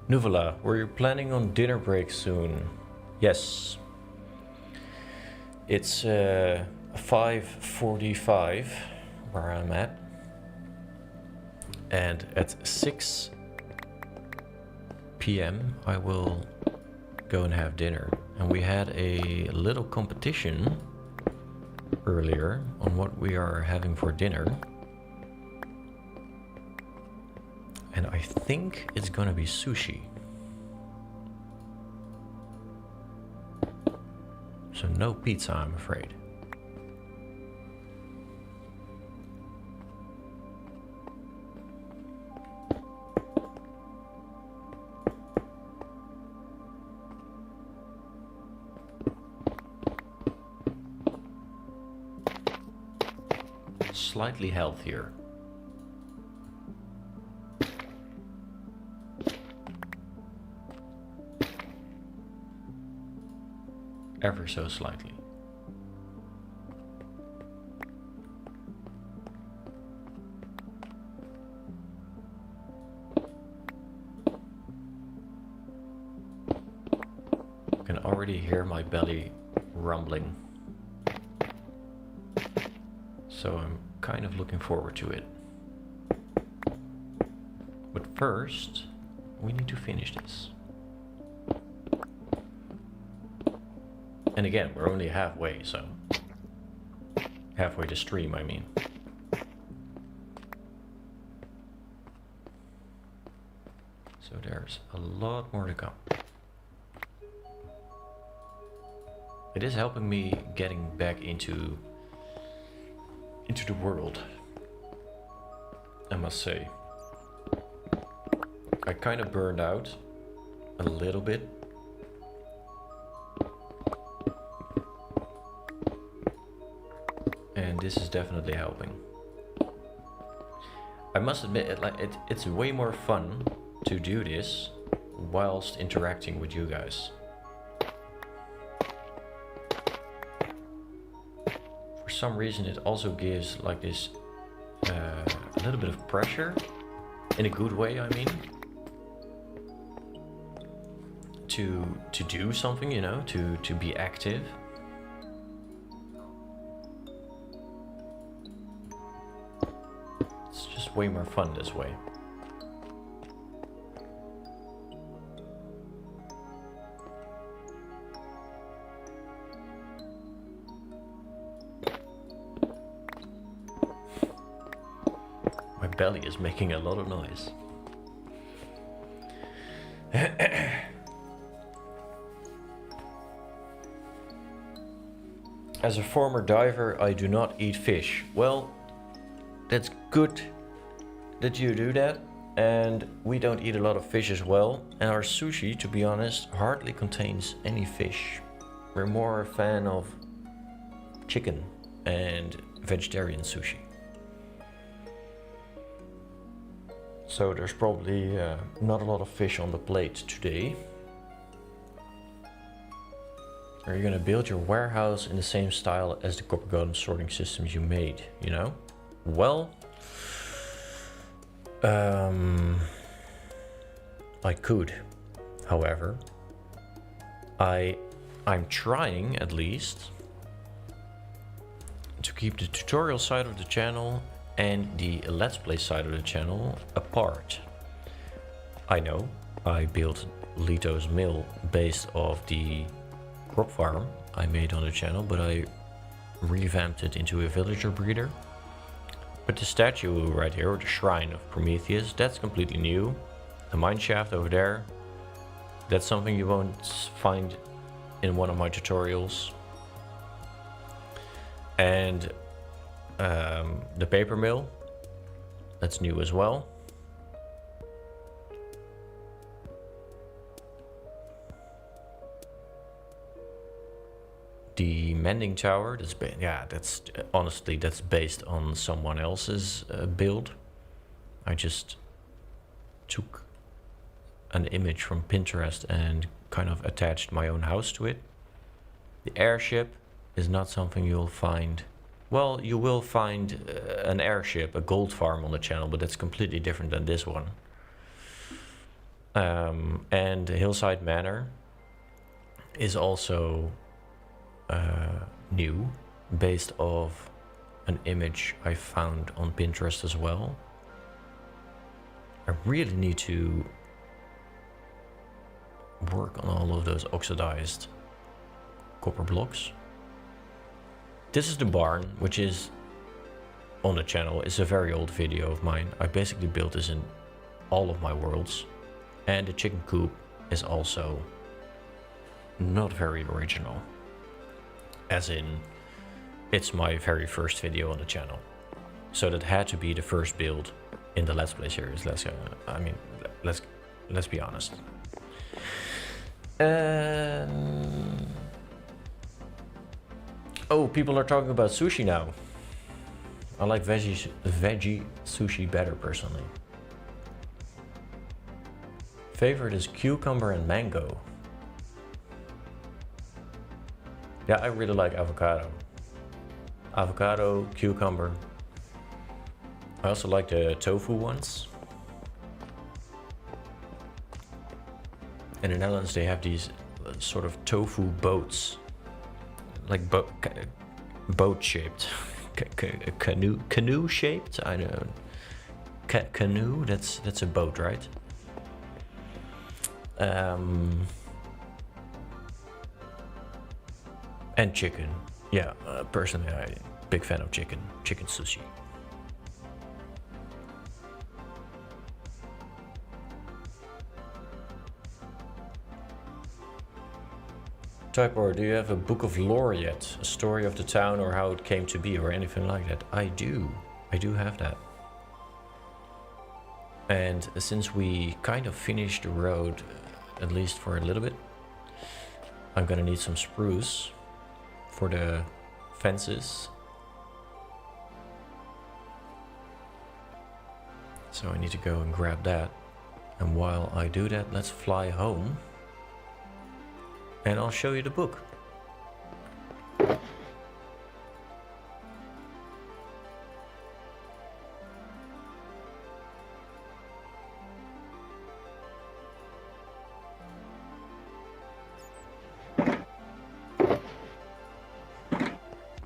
S1: Nuvola, we're planning on dinner break soon. Yes. It's 5:45 where I'm at. And at 6 p.m. I will go and have dinner. And we had a little competition earlier on what we are having for dinner. And I think it's gonna be sushi. So no pizza, I'm afraid. Slightly healthier. Ever so slightly. I can already hear my belly rumbling. So I'm kind of looking forward to it. But first, we need to finish this. And again, we're only halfway, so... halfway to stream, I mean. So there's a lot more to come. It is helping me getting back into the world, I must say. I kind of burned out a little bit. And this is definitely helping. I must admit, it's way more fun to do this whilst interacting with you guys. For some reason it also gives like this a little bit of pressure, in a good way I mean, to do something, you know, to be active. It's just way more fun this way. My belly is making a lot of noise. As a former diver, I do not eat fish. Well, that's good that you do that. And we don't eat a lot of fish as well. And our sushi, to be honest, hardly contains any fish. We're more a fan of chicken and vegetarian sushi. So there's probably not a lot of fish on the plate today. Are you gonna build your warehouse in the same style as the copper golem sorting systems you made, you know? Well, I could. However, I'm trying at least to keep the tutorial side of the channel and the Let's Play side of the channel apart. I know I built Lito's mill based off the crop farm I made on the channel, but I revamped it into a villager breeder. But the statue right here, or the shrine of Prometheus, that's completely new. The mine shaft over there, that's something you won't find in one of my tutorials. And the paper mill, that's new as well. The mending tower, that's honestly that's based on someone else's build. I just took an image from Pinterest and kind of attached my own house to it. The airship is not something you'll find. Well, you will find an airship, a gold farm on the channel, but that's completely different than this one. And Hillside Manor is also new, based off an image I found on Pinterest as well. I really need to work on all of those oxidized copper blocks. This is the barn, which is on the channel. It's a very old video of mine. I basically built this in all of my worlds. And the chicken coop is also not very original. As in, it's my very first video on the channel. So that had to be the first build in the Let's Play series. Let's be honest. Oh, people are talking about sushi now. I like veggie sushi better personally. Favorite is cucumber and mango. Yeah, I really like avocado. Avocado, cucumber. I also like the tofu ones. In the Netherlands they have these sort of tofu boats. Like boat shaped. Canoe shaped? I don't know. Canoe? That's a boat, right? And chicken. Yeah, personally I'm a big fan of chicken sushi. Typor, do you have a book of lore yet? A story of the town or how it came to be or anything like that? I do have that. And since we kind of finished the road, at least for a little bit, I'm gonna need some spruce for the fences. So I need to go and grab that. And while I do that, let's fly home. And I'll show you the book.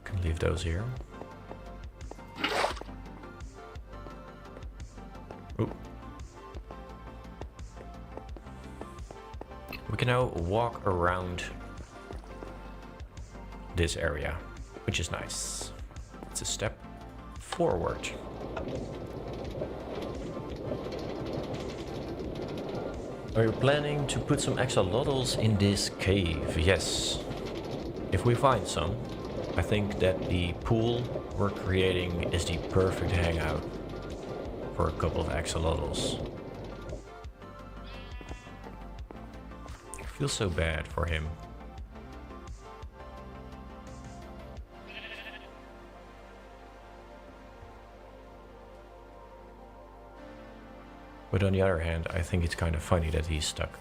S1: Can leave those here. Ooh. We can now walk around this area, which is nice. It's a step forward. Are you planning to put some axolotls in this cave? Yes. If we find some, I think that the pool we're creating is the perfect hangout for a couple of axolotls. I feel so bad for him. But on the other hand, I think it's kind of funny that he's stuck.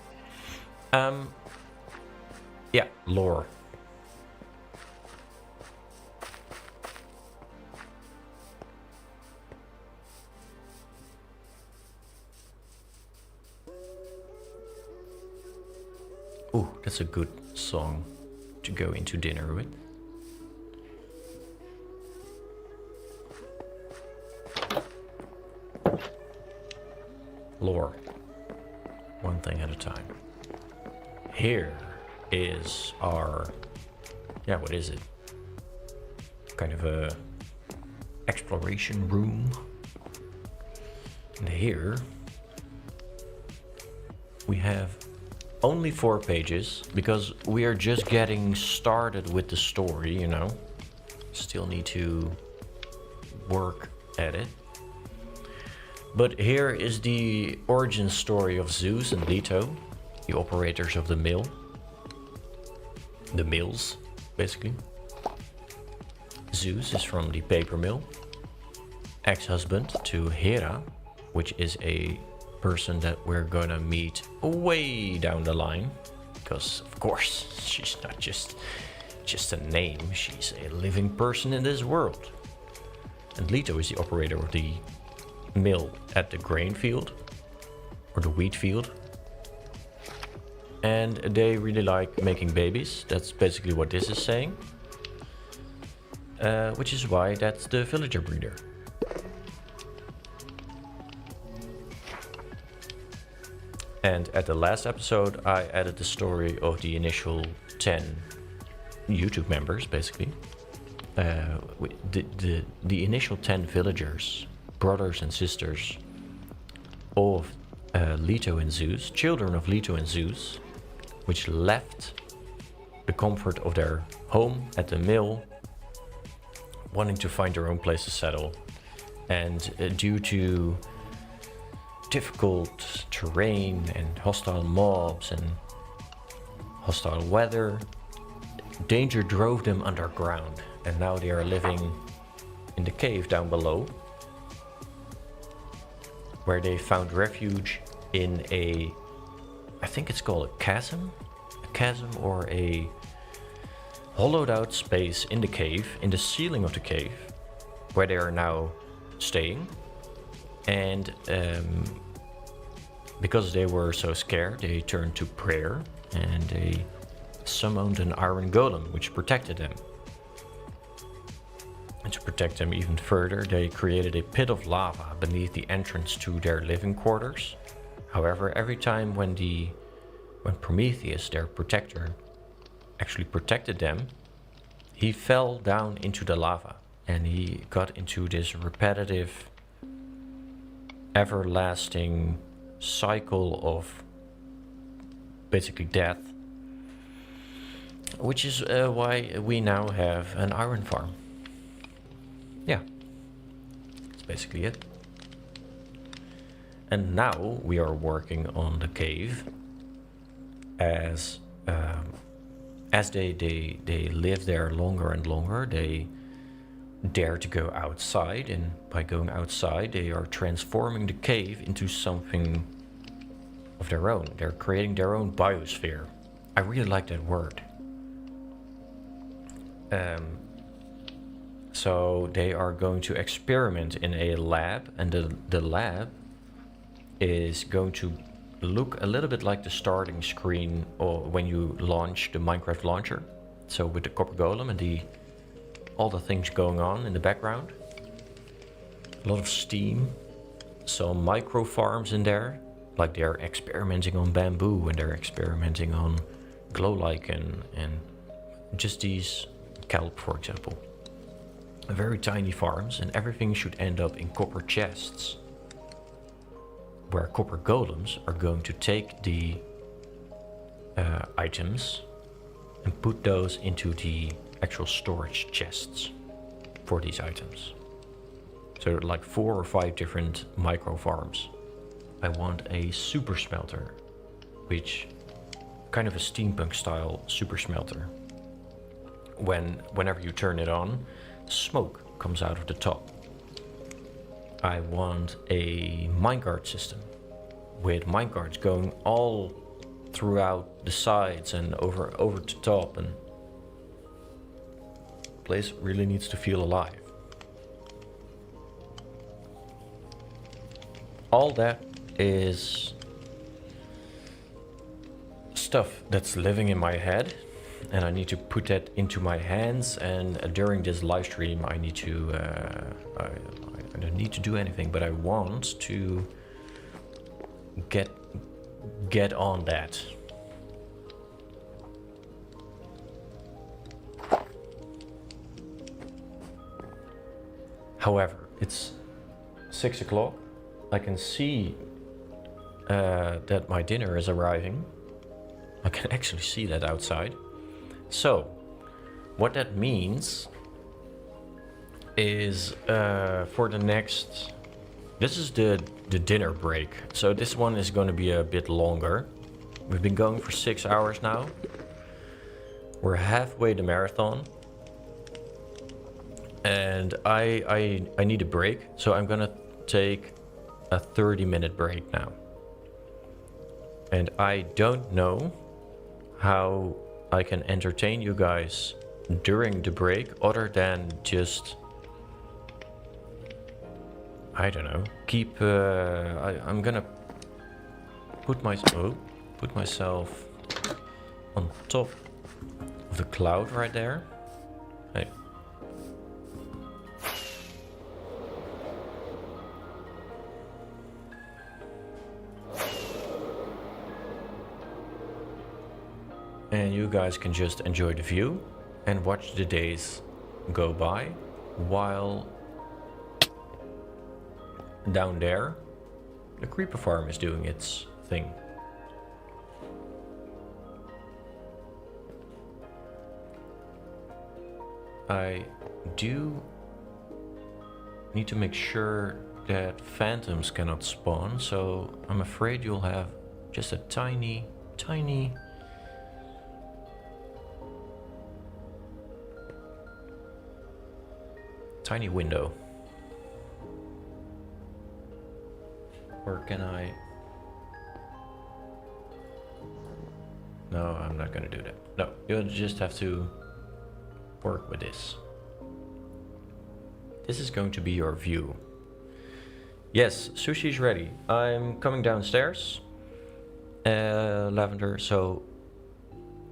S1: Yeah, lore. Ooh, that's a good song to go into dinner with. Lore. One thing at a time. Here is our... yeah, what is it? Kind of a exploration room. And here we have only 4 pages because we are just getting started with the story, you know. Still need to work at it. But here is the origin story of Zeus and Leto, the operators of the mill. The mills, basically. Zeus is from the paper mill. Ex-husband to Hera, which is a person that we're gonna meet way down the line. Because, of course, she's not just a name. She's a living person in this world. And Leto is the operator of the mill at the grain field, or the wheat field, and they really like making babies. That's basically what this is saying. Which is why that's the villager breeder. And at the last episode, I added the story of the initial 10 YouTube members, basically. The initial 10 villagers, brothers and sisters of Leto and Zeus, children of Leto and Zeus, which left the comfort of their home at the mill, wanting to find their own place to settle. And due to difficult terrain and hostile mobs and hostile weather, danger drove them underground, and now they are living in the cave down below, where they found refuge in I think it's called a chasm or a hollowed out space in the cave, in the ceiling of the cave, where they are now staying. And because they were so scared, they turned to prayer and they summoned an iron golem which protected them. And to protect them even further, they created a pit of lava beneath the entrance to their living quarters. However, every time when Prometheus, their protector, actually protected them, he fell down into the lava and he got into this repetitive, everlasting cycle of basically death, which is why we now have an iron farm. Yeah, that's basically it. And now we are working on the cave as they live there longer and longer, they dare to go outside, and by going outside they are transforming the cave into something of their own. They're creating their own biosphere. I really like that word. So they are going to experiment in a lab, and the lab is going to look a little bit like the starting screen or when you launch the Minecraft launcher. So with the copper golem and all the things going on in the background. A lot of steam, some micro farms in there, like they're experimenting on bamboo and they're experimenting on glow lichen and just these kelp, for example. Very tiny farms, and everything should end up in copper chests, where copper golems are going to take the items and put those into the actual storage chests for these items. So like 4 or 5 different micro farms. I want a super smelter, which kind of a steampunk style super smelter. Whenever you turn it on, smoke comes out of the top. I want a minecart system with minecarts going all throughout the sides and over the top, and the place really needs to feel alive. All that is stuff that's living in my head, and I need to put that into my hands. And during this live stream I need to I don't need to do anything, but I want to get on that. However, it's 6 o'clock. I can see that my dinner is arriving. I can actually see that outside. So, what that means is for the next... This is the dinner break. So this one is going to be a bit longer. We've been going for 6 hours now. We're halfway the marathon. And I need a break. So I'm going to take a 30-minute break now. And I don't know how I can entertain you guys during the break other than just... I don't know. I'm gonna put myself on top of the cloud right there. Hey. And you guys can just enjoy the view and watch the days go by while down there the creeper farm is doing its thing. I do need to make sure that phantoms cannot spawn, so I'm afraid you'll have just a tiny window. Or can I? No, I'm not gonna do that. No, you'll just have to work with this. This is going to be your view. Yes, sushi is ready. I'm coming downstairs, Lavender, so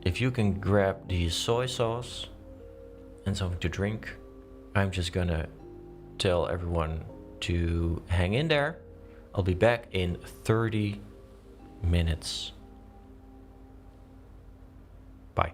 S1: if you can grab the soy sauce and something to drink, I'm just gonna tell everyone to hang in there. I'll be back in 30 minutes. Bye.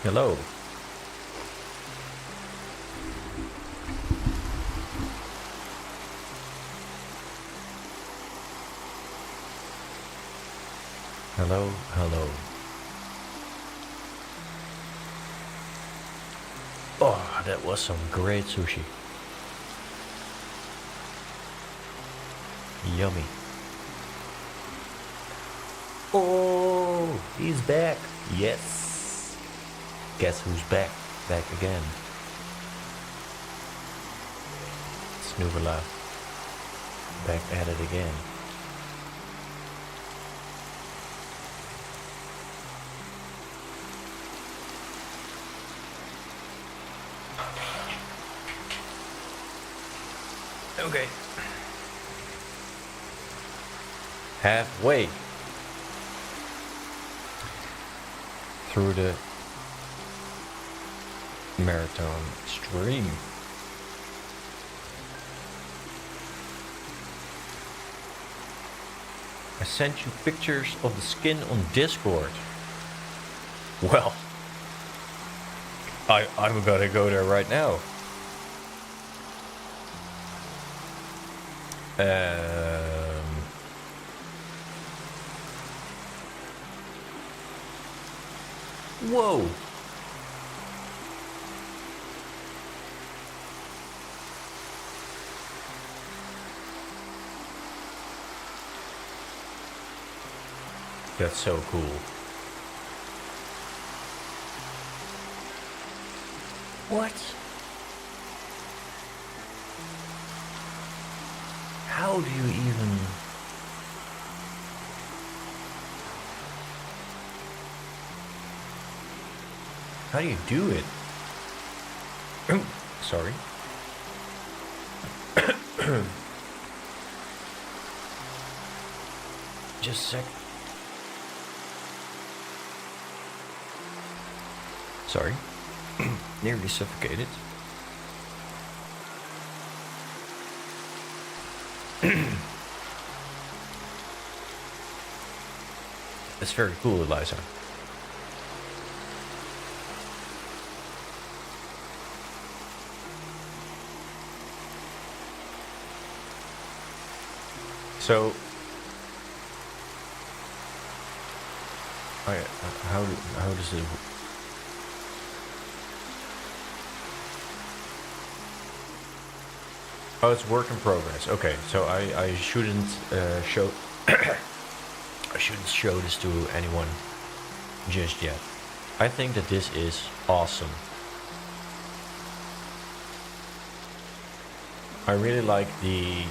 S1: Hello. Hello, hello. Oh, that was some great sushi. Yummy. Oh, he's back. Yes. Guess who's back? Back again. It's Nuvola. Back at it again. Okay. Halfway through the marathon stream. I sent you pictures of the skin on Discord. Well, I'm gonna go there right now. Whoa. That's so cool. What? How do you even... How do you do it? Sorry. Just a sec. Sorry. Nearly suffocated. That's very cool, Eliza. So, how does it? Oh, it's work in progress. Okay, so I shouldn't show I shouldn't show this to anyone just yet. I think that this is awesome. I really like the.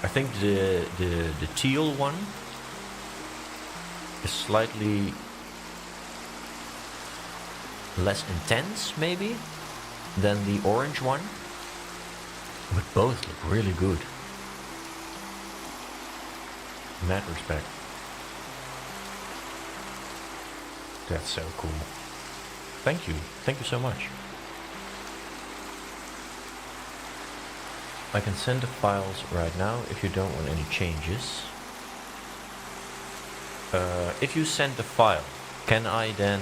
S1: I think the teal one is slightly less intense, maybe, than the orange one. But both look really good. In that respect. That's so cool. Thank you. Thank you so much. I can send the files right now if you don't want any changes. If you send the file, can I then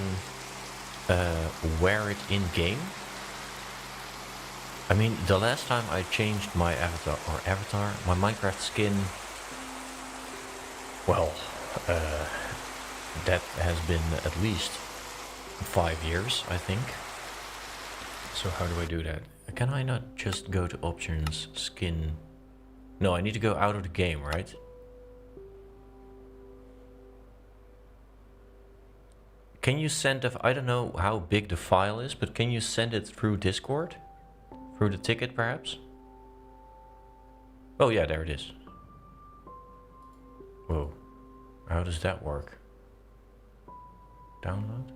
S1: wear it in game? I mean, the last time I changed my avatar, my Minecraft skin, well, that has been at least 5 years, I think. So how do I do that? Can I not just go to options, skin? No, I need to go out of the game, right? Can you send I don't know how big the file is, but can you send it through Discord? Through the ticket, perhaps? Oh yeah, there it is. Whoa. How does that work? Download?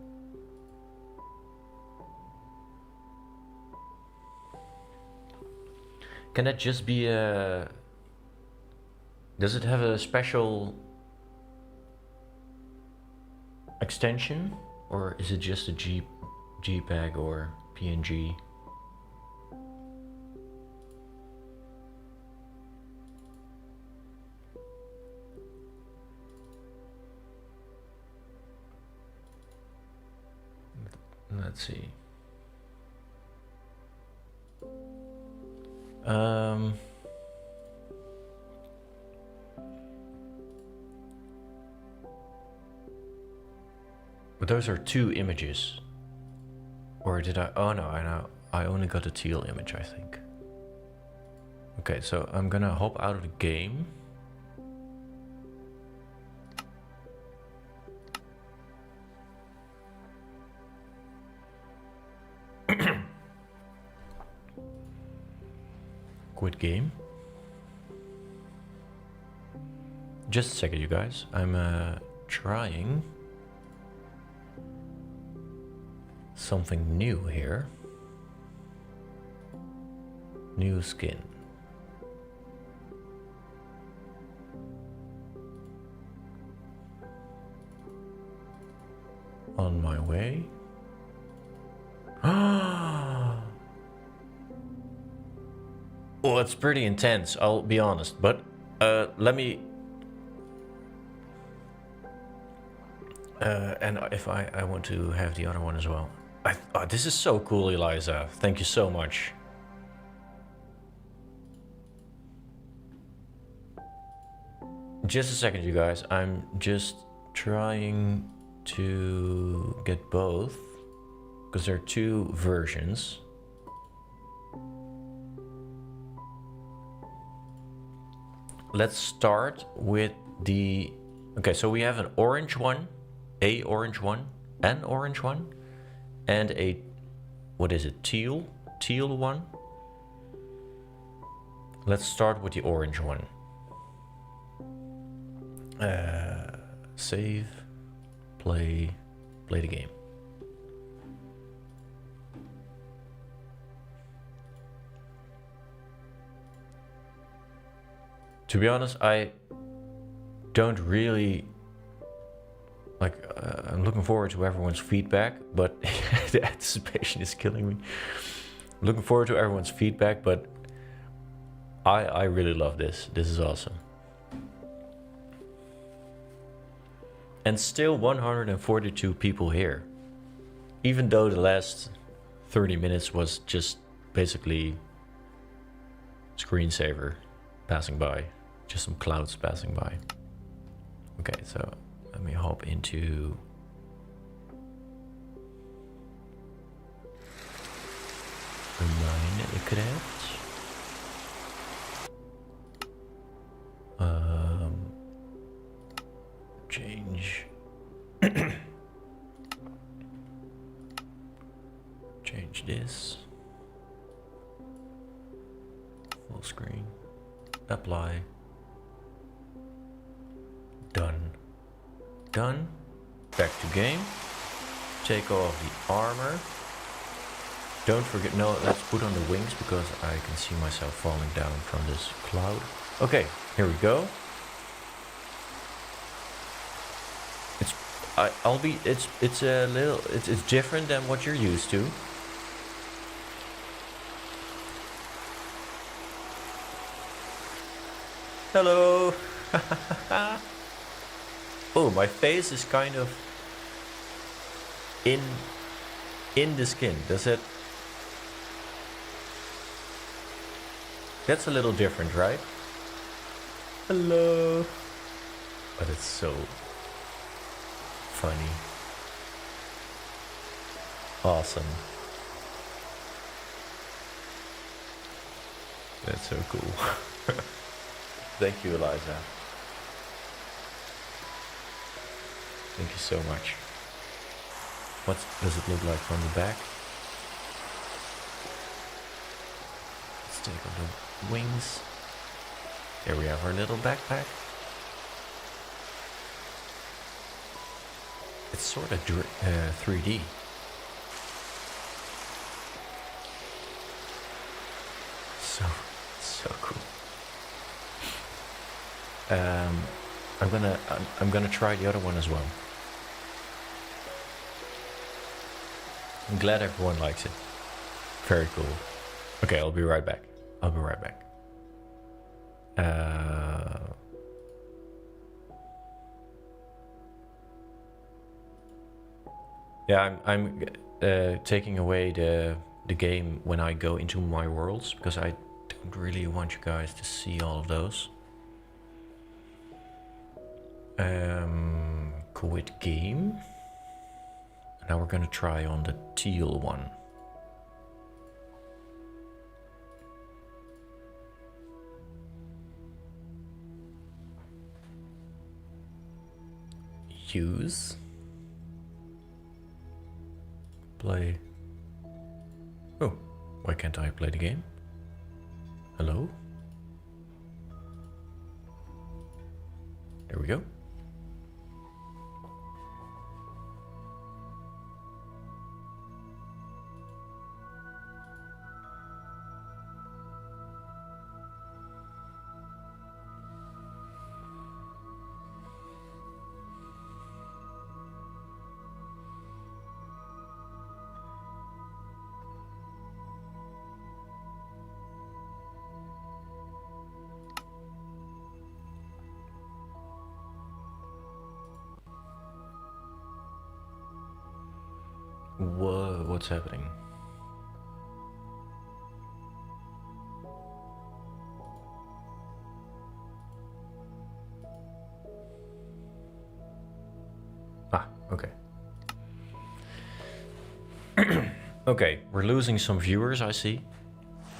S1: Can that just be a... Does it have a special extension? Or is it just a JPEG or PNG? let's see. But those are 2 images. Or did I? Oh no, I know. I only got a teal image, I think. Okay, so I'm gonna hop out of the game. Quit game. Just a second, you guys. I'm trying something new here. New skin. On my way. Well, it's pretty intense, I'll be honest, but let me... and if I want to have the other one as well. Oh, this is so cool, Eliza. Thank you so much. Just a second, you guys. I'm just trying to get both, because there are 2 versions. Let's start with the... Okay, so we have an orange one, an orange one, and a... What is it? Teal one? Let's start with the orange one. Save, play the game. To be honest, I don't really like. I'm looking forward to everyone's feedback, but the anticipation is killing me. Looking forward to everyone's feedback, but I really love this. This is awesome. And still 142 people here. Even though the last 30 minutes was just basically screensaver passing by. Just some clouds passing by. Okay, so let me hop into... Minecart. Change. Change this. Full screen. Apply. Done. Done. Back to game. Take off the armor. Don't forget, no, let's put on the wings because I can see myself falling down from this cloud. Okay, here we go. It's a little, it's different than what you're used to. Hello. Oh, my face is kind of in the skin. Does it? That's a little different, right? Hello. But it's so funny. Awesome. That's so cool. Thank you, Eliza. Thank you so much. What does it look like from the back? Let's take off the wings. There we have our little backpack. It's sort of 3D. So cool. I'm gonna try the other one as well. I'm glad everyone likes it. Very cool. Okay, I'll be right back. Yeah, taking away the game when I go into my worlds, because I don't really want you guys to see all of those. Quit game. Now we're gonna try on the teal one. Use. Play. Oh, why can't I play the game? Hello? There we go. Whoa, what's happening? Ah, okay. Okay, we're losing some viewers, I see.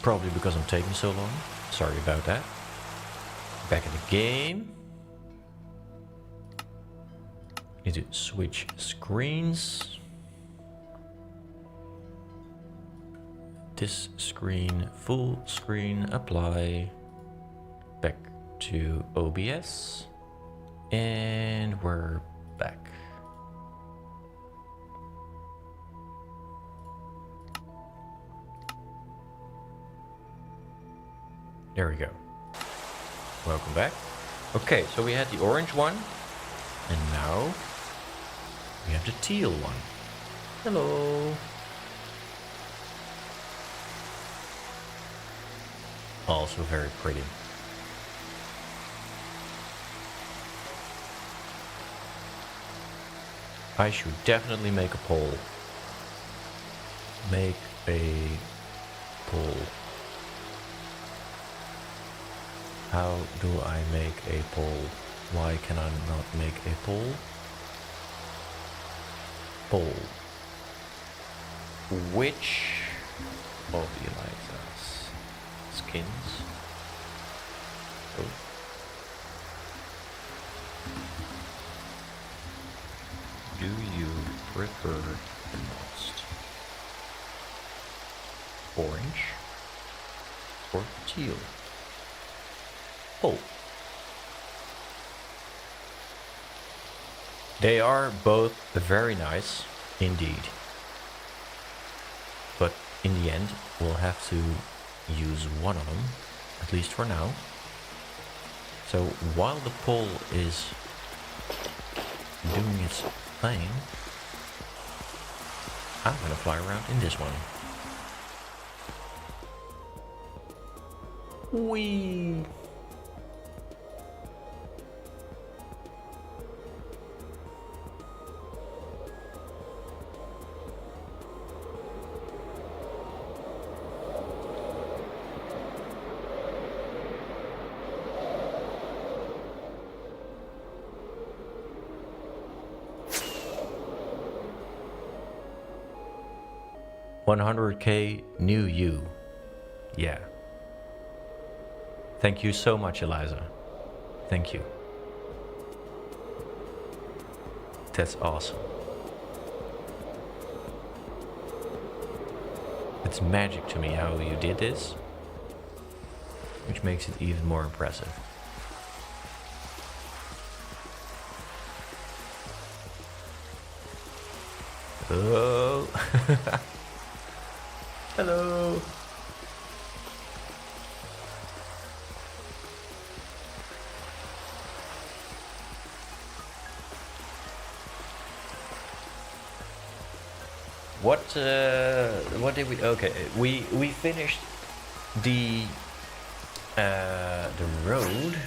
S1: Probably because I'm taking so long. Sorry about that. Back in the game. Need to switch screens. This screen, full screen, apply. Back to OBS. And we're back. There we go. Welcome back. Okay, so we had the orange one. And now we have the teal one. Hello. Also very pretty. I should definitely make a poll. Make a poll. How do I make a poll? Why can I not make a poll? Poll. Which of the Elytra's skins? Oh. Do you prefer the most? Orange or teal? Oh. They are both very nice indeed. But in the end, we'll have to use one of them, at least for now. So while the poll is doing its thing, I'm gonna fly around in this one. Whee! $100K new you. Yeah. Thank you so much, Eliza. Thank you. That's awesome. It's magic to me how you did this, which makes it even more impressive. Oh. Hello. What did we? Okay, we finished the road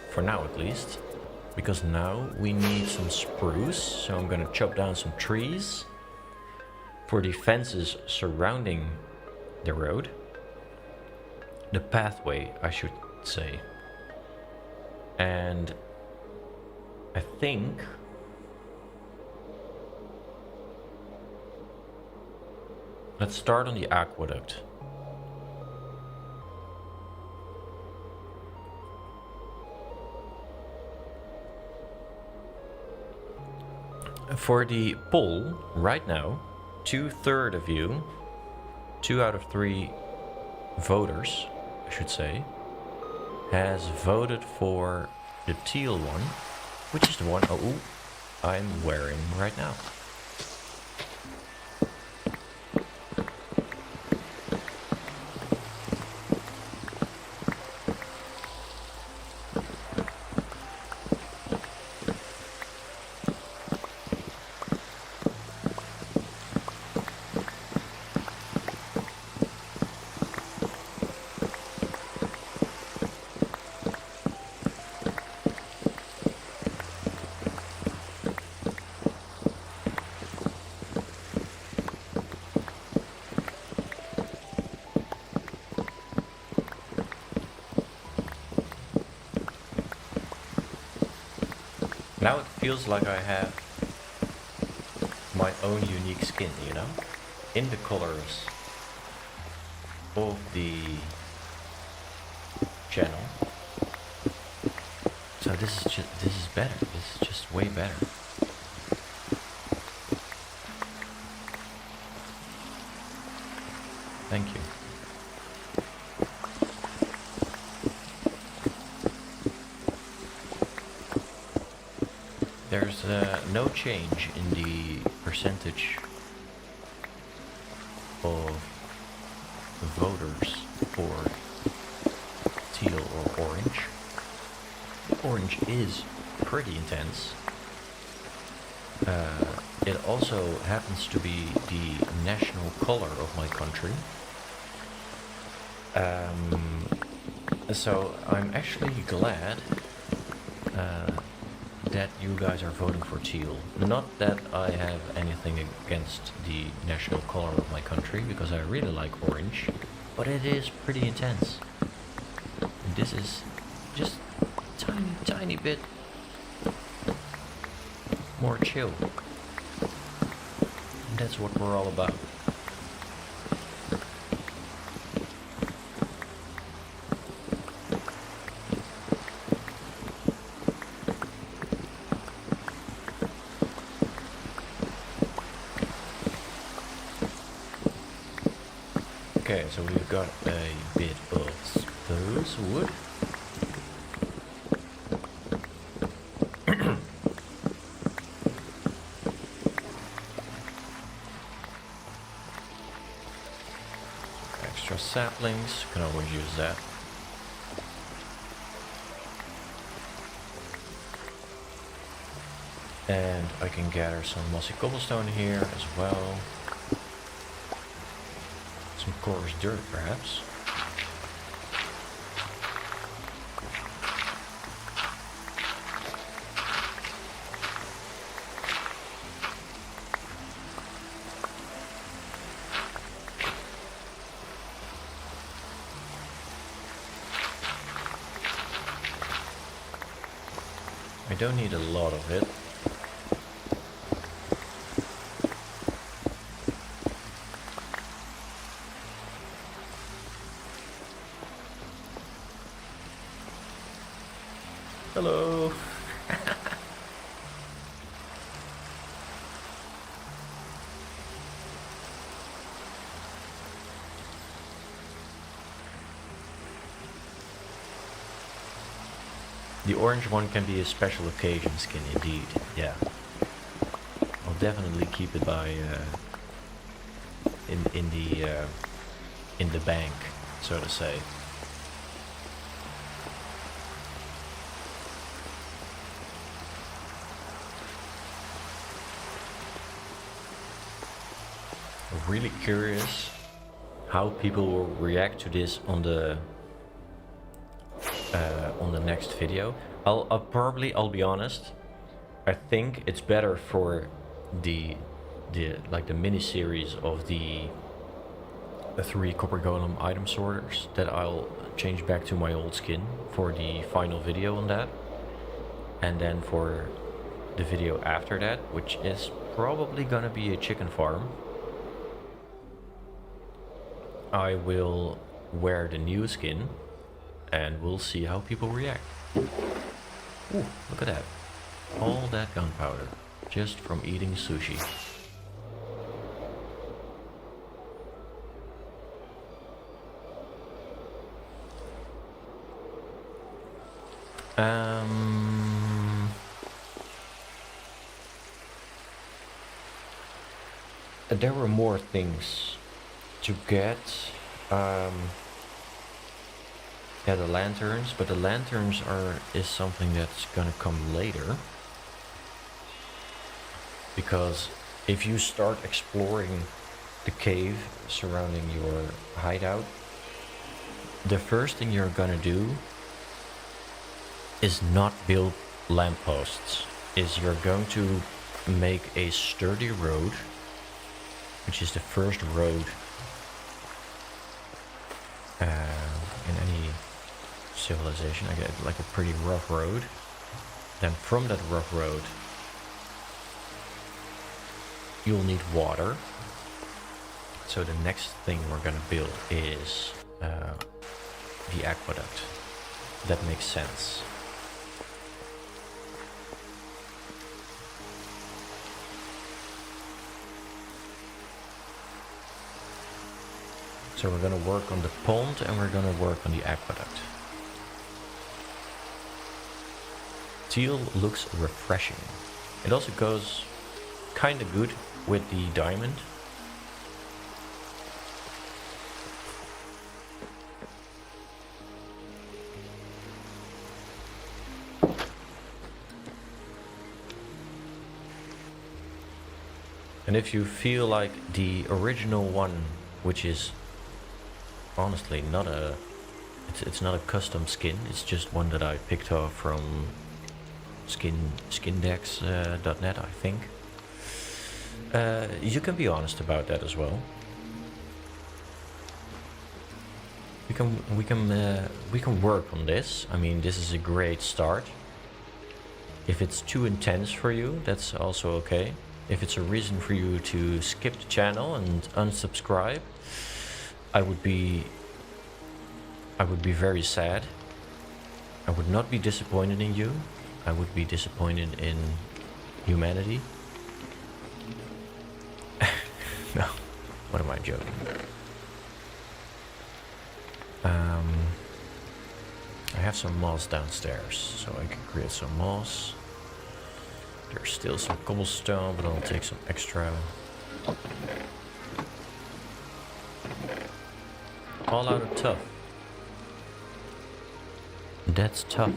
S1: for now at least, because now we need some spruce. So I'm gonna chop down some trees. for the fences surrounding the road. The pathway, I should say. And I think let's start on the aqueduct. For the poll, right now, 2/3 of you, 2 out of 3 voters, I should say, has voted for the teal one, which is the one I'm wearing right now. Now it feels like I have my own unique skin, you know? In the colors of the channel. So this is better. This is just way better. Thank you. There's no change in the percentage of voters for teal or orange. Orange is pretty intense. It also happens to be the national color of my country. So I'm actually glad that you guys are voting for teal. Not that I have anything against the national color of my country, because I really like orange, but it is pretty intense. And this is just tiny bit more chill. And that's what we're all about. Okay, so we've got a bit of spruce wood. Extra saplings, can always use that. And I can gather some mossy cobblestone here as well. Some coarse dirt, perhaps. I don't need a lot of it. Hello. The orange one can be a special occasion skin indeed, yeah. I'll definitely keep it by in the bank, so to say. Really curious how people will react to this on the next video. I'll be honest, I think it's better for the the mini series of the 3 copper golem item sorters that I'll change back to my old skin for the final video on that. And then for the video after that, which is probably gonna be a chicken farm, I will wear the new skin and we'll see how people react. Ooh, look at that. All that gunpowder just from eating sushi. There were more things to get. Yeah, the lanterns, but the lanterns is something that's gonna come later. Because if you start exploring the cave surrounding your hideout, the first thing you're gonna do is not build lampposts. You're going to make a sturdy road, which is the first road in any civilization. I get like a pretty rough road. Then from that rough road, you'll need water. So the next thing we're gonna build is the aqueduct. That makes sense. So we're gonna work on the pond and we're gonna work on the aqueduct. Teal looks refreshing. It also goes kinda good with the diamond. And if you feel like the original one, which is honestly not it's not a custom skin, it's just one that I picked off from skindex.net, I think. You can be honest about that as well. We can work on this. I mean, this is a great start. If it's too intense for you, that's also okay. If it's a reason for you to skip the channel and unsubscribe, I would be very sad. I would not be disappointed in you. I would be disappointed in humanity. No, what am I joking? I have some moss downstairs, so I can create some moss. There's still some cobblestone, but I'll take some extra. All out of tough. That's tough.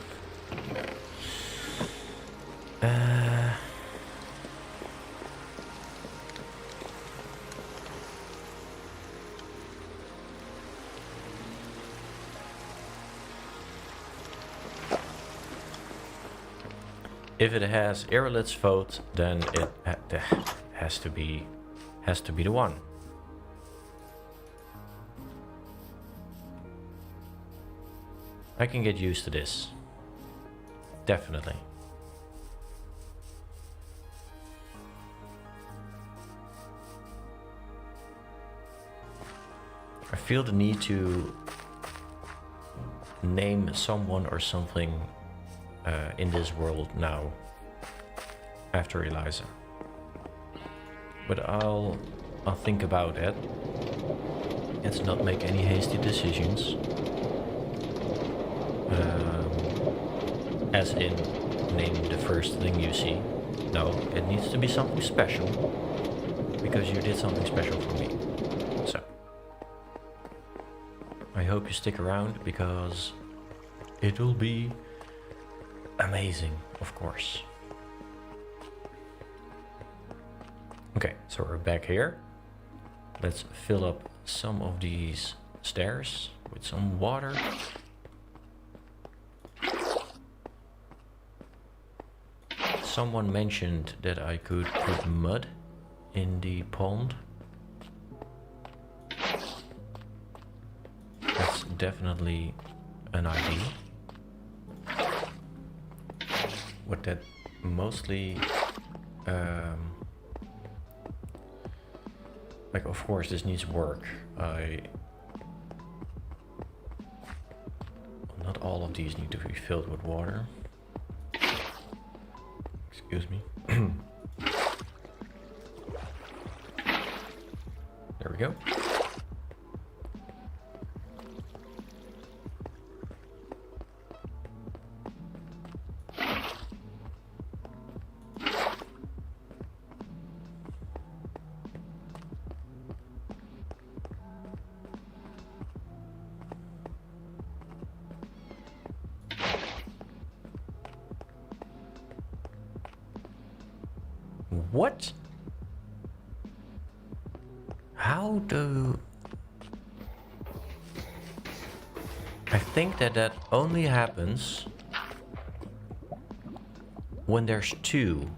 S1: If it has Aerolith's vote, then it has to be the one. I can get used to this. Definitely. I feel the need to name someone or something in this world now, after Eliza. But I'll think about that. Let's not make any hasty decisions. As in, name the first thing you see. No, it needs to be something special, because you did something special for me. So, I hope you stick around, because it will be amazing, of course. Okay, so we're back here. Let's fill up some of these stairs with some water. Someone mentioned that I could put mud in the pond. That's definitely an idea. What that mostly like, of course this needs work. Not all of these need to be filled with water. Excuse me. There we go. What? How do... I think that only happens when there's two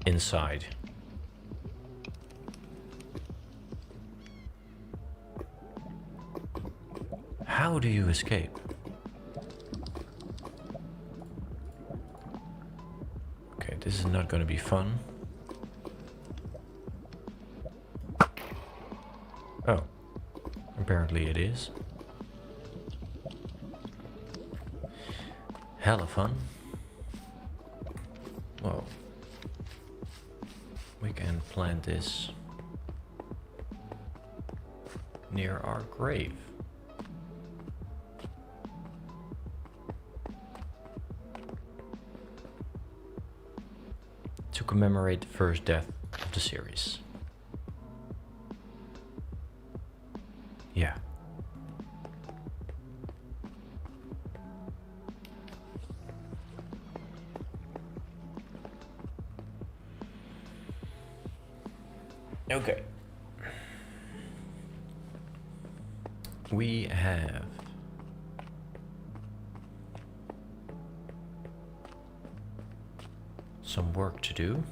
S1: inside. How do you escape? Okay, this is not going to be fun. Oh, apparently it is. Hella fun. Whoa. We can plant this near our grave. To commemorate the first death of the series. Yeah. Okay. We have some work to do.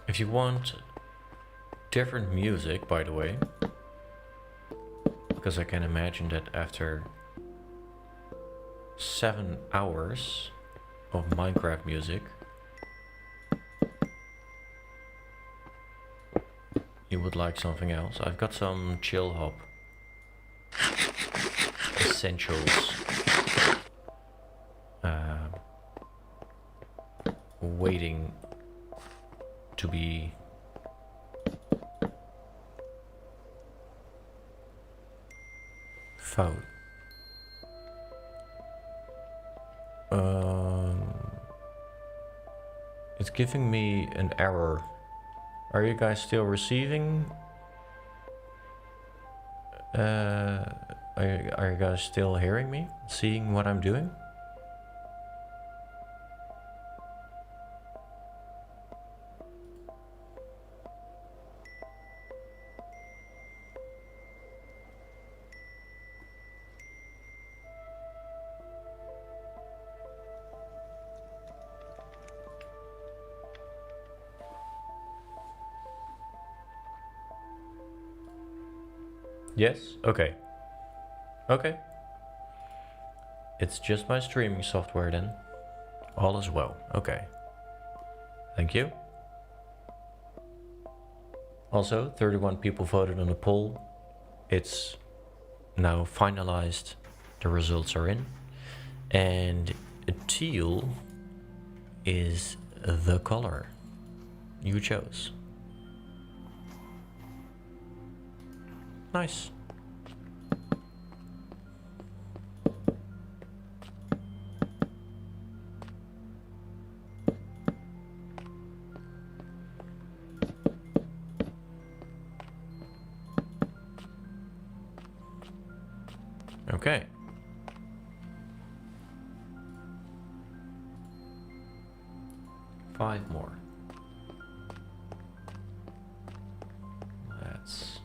S1: If you want different music, by the way, because I can imagine that after 7 hours of Minecraft music, you would like something else. I've got some chill hop essentials waiting to be found. It's giving me an error. Are you guys still receiving? Are you guys still hearing me? Seeing what I'm doing? Yes? Okay. Okay. It's just my streaming software then. All is well. Okay. Thank you. Also, 31 people voted on the poll. It's now finalized. The results are in. And teal is the color you chose. Nice. Okay. Five more. Let's...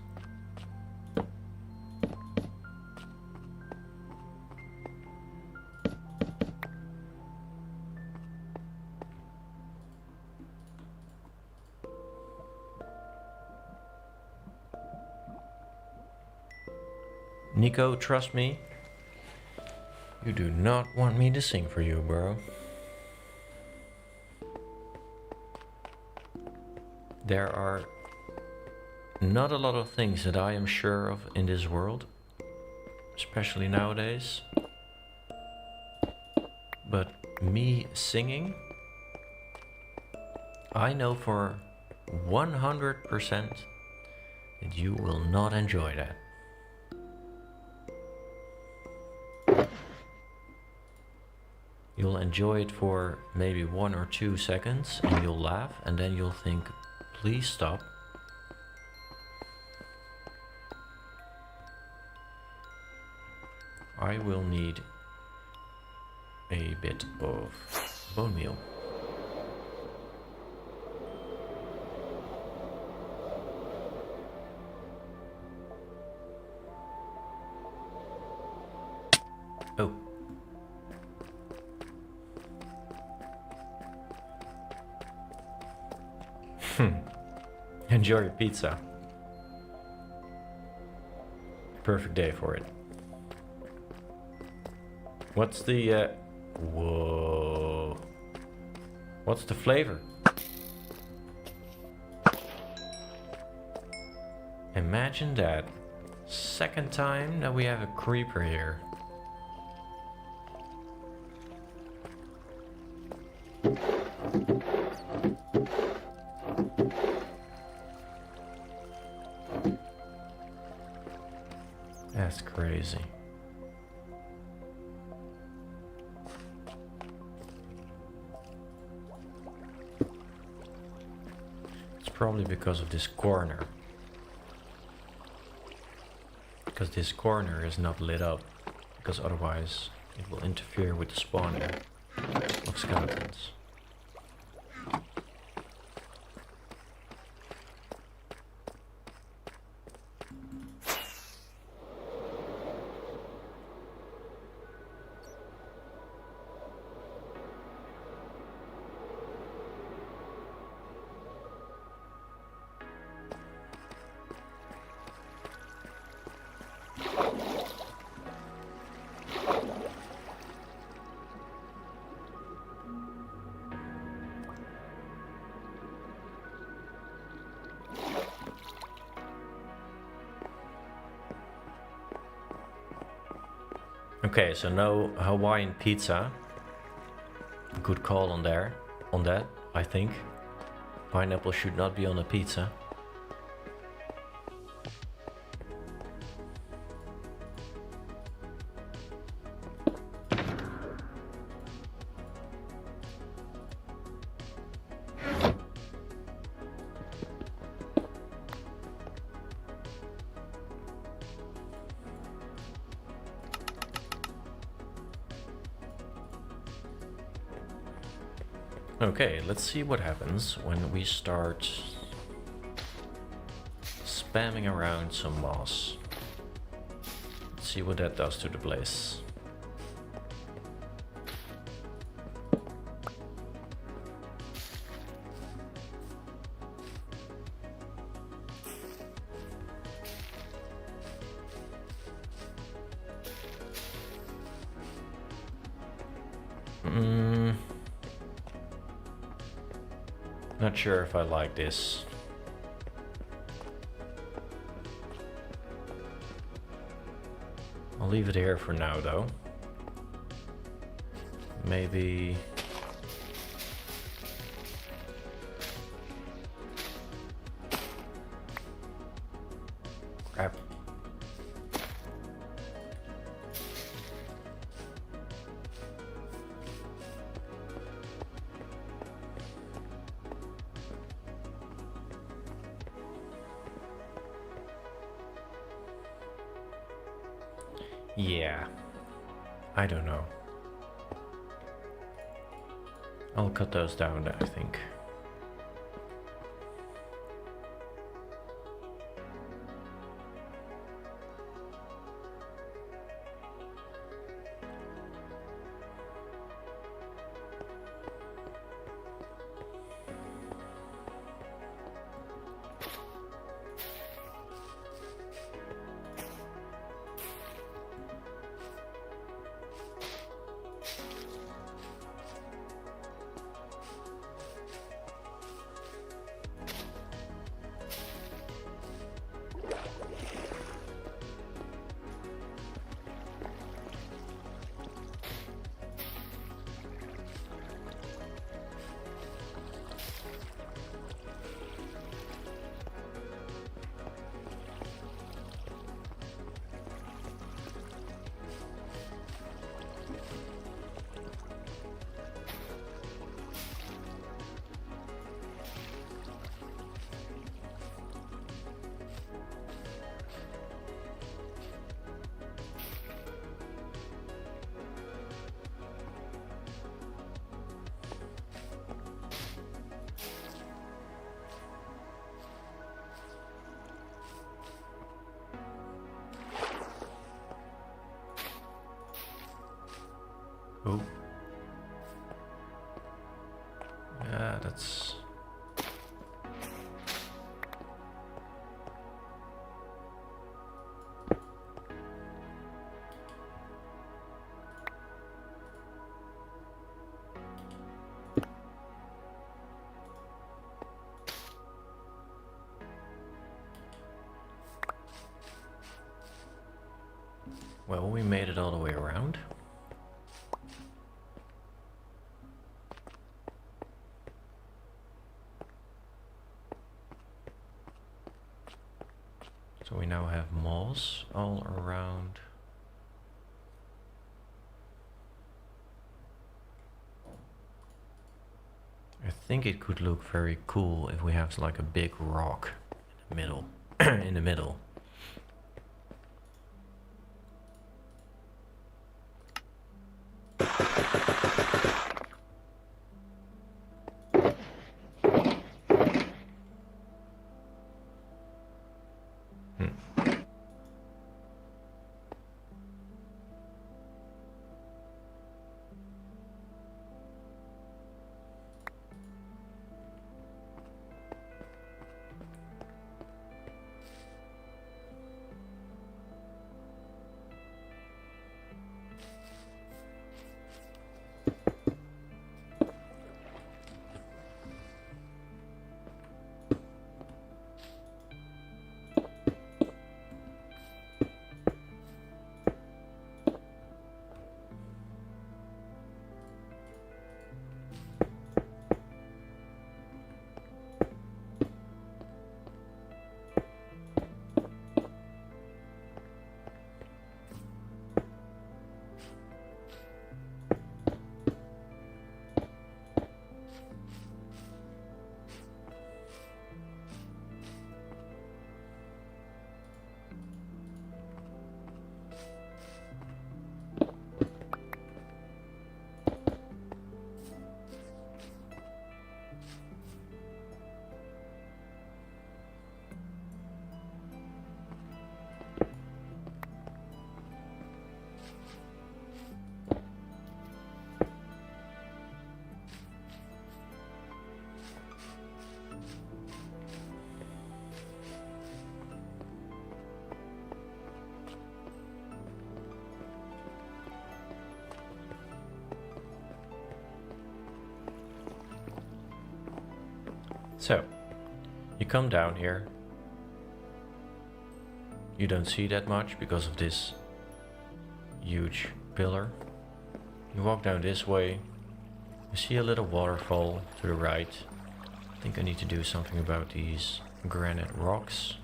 S1: Nico, trust me. You do not want me to sing for you, bro. There are not a lot of things that I am sure of in this world, especially nowadays. But me singing, I know for 100% that you will not enjoy that. You'll enjoy it for maybe 1 or 2 seconds and you'll laugh and then you'll think, please stop. I will need a bit of bone meal. Oh. Enjoy your pizza. Perfect day for it. What's the whoa. What's the flavor? Imagine that. Second time that we have a creeper here. That's crazy. It's probably because of this corner. Because this corner is not lit up. Because otherwise it will interfere with the spawning of skeletons. Okay, so no Hawaiian pizza. Good call on that, I think. Pineapple should not be on a pizza. Okay, let's see what happens when we start spamming around some moss. Let's see what that does to the place. Not sure if I like this. I'll leave it here for now though. Maybe... Crap. Yeah. I don't know. I'll cut those down, I think. Oh. Yeah, that's... Well, we made it all the way around. So we now have moss all around. I think it could look very cool if we have like a big rock in the middle. In the middle. So, you come down here. You don't see that much because of this huge pillar. You walk down this way. You see a little waterfall to the right. I think I need to do something about these granite rocks.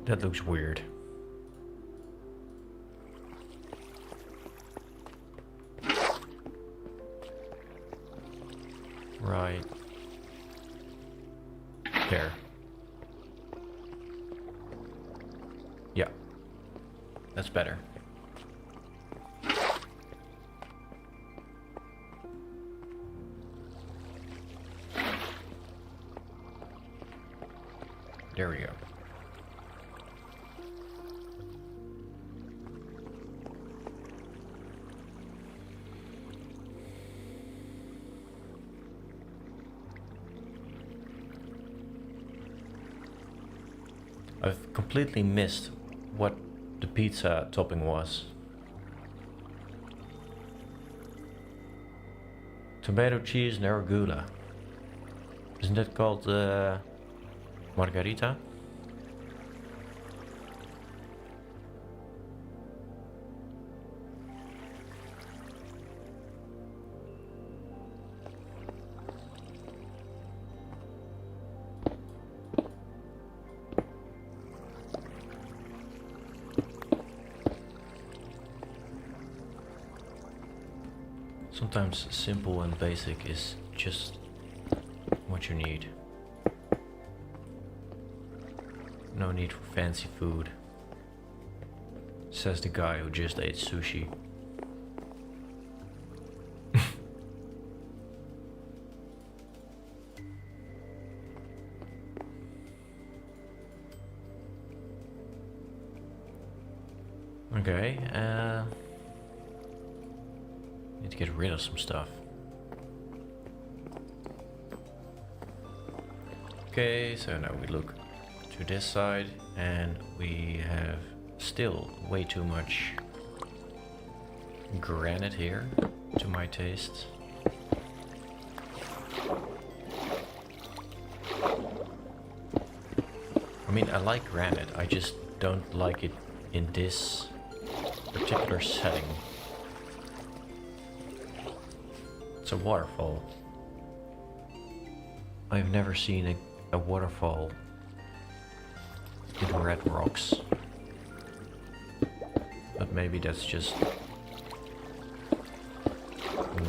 S1: That looks weird. Right. There. Yeah. That's better. There we go. I've completely missed what the pizza topping was. Tomato cheese and arugula. Isn't that called margarita? Sometimes simple and basic is just what you need. No need for fancy food, says the guy who just ate sushi. Okay, need to get rid of some stuff. Okay, so now we look to this side and we have still way too much granite here to my taste. I mean, I like granite, I just don't like it in this particular setting. It's a waterfall. I've never seen a waterfall with red rocks. But maybe that's just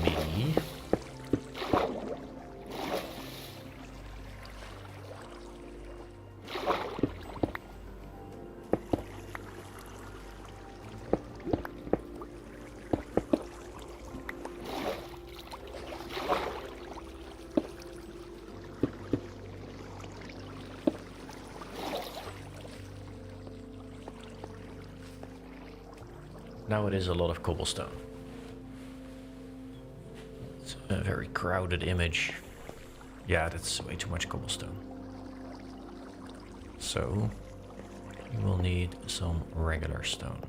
S1: me. Now it is a lot of cobblestone. It's a very crowded image. Yeah, that's way too much cobblestone. So, you will need some regular stone.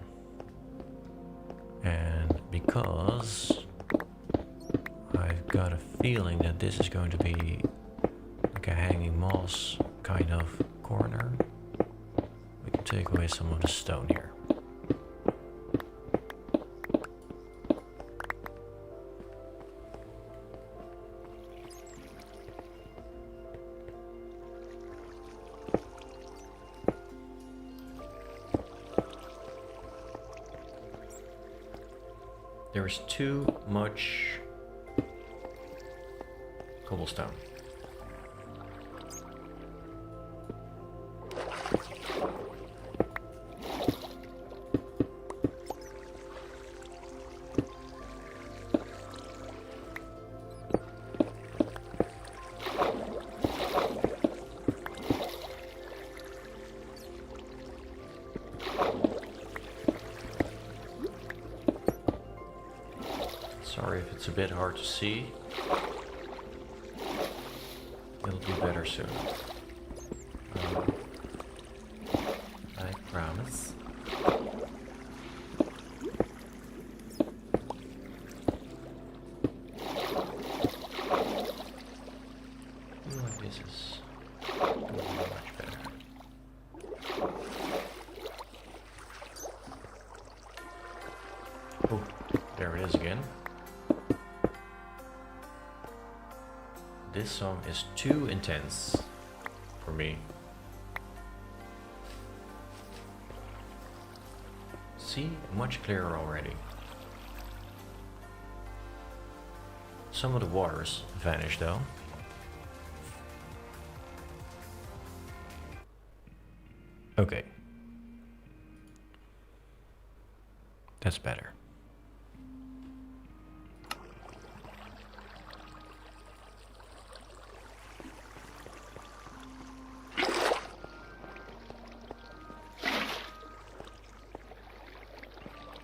S1: And because I've got a feeling that this is going to be like a hanging moss kind of corner, we can take away some of the stone here. There's too much cobblestone. Sorry if it's a bit hard to see. It'll be better soon. I promise. This is much better. Oh, there it is again. This song is too intense for me. See, much clearer already. Some of the waters vanished though. Okay. That's better.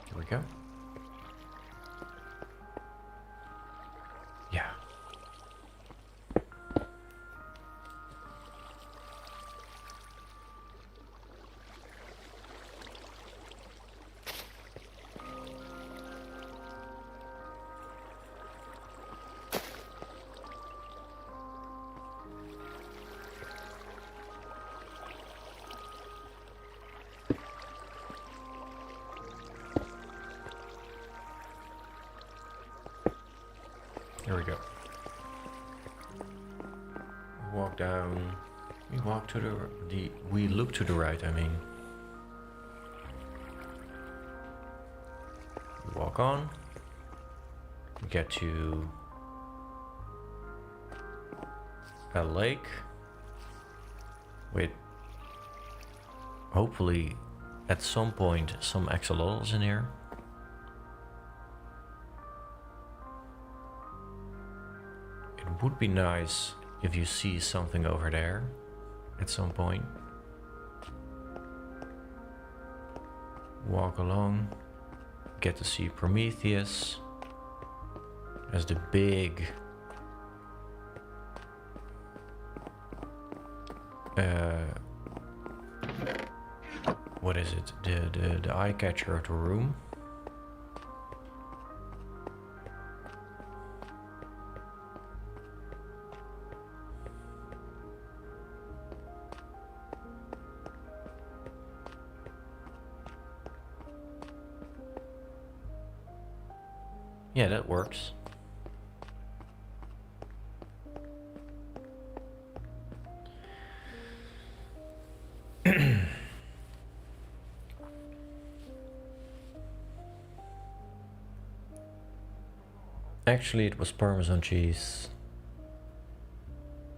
S1: Here we go. Yeah. There we go. Walk down. We walk to we look to the right, I mean. We walk on. We get to a lake with hopefully at some point some axolotls in here. It would be nice if you see something over there at some point. Walk along, get to see Prometheus as the big what is it? The eye catcher of the room. Yeah, that works. Actually, it was Parmesan cheese.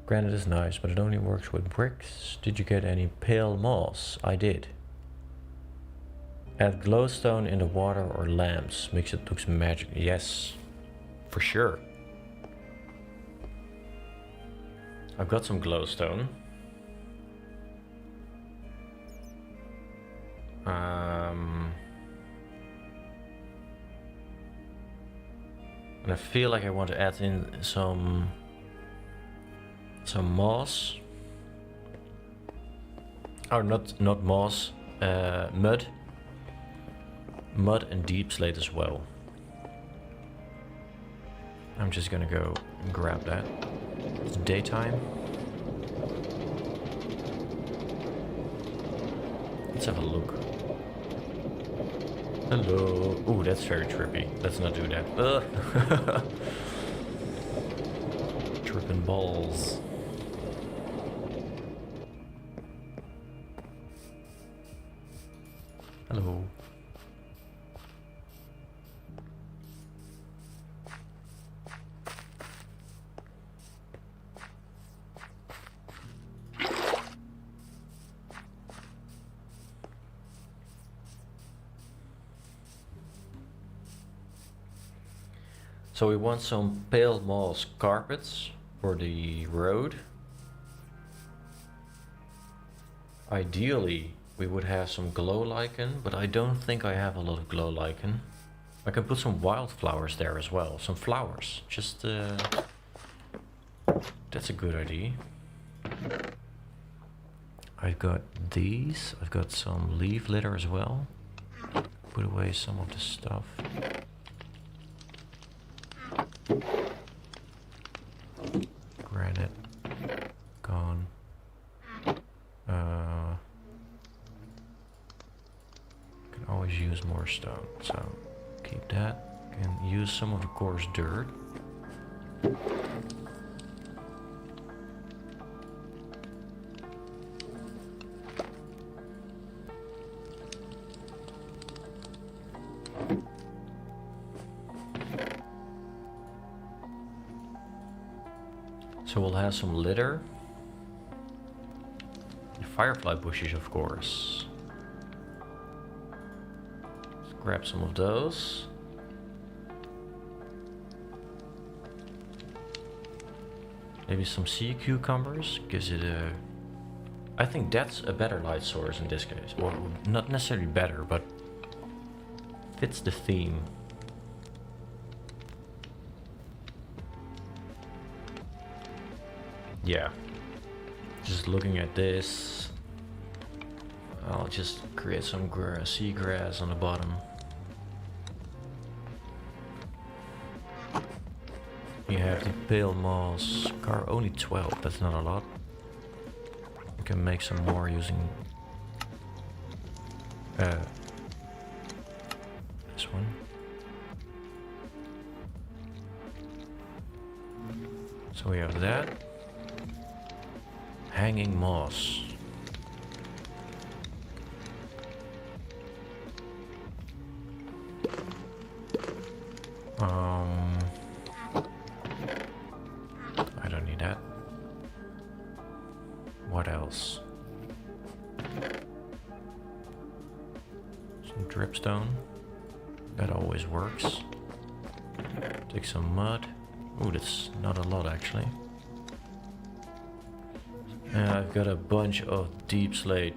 S1: Granite is nice, but it only works with bricks. Did you get any pale moss? I did. Add glowstone in the water or lamps. Makes it look magic. Yes, for sure. I've got some glowstone. And I feel like I want to add in some moss. Or not moss, mud. Mud and deep slate as well. I'm just gonna go and grab that. It's daytime. Let's have a look. Hello. Ooh, that's very trippy. Let's not do that. Tripping balls. Hello. So we want some pale moss carpets for the road. Ideally, we would have some glow lichen, but I don't think I have a lot of glow lichen. I can put some wildflowers there as well, some flowers. Just that's a good idea. I've got these. I've got some leaf litter as well. Put away some of the stuff. Granite gone. Can always use more stone, so keep that. Can use some of the coarse dirt. So we'll have some litter. The firefly bushes, of course. Let's grab some of those. Maybe some sea cucumbers. Gives it a... I think that's a better light source in this case. Or not necessarily better, but fits the theme. Yeah. Just looking at this, I'll just create some seagrass on the bottom. You have the pale moss. Car only 12, that's not a lot. You can make some more using this one. So we have that. Hanging moss. I don't need that. What else? Some dripstone. That always works. Take some mud. Oh, that's not a lot actually. I've got a bunch of deep slate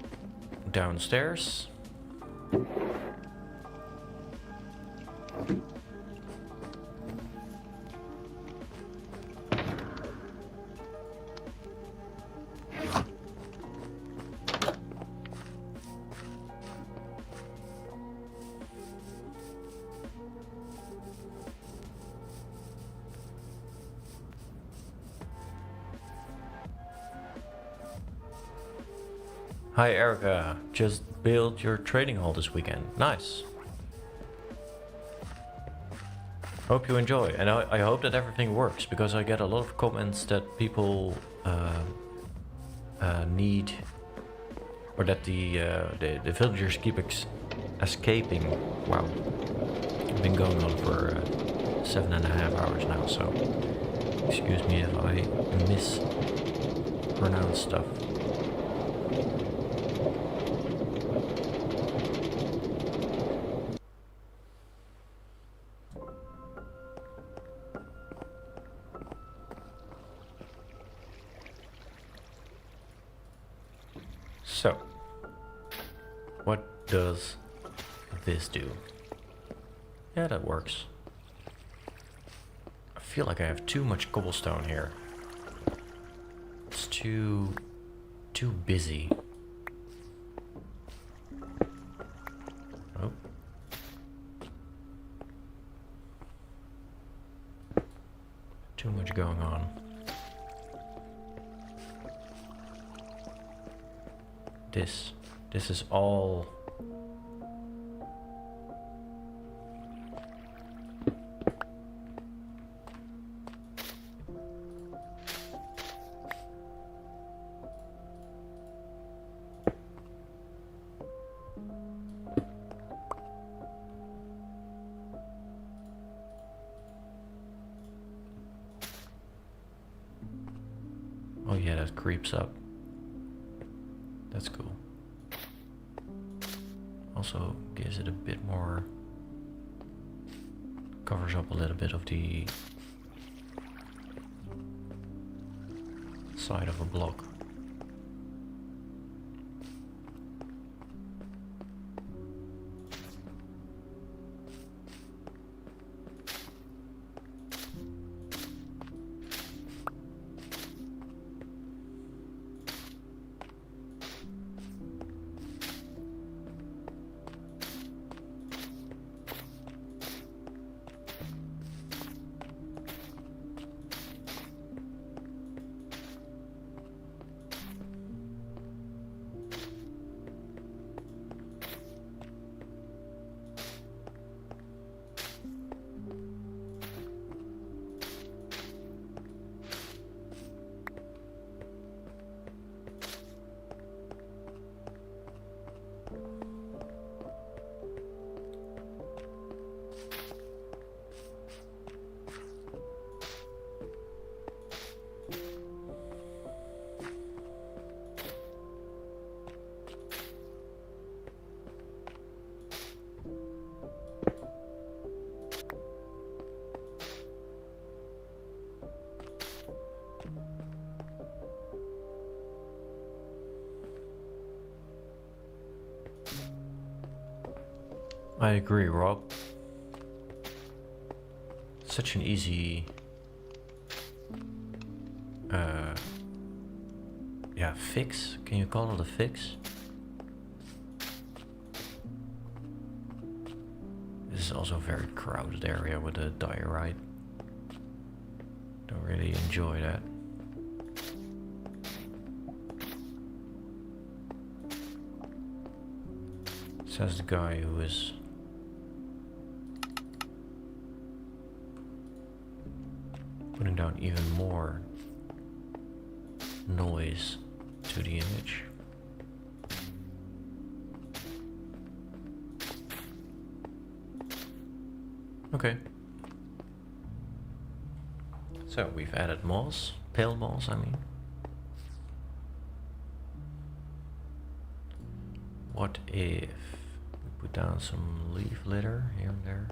S1: downstairs. Hi Erica, just built your trading hall this weekend. Nice. Hope you enjoy, and I hope that everything works, because I get a lot of comments that people need, or that the villagers keep escaping. Wow, I've been going on for 7.5 hours now, so excuse me if I mispronounce stuff. So, what does this do? Yeah, that works. I feel like I have too much cobblestone here. It's too busy. Oh. Too much going on. This is all oh yeah, that creeps up. That's cool. Also gives it a bit more, covers up a little bit of the side of a block. I agree, Rob. Such an easy yeah, fix. Can you call it a fix? This is also a very crowded area with a diorite. Don't really enjoy that. Says the guy who is putting down even more noise to the image. Okay. So we've added moss, pale moss, I mean. What if we put down some leaf litter here and there?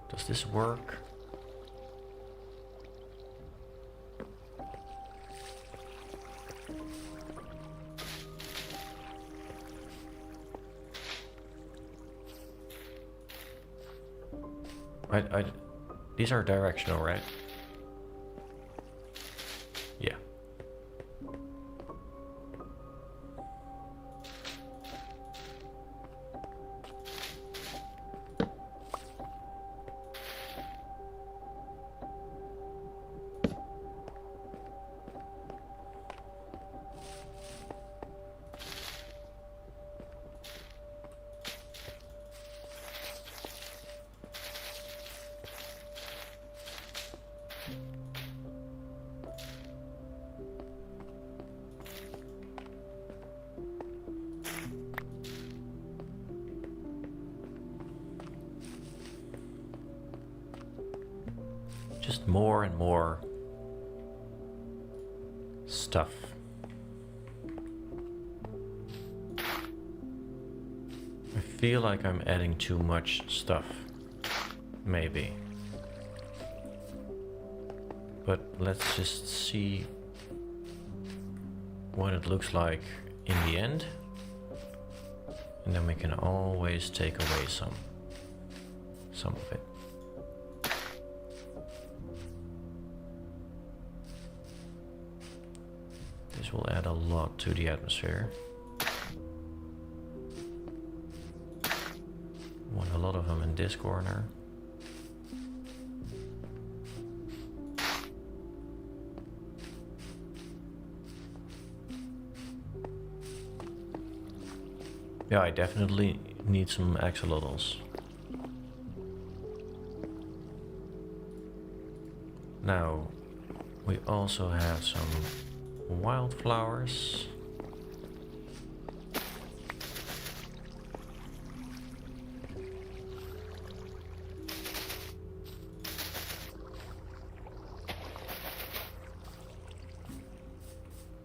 S1: Does this work? These are directional, right? Yeah. Just more and more stuff. I feel like I'm adding too much stuff. Maybe. But let's just see what it looks like in the end. And then we can always take away some of it. This will add a lot to the atmosphere. Want a lot of them in this corner. Yeah, I definitely need some axolotls. Now, we also have some wildflowers.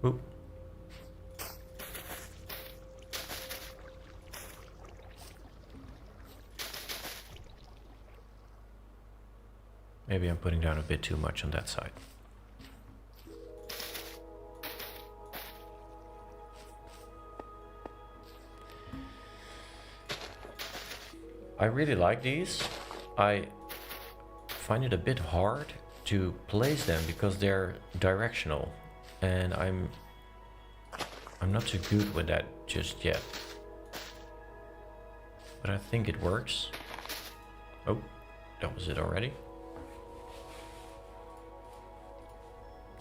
S1: Oop. Maybe I'm putting down a bit too much on that side. I really like these. I find it a bit hard to place them because they're directional, and I'm not too good with that just yet. But I think it works. Oh, that was it already.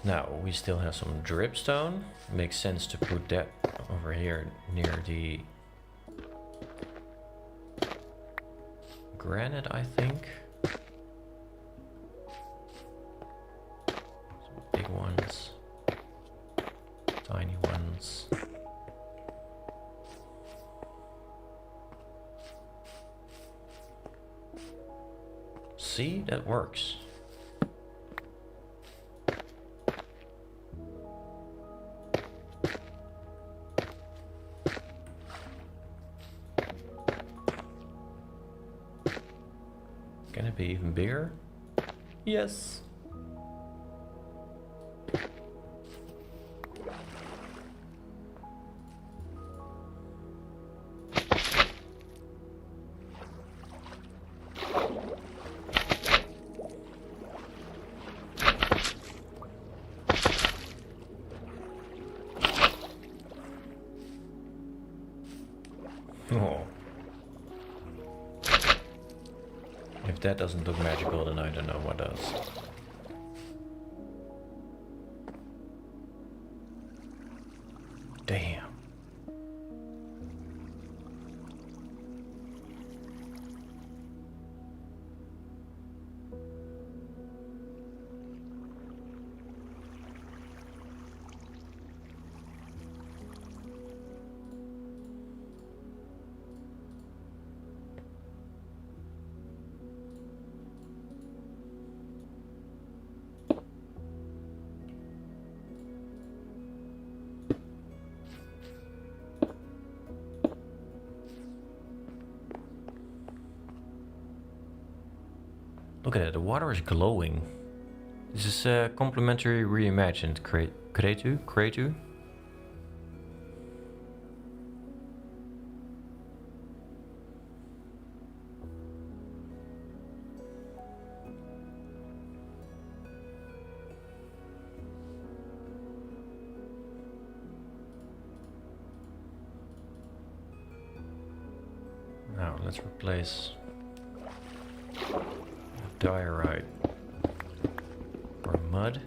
S1: Now we still have some dripstone. Makes sense to put that over here near the granite, I think. Some big ones, tiny ones. See, that works. here? Yes. Oh. If that doesn't look magical, then I don't know what does. Damn. Look at it, the water is glowing. This is complimentary reimagined Cretu? Now let's replace diorite or mud.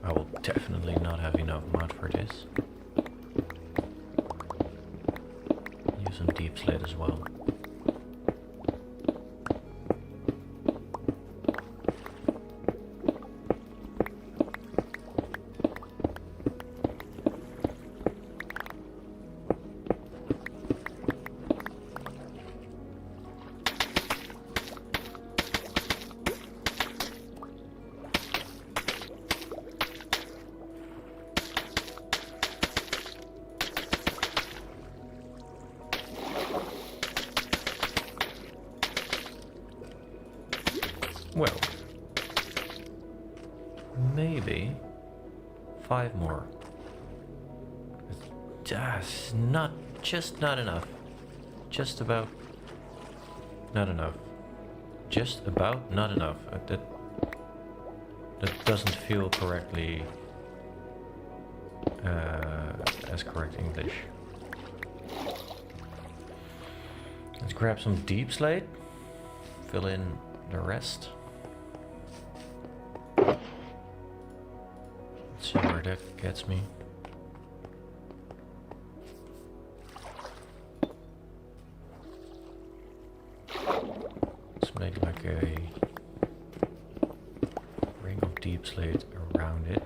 S1: I will definitely not have enough mud for this. Use some deep slate as well. Well, maybe 5 more. That's not enough. Just about not enough. Just about not enough. That doesn't feel correctly as correct English. Let's grab some deep slate. Fill in the rest. Let's see where that gets me. Let's make like a ring of deep slate around it.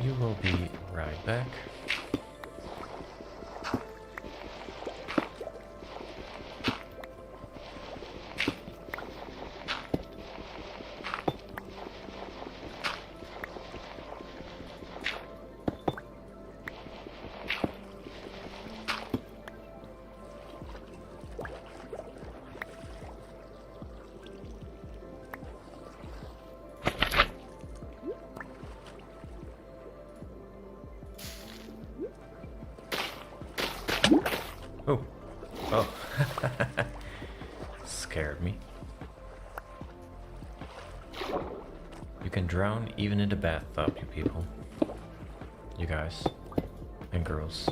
S1: You will be right back. Oh. Scared me. You can drown even in the bathtub, you people. You guys. And girls.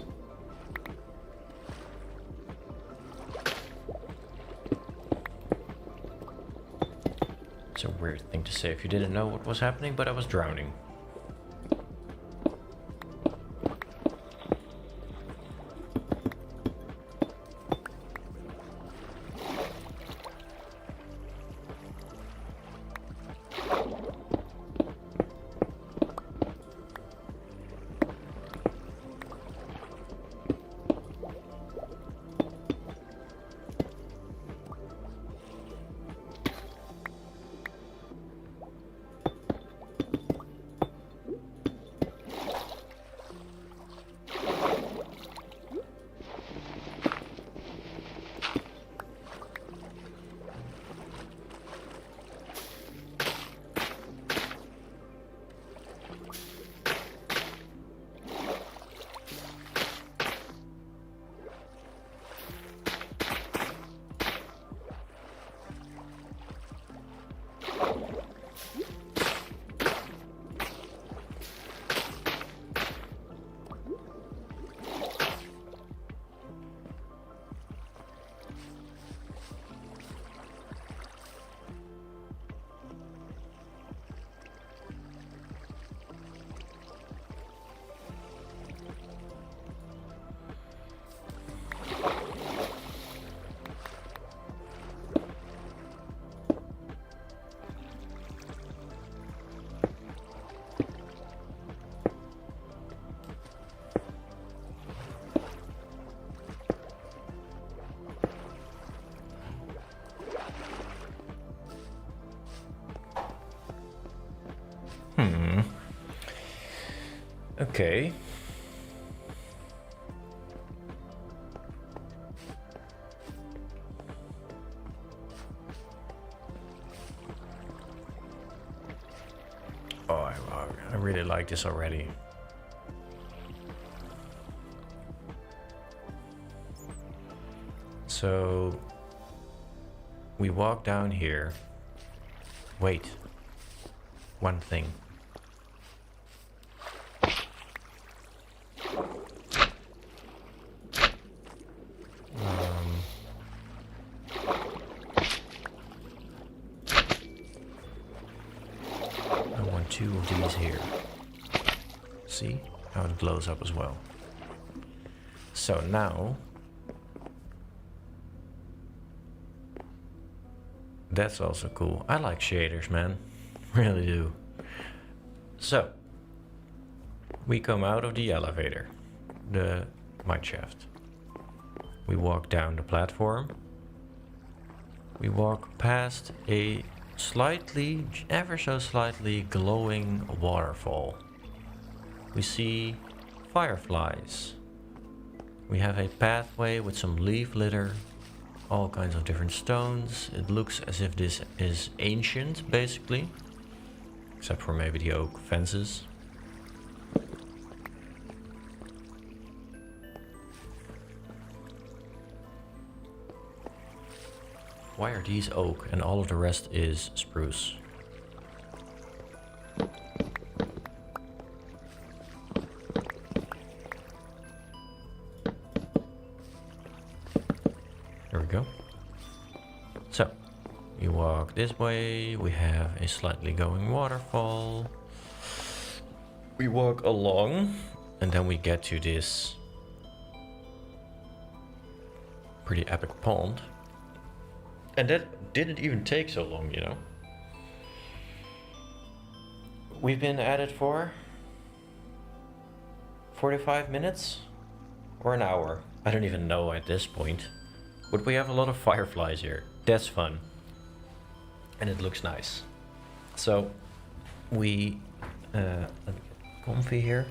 S1: It's a weird thing to say if you didn't know what was happening, but I was drowning. Okay. Oh, I really like this already. So we walk down here. Wait. One thing. I want 2 of these here. See how it glows up as well. So now that's also cool. I like shaders, man. Really do. So we come out of the elevator, the mine shaft. We walk down the platform. We walk past a slightly, ever so slightly glowing waterfall. We see fireflies. We have a pathway with some leaf litter, all kinds of different stones. It looks as if this is ancient, basically, except for maybe the oak fences. Why are these oak and all of the rest is spruce? There we go. So, you walk this way, we have a slightly going waterfall. We walk along, and then we get to this pretty epic pond. And that didn't even take so long, you know. We've been at it for 45 minutes or an hour. I don't even know at this point. But we have a lot of fireflies here. That's fun. And it looks nice. So we comfy here.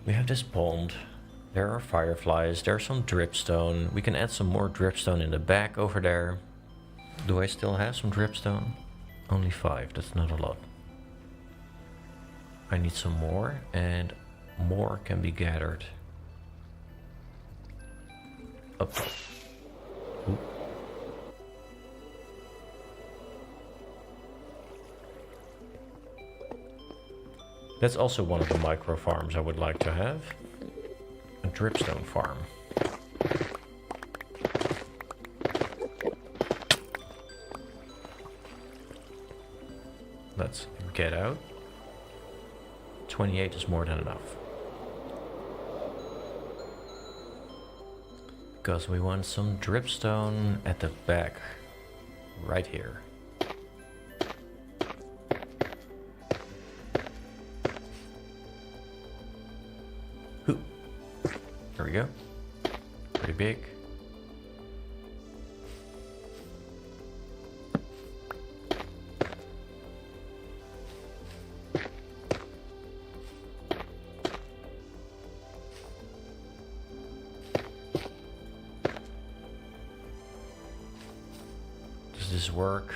S1: We have this pond. There are fireflies, there's some dripstone. We can add some more dripstone in the back over there. Do I still have some dripstone? Only 5, that's not a lot. I need some more, and more can be gathered up. Ooh. That's also one of the micro farms I would like to have. A dripstone farm. Let's get out. 28 is more than enough. Because we want some dripstone at the back. Right here. There we go. Pretty big. Does this work?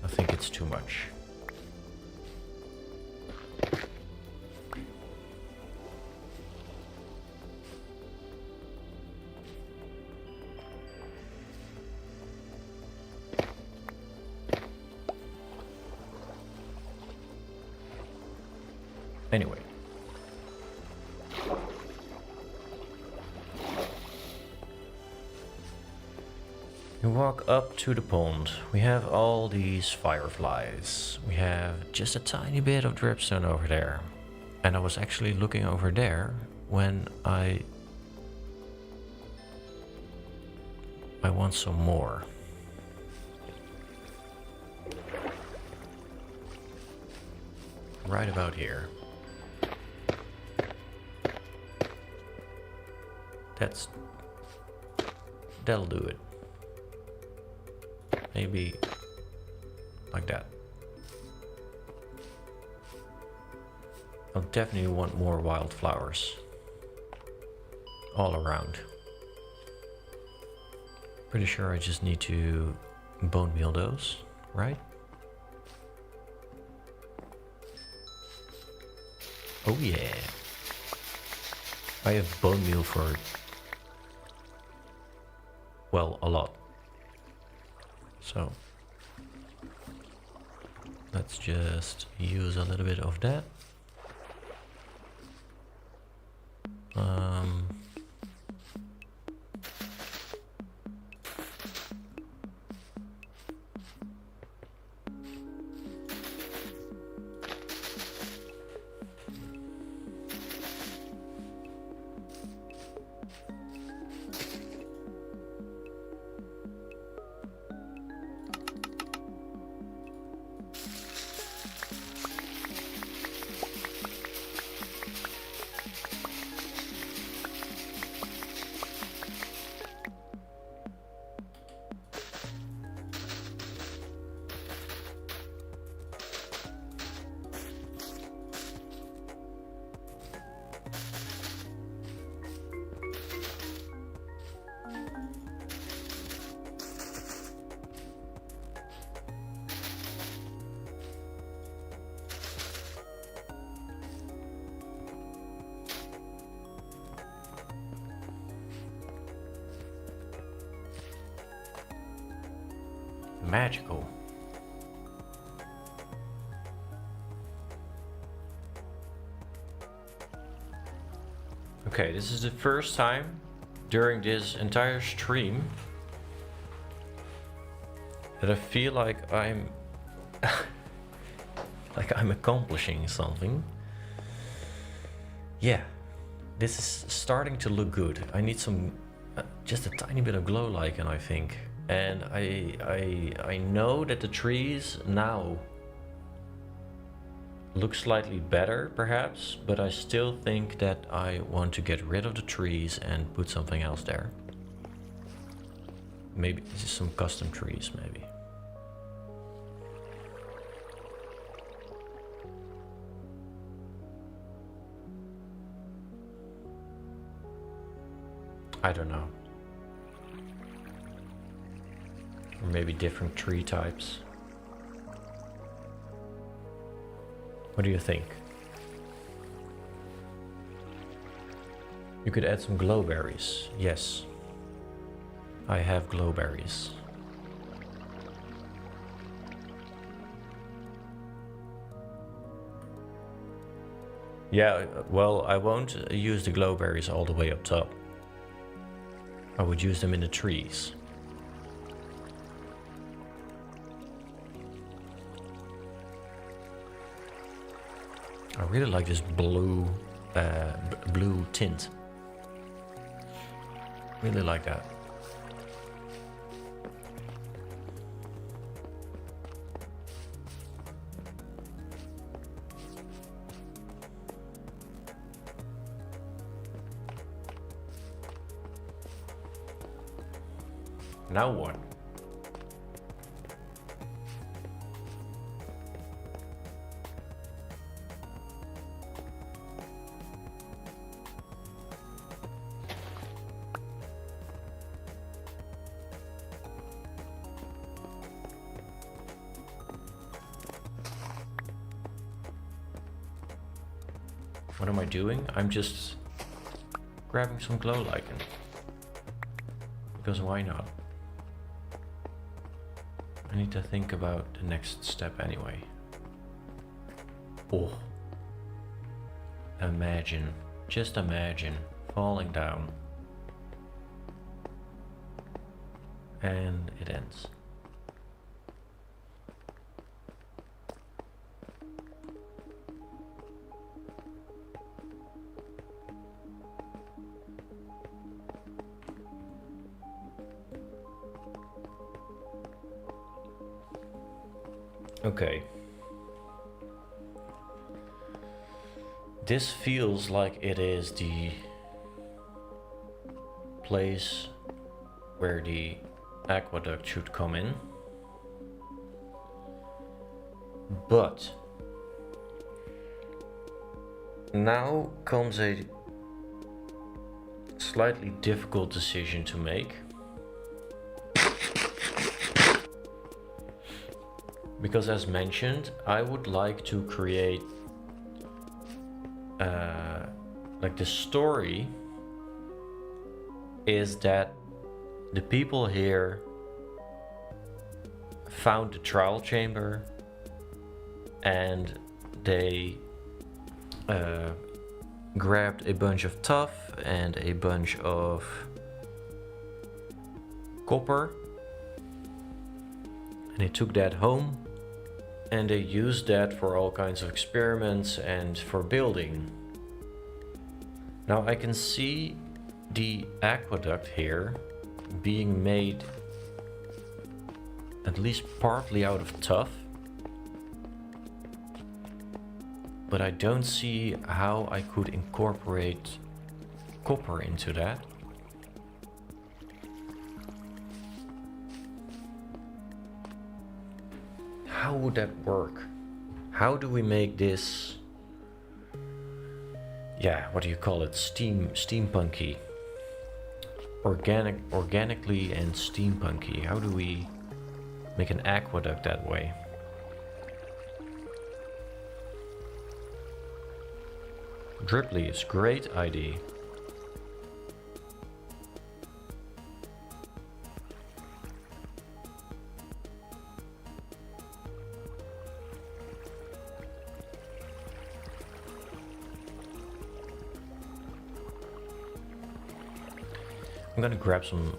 S1: I think it's too much. Anyway. You walk up to the pond. We have all these fireflies. We have just a tiny bit of dripstone over there. And I was actually looking over there when I want some more. Right about here. That'll do it. Maybe like that. I'll definitely want more wildflowers all around. Pretty sure I just need to bone meal those, right? Oh yeah. I have bone meal for, well, a lot. So let's just use a little bit of that. Magical. Okay, this is the first time during this entire stream that I feel like I'm like I'm accomplishing something. Yeah, this is starting to look good. I need some just a tiny bit of glow lichen, I think. And I know that the trees now look slightly better, perhaps, but I still think that I want to get rid of the trees and put something else there. Maybe this is some custom trees, maybe. I don't know. Or maybe different tree types. What do you think? You could add some glowberries. Yes. I have glowberries. Yeah, well, I won't use the glowberries all the way up top. I would use them in the trees. I really like this blue blue tint. Really like that. Now what? What am I doing? I'm just grabbing some glow lichen. Because why not? I need to think about the next step anyway. Oh. Imagine, just imagine falling down. And it ends. Okay. This feels like it is the place where the aqueduct should come in. But now comes a slightly difficult decision to make. Because as mentioned, I would like to create like the story is that the people here found the trial chamber and they grabbed a bunch of tuff and a bunch of copper, and they took that home and they used that for all kinds of experiments and for building. Now I can see the aqueduct here being made at least partly out of tuff, but I don't see how I could incorporate copper into that. How would that work? How do we make this, yeah, what do you call it, steampunky? Organically and steampunky. How do we make an aqueduct that way? Drip leaves, great idea. I'm gonna grab some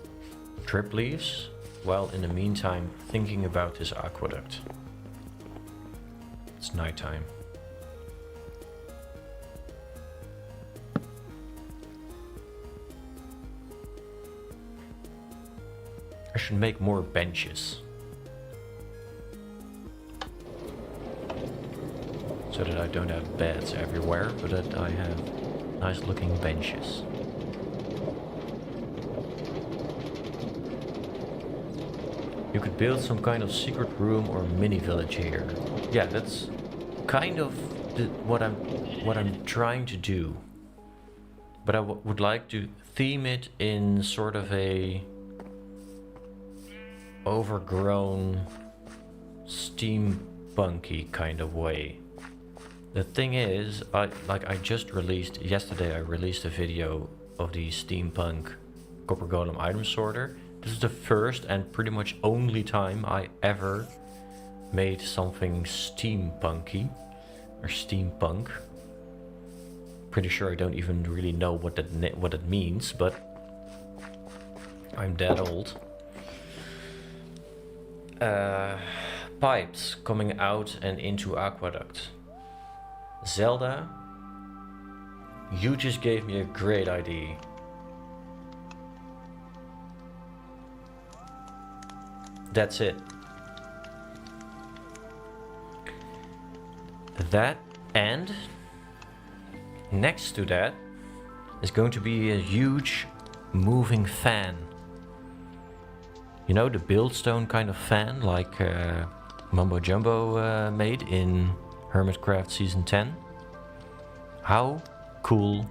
S1: drip leaves while in the meantime thinking about this aqueduct. It's nighttime. I should make more benches so that I don't have beds everywhere, but that I have nice looking benches. You could build some kind of secret room or mini village here. Yeah, that's kind of what I'm trying to do. But I would like to theme it in sort of a overgrown steampunky kind of way. The thing is, I released a video of the steampunk copper golem item sorter. This is the first and pretty much only time I ever made something steampunky or steampunk. Pretty sure I don't even really know what that means, but I'm that old. Pipes coming out and into Aqueduct. Zelda, you just gave me a great idea. That's it. That, and next to that is going to be a huge moving fan. You know, the Buildstone kind of fan like Mumbo Jumbo made in Hermitcraft Season 10. How cool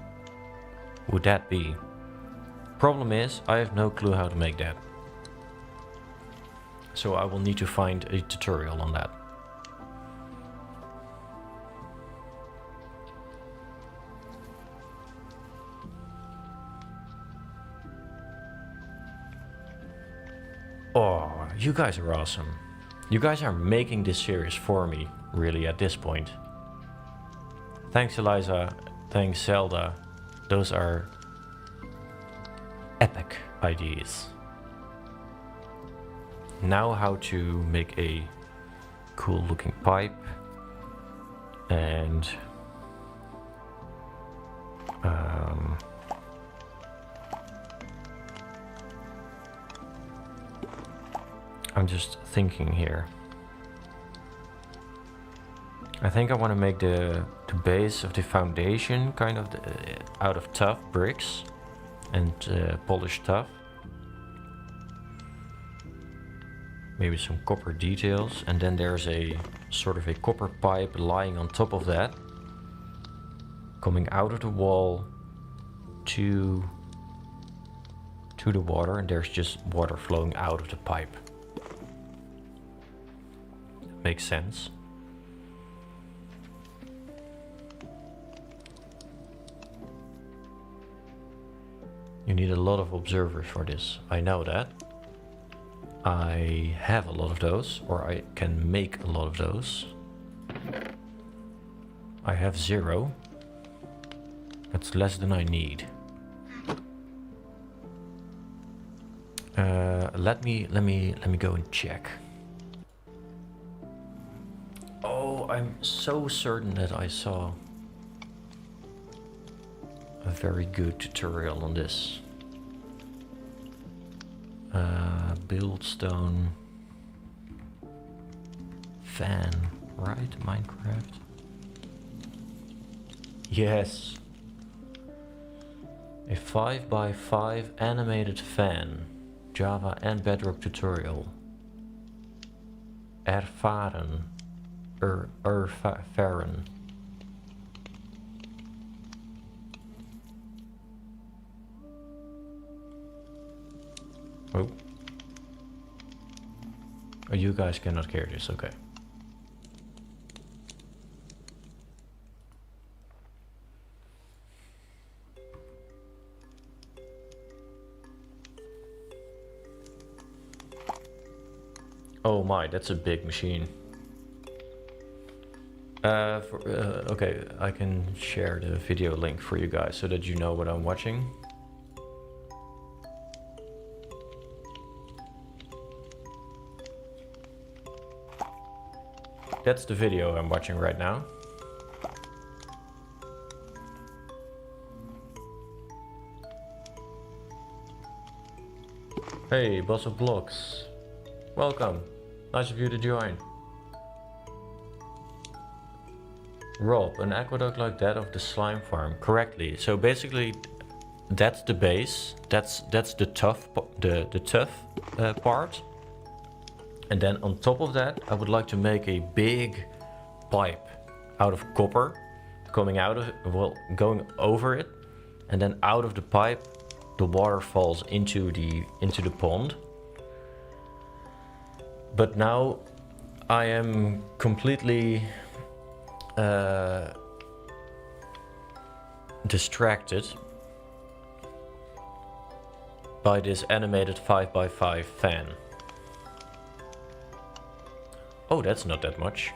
S1: would that be? Problem is, I have no clue how to make that. So I will need to find a tutorial on that. Oh, you guys are awesome. You guys are making this series for me, really, at this point. Thanks, Eliza. Thanks, Zelda. Those are epic ideas. Now how to make a cool looking pipe and I'm just thinking here. I think I want to make the base of the foundation kind of out of tough bricks and polished tuff. Maybe some copper details, and then there's a sort of a copper pipe lying on top of that. coming out of the wall to the water, and there's just water flowing out of the pipe. Makes sense. You need a lot of observers for this. I know that. I have a lot of those, or I can make a lot of those. I have 0. That's less than I need. Let me go and check. Oh, I'm so certain that I saw a very good tutorial on this. Build stone fan, right? Minecraft. Yes. A 5x5 animated fan. Java and Bedrock tutorial. Ervaren. Ervaren. Oh. Oh, you guys cannot hear this, okay. Oh my, that's a big machine. Okay, I can share the video link for you guys so that you know what I'm watching. That's the video I'm watching right now. Hey, Boss of Blocks. Welcome. Nice of you to join. Rob, an aqueduct like that of the slime farm. Correctly. So basically, that's the base. That's the tough part. And then on top of that, I would like to make a big pipe out of copper, coming out of it, well, going over it, and then out of the pipe, the water falls into the pond. But now I am completely distracted by this animated 5x5 fan. Oh, that's not that much.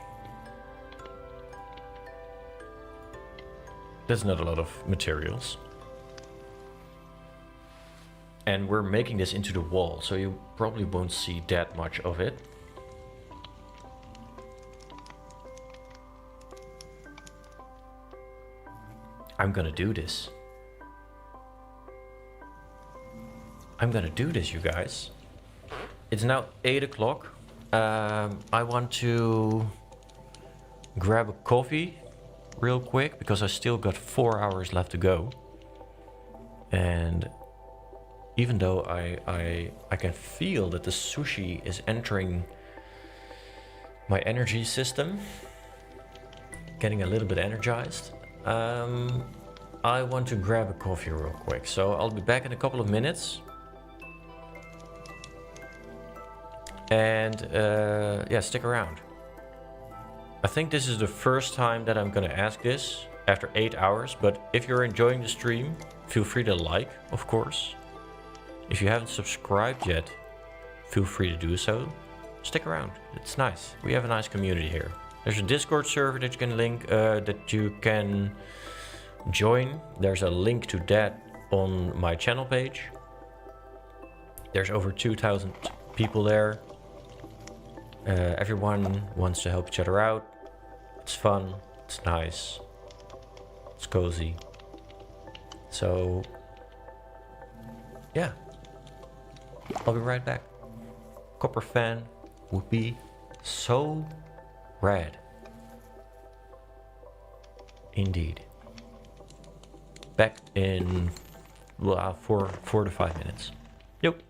S1: That's not a lot of materials. And we're making this into the wall, so you probably won't see that much of it. I'm gonna do this. I'm gonna do this, you guys. It's now 8 o'clock. I want to grab a coffee real quick because I still got 4 hours left to go. And even though I can feel that the sushi is entering my energy system, getting a little bit energized, I want to grab a coffee real quick. So I'll be back in a couple of minutes. And yeah, stick around. I think this is the first time that I'm gonna ask this after 8 hours, but if you're enjoying the stream, feel free to like, of course. If you haven't subscribed yet, feel free to do so. Stick around, it's nice. We have a nice community here. There's a Discord server that you can link, that you can join. There's a link to that on my channel page. There's over 2,000 people there. Everyone wants to help each other out. It's fun, it's nice, it's cozy. So, yeah, I'll be right back. Copper fan would be so rad. Indeed. Back in 4 to 5 minutes. Yep.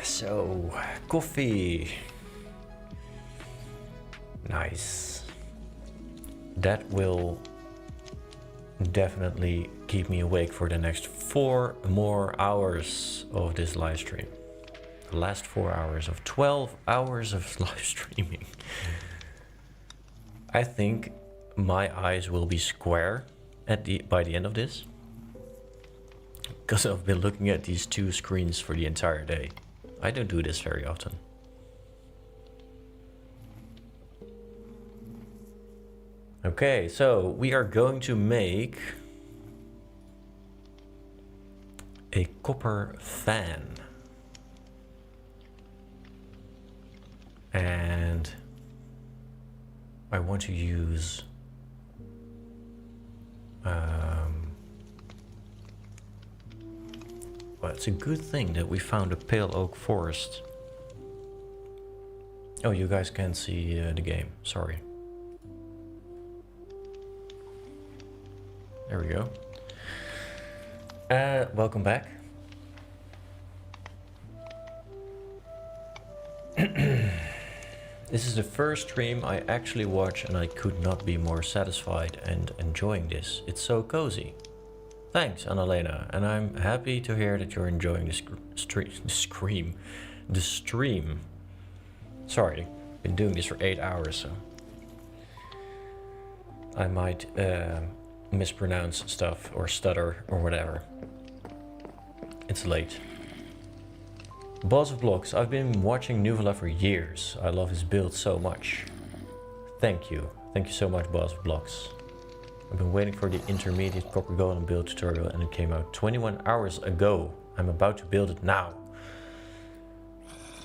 S1: So, coffee. Nice. That will definitely keep me awake for the next 4 more hours of this live stream. The last 4 hours of 12 hours of live streaming. I think my eyes will be square by the end of this, because I've been looking at these 2 screens for the entire day. I don't do this very often. Okay, so we are going to make a copper fan. And I want to use well, it's a good thing that we found a pale oak forest. Oh, you guys can't see the game, sorry. There we go. Welcome back. This is the first stream I actually watch and I could not be more satisfied and enjoying this. It's so cozy. Thanks, Annalena, and I'm happy to hear that you're enjoying the stream. Sorry, been doing this for 8 hours, so I might mispronounce stuff or stutter or whatever. It's late. Boss of Blocks, I've been watching Nuvola for years. I love his build so much. Thank you. Thank you so much, Boss of Blocks. I've been waiting for the intermediate copper golem build tutorial and it came out 21 hours ago. I'm about to build it now.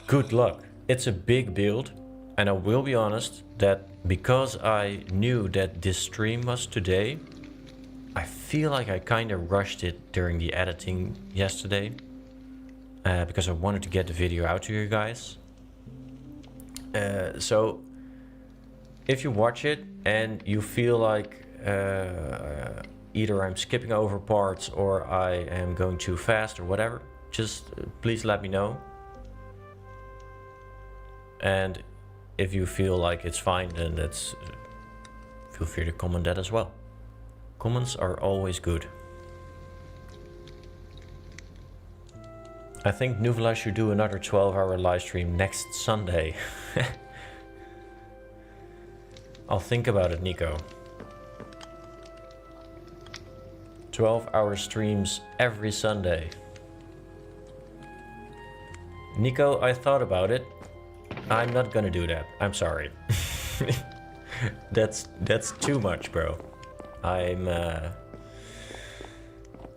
S1: Good luck. It's a big build and I will be honest that because I knew that this stream was today, I feel like I kind of rushed it during the editing yesterday. Because I wanted to get the video out to you guys. So if you watch it and you feel like either I'm skipping over parts or I am going too fast or whatever, just please let me know. And if you feel like it's fine, then feel free to comment that as well. Comments are always good. I think Nuvola should do another 12-hour live stream next Sunday. I'll think about it, Nico. 12-hour streams every Sunday. Nico, I thought about it. I'm not gonna do that. I'm sorry. That's too much, bro.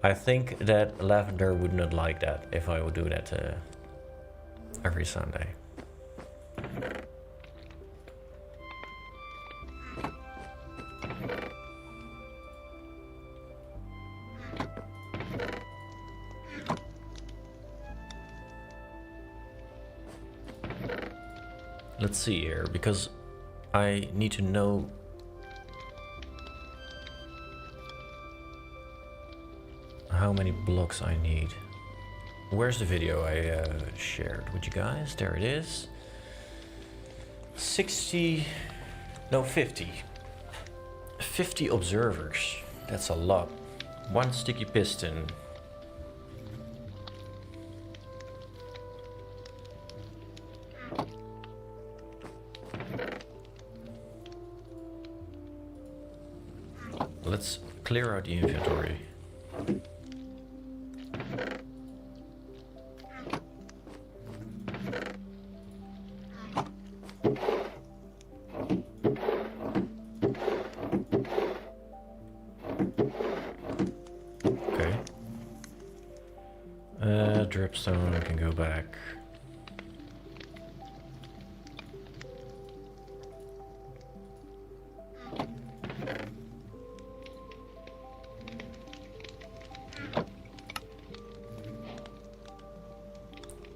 S1: I think that Lavender would not like that if I would do that every Sunday. Let's see here, because I need to know how many blocks I need. Where's the video I shared with you guys? There it is. 50 observers. That's a lot. One sticky piston. Let's clear out the inventory. Dripstone, I can go back.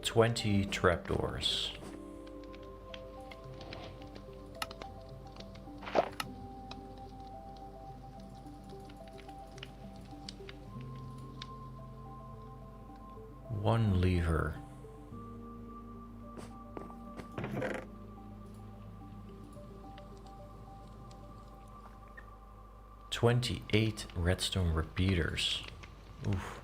S1: "20 trapdoors. One lever. "28 redstone repeaters. Oof.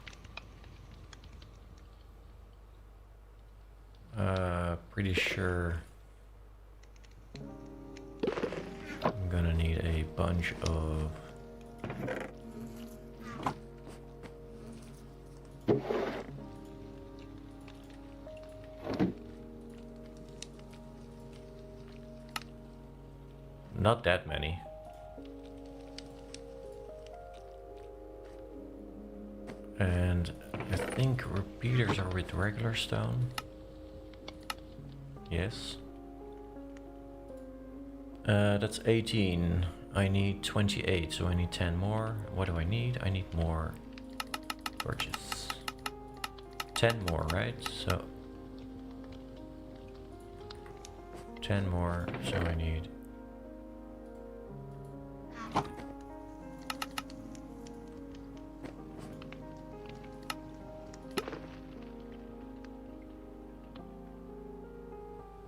S1: Pretty sure I'm gonna need a bunch of not that many. And I think repeaters are with regular stone. Yes. That's 18. I need 28, so I need 10 more. What do I need? I need more torches. 10 more, right? So 10 more, so I need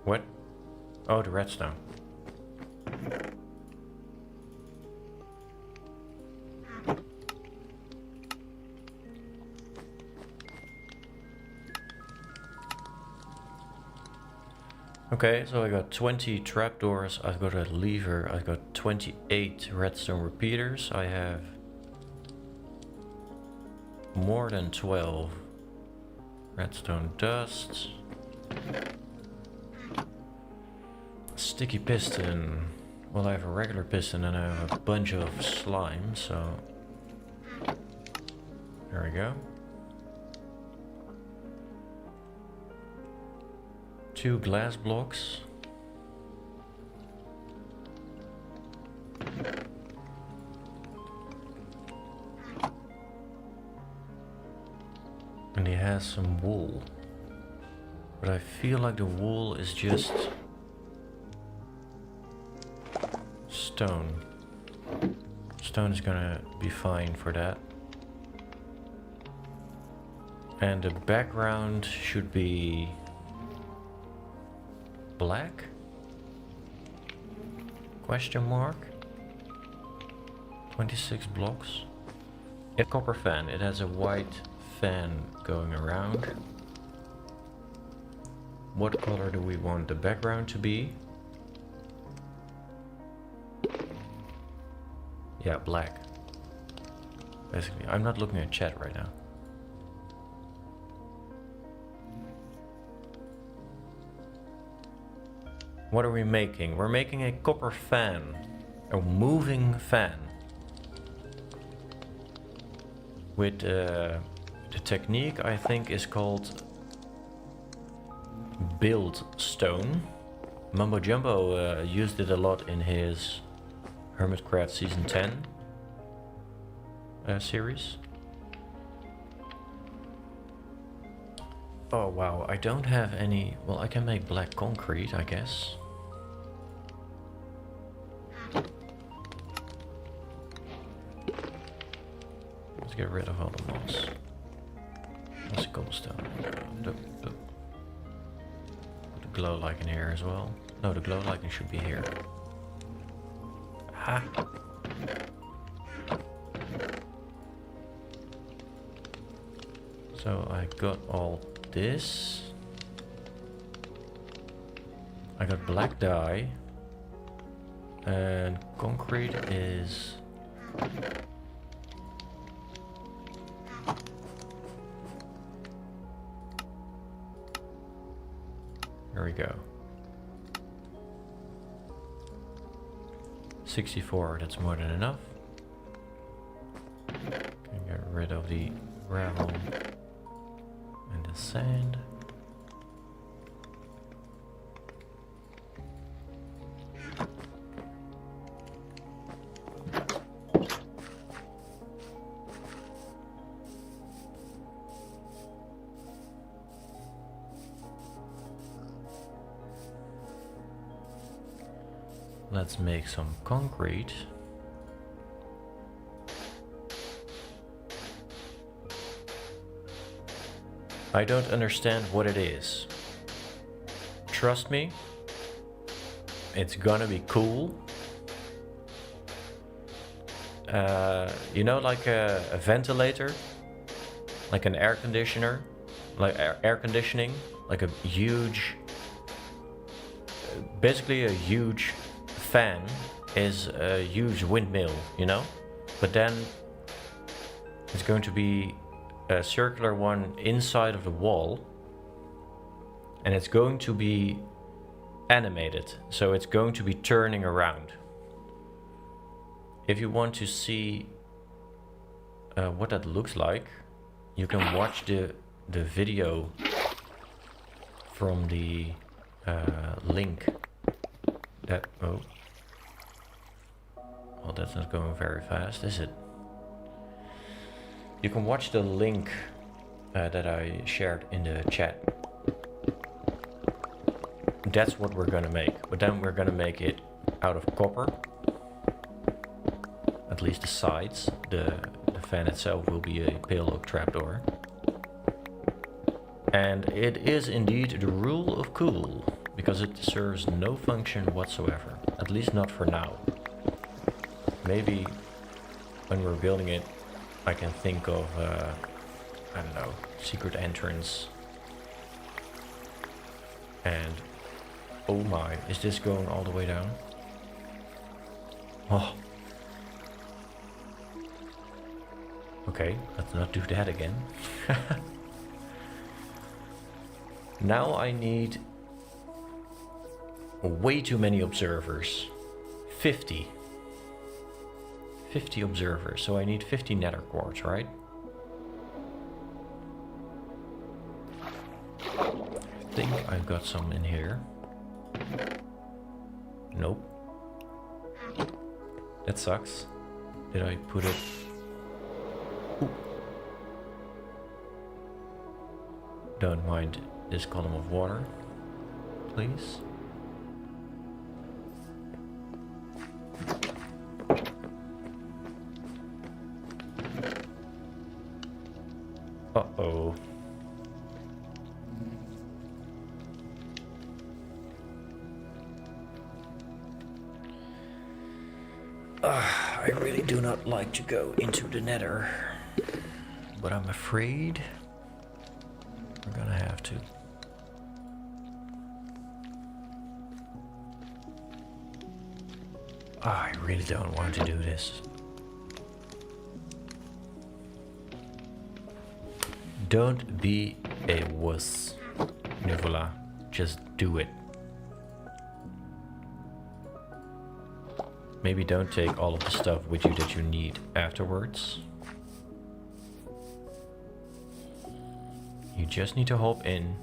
S1: what? Oh, the redstone. Okay, so I got 20 trapdoors, I've got a lever, I've got 28 redstone repeaters, I have more than 12 redstone dust. Sticky piston. Well, I have a regular piston and I have a bunch of slime, so there we go. 2 glass blocks. And he has some wool. But I feel like the wool is just stone. Stone is gonna be fine for that. And the background should be black? Question mark? 26 blocks. A copper fan. It has a white fan going around. What color do we want the background to be? Yeah, black. Basically, I'm not looking at chat right now. What are we making? We're making a copper fan. A moving fan. With the technique I think is called build stone. Mumbo Jumbo used it a lot in his Hermitcraft Season 10 series. Oh wow, I don't have any... Well, I can make black concrete, I guess. Let's get rid of all the moss. That's cobblestone. Put the glow lichen here as well. No, the glow lichen should be here. Ha! So I got all this. I got black dye. And concrete is... There we go. 64, that's more than enough. Can get rid of the gravel and the sand. Let's make some concrete. I don't understand what it is. Trust me, it's gonna be cool. You know, like a ventilator, like an air conditioner, like air conditioning, like a huge, basically a huge fan is a huge windmill, you know, but then it's going to be a circular one inside of the wall, and it's going to be animated, so it's going to be turning around. If you want to see what that looks like, you can watch the video from the link that oh, that's not going very fast, is it? You can watch the link that I shared in the chat. That's what we're gonna make, but then we're gonna make it out of copper. At least the sides. The fan itself will be a pale oak trapdoor. And it is indeed the rule of cool, because it serves no function whatsoever. At least not for now. Maybe when we're building it, I can think of, I don't know, secret entrance. And, oh my, is this going all the way down? Oh. Okay, let's not do that again. Now I need way too many observers. 50. 50 observers, so I need 50 nether quartz, right? I think I've got some in here. Nope. That sucks. Did I put it... Ooh. Don't mind this column of water, please. Uh-oh. I really do not like to go into the nether, but I'm afraid we're gonna have to. I really don't want to do this. Don't be a wuss, Nuvola. Just do it. Maybe don't take all of the stuff with you that you need afterwards. You just need to hop in,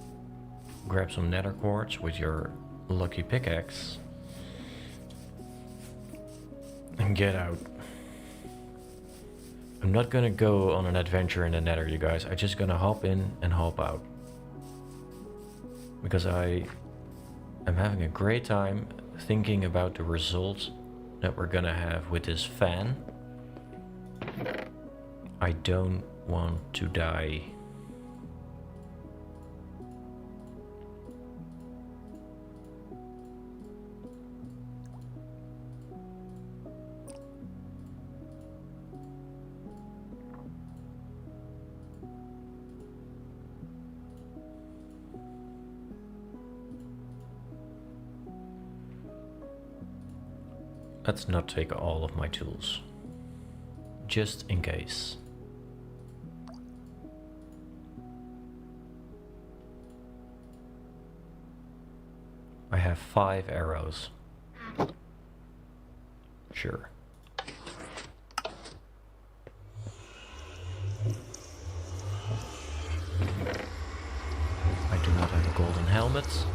S1: grab some nether quartz with your lucky pickaxe, and get out. I'm not gonna go on an adventure in the nether, you guys. I'm just gonna hop in and hop out. Because I am having a great time thinking about the results that we're gonna have with this fan. I don't want to die. Let's not take all of my tools, just in case. I have 5 arrows. Sure. I do not have a golden helmet.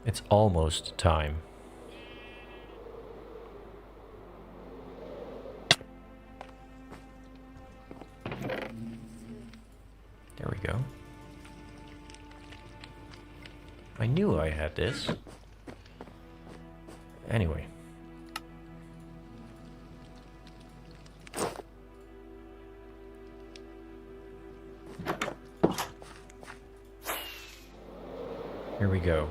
S1: It's almost time. There we go. I knew I had this. Anyway. Here we go.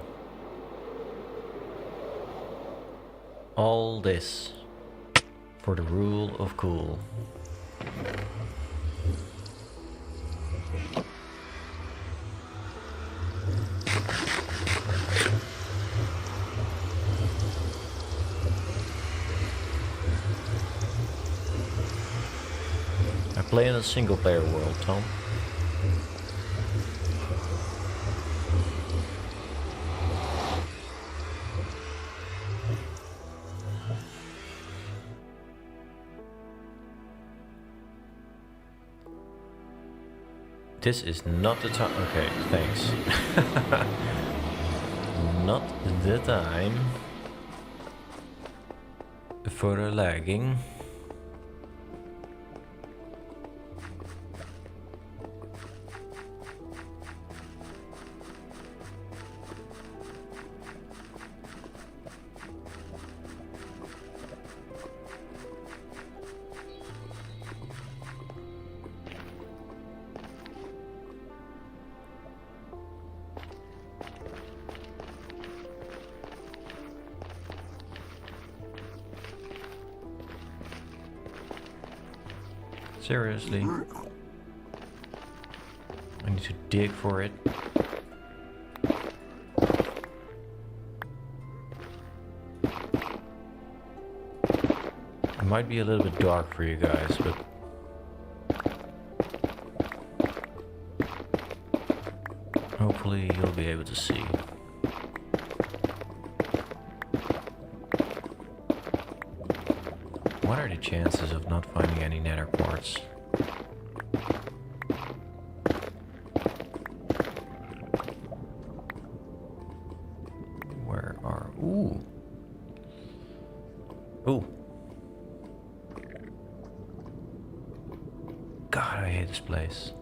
S1: All this for the rule of cool. I play in a single player world, Tom. This is not the time. Okay, thanks. Not the time for the lagging. Seriously? I need to dig for it. It might be a little bit dark for you guys, but hopefully you'll be able to see. What are the chances of not finding any nether quartz? Where are... Ooh! Ooh! God, I hate this place.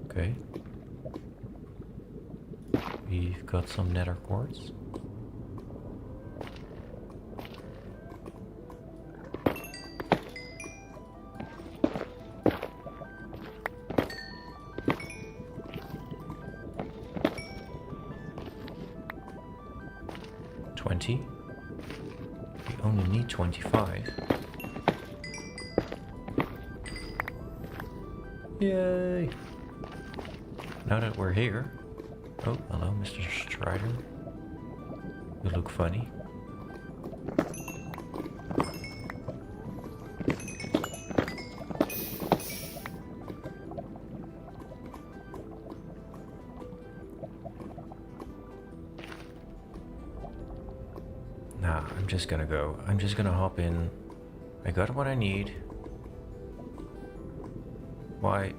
S1: Okay. We've got some nether quartz. We only need 25. Yay! Now that we're here... Oh, hello, Mr. Strider. You look funny. Nah, I'm just gonna go. I'm just gonna hop in. I got what I need. Why?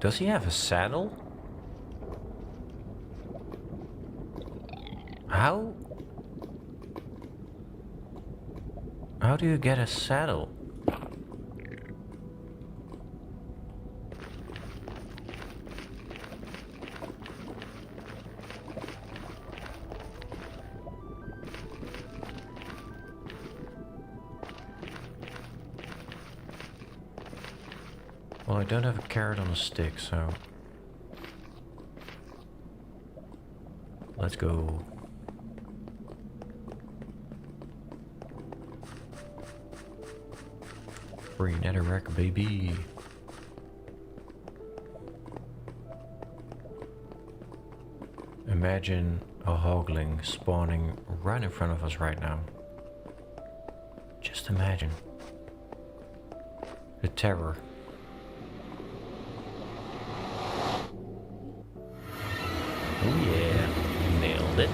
S1: Does he have a saddle? How? How do you get a saddle? Well, I don't have a carrot on a stick, so... Let's go. Free netherrack, baby. Imagine a hogling spawning right in front of us right now. Just imagine. The terror. Oh yeah, nailed it.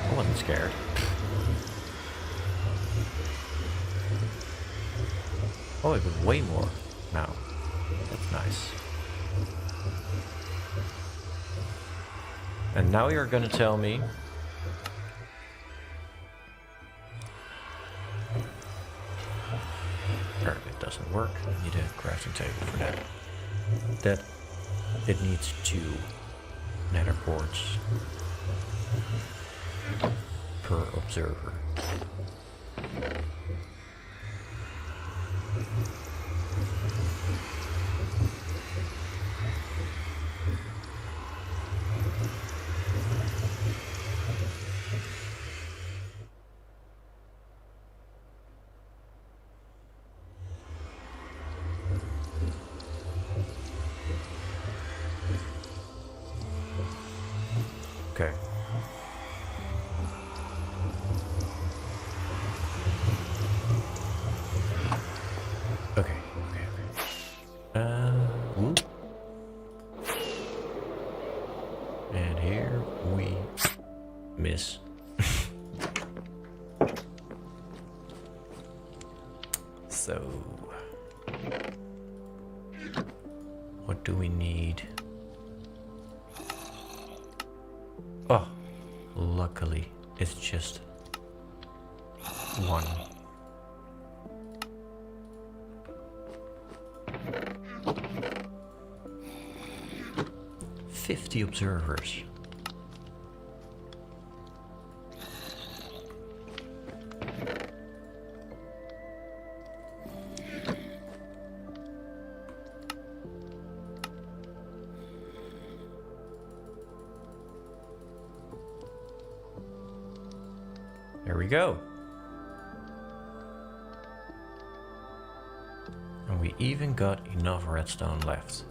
S1: I wasn't scared. Oh, I got way more now. That's nice. And now you're gonna tell me... Apparently it doesn't work. I need a crafting table for that. That it needs 2 nether quartz per observer. Okay. So, what do we need? Oh, luckily it's just one. "50 observers. There we go. And we even got enough redstone left.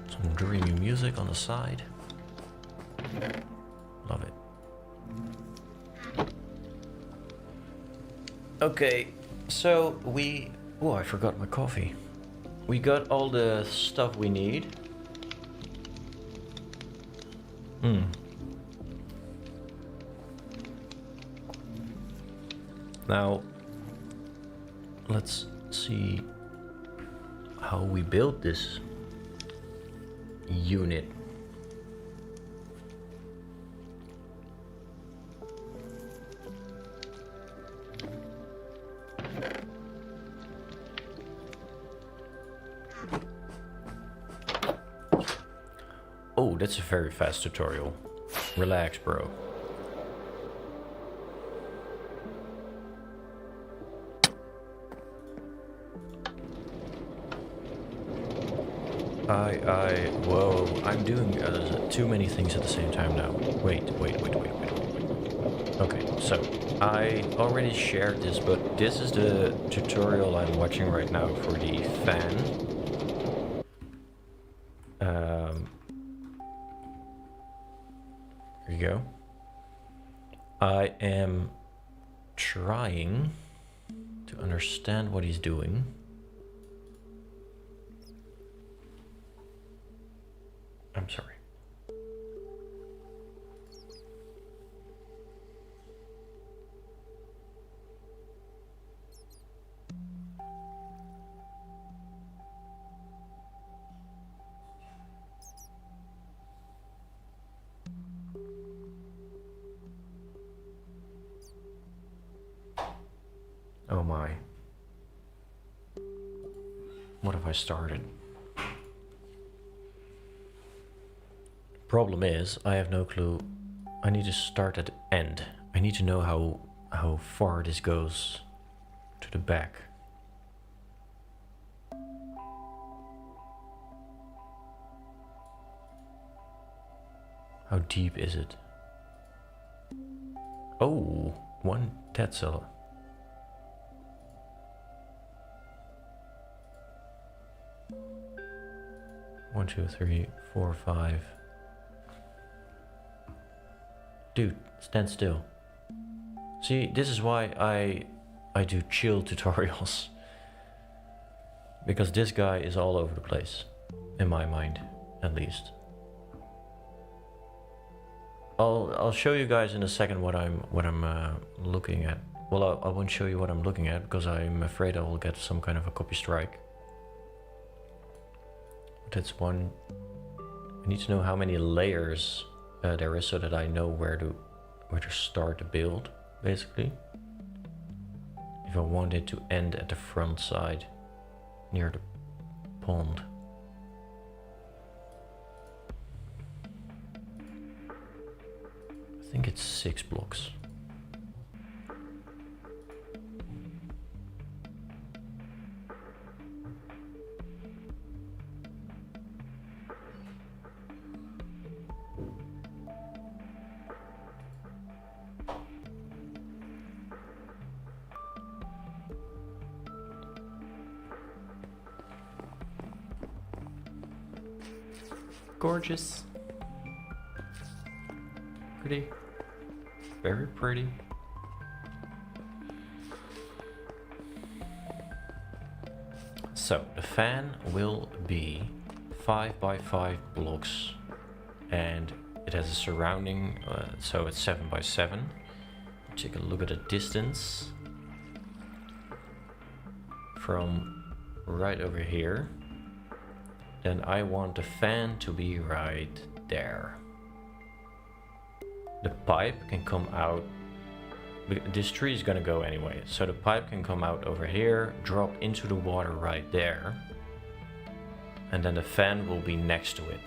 S1: Some dreamy music on the side. Love it. Okay, so we... Oh, I forgot my coffee. We got all the stuff we need. Now, let's see how we build this unit. Oh, that's a very fast tutorial. Relax, bro. Whoa, I'm doing too many things at the same time now. Wait. Okay, so I already shared this, but this is the tutorial I'm watching right now for the fan. Here you go. I am trying to understand what he's doing. I'm sorry. Oh my. What have I started? Problem is, I have no clue. I need to start at the end. I need to know how far this goes to the back. How deep is it? Oh, that's a... One, two, three, four, 5. Dude, stand still. See, this is why I do chill tutorials. Because this guy is all over the place. In my mind, at least. I'll show you guys in a second what I'm looking at. Well, I won't show you what I'm looking at because I'm afraid I will get some kind of a copy strike. That's one. I need to know how many layers there is so that I know where to start the build, basically. If I want it to end at the front side, near the pond. I think it's 6 blocks. Gorgeous. Pretty. Very pretty. So the fan will be 5 by 5 blocks and it has a surrounding, so it's 7 by 7. Take a look at the distance from right over here. Then I want the fan to be right there. The pipe can come out, this tree is gonna go anyway, so the pipe can come out over here, drop into the water right there, and then the fan will be next to it.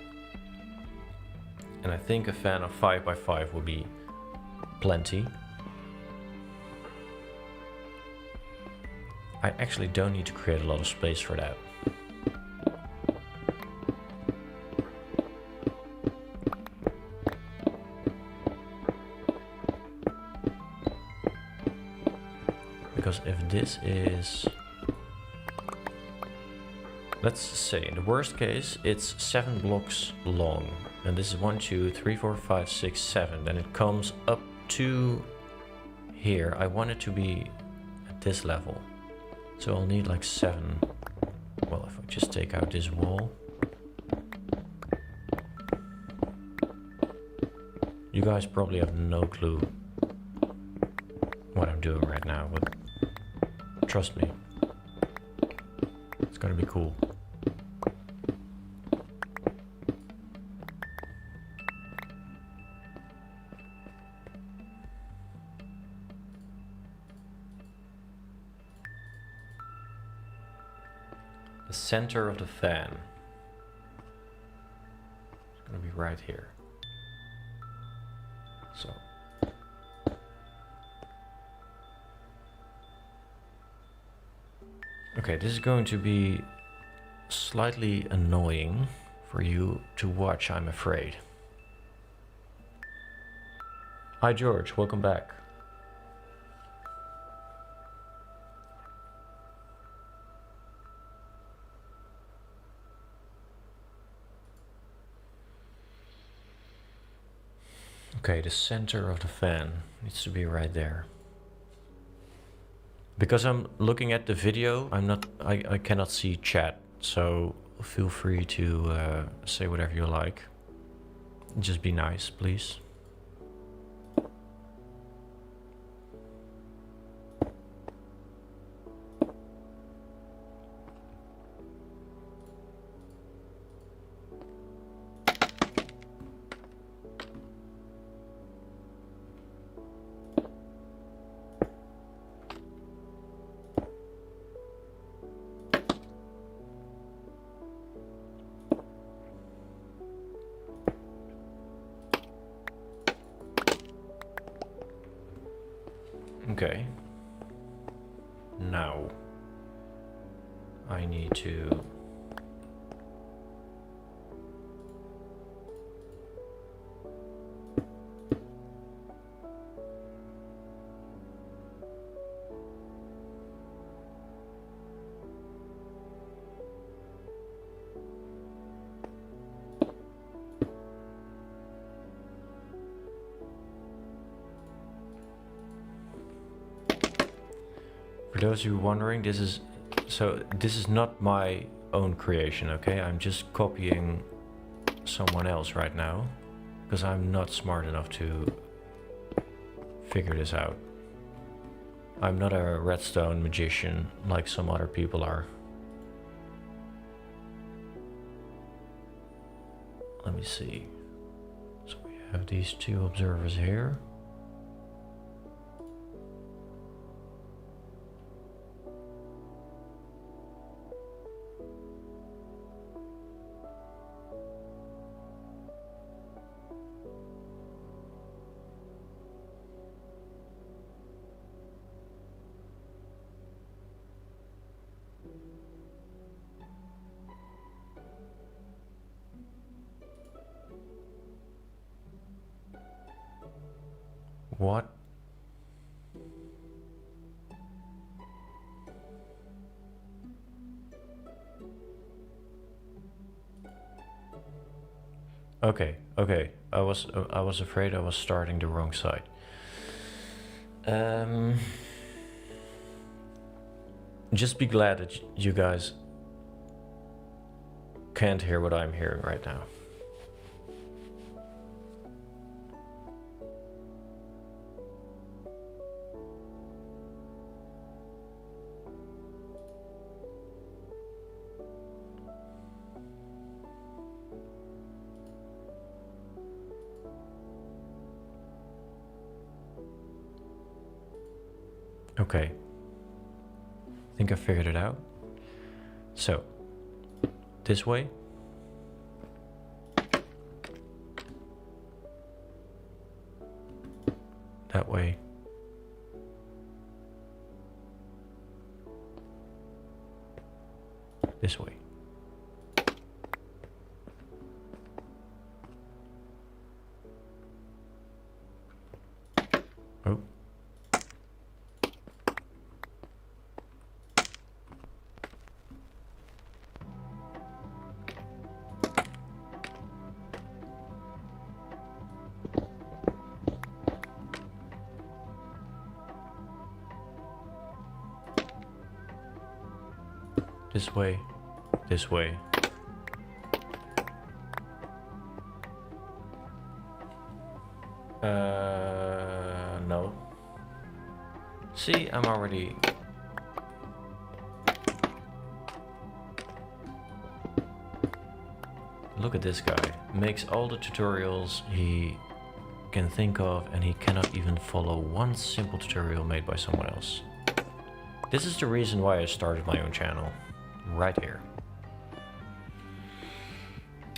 S1: And I think a fan of 5 by 5 will be plenty. I actually don't need to create a lot of space for that. Because if this is, let's say in the worst case, it's 7 blocks long, and this is 1, 2, 3, 4, 5, 6, 7, then it comes up to here. I want it to be at this level, so I'll need like 7. Well, if I just take out this wall, you guys probably have no clue what I'm doing right now, but trust me, it's gonna be cool. The center of the fan is gonna be right here. So okay, this is going to be slightly annoying for you to watch, I'm afraid. Hi George, welcome back. Okay, the center of the fan needs to be right there. Because I'm looking at the video, I cannot see chat, so feel free to say whatever you like. Just be nice, please. Okay. Now I need to for those who are wondering, this is not my own creation, okay? I'm just copying someone else right now because I'm not smart enough to figure this out. I'm not a redstone magician like some other people are. Let me see. So we have these 2 observers here. What? Okay. I was afraid I was starting the wrong side. Just be glad that you guys can't hear what I'm hearing right now. Okay. I think I figured it out. So, this way. That way. This way. Oh. This way. This way. No. See, I'm already... Look at this guy. Makes all the tutorials he can think of, and he cannot even follow one simple tutorial made by someone else. This is the reason why I started my own channel. Right here.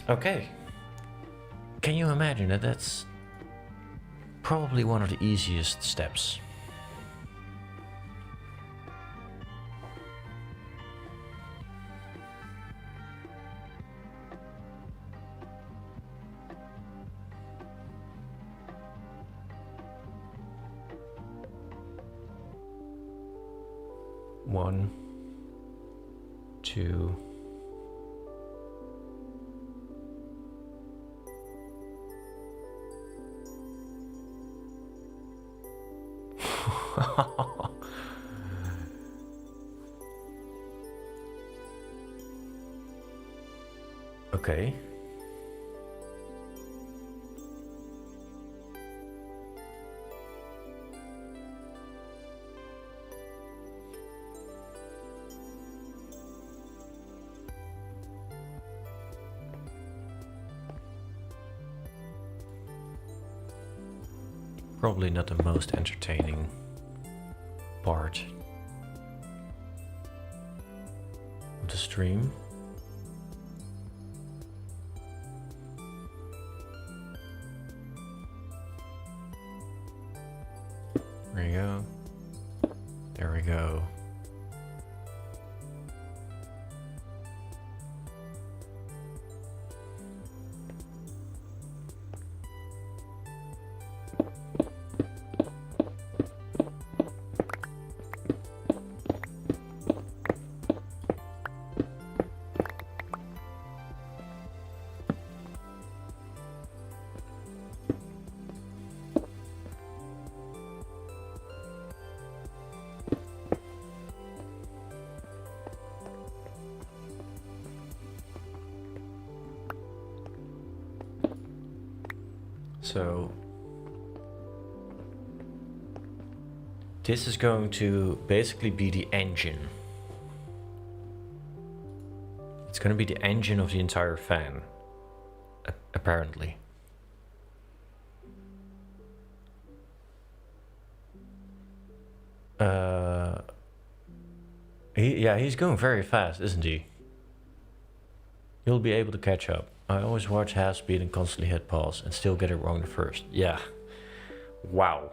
S1: Okay. Can you imagine that? That's probably one of the easiest steps. One, two. Okay. Probably not the most entertaining part of the stream. There you go. There we go. So this is going to basically be the engine. It's going to be the engine of the entire fan, apparently. He's going very fast, isn't he? You'll be able to catch up. I always watch half speed and constantly hit pause and still get it wrong the first. Yeah. Wow.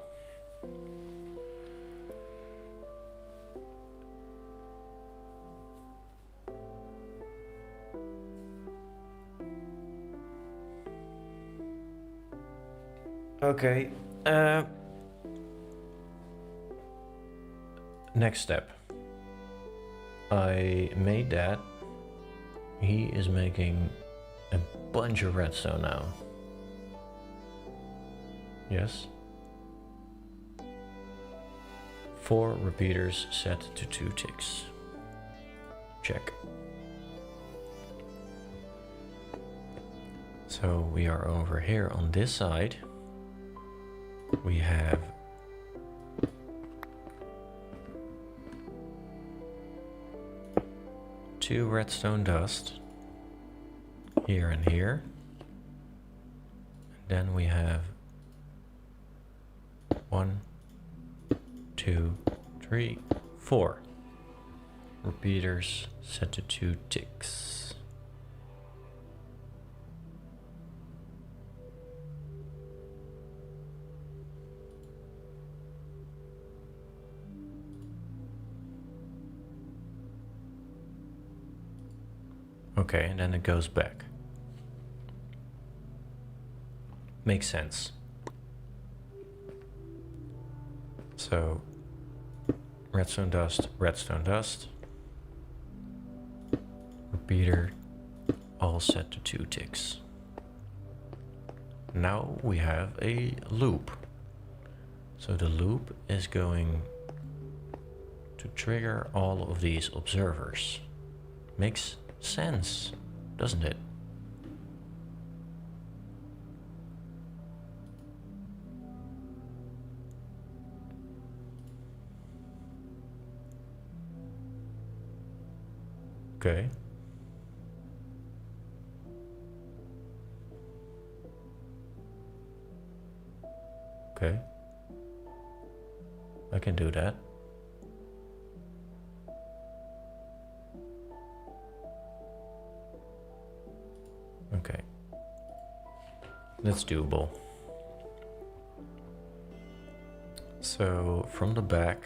S1: Okay. Next step. I made that. He is making a bunch of redstone now. Yes. 4 repeaters set to 2 ticks. Check. So we are over here on this side. We have two redstone dust here and here. And then we have 1, 2, 3, 4. Repeaters set to 2 ticks. Okay, and then it goes back. Makes sense. So, redstone dust, repeater, all set to 2 ticks. Now we have a loop. So the loop is going to trigger all of these observers. Makes sense, doesn't it? Okay. Okay. I can do that. Okay. That's doable. So from the back,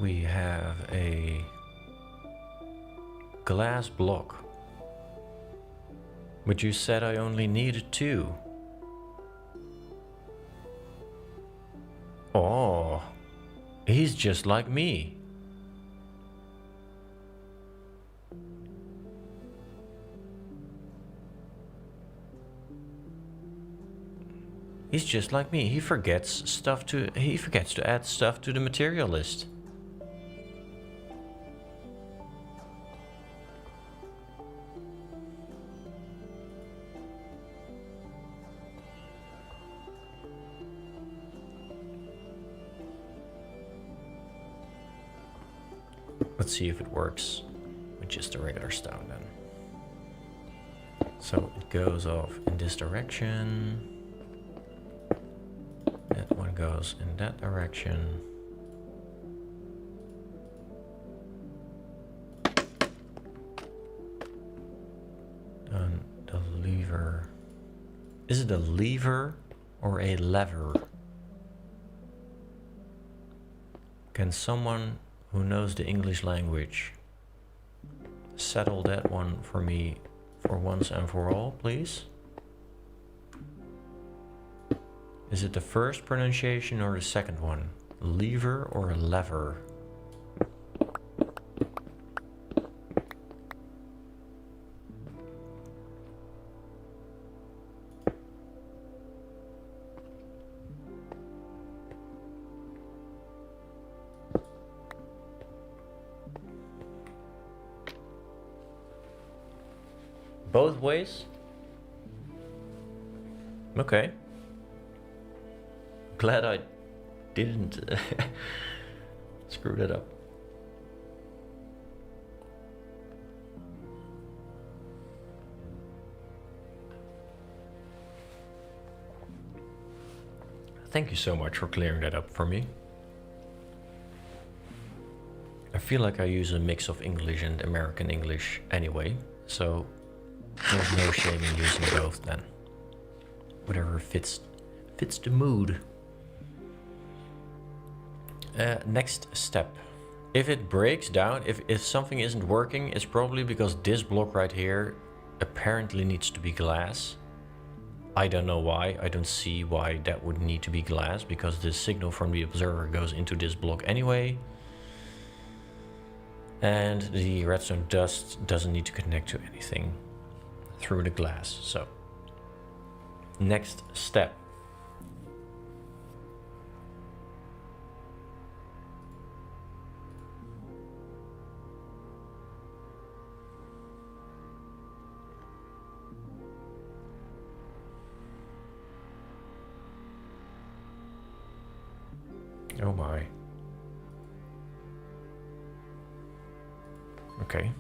S1: we have a glass block. But you said I only needed 2. Oh, he's just like me. He's just like me. He forgets to add stuff to the material list. Let's see if it works with just a regular stone then. So it goes off in this direction. That one goes in that direction. Then the lever. Is it a lever or a lever? Can someone who knows the English language settle that one for me for once and for all, please? Is it the first pronunciation or the second one? Lever or a lever? Both ways? Okay. Glad I didn't screw that up. Thank you so much for clearing that up for me. I feel like I use a mix of English and American English anyway, so there's no shame in using both then. Whatever fits the mood. Next step. If it breaks down, if something isn't working, it's probably because this block right here apparently needs to be glass. I don't know why. I don't see why that would need to be glass, because the signal from the observer goes into this block anyway. And the redstone dust doesn't need to connect to anything through the glass. So, next step. Oh my. Okay.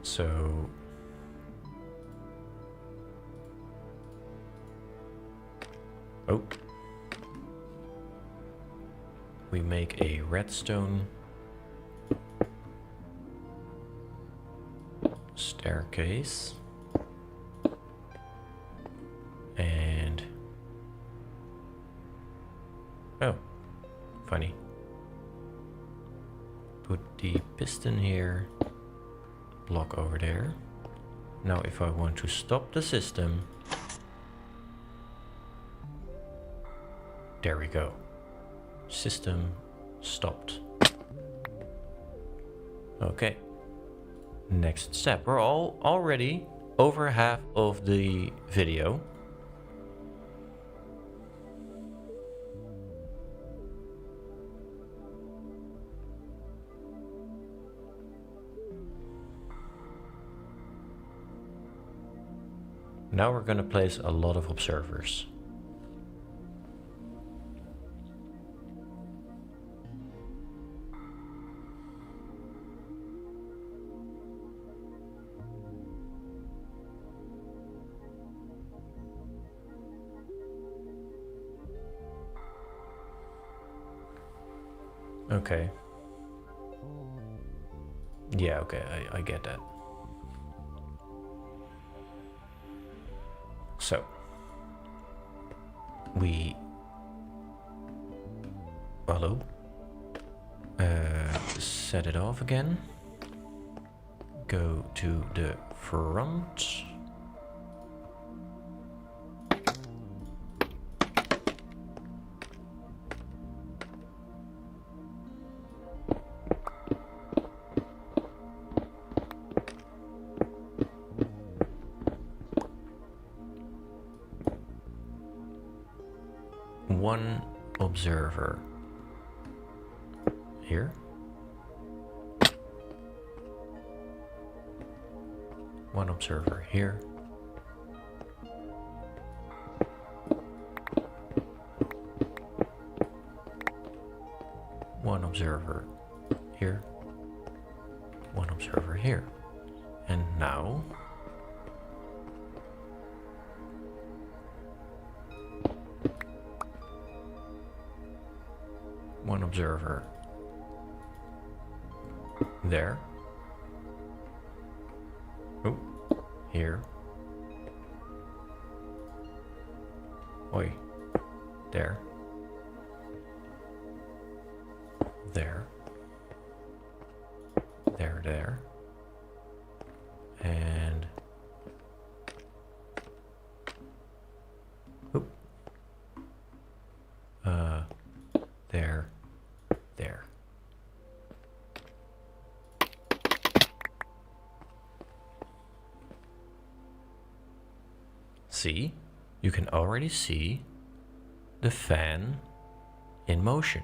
S1: So oh, we make a redstone staircase. And oh, funny. Put the piston here, block over there. Now if I want to stop the system, there we go. System stopped. Okay. Next step. We're already over half of the video. Now we're going to place a lot of observers. Okay. Yeah, okay, I get that. So, we... Hello? Set it off again. Go to the front. One observer here. One observer here. One observer here. One observer here. And now one observer there. Oh, here. Oi, there. There. There. And oop. There. There. See? You can already see the fan in motion.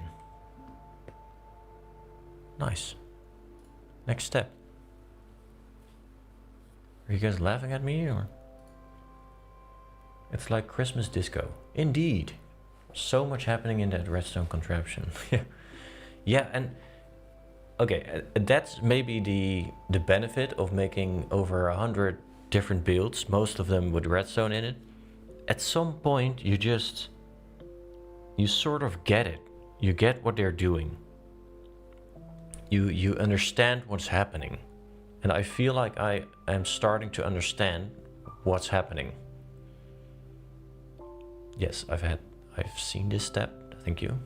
S1: Nice. Next step. Are you guys laughing at me or? It's like Christmas disco. Indeed. So much happening in that redstone contraption. Yeah, and okay, that's maybe the benefit of making over 100 different builds, most of them with redstone in it. At some point you sort of get it. You get what they're doing. You understand what's happening. And I feel like I am starting to understand what's happening. Yes, I've seen this step. Thank you.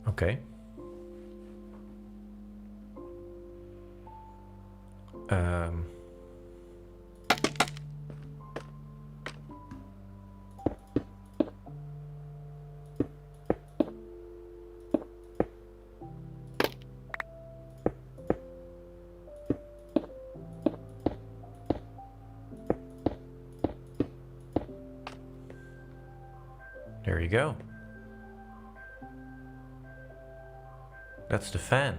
S1: Okay. There you go. That's the fan.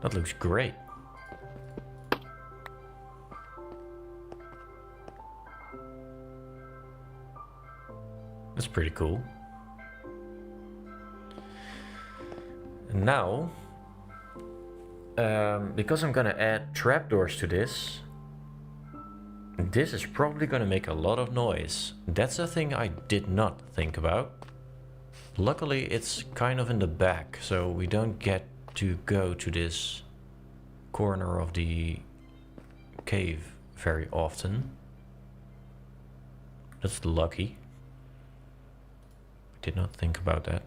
S1: That looks great. That's pretty cool. And now, because I'm gonna add trapdoors to this, this is probably gonna make a lot of noise. That's a thing I did not think about. Luckily, it's kind of in the back, so we don't get to go to this corner of the cave very often. That's lucky. Did not think about that.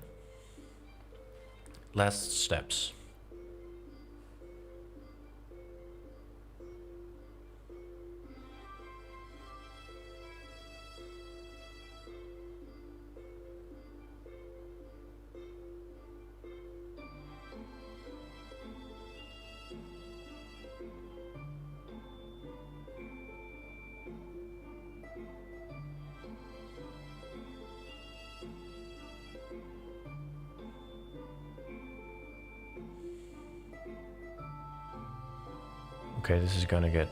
S1: Last steps. Okay, this is gonna get...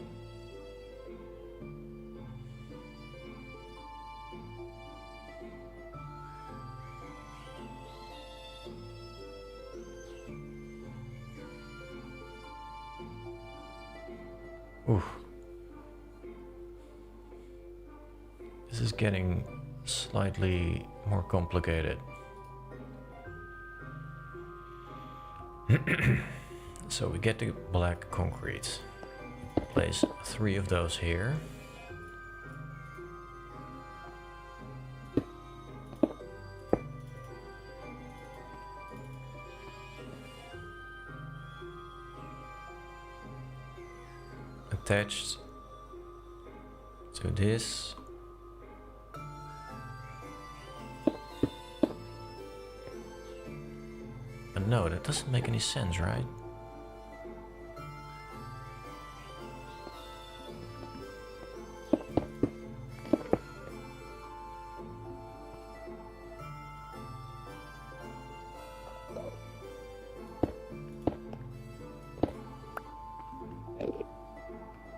S1: Oof. This is getting slightly more complicated. So we get the black concrete. Place 3 of those here. Attached to this. But no, that doesn't make any sense, right?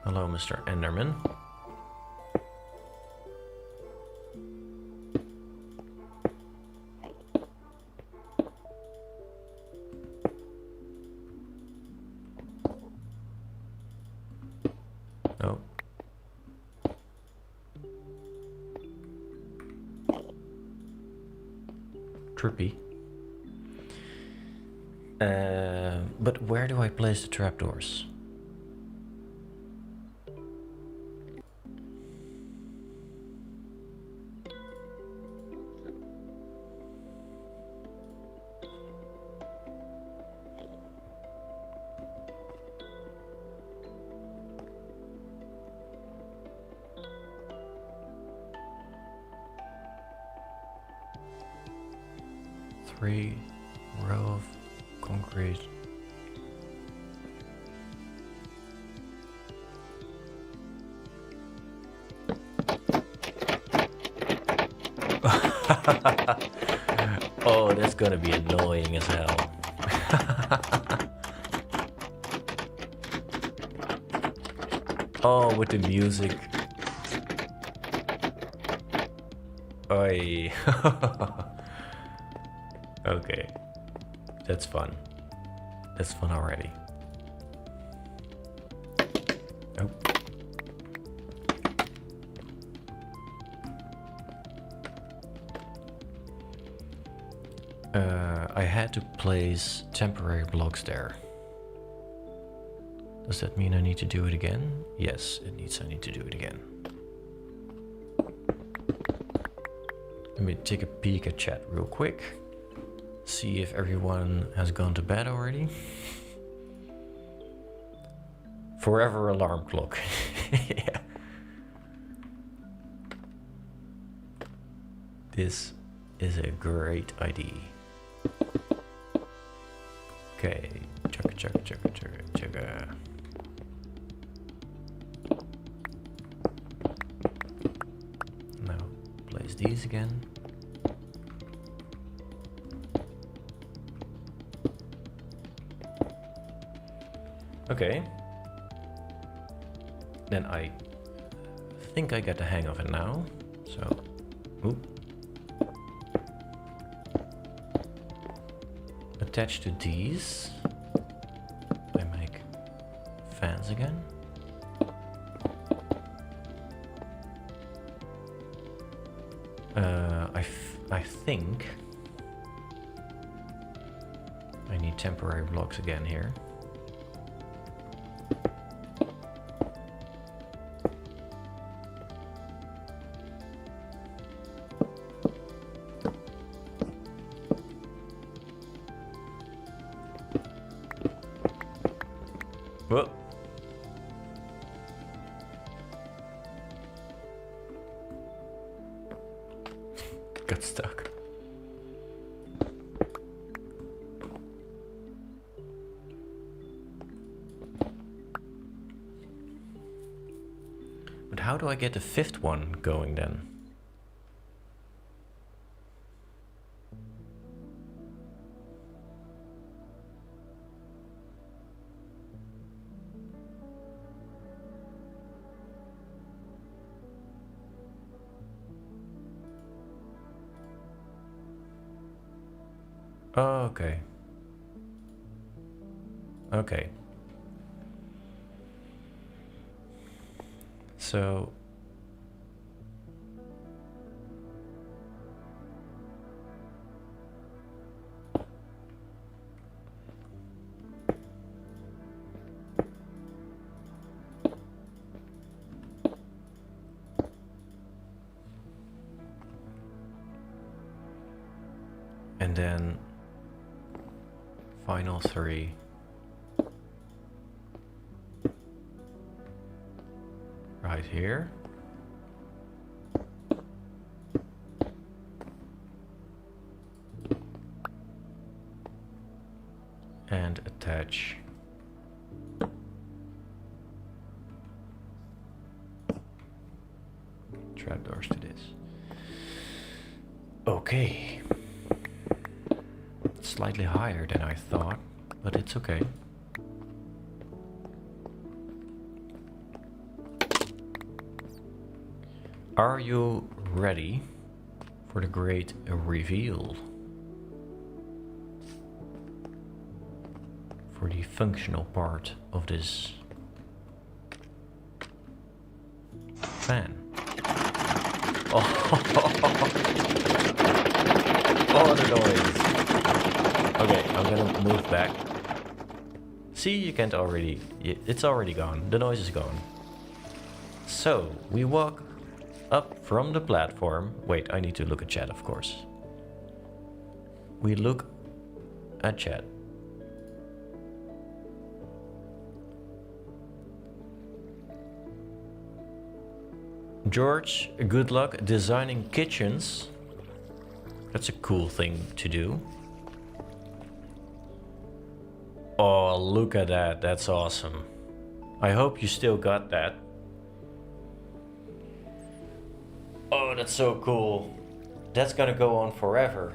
S1: Hello, Mr. Enderman. Oh. Trippy. But where do I place the trapdoors? Three row of concrete. Oh, that's gonna be annoying as hell. Oh, with the music. Oi. Okay, that's fun. That's fun already. Oh. I had to place temporary blocks there. Does that mean I need to do it again? Yes, it means I need to do it again. Let me take a peek at chat real quick. See if everyone has gone to bed already. Forever alarm clock. Yeah. This is a great idea. Okay, chugga chugga chugga chugga chugga. Now place these again. Okay. Then I think I get the hang of it now. So, oop. Attach to these. I make fans again. I think I need temporary blocks again here. Whoa. Got stuck. But how do I get the fifth one going then? Oh, okay. Okay. So and then final three. Right here. And attach trapdoors to this. Okay. Slightly higher than I thought, but it's okay. Are you ready for the great reveal? For the functional part of this fan. Oh, oh the noise. Okay, I'm gonna move back. See, you can't already, it's already gone. The noise is gone. So, we walk up from the platform. Wait, I need to look at chat, of course. We look at chat. George, good luck designing kitchens. That's a cool thing to do. Oh, look at that. That's awesome. I hope you still got that. Oh, that's so cool. That's gonna go on forever.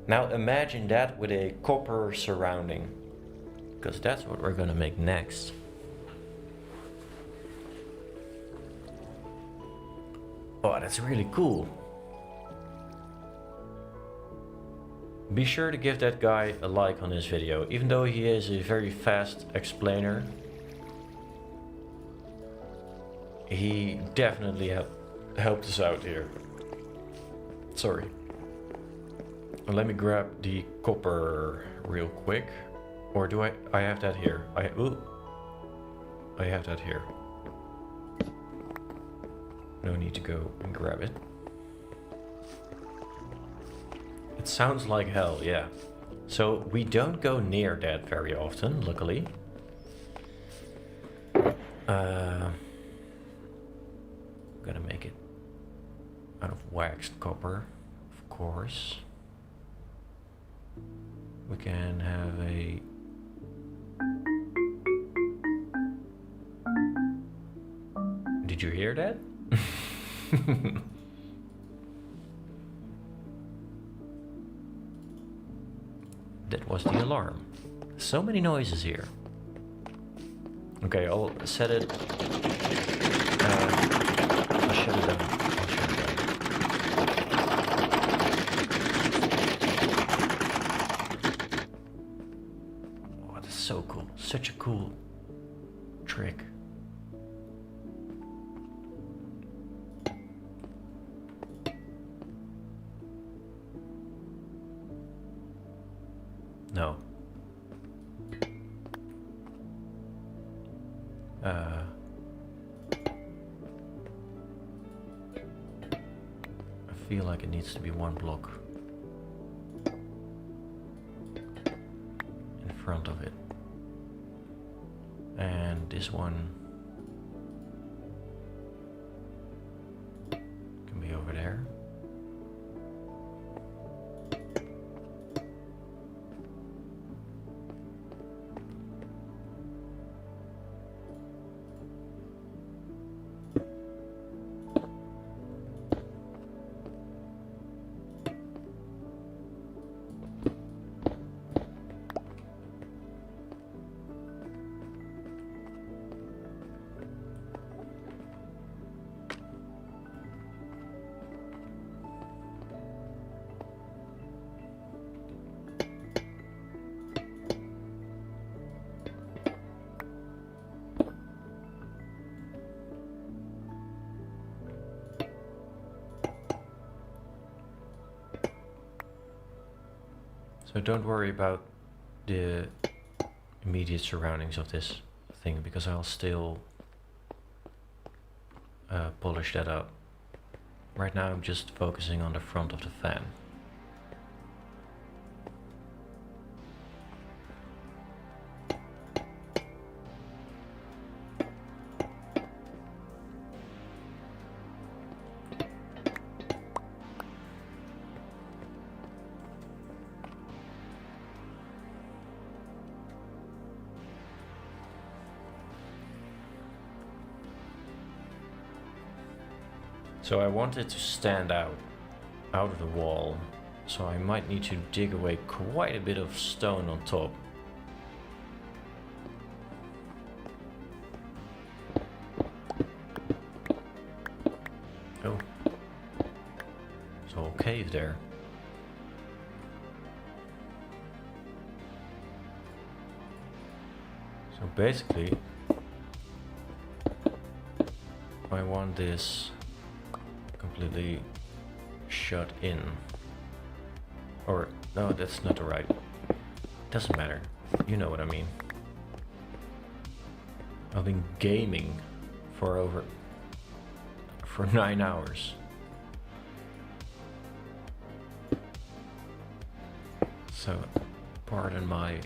S1: Now imagine that with a copper surrounding, because that's what we're gonna make next. Oh, that's really cool. Be sure to give that guy a like on this video, even though he is a very fast explainer. He definitely helped us out here. Sorry. Let me grab the copper real quick. Or do I have that here. I have that here. No need to go and grab it. It sounds like hell, yeah. So we don't go near that very often, luckily. Gonna make it out of waxed copper, of course. We can have a... Did you hear that? that was the alarm. So many noises here. Okay, I'll set it. I'll shut it down. I'll shut it down. Oh, that's so cool. Such a cool trick. No. I feel like it needs to be one block in front of it. And this one can be over there. So don't worry about the immediate surroundings of this thing, because I'll still polish that up. Right now I'm just focusing on the front of the fan. So I want it to stand out of the wall, so I might need to dig away quite a bit of stone on top. Oh, it's a whole cave there. So basically, I want this completely shut in. Or, no, that's not the right. Doesn't matter. You know what I mean. I've been gaming for 9 hours. So, pardon my...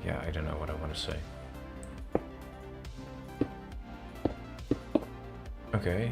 S1: yeah, I don't know what I want to say. Okay,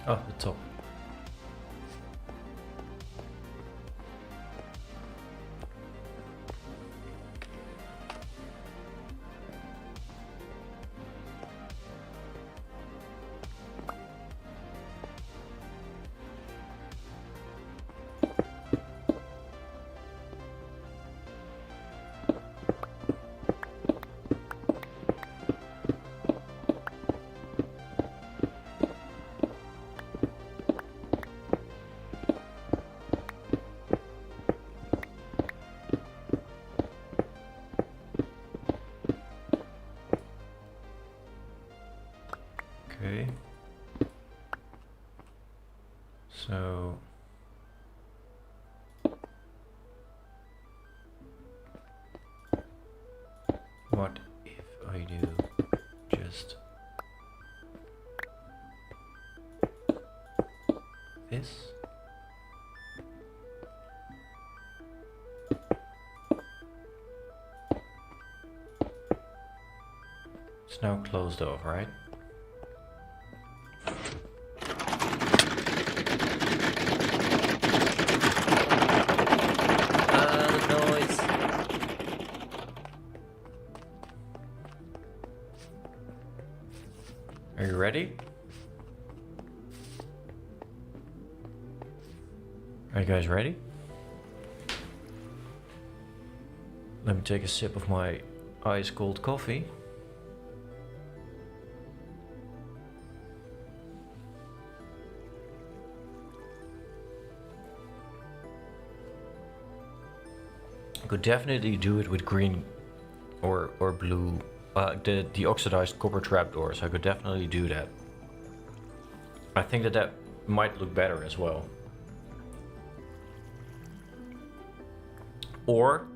S1: oh, the top. So what if I do just this? It's now closed off, right? Noise. Are you ready? Are you guys ready? Let me take a sip of my ice cold coffee. I could definitely do it with green or blue, the oxidized copper trapdoors. I could definitely do that. I think that might look better as well. Or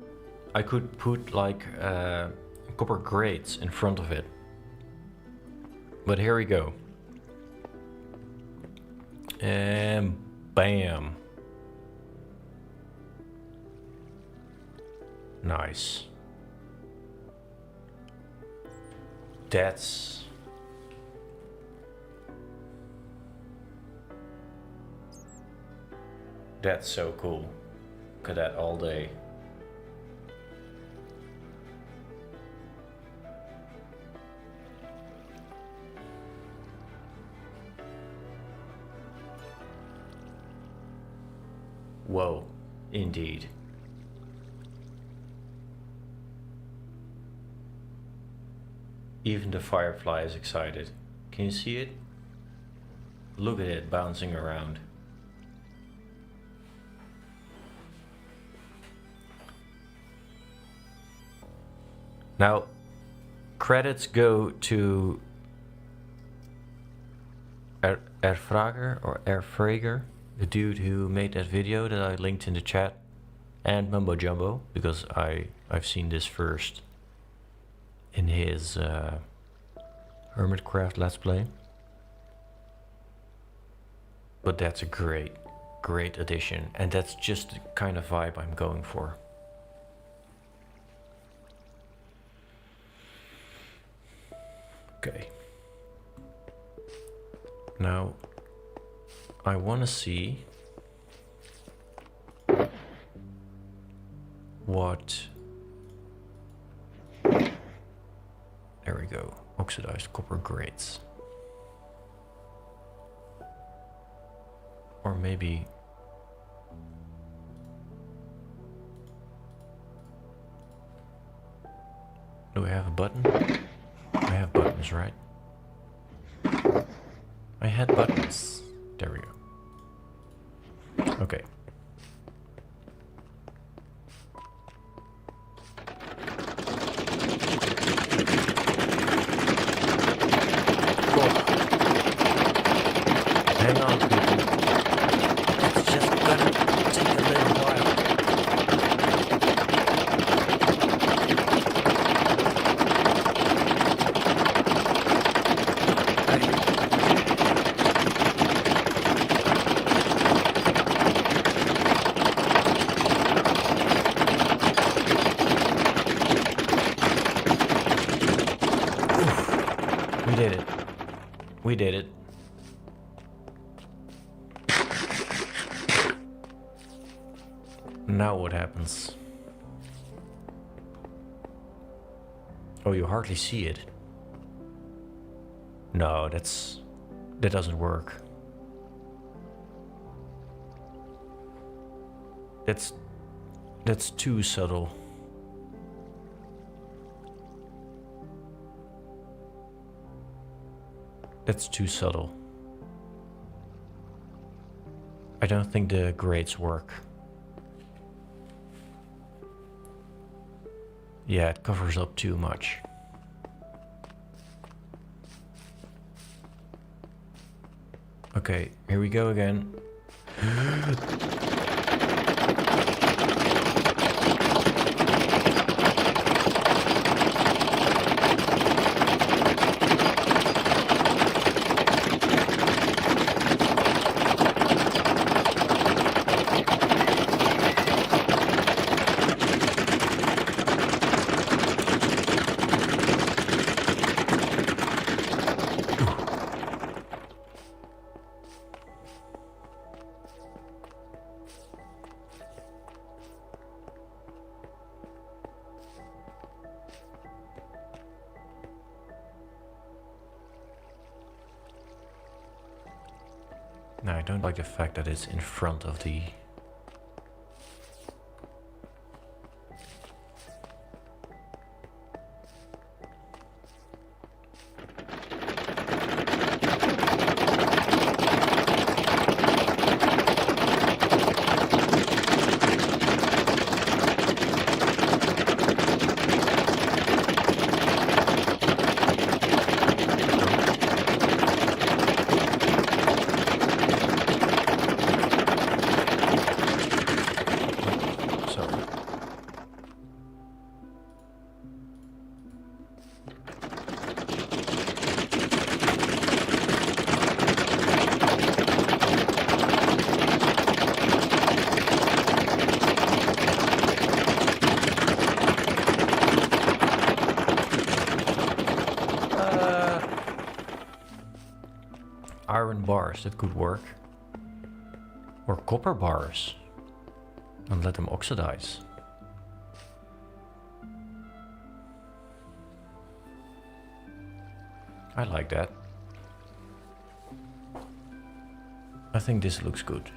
S1: I could put like copper grates in front of it. But here we go. And bam. Nice. That's so cool. Look at that all day. Whoa, indeed. Even the firefly is excited. Can you see it? Look at it bouncing around. Now, credits go to Erfrager or Erfrager, the dude who made that video that I linked in the chat, and Mumbo Jumbo, because I've seen this first in his Hermitcraft Let's Play. But that's a great addition, and that's just the kind of vibe I'm going for. Okay. Now, I want to see what... There we go. Oxidized copper grates. Or maybe... Do we have a button? I have buttons, right? I had buttons. There we go. Okay. Cool. Hang on, people. It's just gonna take a little while. We did it. Now what happens? Oh, you hardly see it. No, that doesn't work. That's too subtle. That's too subtle. I don't think the grates work. Yeah, it covers up too much. Okay, here we go again. No, I don't like the fact that it's in front of the... Iron bars, that could work. Or copper bars. And let them oxidize. I like that. I think this looks good.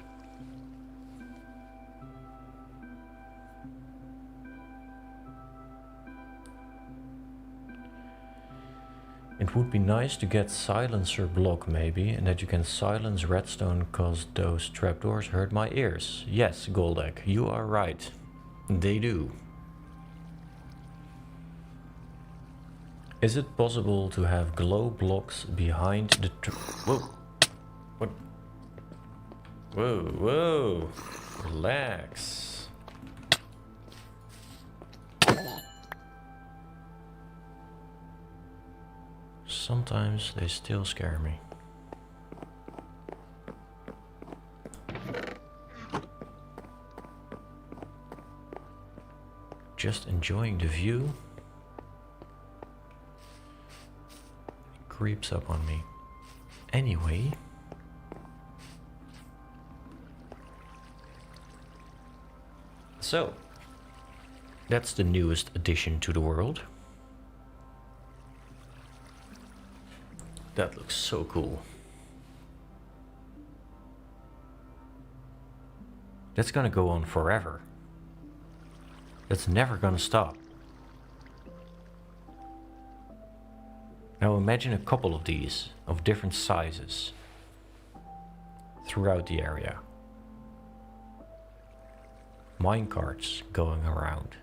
S1: It would be nice to get silencer block maybe, and that you can silence redstone cause those trapdoors hurt my ears. Yes, Goldak, you are right. They do. Is it possible to have glow blocks behind the whoa. What? Whoa, whoa. Relax. Sometimes they still scare me. Just enjoying the view. It creeps up on me. Anyway. So, that's the newest addition to the world. That looks so cool. That's gonna go on forever. That's never gonna stop. Now imagine a couple of these, of different sizes, throughout the area. Minecarts going around.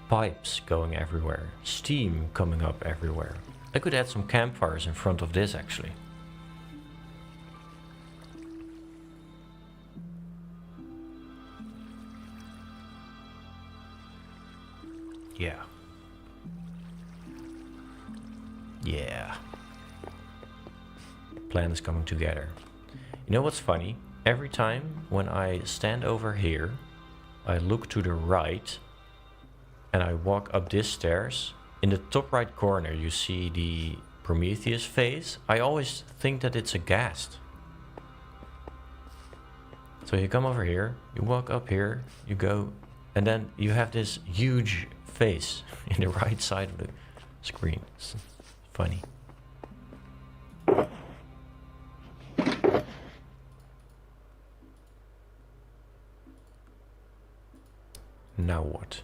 S1: Pipes going everywhere, steam coming up everywhere. I could add some campfires in front of this actually. Yeah. Yeah. Plan is coming together. You know what's funny? Every time when I stand over here, I look to the right and I walk up these stairs. In the top right corner you see the Prometheus face. I always think that it's a ghast. So you come over here, you walk up here, you go, and then you have this huge face in the right side of the screen. It's funny. Now what?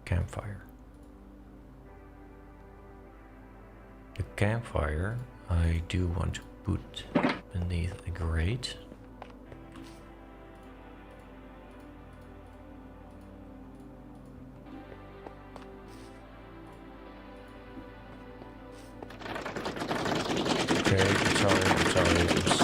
S1: Campfire. The campfire I do want to put beneath a grate. Okay, I'm sorry.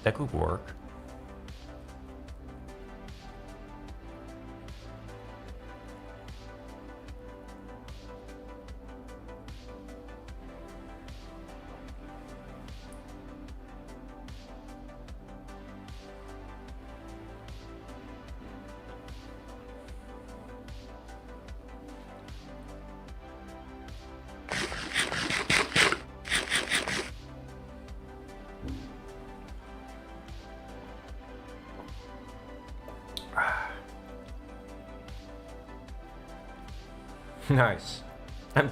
S1: That could work. Nice. I'm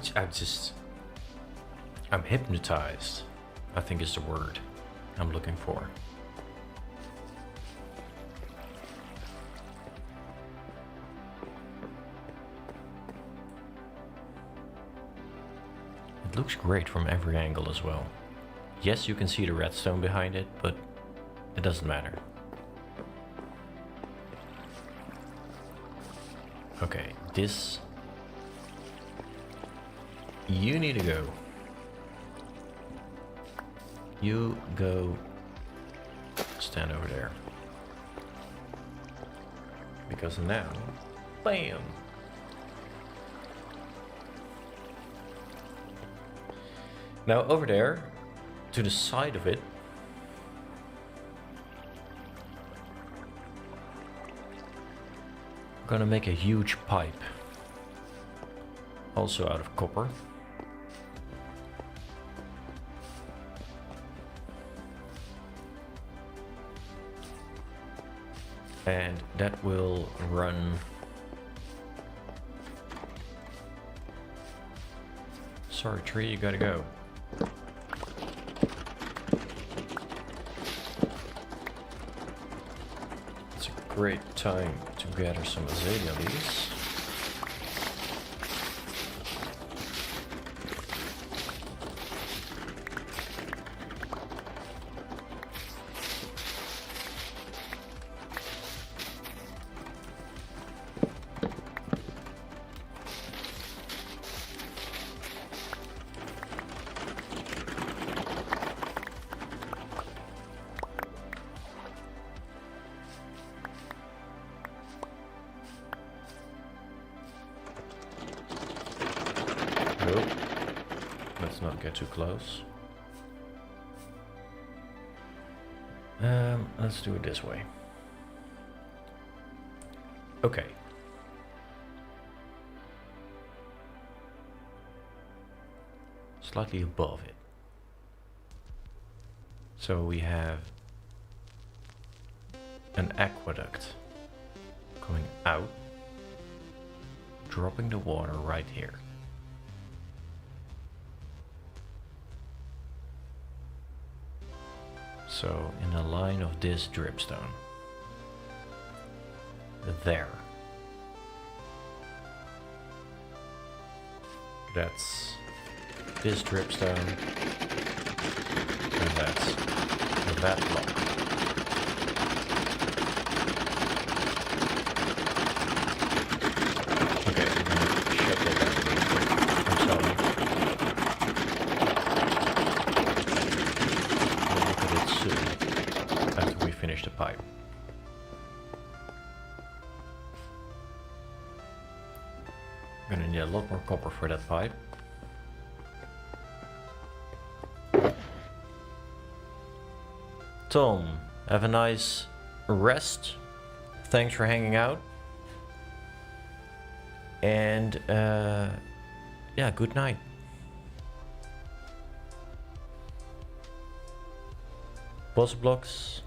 S1: hypnotized, I think is the word I'm looking for. It looks great from every angle as well. Yes, you can see the redstone behind it, but it doesn't matter. Okay, this... You need to go. You go stand over there. Because now, bam! Now over there, to the side of it, I'm gonna make a huge pipe. Also out of copper. And that will run... Sorry, tree, you gotta go. It's a great time to gather some azalea leaves. Let's not get too close. Let's do it this way. Okay. Slightly above it. So we have an aqueduct going out, dropping the water right here. So in a line of this dripstone. There. That's this dripstone. And that's that block. Okay, I'm gonna shut that down really quick. I'm sorry. We'll look at it soon, after we finish the pipe. I'm gonna need a lot more copper for that pipe. Tom, have a nice rest. Thanks for hanging out. And yeah, good night. Boss blocks.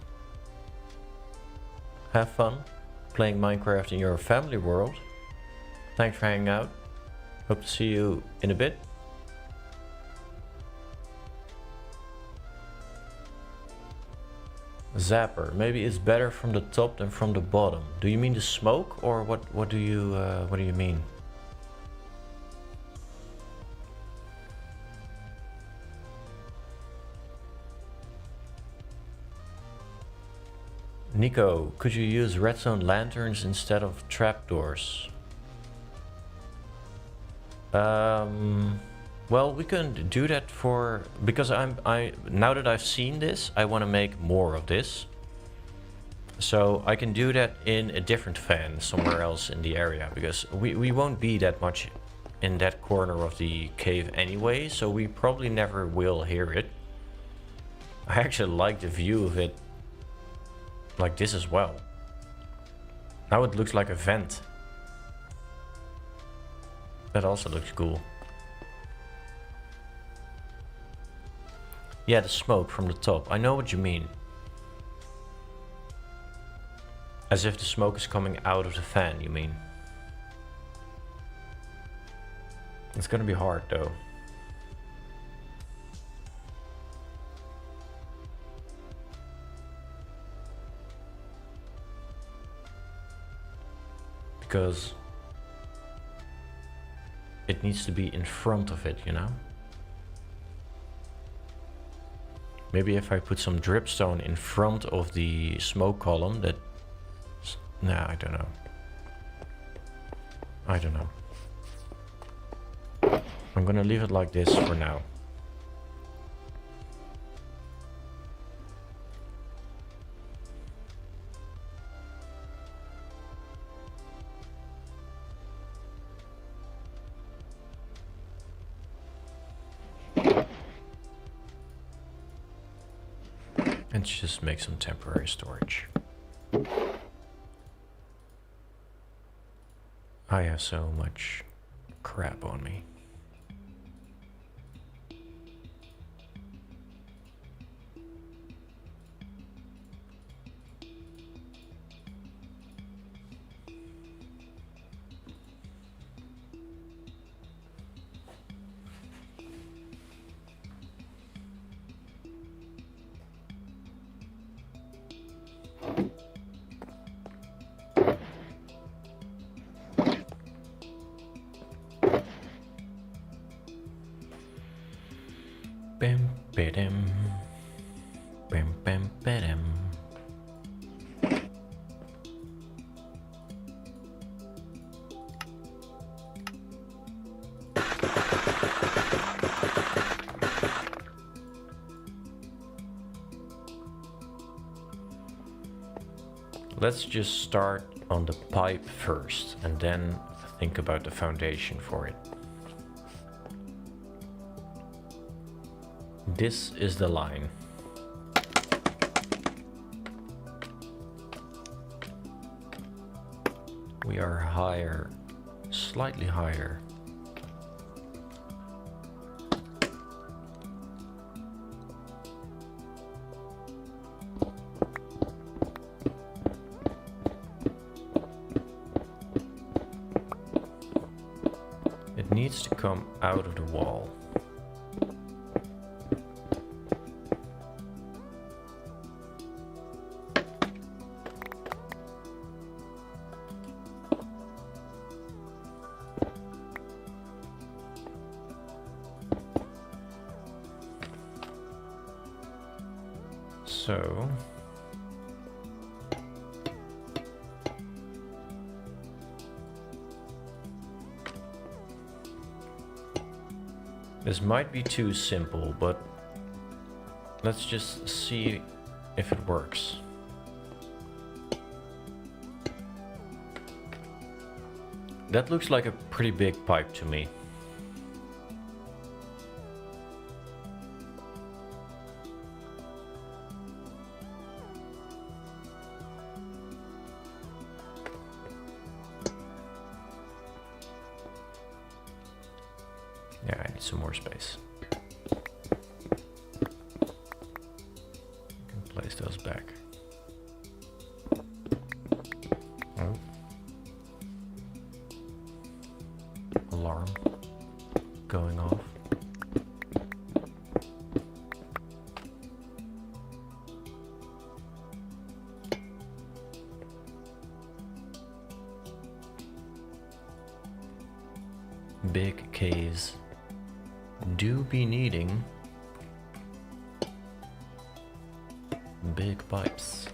S1: Have fun playing Minecraft in your family world. Thanks for hanging out. Hope to see you in a bit. Zapper. Maybe it's better from the top than from the bottom. Do you mean the smoke, or what do you mean? Nico, could you use redstone lanterns instead of trapdoors? Well, we can do that for, because now that I've seen this, I want to make more of this. So I can do that in a different fan somewhere else in the area, because we won't be that much in that corner of the cave anyway, so we probably never will hear it. I actually like the view of it like this as well. Now it looks like a vent. That also looks cool. Yeah, the smoke from the top. I know what you mean. As if the smoke is coming out of the fan, you mean? It's gonna be hard though. Because it needs to be in front of it, you know? Maybe if I put some dripstone in front of the smoke column, that... Nah, I don't know. I don't know. I'm gonna leave it like this for now. And just make some temporary storage. I have so much crap on me. Bam, ba-dam. Bam, bam, ba-dam. Let's just start on the pipe first and then think about the foundation for it. This is the line. We are higher, slightly higher. It needs to come out of the wall. So this might be too simple, but let's just see if it works. That looks like a pretty big pipe to me. Yeah, I need some more space. I can place those back. Oh. Alarm going off. Big caves do be needing big pipes.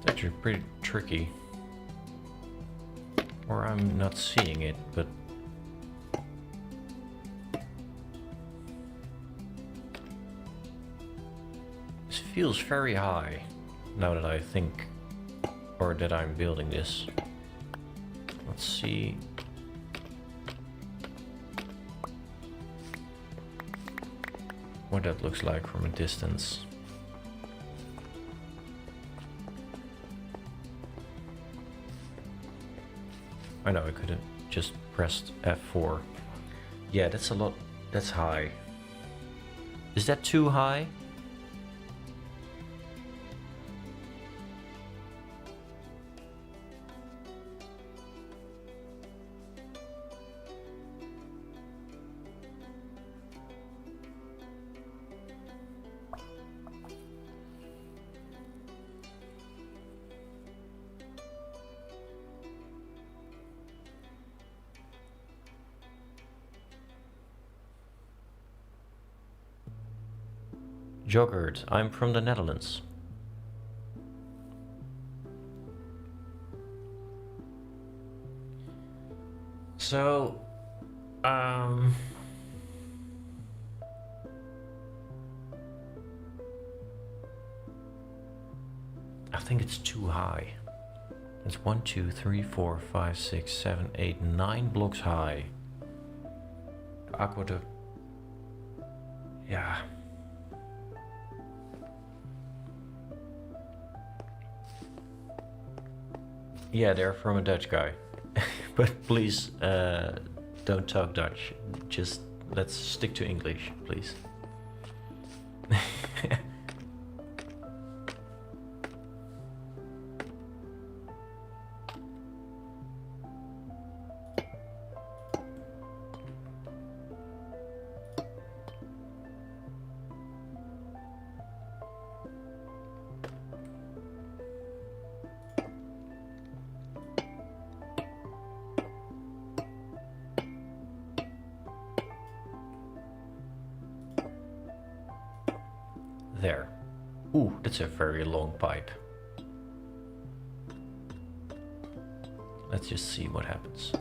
S1: It's actually pretty tricky. Or I'm not seeing it, but... This feels very high, now that I think, or that I'm building this. Let's see. What that looks like from a distance. I know I could have just pressed F4. Yeah, that's a lot. That's high. Is that too high? Joggert, I'm from the Netherlands. So, I think it's too high. It's 1, 2, 3, 4, 5, 6, 7, 8, 9 blocks high. Aqueduct. Yeah. Yeah, they're from a Dutch guy. But please, don't talk Dutch. Just let's stick to English, please. There. Ooh, that's a very long pipe. Let's just see what happens.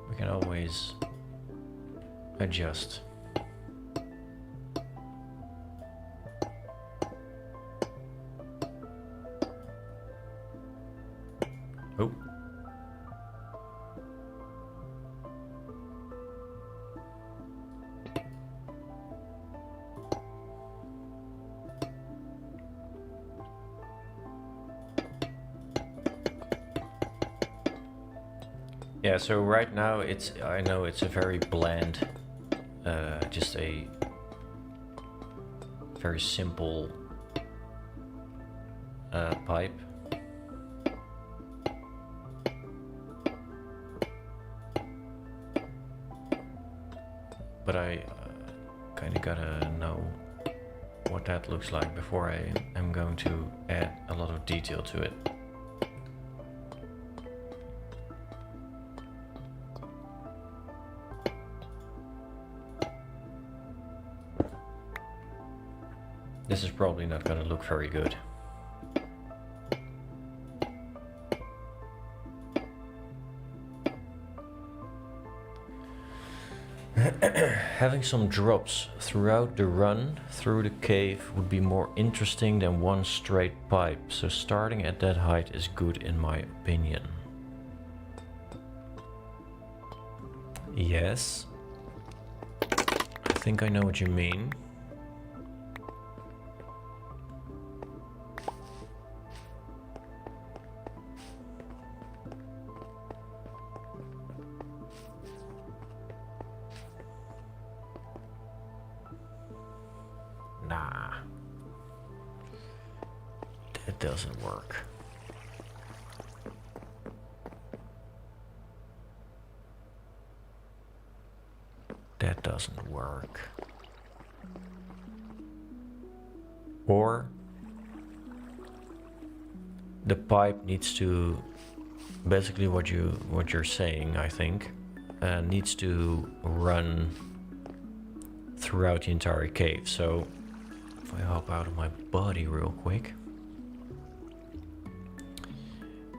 S1: We can always adjust. Oh. Yeah, so right now I know it's a very bland, just a very simple pipe. But I kind of gotta know what that looks like before I am going to add a lot of detail to it. This is probably not going to look very good. Having some drops throughout the run through the cave would be more interesting than one straight pipe, so starting at that height is good in my opinion. Yes, I think I know what you mean. Nah, that doesn't work. That doesn't work. Or the pipe needs to, basically what you're saying, I think, needs to run throughout the entire cave. So If I hop out of my body real quick.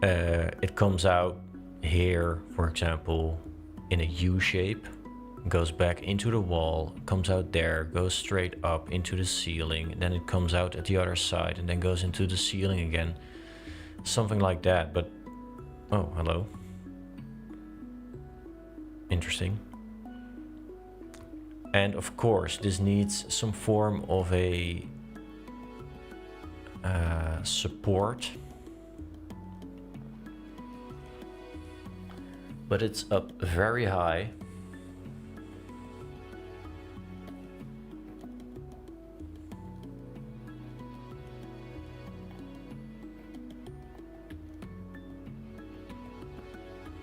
S1: It comes out here, for example, in a U shape, goes back into the wall, comes out there, goes straight up into the ceiling, and then it comes out at the other side and then goes into the ceiling again. Something like that, but... Oh, hello. Interesting. And of course, this needs some form of a support. But it's up very high.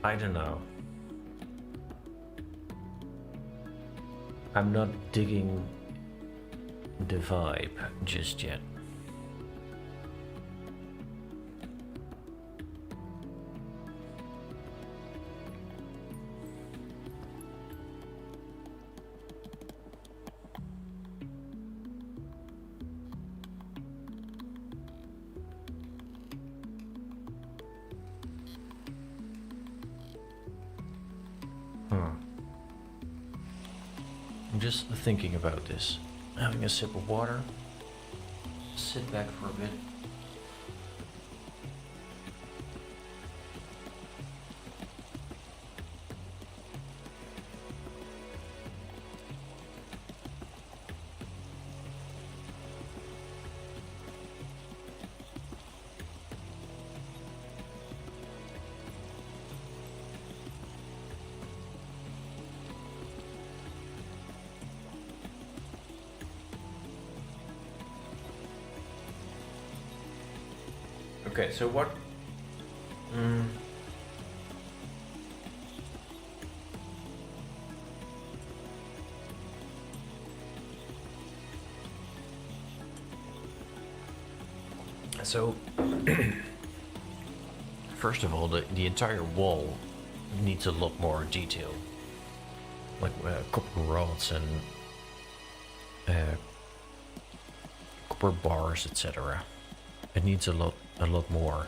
S1: I don't know. I'm not digging the vibe just yet. I'm just thinking about this. Having a sip of water. Sit back for a bit. Okay, so what? So, first of all, the entire wall needs a lot more detail, like copper rods and copper bars, etc. It needs a lot more.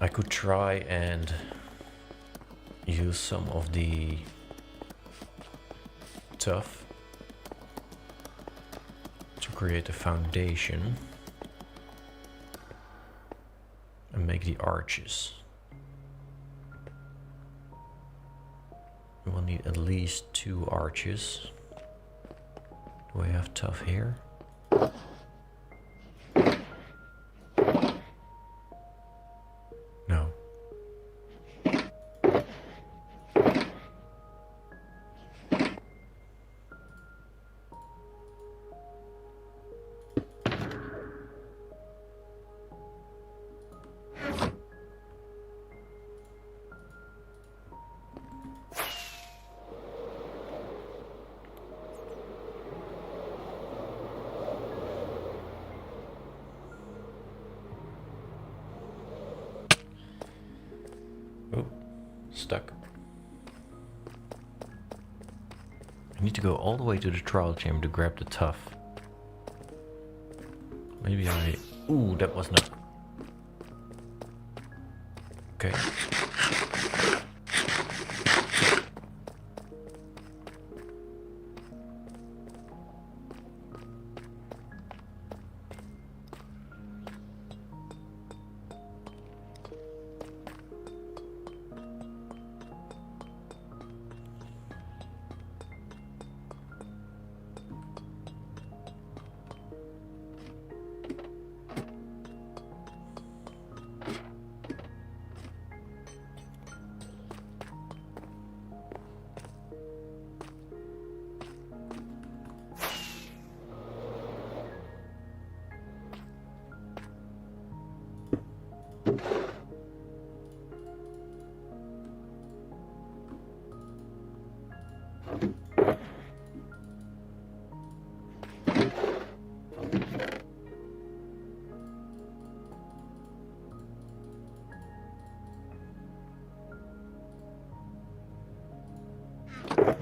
S1: I could try and use some of the tuff to create a foundation and make the arches. We'll need at least 2 arches. Do I have tuff here? No. Oh, stuck. I need to go all the way to the trial chamber to grab the tuff. Maybe I... Ooh, that was not... Okay.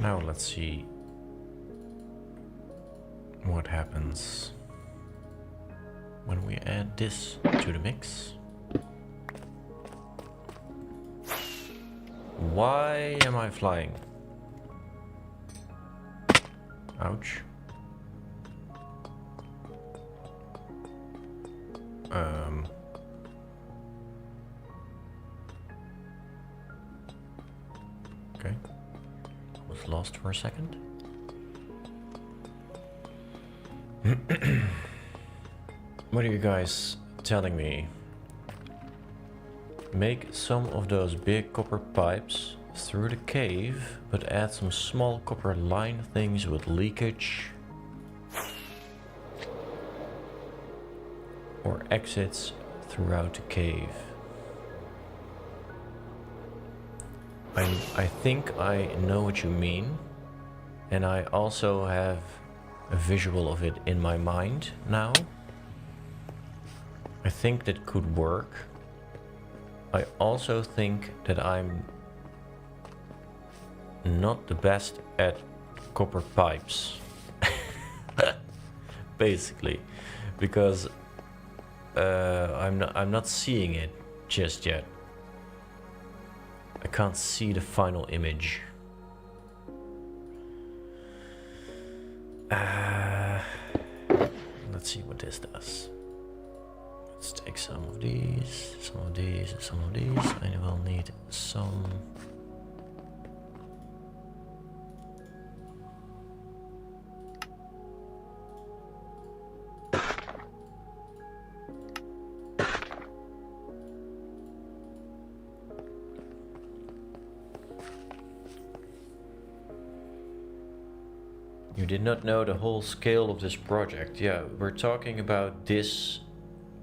S1: Now let's see. what happens when we add this to the mix. Why am I flying? Ouch. Okay. I was lost for a second. What are you guys telling me? Make some of those big copper pipes through the cave, but add some small copper line things with leakage or exits throughout the cave. I think I know what you mean, and I also have a visual of it in my mind now. I think that could work. I also think that I'm not the best at copper pipes. Basically, because I'm not seeing it just yet. I can't see the final image. Let's see what this does. Let's take some of these, some of these, and some of these. I will need some. You did not know the whole scale of this project. Yeah, we're talking about this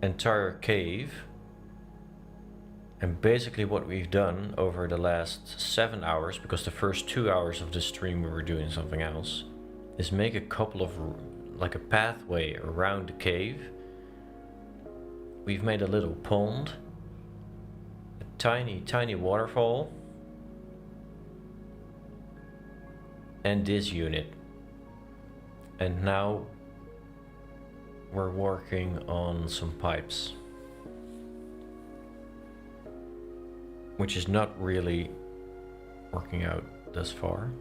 S1: entire cave. And basically what we've done over the last 7 hours, because the first 2 hours of the stream we were doing something else, is make a couple of, like a pathway around the cave. We've made a little pond, a tiny waterfall, and this unit. And now we're working on some pipes, which is not really working out thus far.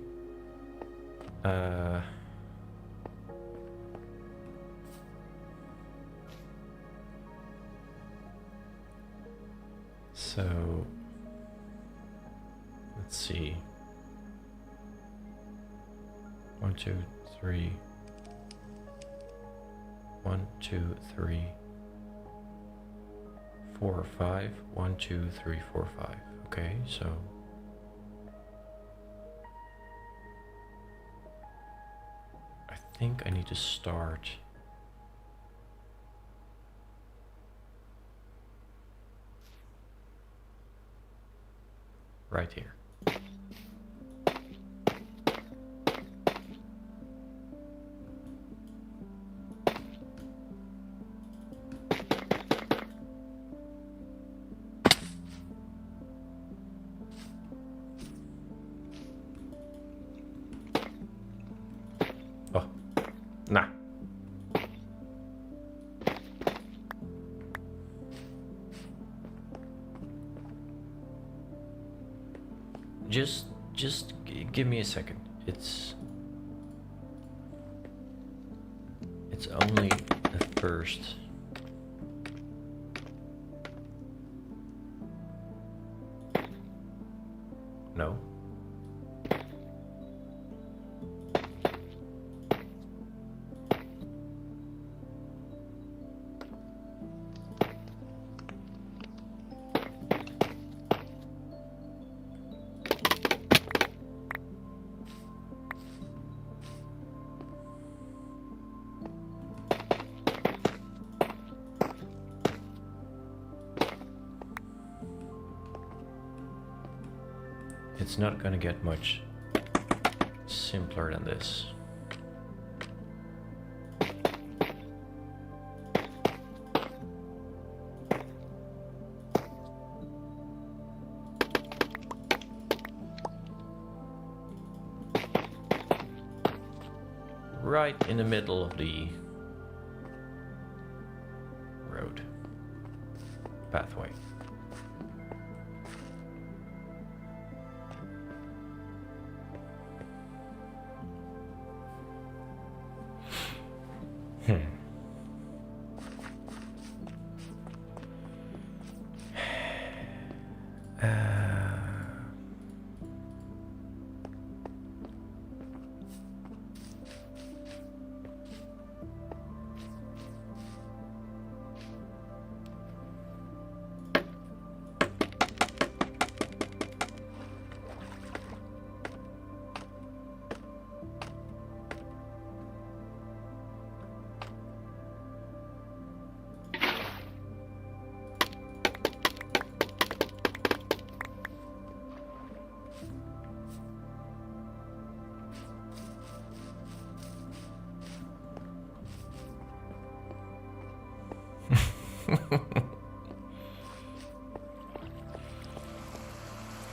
S1: So let's see. 1, 2, 3. 1, 2, 3, 4, 5. 1, 2, 3, 4, 5. Okay, so I think I need to start right here. Nah. Just give me a second. It's only the first. No. It's not gonna get much simpler than this. right in the middle of the road pathway.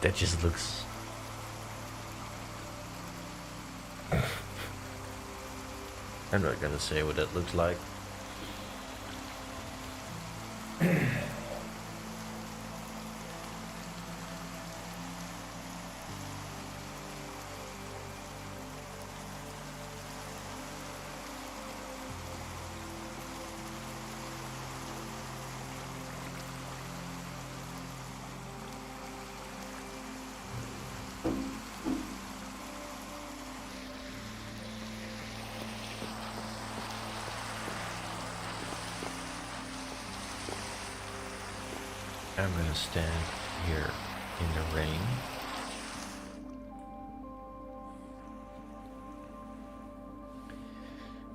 S1: That just looks... I'm not gonna say what that looks like. I'm gonna stand here in the rain.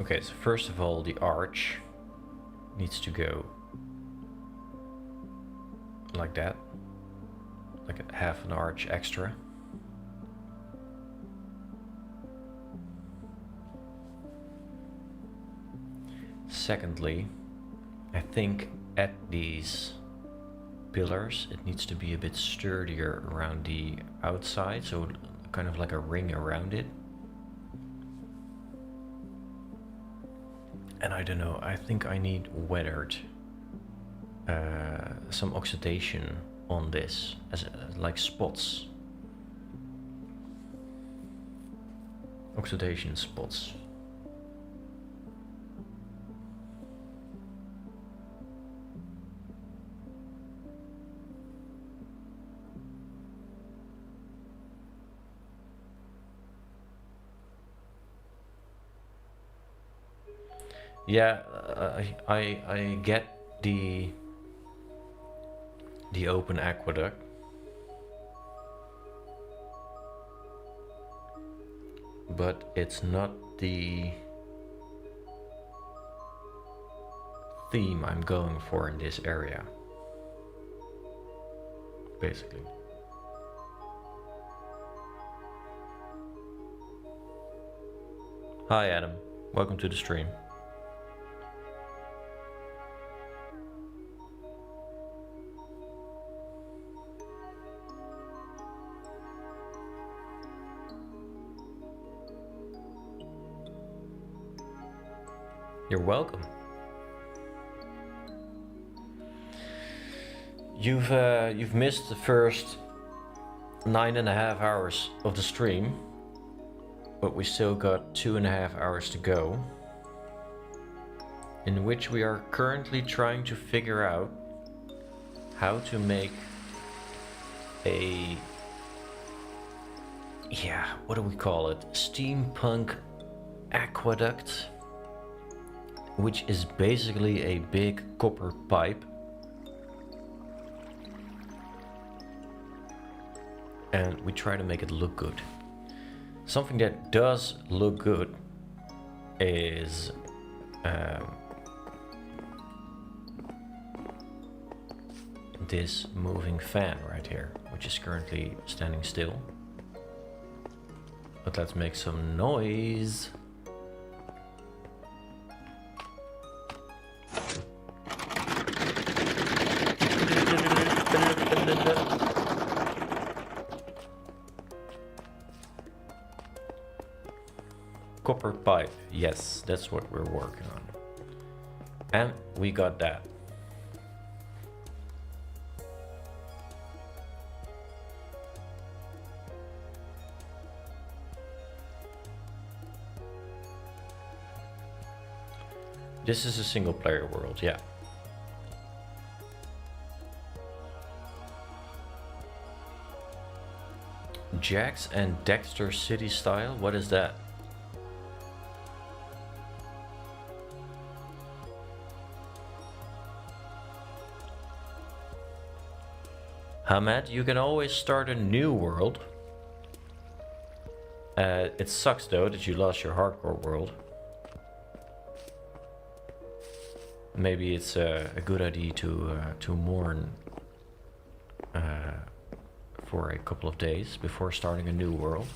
S1: Okay, so first of all, the arch needs to go like that, like a half an arch extra. Secondly, I think at these pillars it needs to be a bit sturdier around the outside, so kind of like a ring around it. And I don't know, I think I need weathered, some oxidation on this, as like spots, oxidation spots. Yeah, I get the open aqueduct, but it's not the theme I'm going for in this area, basically. Hi Adam, welcome to the stream. You're welcome. You've missed the first 9.5 hours of the stream, but we still got 2.5 hours to go, in which we are currently trying to figure out how to make a, yeah, what do we call it? Steampunk aqueduct, which is basically a big copper pipe. And we try to make it look good. Something that does look good is this moving fan right here, which is currently standing still. But let's make some noise. Copper pipe. Yes, that's what we're working on. And we got that. This is a single player world, yeah. Jax and Dexter City style? What is that? Hamed, you can always start a new world. It sucks though that you lost your hardcore world. Maybe it's a good idea to mourn for a couple of days before starting a new world.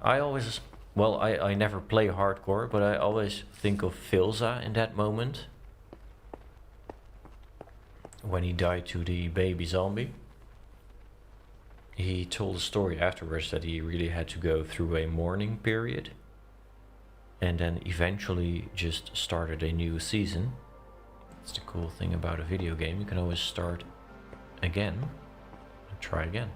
S1: I always, well, I never play hardcore, but I always think of Filza in that moment. When he died to the baby zombie. He told a story afterwards that he really had to go through a mourning period. And then eventually just started a new season. That's the cool thing about a video game. You can always start again and try again.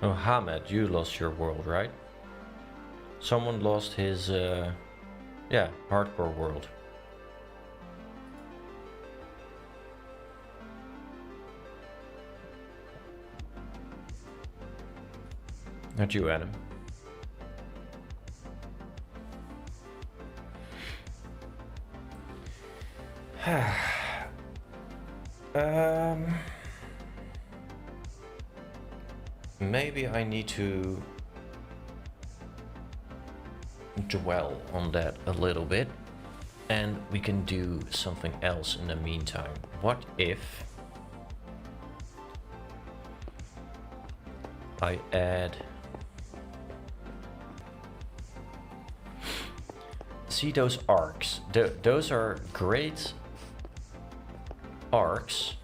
S1: Oh, Hamed, you lost your world, right? Someone lost his, yeah, hardcore world. Not you, Adam. Maybe I need to dwell on that a little bit, and we can do something else in the meantime. What if I add... See those arcs? Those are great arcs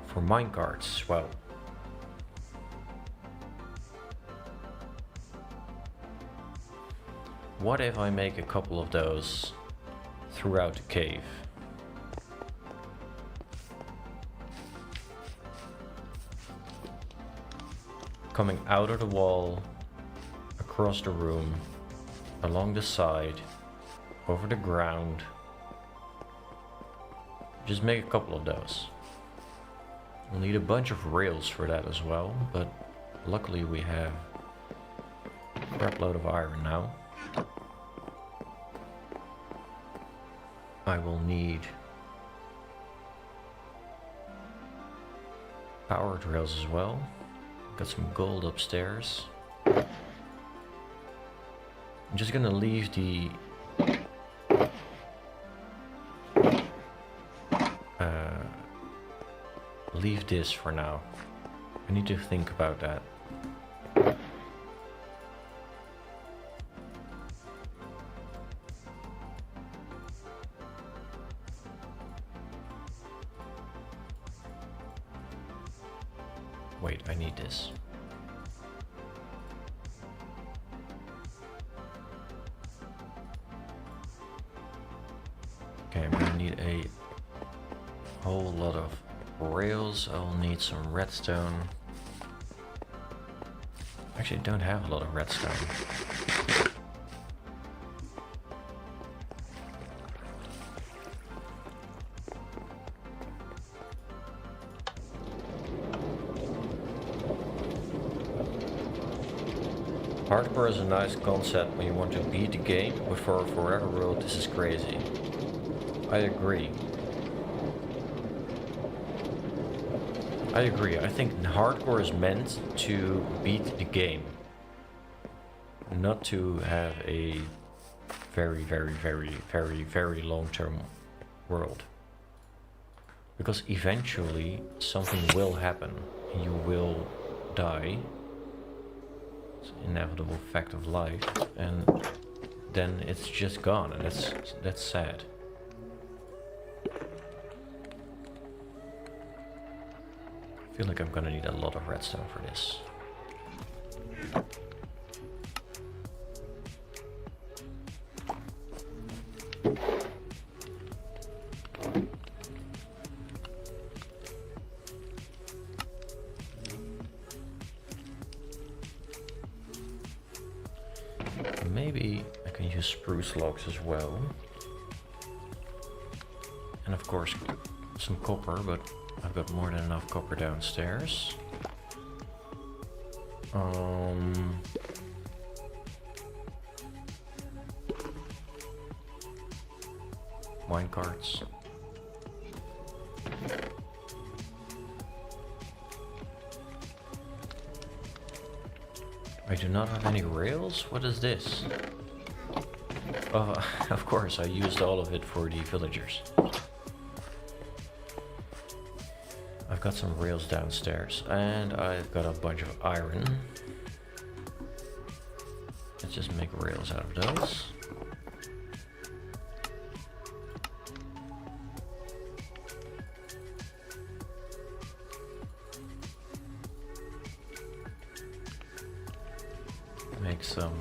S1: for minecarts as well. What if I make a couple of those throughout the cave? Coming out of the wall, across the room, along the side, over the ground. Just make a couple of those. We'll need a bunch of rails for that as well, but luckily we have a crap load of iron now. I will need power rails as well. Got some gold upstairs. I'm just gonna leave the leave this for now. I need to think about that. Wait, I need this. Okay, I'm gonna need a whole lot of rails. I'll need some redstone. Actually, I don't have a lot of redstone. Hardcore is a nice concept when you want to beat the game, but for a forever world this is crazy. I agree. I think hardcore is meant to beat the game, not to have a very, very, very, very, very long-term world. Because eventually something will happen. you will die. It's an inevitable fact of life, and then it's just gone, and that's sad. I feel like I'm gonna need a lot of redstone for this. Maybe I can use spruce logs as well. And of course some copper, but I've got more than enough copper downstairs. Minecarts. I do not have any rails? What is this? Oh, of course, I used all of it for the villagers. I've got some rails downstairs, and I've got a bunch of iron. Let's just make rails out of those. Make some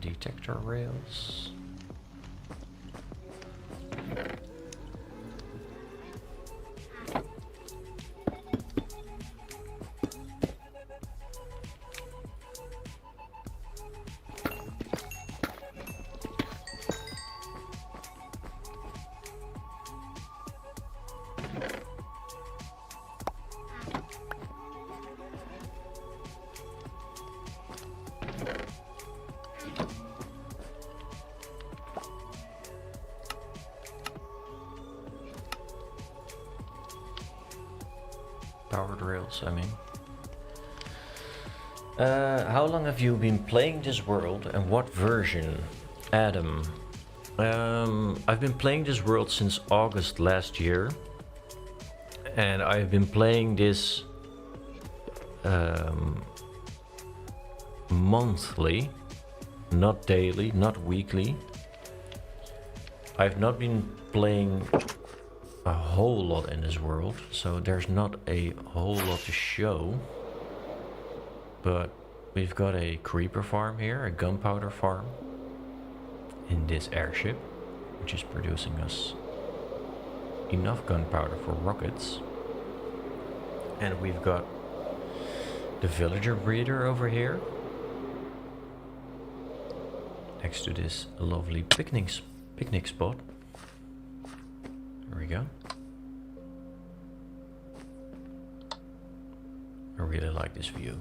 S1: detector rails. Powered rails, I mean. How long have you been playing this world and what version? Adam. I've been playing this world since August last year. And I've been playing this monthly, not daily, not weekly. I've not been playing a whole lot in this world, so there's not a whole lot to show, but we've got a creeper farm here, a gunpowder farm in this airship, which is producing us enough gunpowder for rockets. And we've got the villager breeder over here next to this lovely picnic spot. There we go. I really like this view.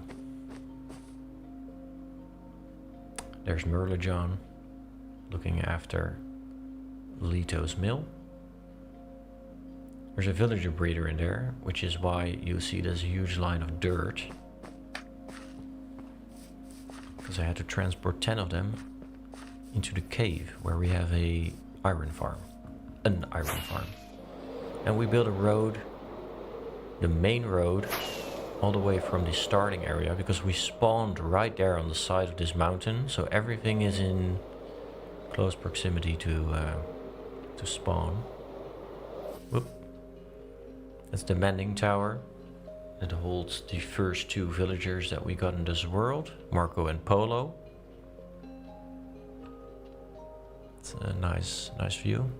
S1: There's Merlejohn looking after Lito's mill. There's a villager breeder in there, which is why you see this huge line of dirt. Because I had to transport 10 of them into the cave where we have an iron farm. And we built a road, the main road, all the way from the starting area, because we spawned right there on the side of this mountain, so everything is in close proximity to spawn. Whoop. That's the mending tower that holds the first two villagers that we got in this world, Marco and Polo. It's a nice view.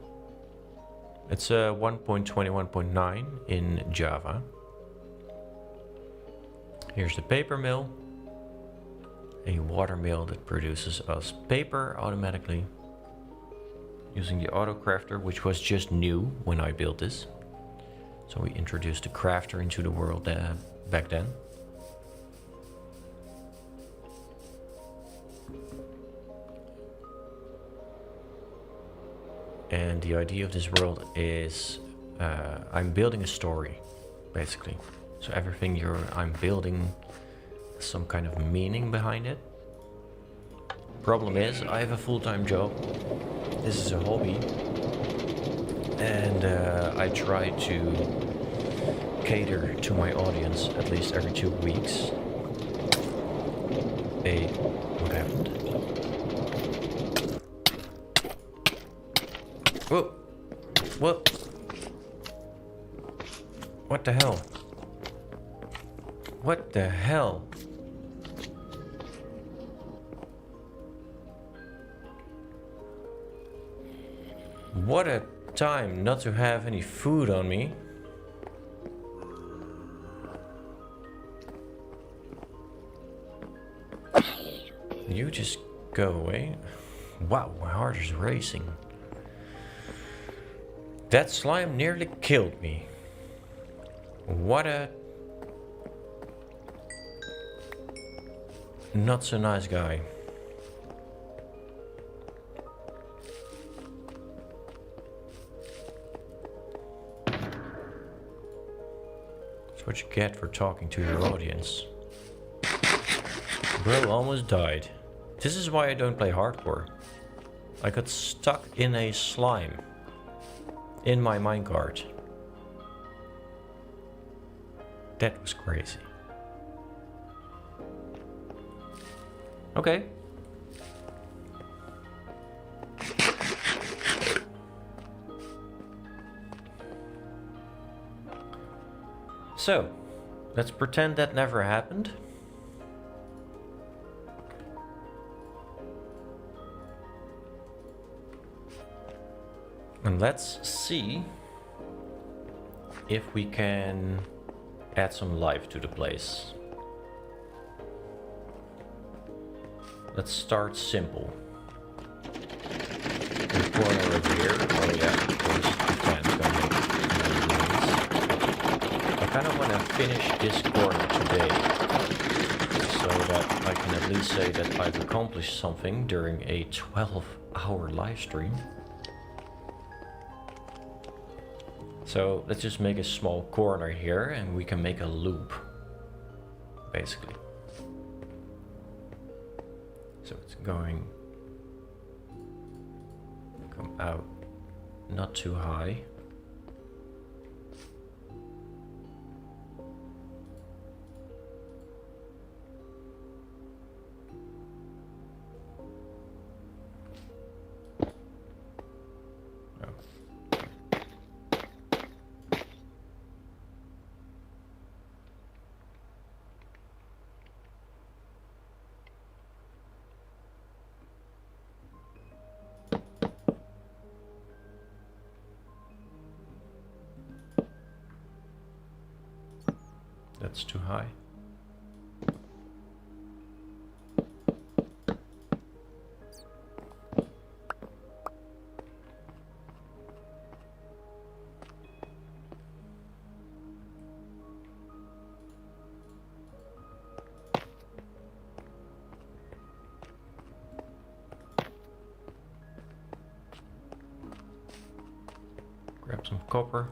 S1: It's 1.21.9 in Java. Here's the paper mill. A water mill that produces us paper automatically. Using the auto crafter, which was just new when I built this. So we introduced the crafter into the world back then. And the idea of this world is I'm building a story, basically. So everything I'm building has some kind of meaning behind it. Problem is, I have a full-time job. This is a hobby. And I try to cater to my audience at least every 2 weeks. What happened? Whoa! What? What the hell? What the hell? What a time not to have any food on me. You just go away. Wow, my heart is racing. That slime nearly killed me. What a not so nice guy. That's what you get for talking to your audience. Bro almost died. This is why I don't play hardcore. I got stuck in a slime in my minecart. That was crazy. Okay. So, let's pretend that never happened. And let's see if we can add some life to the place. Let's start simple. The corner over here. Oh yeah, of course you can't go make I kind of want to finish this corner today, so that I can at least say that I've accomplished something during a 12-hour live stream. So let's just make a small corner here and we can make a loop, basically. So it's going, come out not too high. That's too high. Grab some copper.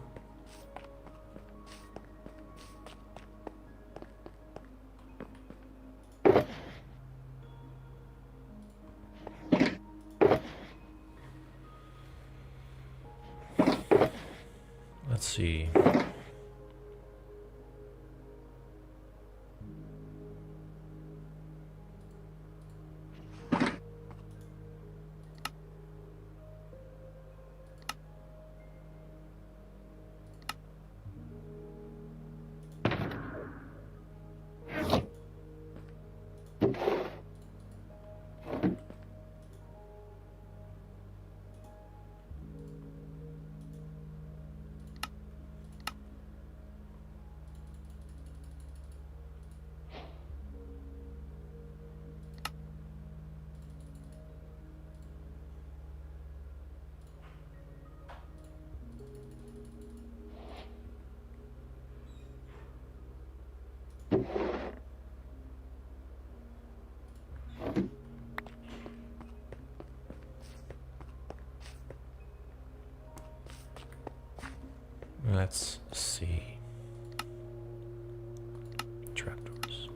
S1: Let's see. Let's see. Trapdoors.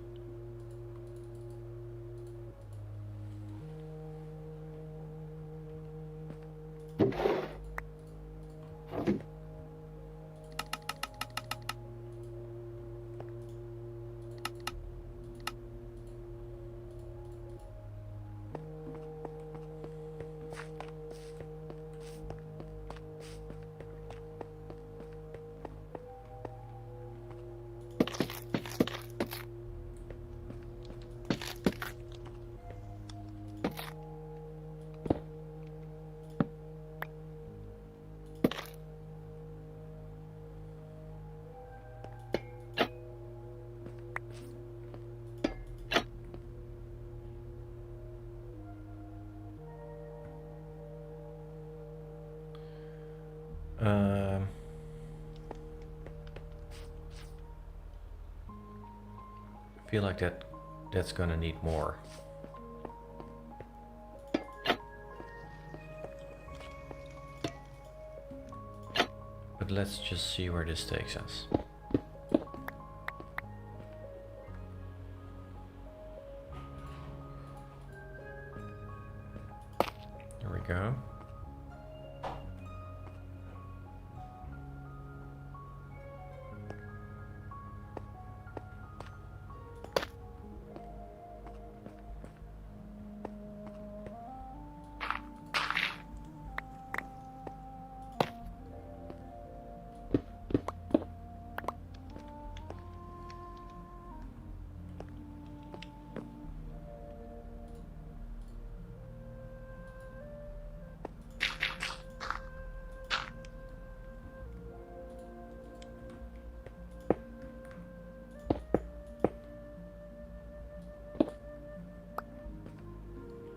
S1: Um, I feel like that's gonna need more. But let's just see where this takes us. There we go.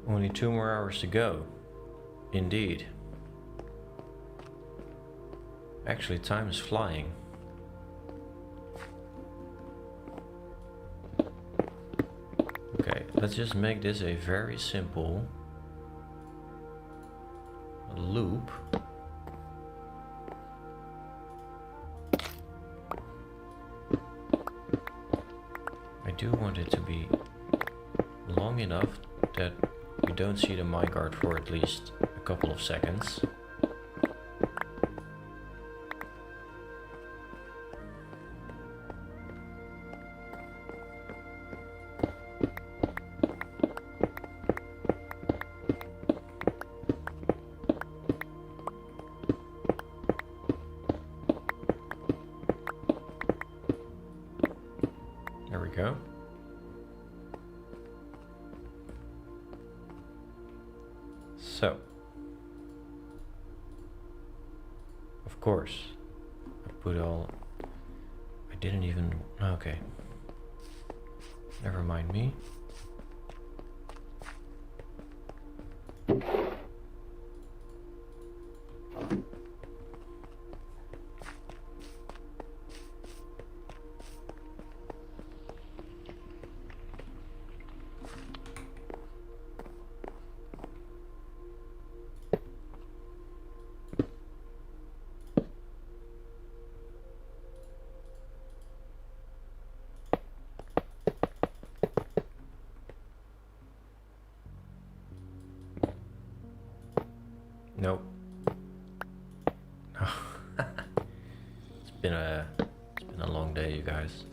S1: Only 2 more hours to go. Indeed. Actually, time is flying. Okay, let's just make this a very simple loop. I do want it to be long enough that we don't see the minecart for at least a couple of seconds. There we go. So, of course, I put all, I didn't even, okay, never mind me. Nope. It's been a long day, you guys.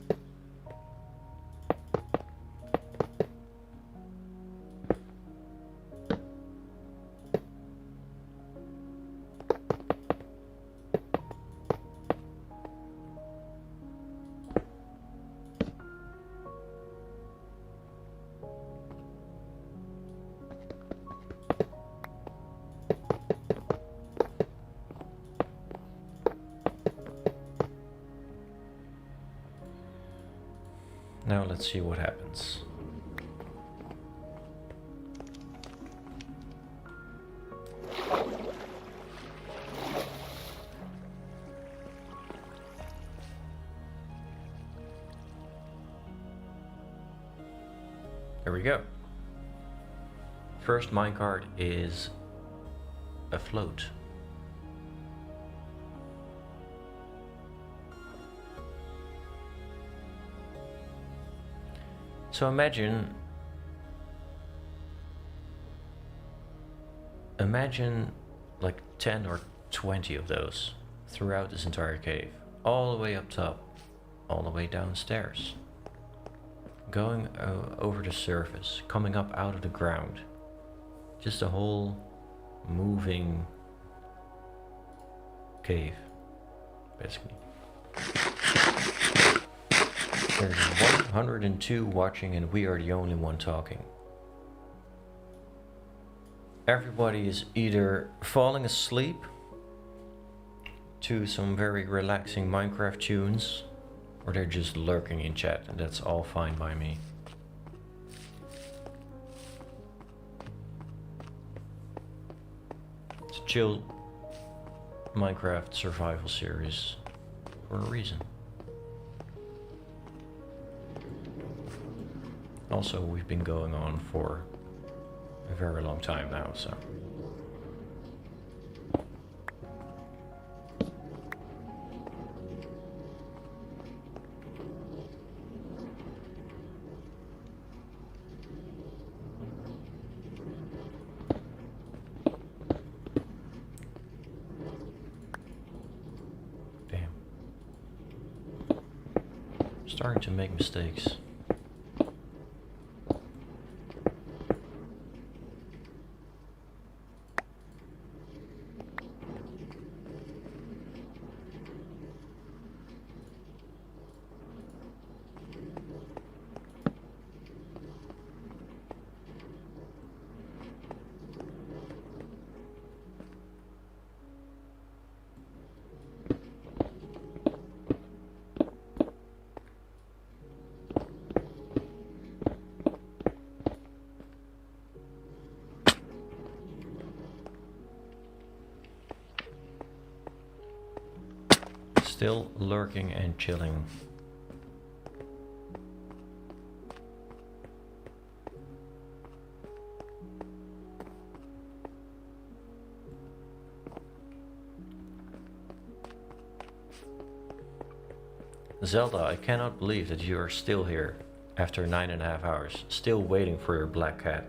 S1: Now let's see what happens. There we go. First minecart is afloat. So imagine like 10 or 20 of those throughout this entire cave, all the way up top, all the way downstairs, going over the surface, coming up out of the ground, just a whole moving cave, basically. There's 102 watching and we are the only one talking. Everybody is either falling asleep to some very relaxing Minecraft tunes, or they're just lurking in chat, and that's all fine by me. It's chill Minecraft survival series for a reason. Also, we've been going on for a very long time now, so. Damn. Starting to make mistakes. Still lurking and chilling. Zelda, I cannot believe that you are still here after 9.5 hours, still waiting for your black cat.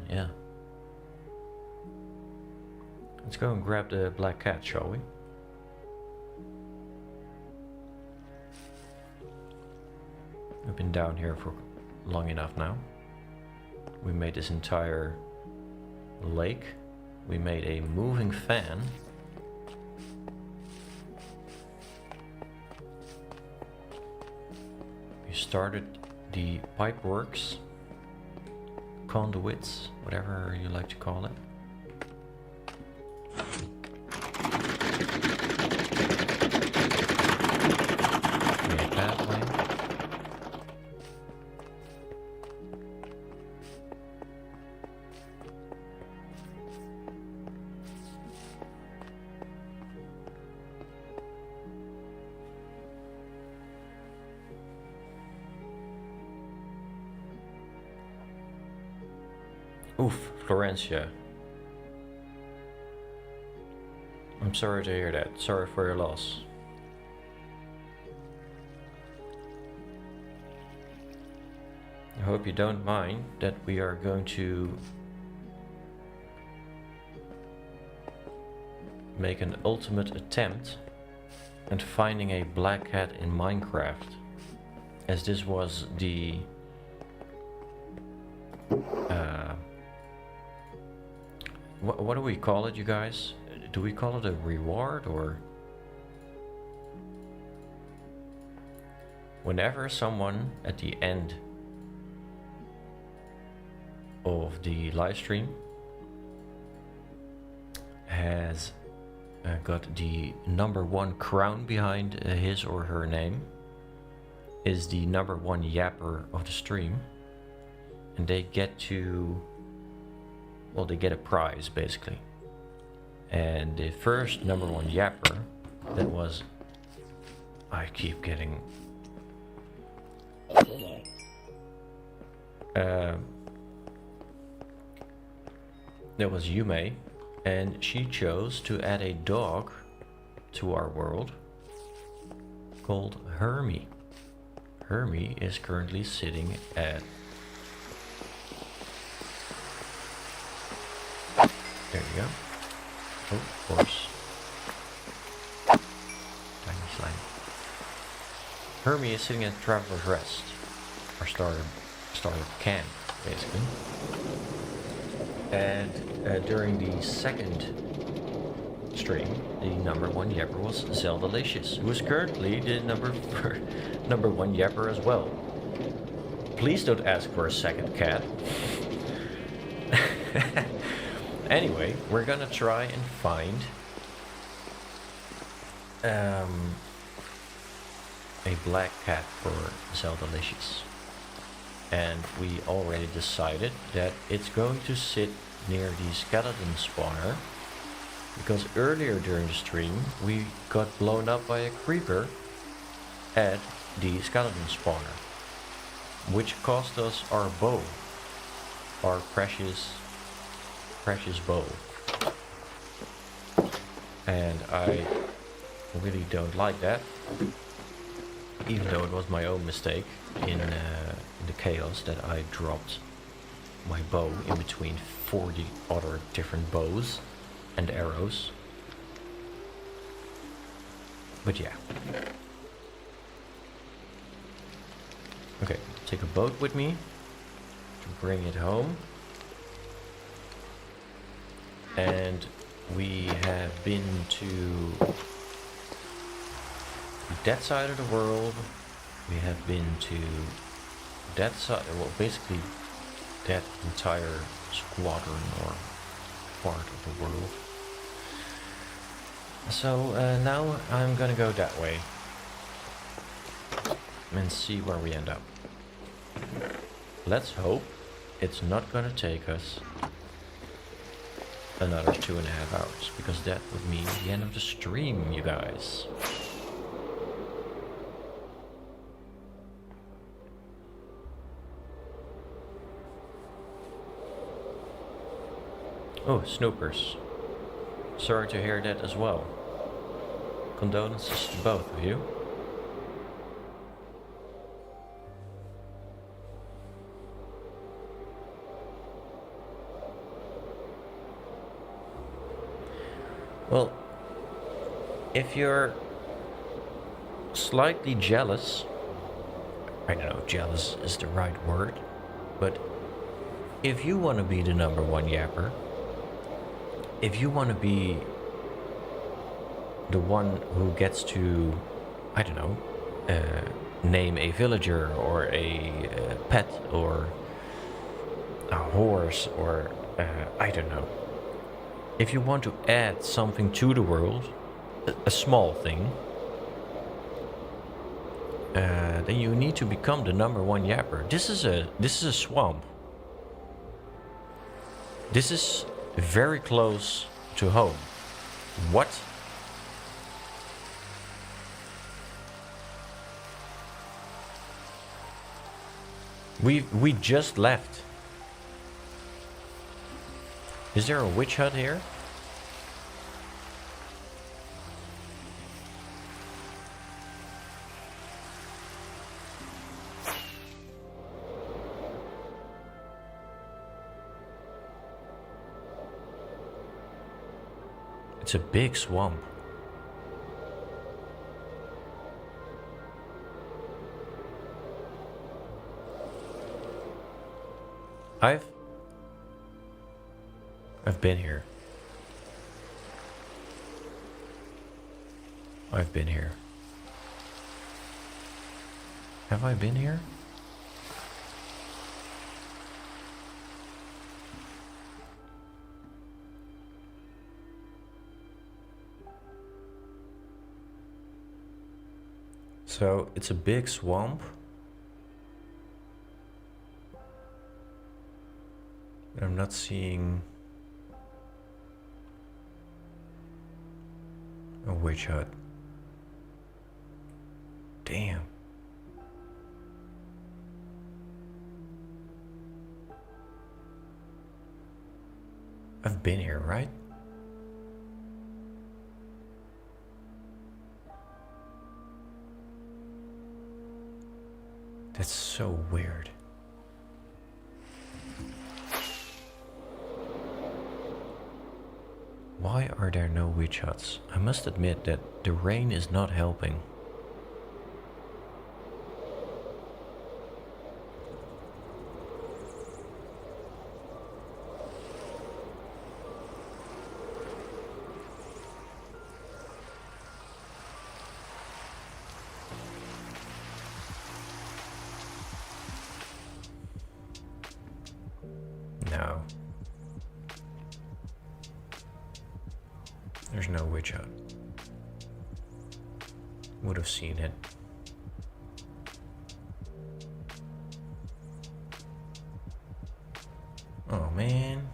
S1: Yeah. Let's go and grab the black cat, shall we? We've been down here for long enough now. We made this entire lake. We made a moving fan. We started the pipeworks. Conduits, whatever you like to call it. Made a pathway. Oof, Florencia. I'm sorry to hear that. Sorry for your loss. I hope you don't mind that we are going to make an ultimate attempt at finding a black cat in Minecraft, as this was the what do we call it, you guys? Do we call it a reward, or whenever someone at the end of the live stream has got the #1 crown behind his or her name, is the #1 yapper of the stream, and they get to, well, they get a prize basically. And the first #1 yapper, that was, I keep getting that was Yume, and she chose to add a dog to our world called Hermie. Hermie is currently sitting at, there you go. Oh, of course. Tiny slime. Hermie is sitting at Traveler's Rest, our starter camp, basically. And during the second stream, the #1 yapper was Zeldalicious, who is currently the #1 yapper as well. Please don't ask for a second cat. Anyway, we're gonna try and find a black cat for Zelda-licious. And we already decided that it's going to sit near the skeleton spawner, because earlier during the stream we got blown up by a creeper at the skeleton spawner, which cost us our bow, our precious bow. And I really don't like that, even though it was my own mistake in the chaos that I dropped my bow in between 40 other different bows and arrows. But yeah. Okay, take a boat with me to bring it home. And we have been to that side of the world. We have been to that side, well, basically that entire squadron or part of the world. So now I'm gonna go that way and see where we end up. Let's hope it's not gonna take us another 2.5 hours, because that would mean the end of the stream, you guys. Oh, Snoopers. Sorry to hear that as well. Condolences to both of you. Well, if you're slightly jealous, I don't know if jealous is the right word, but if you want to be the #1 yapper, if you want to be the one who gets to, I don't know, name a villager or a pet or a horse or I don't know. If you want to add something to the world, a small thing, then you need to become the #1 yapper. This is a swamp. This is very close to home. What? We just left. Is there a witch hut here? It's a big swamp. I've been here. I've been here. Have I been here? So it's a big swamp. I'm not seeing a witch hut. Damn. I've been here, right? That's so weird. Why are there no witch huts? I must admit that the rain is not helping. No. There's no witch hut. Would have seen it. Oh man.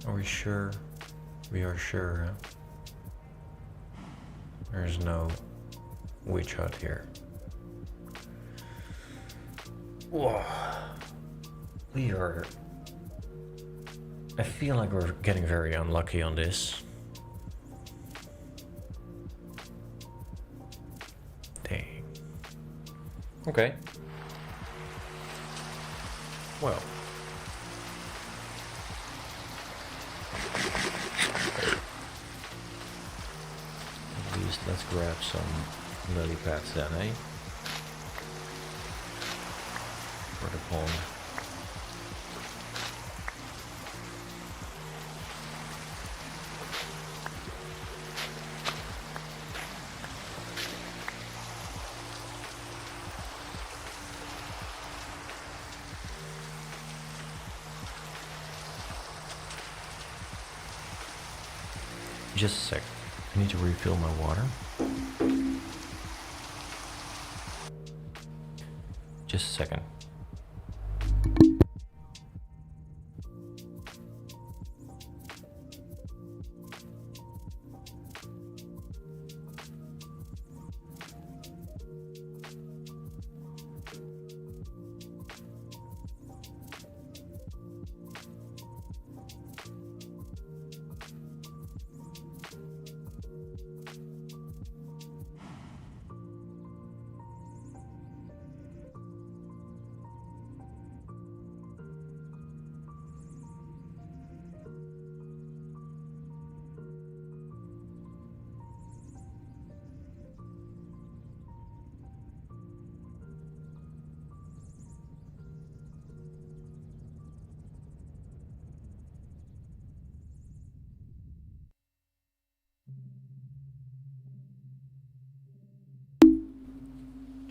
S1: Are we sure? We are sure, huh? There's no witch hut here. Whoa. We are... I feel like we're getting very unlucky on this. Dang. Okay. Well. At least let's grab some lily pads then, eh? For the pond. Just a sec. I need to refill my water. Just a second.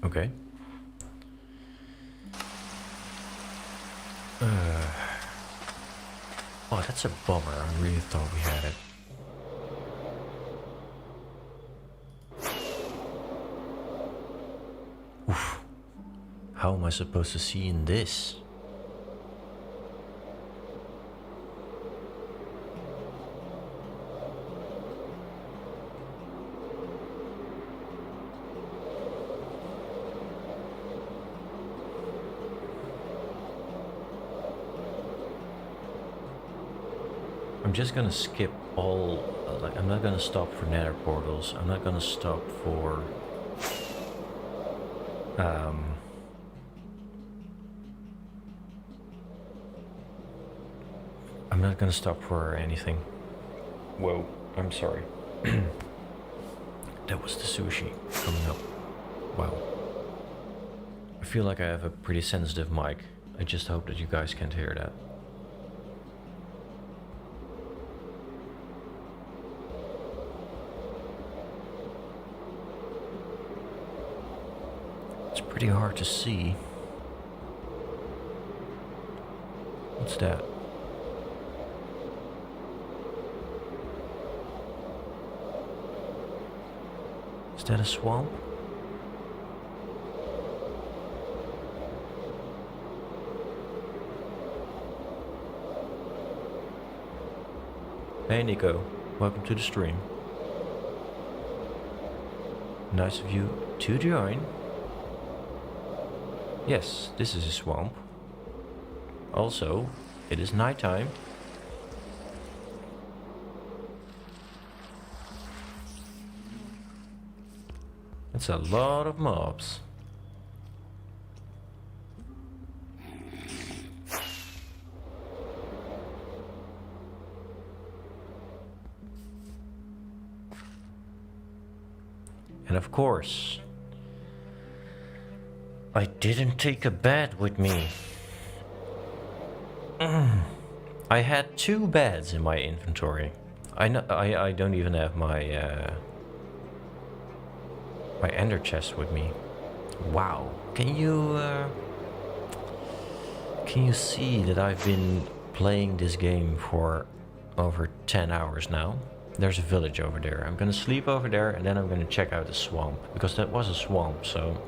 S1: Okay. Oh, that's a bummer. I really thought we had it. Oof. How am I supposed to see in this? I'm just gonna skip all, like, I'm not gonna stop for nether portals. I'm not gonna stop for, I'm not gonna stop for anything. Whoa, I'm sorry. That was the sushi coming up. Wow. I feel like I have a pretty sensitive mic. I just hope that you guys can't hear that. It's pretty hard to see. What's that? Is that a swamp? Hey Nico, welcome to the stream. Nice of you to join. Yes, this is a swamp. Also, it is nighttime. It's a lot of mobs. And of course, I didn't take a bed with me. I had 2 beds in my inventory. I don't even have my my ender chest with me. Wow. Can you see that I've been playing this game for over 10 hours now? There's a village over there. I'm gonna sleep over there and then I'm gonna check out the swamp. Because that was a swamp, so...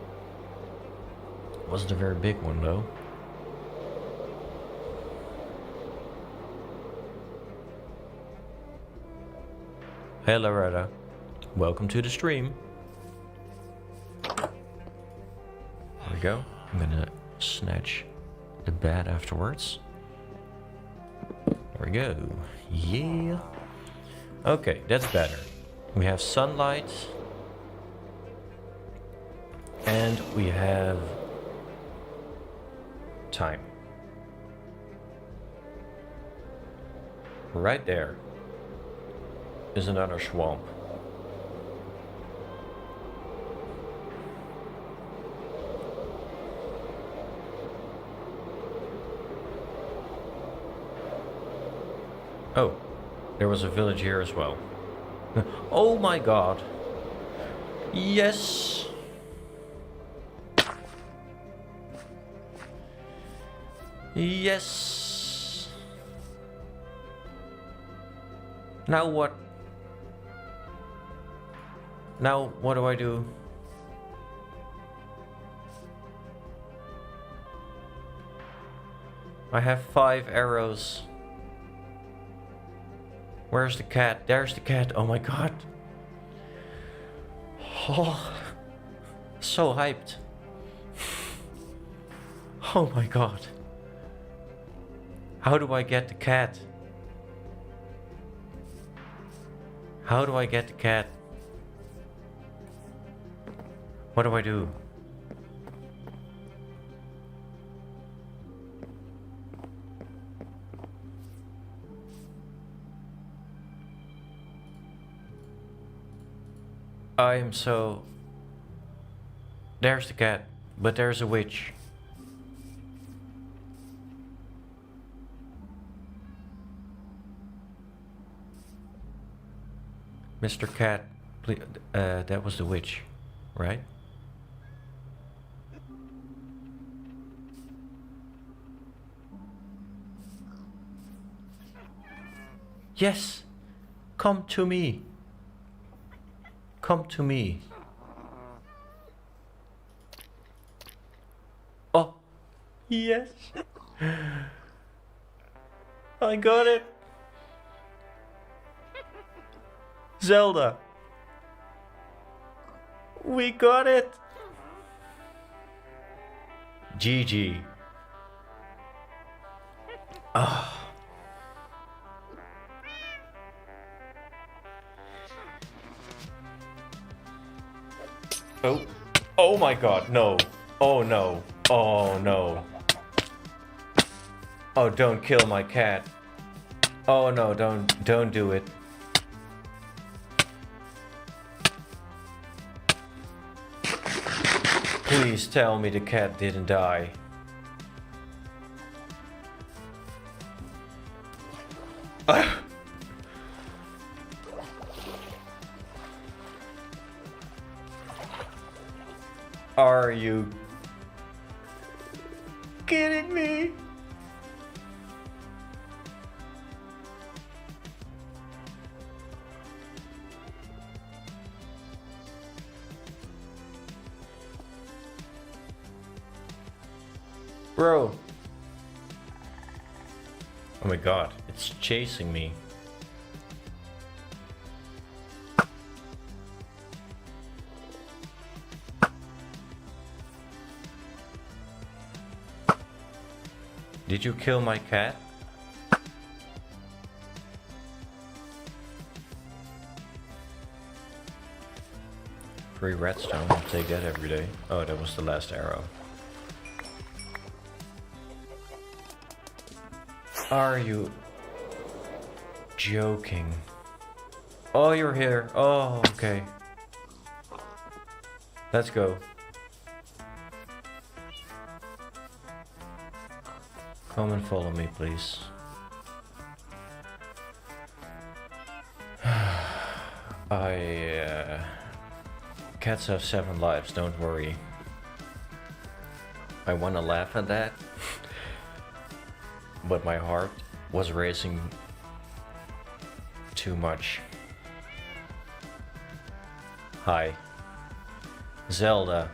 S1: It wasn't a very big one though. Hey Loretta. Welcome to the stream. There we go. I'm gonna snatch the bed afterwards. There we go. Yeah. Okay, that's better. We have sunlight. And we have time. Right there is another swamp. Oh, there was a village here as well. Oh my god. Yes. Yes. Now what? Now what do I do? I have 5 arrows. Where's the cat? There's the cat. Oh my god. Oh, so hyped. Oh my god. How do I get the cat? How do I get the cat? What do I do? I am so... There's the cat, but there's a witch. Mr. Cat, please, that was the witch, right? Yes! Come to me! Come to me. Oh, yes. I got it. Zelda. We got it. GG. Ah. Oh. Oh my god, no. Oh no. Oh no. Oh, don't kill my cat. Oh no, don't do it. Please tell me the cat didn't die. Are you kidding me? Bro. Oh my god, it's chasing me. Did you kill my cat? Free redstone, I'll take that every day. Oh, that was the last arrow. Are you joking? Oh, you're here. Oh, okay. Let's go. Come and follow me, please. Cats have 7 lives, don't worry. I wanna laugh at that, but my heart was racing too much. Hi. Zelda.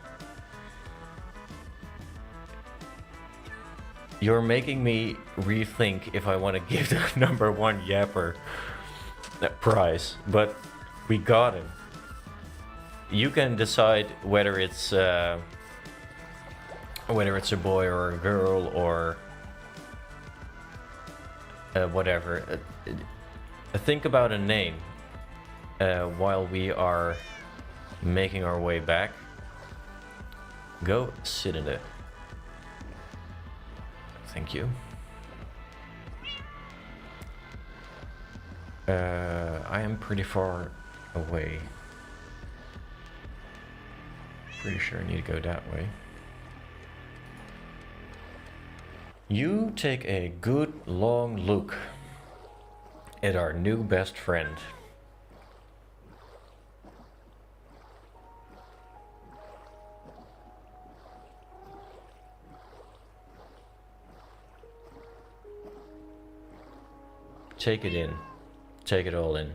S1: You're making me rethink if I want to give the #1 yapper that prize, but we got him. You can decide whether it's a boy or a girl or whatever. Think about a name while we are making our way back. Go sit in it. Thank you. I am pretty far away. Pretty sure I need to go that way. You take a good long look at our new best friend. Take it in. Take it all in.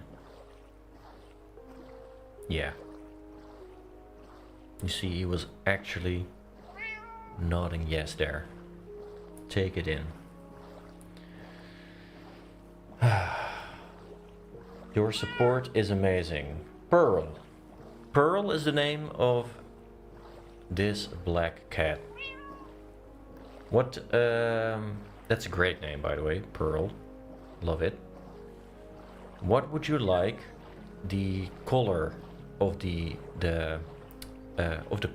S1: Yeah. You see, he was actually nodding yes there. Take it in. Your support is amazing. Pearl. Pearl is the name of this black cat. What, that's a great name, by the way, Pearl. Love it. What would you like the color of the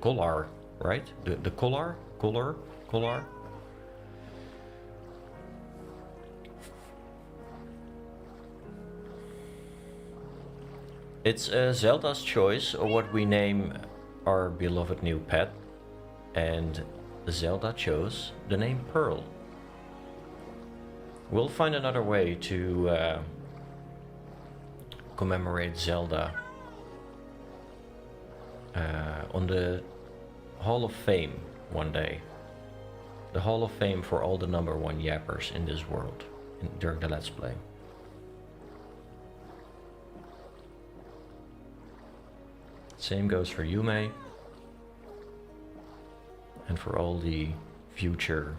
S1: collar, right? The collar. It's Zelda's choice of what we name our beloved new pet, and Zelda chose the name Pearl. We'll find another way to commemorate Zelda on the Hall of Fame one day. The Hall of Fame for all the #1 yappers in this world during the Let's Play. Same goes for Yume and for all the future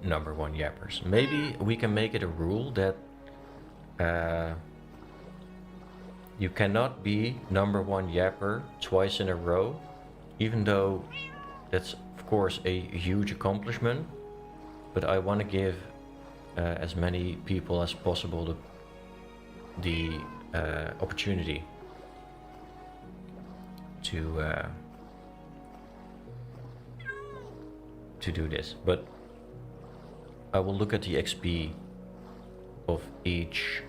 S1: #1 yappers. Maybe we can make it a rule that you cannot be #1 yapper twice in a row, even though that's of course a huge accomplishment, but I want to give as many people as possible the opportunity to do this. But I will look at the XP of each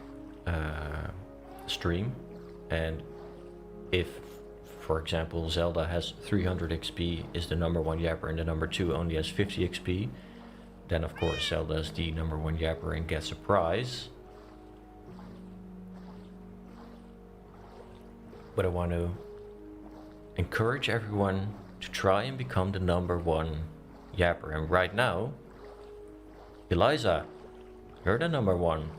S1: stream, and if, for example, Zelda has 300 XP, is the #1 yapper, and the #2 only has 50 XP, then of course Zelda is the #1 yapper and gets a prize. But I want to encourage everyone to try and become the #1 yapper, and right now, Eliza, you're the #1.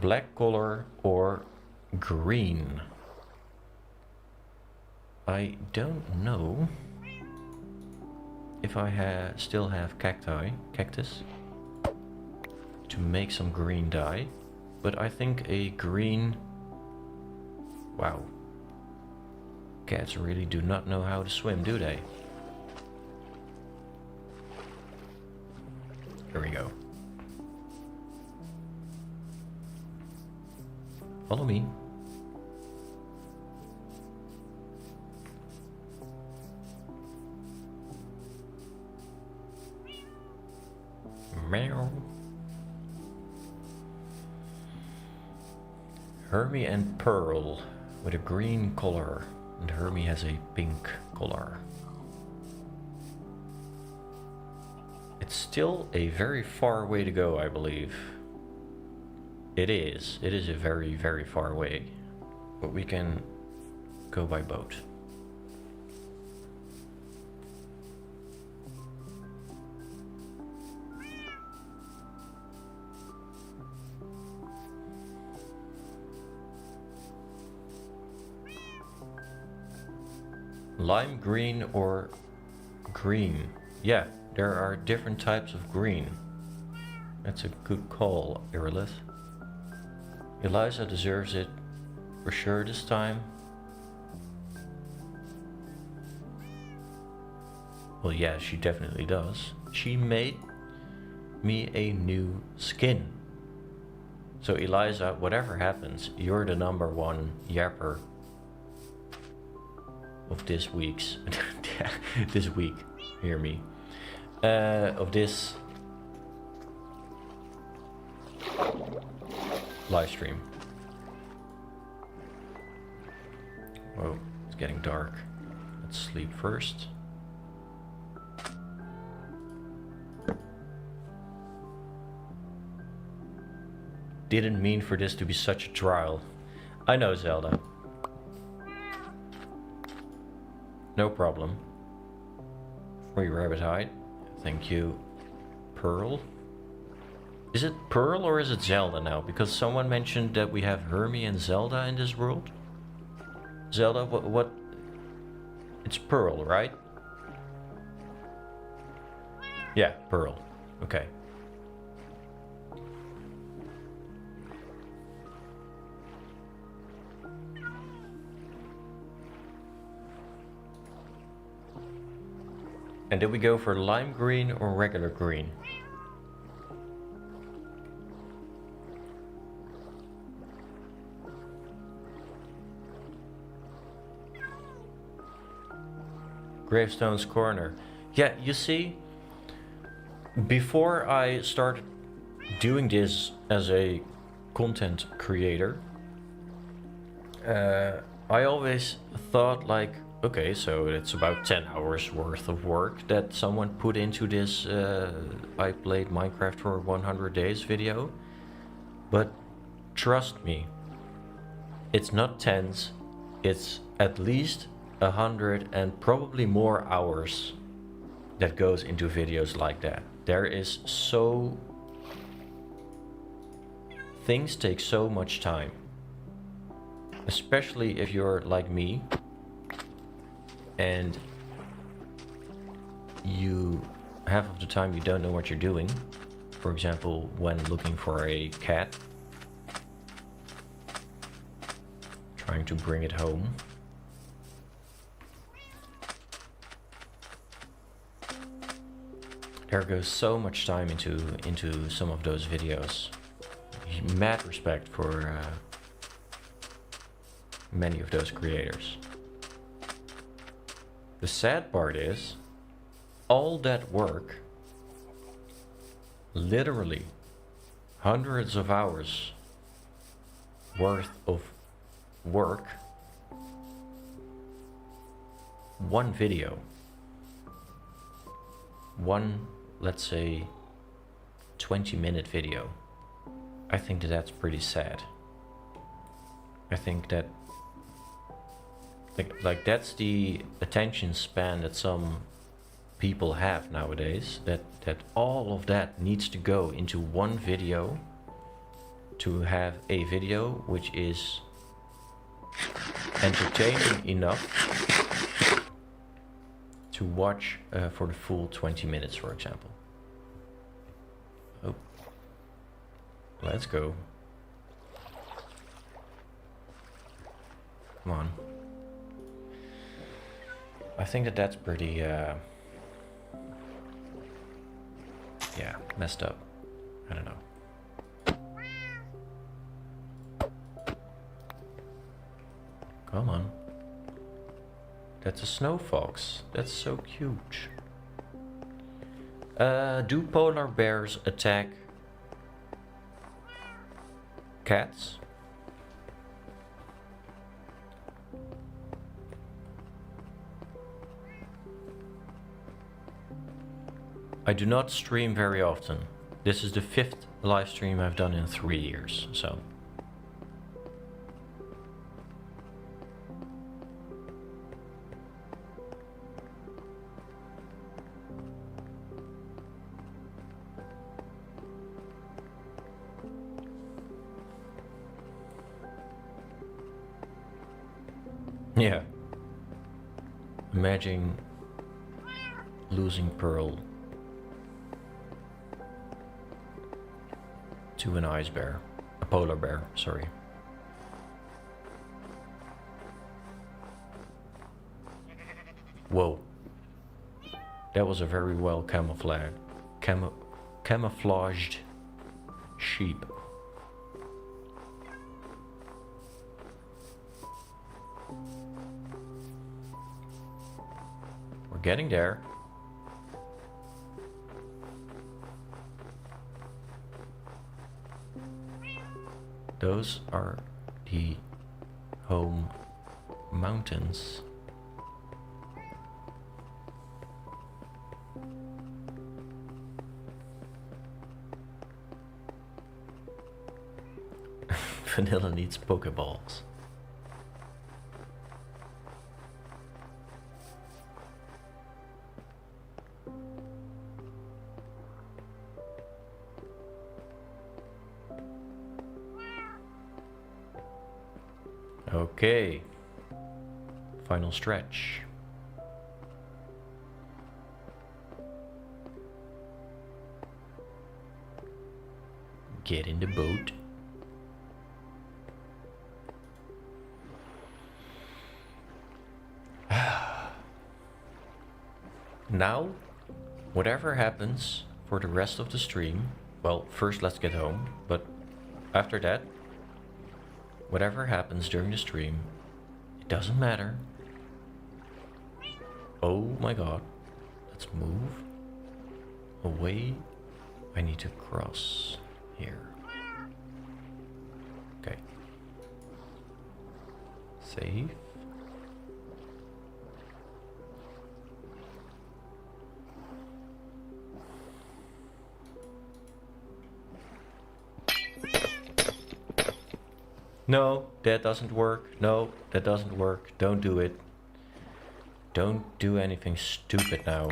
S1: Black color or green? I don't know if I still have cactus to make some green dye, but I think a green... Wow. Cats really do not know how to swim, do they? Here we go. Follow me. Meow. Hermie and Pearl with a green color, and Hermie has a pink color. It's still a very far way to go, I believe. It is a very, very far way, but we can go by boat. Lime green or green? Yeah, there are different types of green. That's a good call, Irilith. Eliza deserves it for sure this time. Well, yeah, she definitely does. She made me a new skin. So Eliza, whatever happens, you're the #1 yapper of this week's this week, hear me, of this live stream. Whoa, it's getting dark. Let's sleep first. Didn't mean for this to be such a trial. I know, Zelda. No problem. Free rabbit hide. Thank you, Pearl. Is it Pearl or is it Zelda now? Because someone mentioned that we have Hermie and Zelda in this world. Zelda, what? It's Pearl, right? Yeah, Pearl. Okay. And did we go for lime green or regular green? Gravestone's Corner. Yeah, you see, before I started doing this as a content creator, I always thought like, okay, so it's about 10 hours worth of work that someone put into this I played Minecraft for 100 days video. But trust me, it's not tens, it's at least 100 and probably more hours that goes into videos like that. There is so... Things take so much time. Especially if you're like me and you half of the time you don't know what you're doing. For example, when looking for a cat, trying to bring it home. There goes so much time into some of those videos. Mad respect for many of those creators. The sad part is, all that work, literally hundreds of hours worth of work, one video, one, let's say, 20-minute video. I think that that's pretty sad. I think that like that's the attention span that some people have nowadays, that all of that needs to go into one video to have a video which is entertaining enough to watch for the full 20 minutes, for example. Oh, let's go. Come on. I think that that's pretty, yeah, messed up. I don't know. Come on. That's a snow fox. That's so cute. Do polar bears attack cats? I do not stream very often. This is the 5th live stream I've done in 3 years, so. Yeah. Imagine losing Pearl to an ice bear. A polar bear, sorry. Whoa. That was a very well camouflaged sheep. We're getting there. Those are the home mountains. Vanilla needs Pokeballs. Okay. Final stretch. Get in the boat. Now, whatever happens for the rest of the stream, well, first let's get home, but after that, whatever happens during the stream, it doesn't matter. Oh my god. Let's move away. I need to cross here. Okay. Save. No, that doesn't work. No, that doesn't work. Don't do it. Don't do anything stupid now.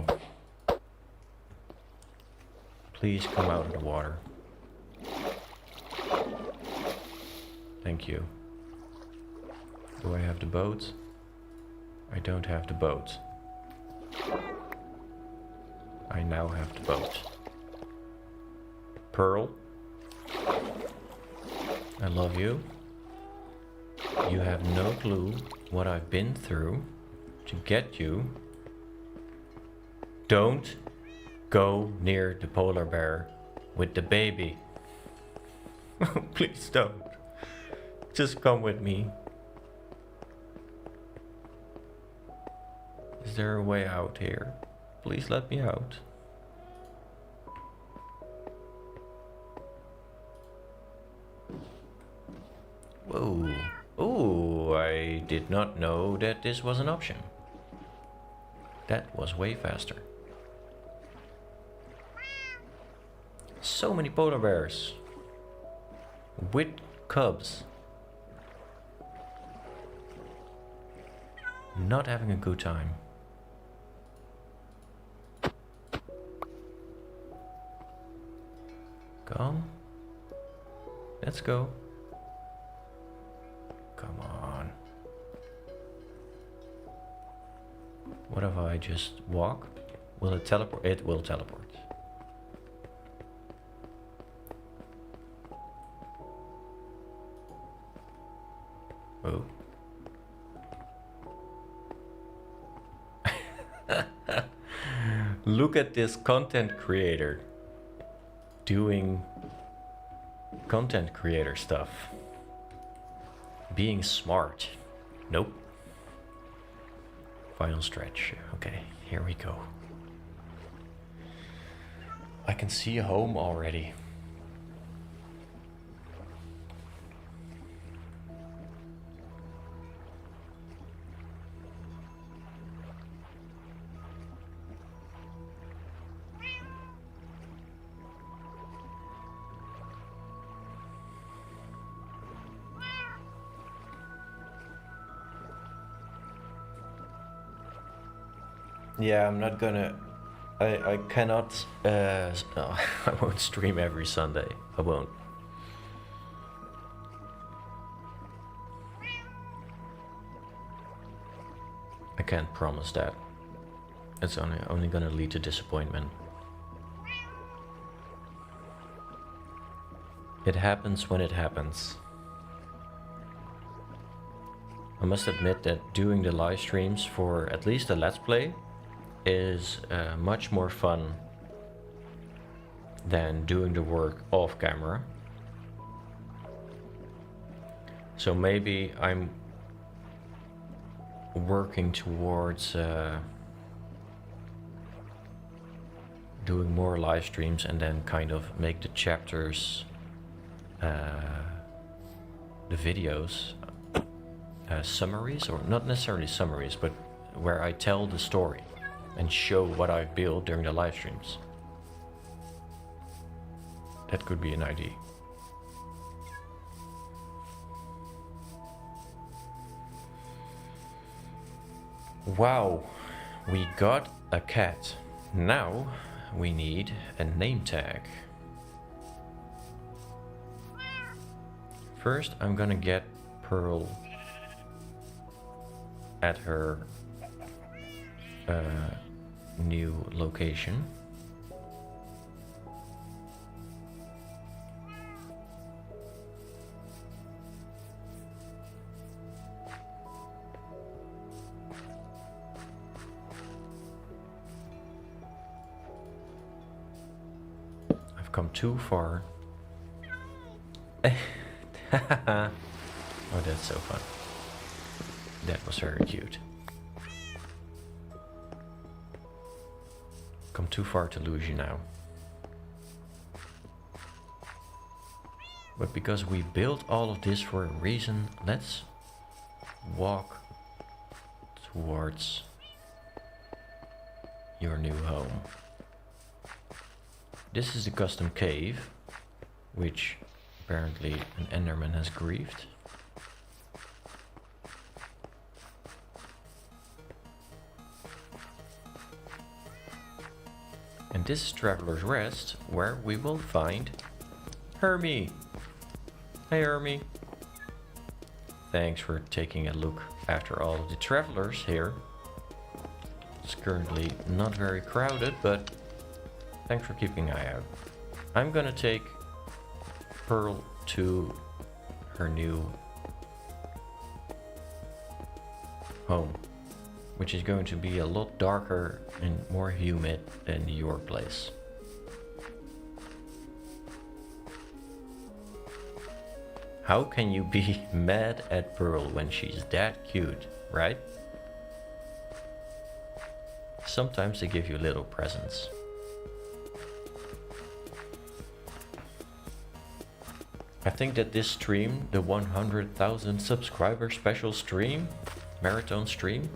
S1: Please come out of the water. Thank you. Do I have the boat? I don't have the boat. I now have the boat. Pearl, I love you. You have no clue what I've been through to get you. Don't go near the polar bear with the baby. Please don't. Just come with me. Is there a way out here? Please let me out. Whoa. Oh, I did not know that this was an option. That was way faster. So many polar bears. With cubs. Not having a good time. Come. Let's go. Come on. What if I just walk? Will it teleport? It will teleport. Oh. Look at this content creator doing content creator stuff. Being smart. Nope. Final stretch. Okay, here we go. I can see a home already. Yeah, I'm not gonna. I cannot. No, I won't stream every Sunday. I won't. I can't promise that. It's only gonna lead to disappointment. It happens when it happens. I must admit that doing the live streams for at least a Let's Play is much more fun than doing the work off camera. So maybe I'm working towards doing more live streams and then kind of make the chapters, the videos, summaries, or not necessarily summaries, but where I tell the story and show what I've built during the live streams. That could be an idea. Wow, we got a cat. Now we need a name tag. First, I'm gonna get Pearl at her new location. I've come too far. Oh, that's so fun. That was very cute. Come too far to lose you now. But because we built all of this for a reason, let's walk towards your new home. This is the custom cave, which apparently an Enderman has griefed. And this is Traveler's Rest, where we will find Hermie. Hey Hermie. Thanks for taking a look after all of the travelers here. It's currently not very crowded, but thanks for keeping an eye out. I'm gonna take Pearl to her new home, which is going to be a lot darker and more humid than your place. How can you be mad at Pearl when she's that cute, right? Sometimes they give you little presents. I think that this stream, the 100,000 subscriber special stream, marathon stream,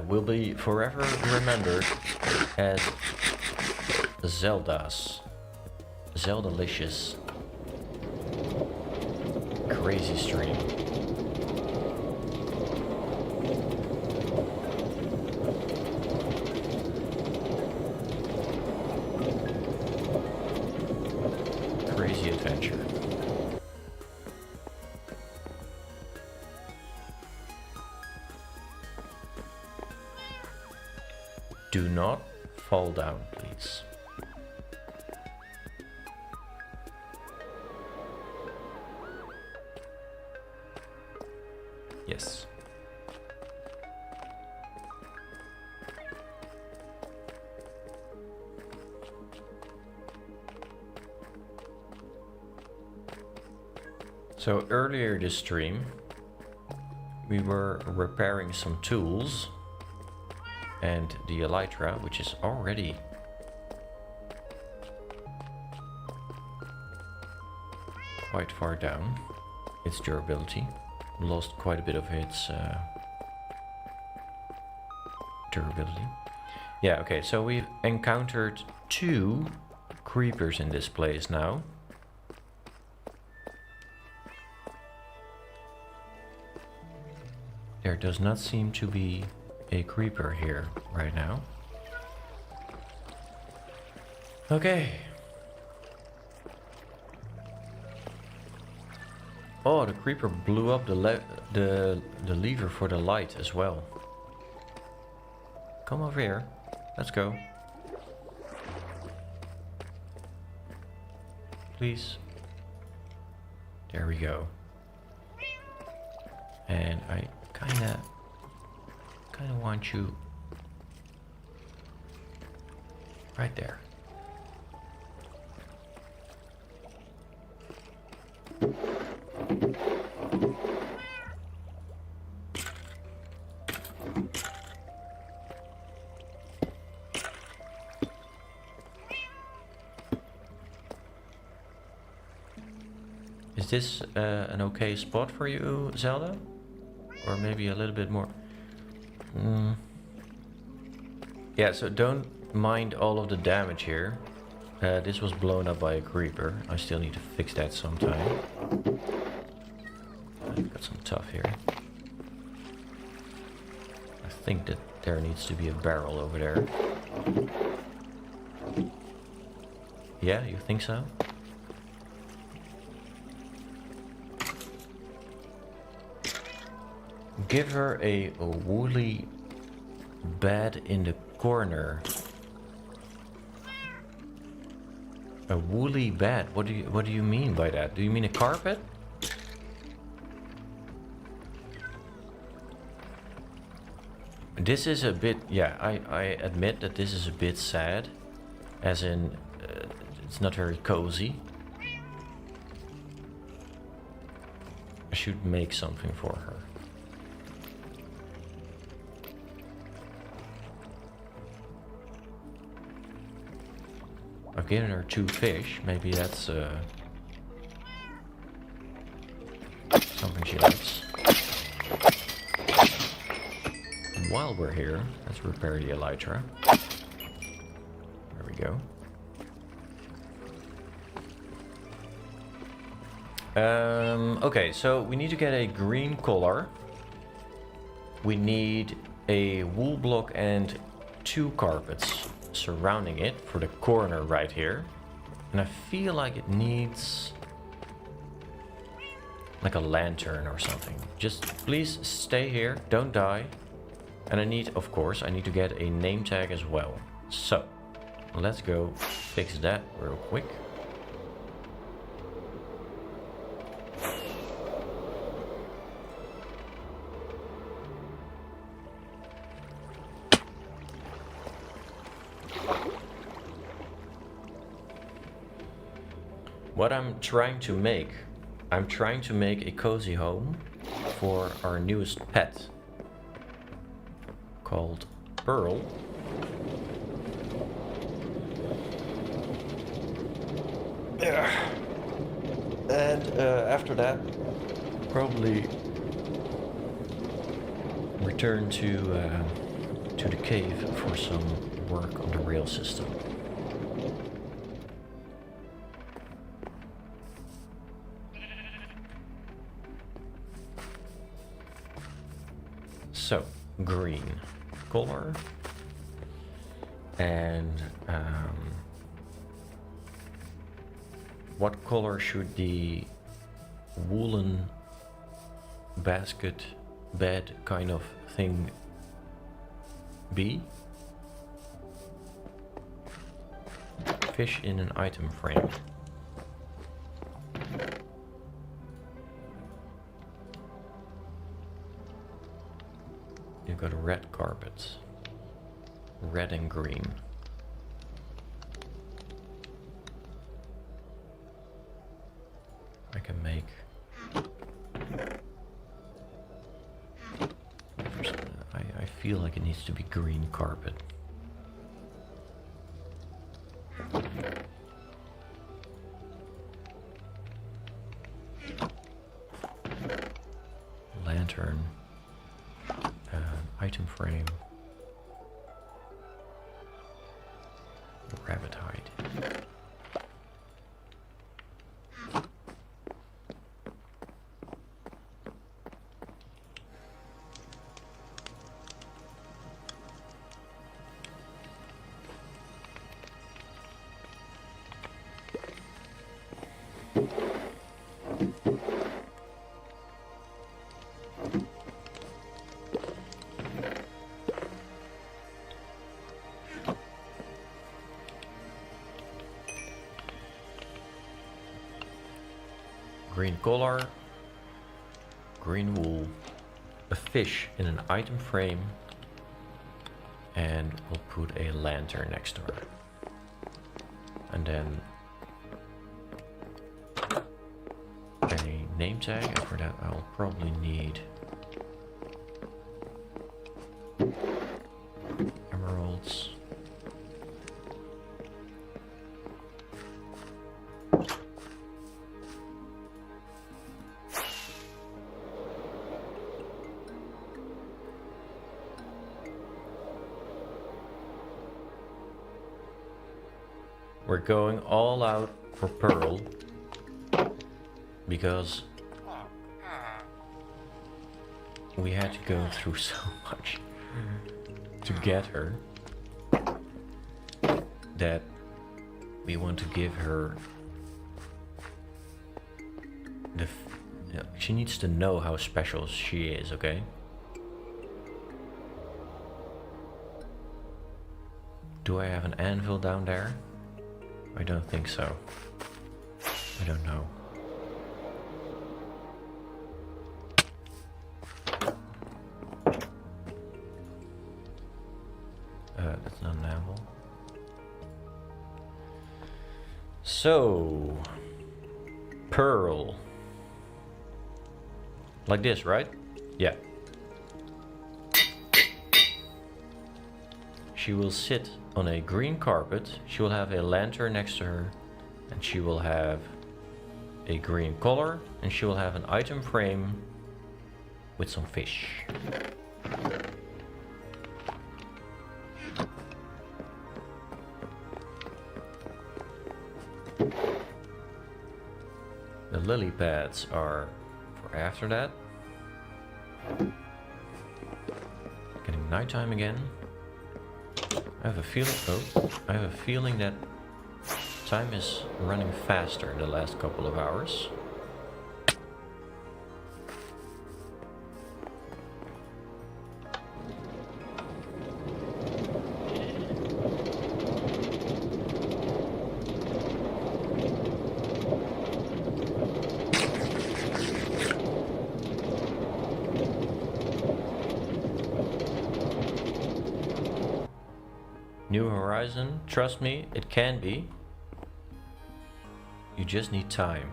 S1: will be forever remembered as Zeldalicious crazy stream. Crazy adventure. Do not fall down, please. Yes. So earlier this stream, we were repairing some tools. And the Elytra, which is already quite far down, its durability, lost quite a bit of its durability. Yeah, okay, so we've encountered 2 creepers in this place now. There does not seem to be a creeper here right now. Okay. Oh, the creeper blew up the lever for the light as well. Come over here. Let's go. Please. There we go. And I kinda want you right there. Is this an okay spot for you, Zelda? Or maybe a little bit more? Yeah, so don't mind all of the damage here. This was blown up by a creeper. I still need to fix that sometime. I've got some tuff here. I think that there needs to be a barrel over there. Yeah, you think so? Give her a woolly bed in the corner. A woolly bed? What do you mean by that? Do you mean a carpet? This is a bit, yeah, I admit that this is a bit sad. As in, it's not very cozy. I should make something for her. I've given her 2 fish. Maybe that's something she likes. While we're here, let's repair the Elytra. There we go. Okay, so we need to get a green color. We need a wool block and 2 carpets surrounding it for the corner right here. And I feel like it needs like a lantern or something. Just please stay here, don't die. And I need, of course, I need to get a name tag as well. So let's go fix that real quick. What I'm trying to make a cozy home for our newest pet called Pearl. Yeah. And after that, probably return to the cave for some work on the rail system. So, green color, and what color should the woolen basket bed kind of thing be? Fish in an item frame. You've got red carpets. Red and green. I can make... I feel like it needs to be green carpet. Lantern. Item frame. Rabbit hide. green collar, green wool, a fish in an item frame, and we'll put a lantern next to her. And then a name tag, and for that I'll probably need emeralds. We're going all out for Pearl because we had to go through so much to get her that we want to give her the she needs to know how special she is, okay? Do I have an anvil down there? I don't think so. I don't know. That's not an anvil. So, Pearl. Like this, right? Yeah. She will sit on a green carpet. She will have a lantern next to her, and she will have a green collar, and she will have an item frame with some fish. The lily pads are for after that. Getting nighttime again. I have a feeling that time is running faster the last couple of hours. New horizon, trust me, it can be. You just need time.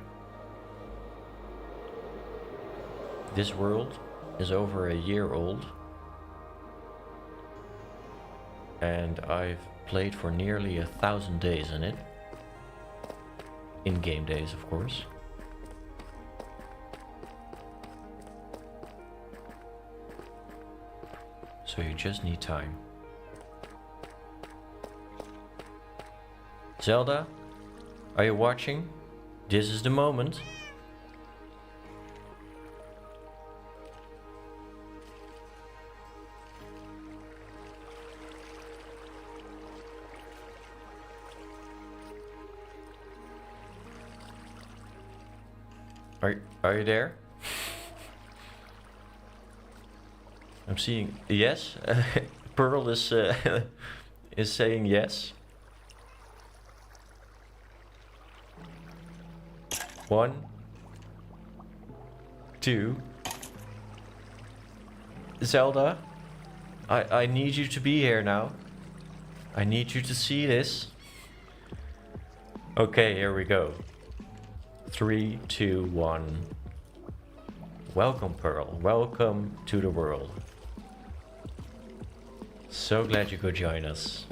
S1: This world is over a year old, and I've played for nearly 1,000 days in it. In-game days, of course. So you just need time. Zelda, are you watching? This is the moment. Are you there? I'm seeing yes. Pearl is is saying yes. 1, 2. Zelda, I need you to be here now. I need you to see this. Okay, here we go. 3, 2, 1. Welcome, Pearl. Welcome to the world. So glad you could join us.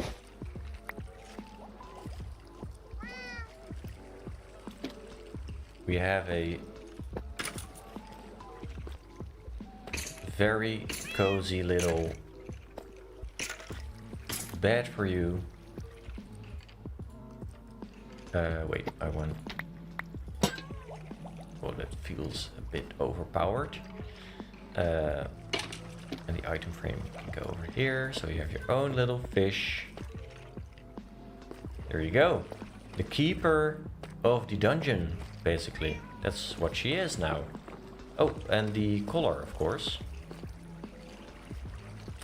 S1: We have a very cozy little bed for you. Wait, I want... Well, that feels a bit overpowered. And the item frame can go over here, so you have your own little fish. There you go. The keeper of the dungeon, basically. That's what she is now. Oh, and the collar, of course.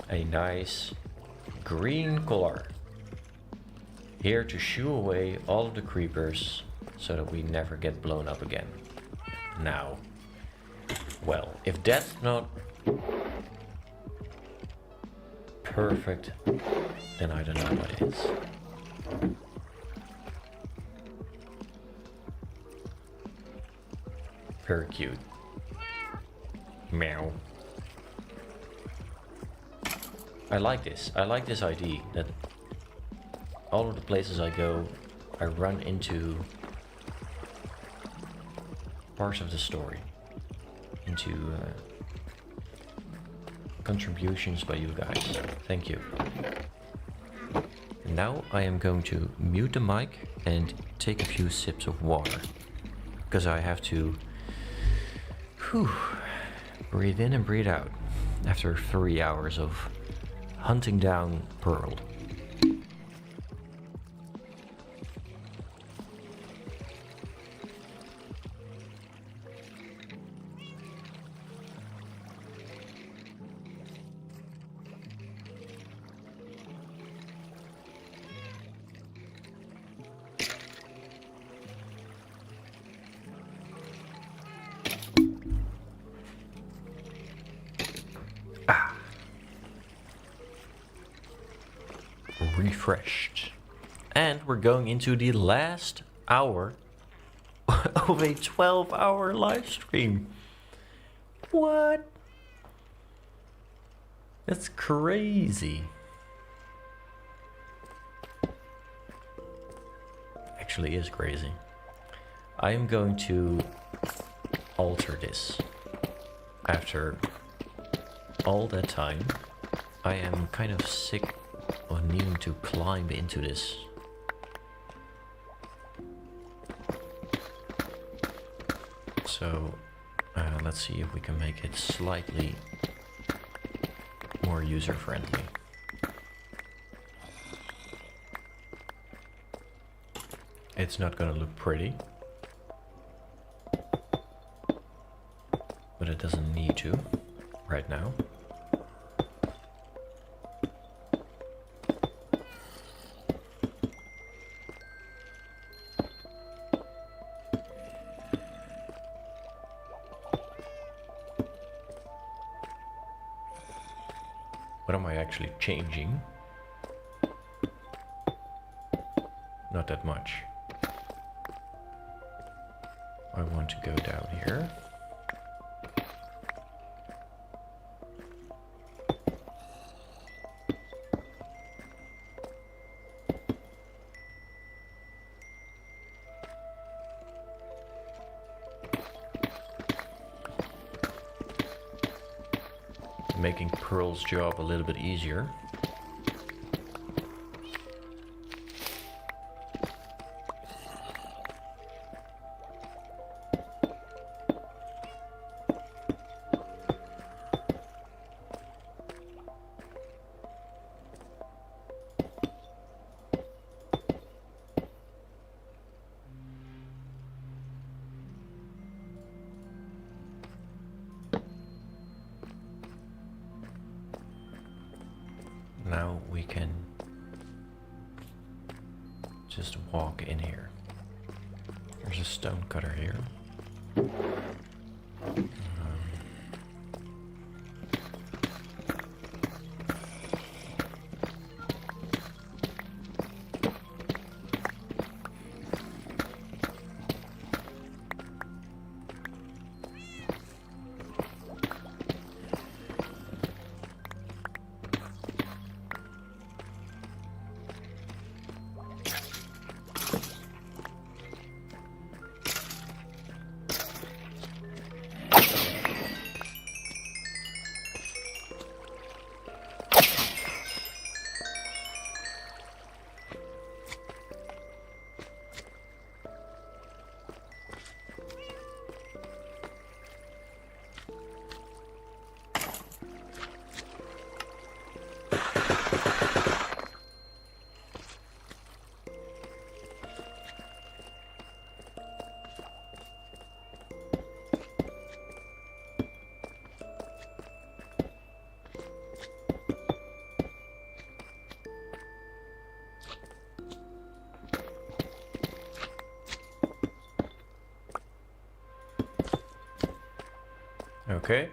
S1: A nice green collar. Here to shoo away all of the creepers so that we never get blown up again. now. Well, if that's not perfect, then I don't know what is. Very cute. Meow. I like this. I like this idea that all of the places I go, I run into parts of the story, into contributions by you guys. Thank you. And now I am going to mute the mic and take a few sips of water, because I have to breathe in and breathe out after 3 hours of hunting down Pearl. Refreshed. And we're going into the last hour of a 12-hour live stream. What? That's crazy. Actually is crazy. I am going to alter this. After all that time, I am kind of sick on needing to climb into this. So let's see if we can make it slightly more user-friendly. It's not gonna look pretty, but it doesn't need to right now. What am I actually changing? Not that much. I want to go down here. Making Pearl's job a little bit easier. Now we can just walk in here. There's a stone cutter here. Okay.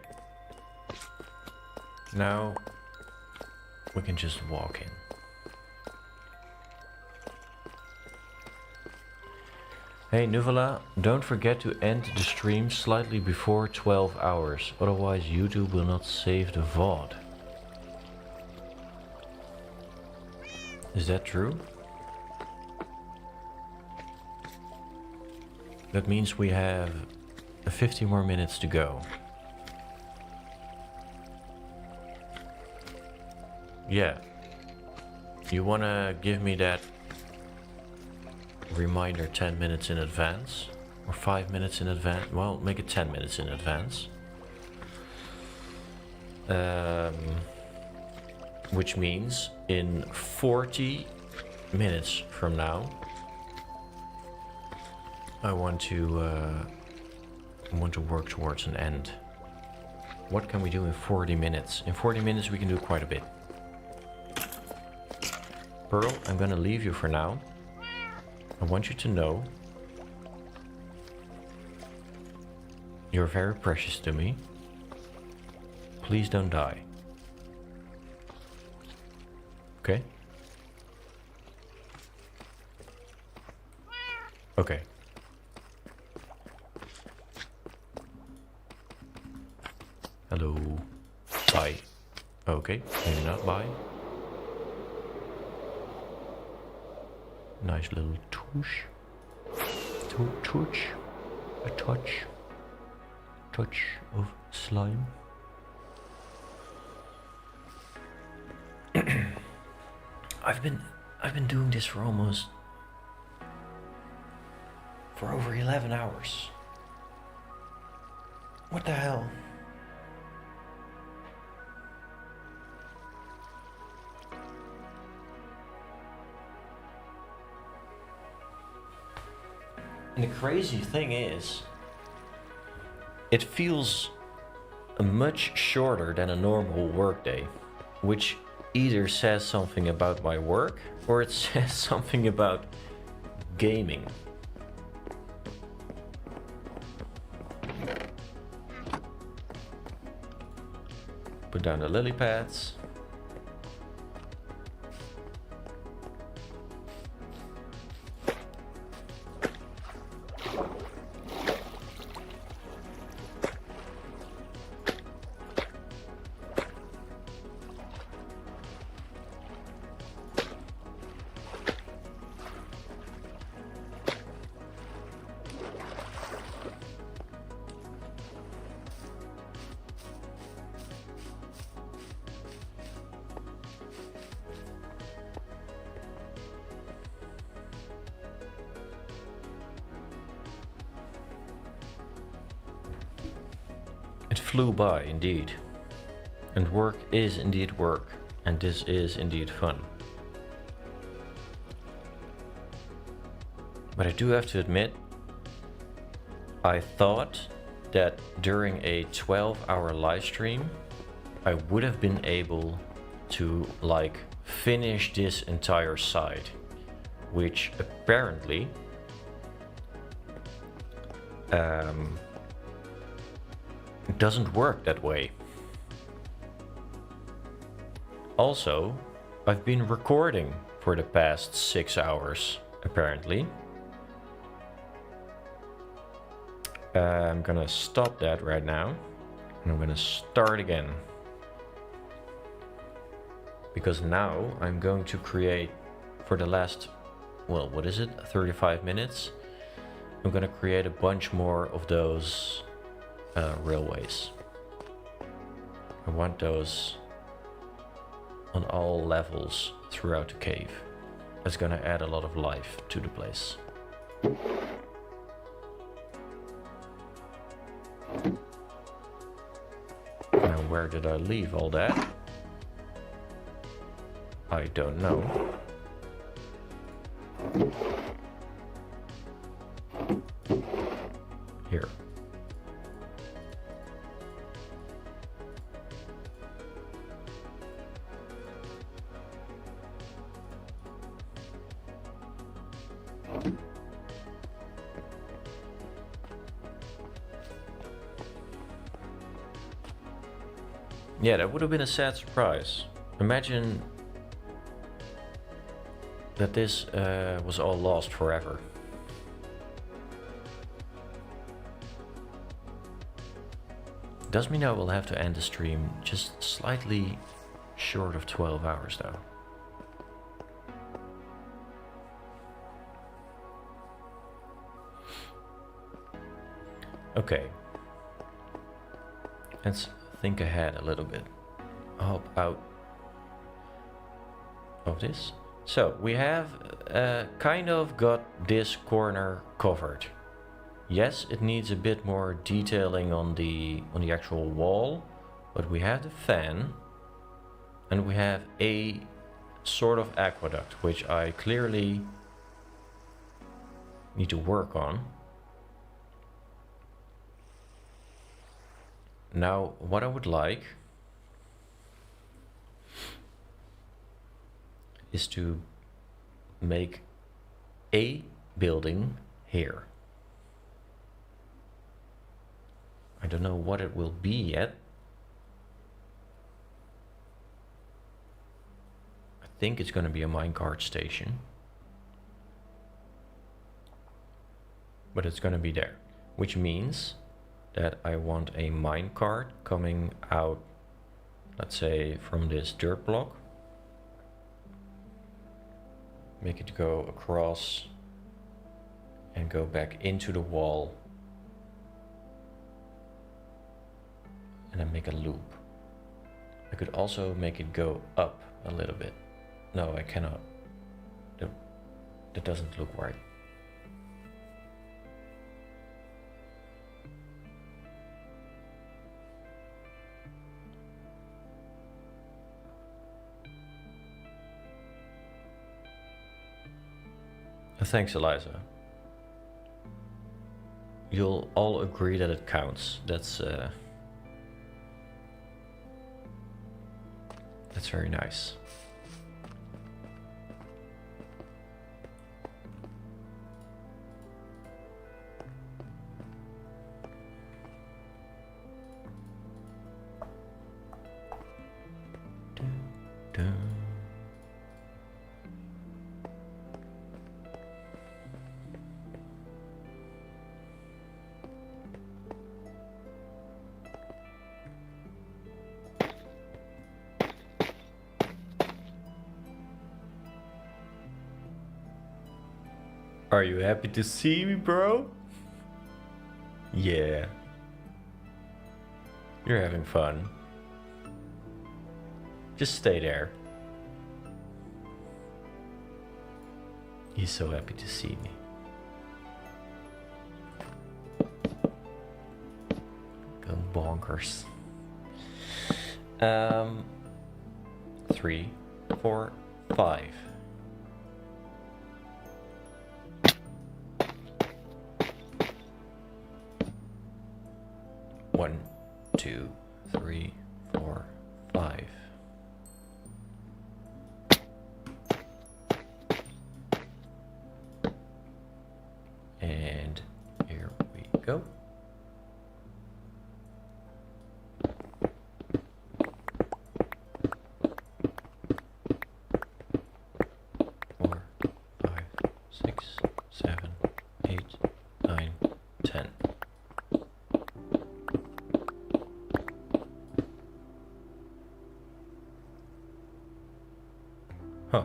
S1: Now we can just walk in. Hey Nuvola, don't forget to end the stream slightly before 12 hours, otherwise YouTube will not save the VOD. Is that true? That means we have 50 more minutes to go. Yeah. You wanna give me that reminder 10 minutes in advance? Or 5 minutes in advance? Well, make it 10 minutes in advance. Which means in 40 minutes from now, I want to work towards an end. What can we do in 40 minutes? In 40 minutes we can do quite a bit. Pearl, I'm gonna leave you for now. I want you to know you're very precious to me. Please don't die. Okay? Okay. Hello. Bye. Okay, maybe not bye. Nice little touch. Touch. A touch. Touch of slime. I've been doing this for over 11 hours. What the hell? And the crazy thing is, it feels much shorter than a normal workday, which either says something about my work or it says something about gaming. Put down the lily pads. Flew by indeed, and work is indeed work, and this is indeed fun. But I do have to admit, I thought that during a 12-hour live stream I would have been able to like finish this entire side, which apparently it doesn't work that way. Also, I've been recording for the past 6 hours, apparently. I'm gonna stop that right now, and I'm gonna start again. Because now I'm going to create, for the last, well, what is it, 35 minutes? I'm gonna create a bunch more of those railways. I want those on all levels throughout the cave. It's gonna add a lot of life to the place. Now where did I leave all that? I don't know. Here. Yeah, that would have been a sad surprise. Imagine that this was all lost forever. Does mean I will have to end the stream just slightly short of 12 hours though. Okay. Let's think ahead a little bit. Hop out of this. So we have kind of got this corner covered. Yes, it needs a bit more detailing on the actual wall, but we have the fan and we have a sort of aqueduct, which I clearly need to work on. Now, what I would like is to make a building here. I don't know what it will be yet. I think it's going to be a minecart station. But it's going to be there, which means that I want a minecart coming out, let's say, from this dirt block. Make it go across and go back into the wall. And then make a loop. I could also make it go up a little bit. No, I cannot. That doesn't look right. Thanks, Eliza. You'll all agree that it counts. That's very nice. Are you happy to see me, bro? Yeah. You're having fun. Just stay there. He's so happy to see me. Go bonkers. 3, 4, 5. 1, 2, 3, 4, 5. And here we go. Four, 5, 6, 7, 8, 9, 10. Huh.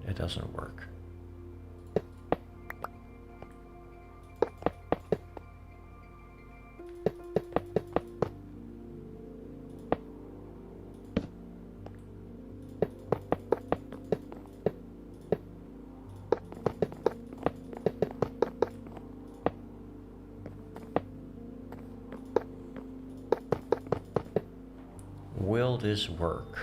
S1: It doesn't work. will this work?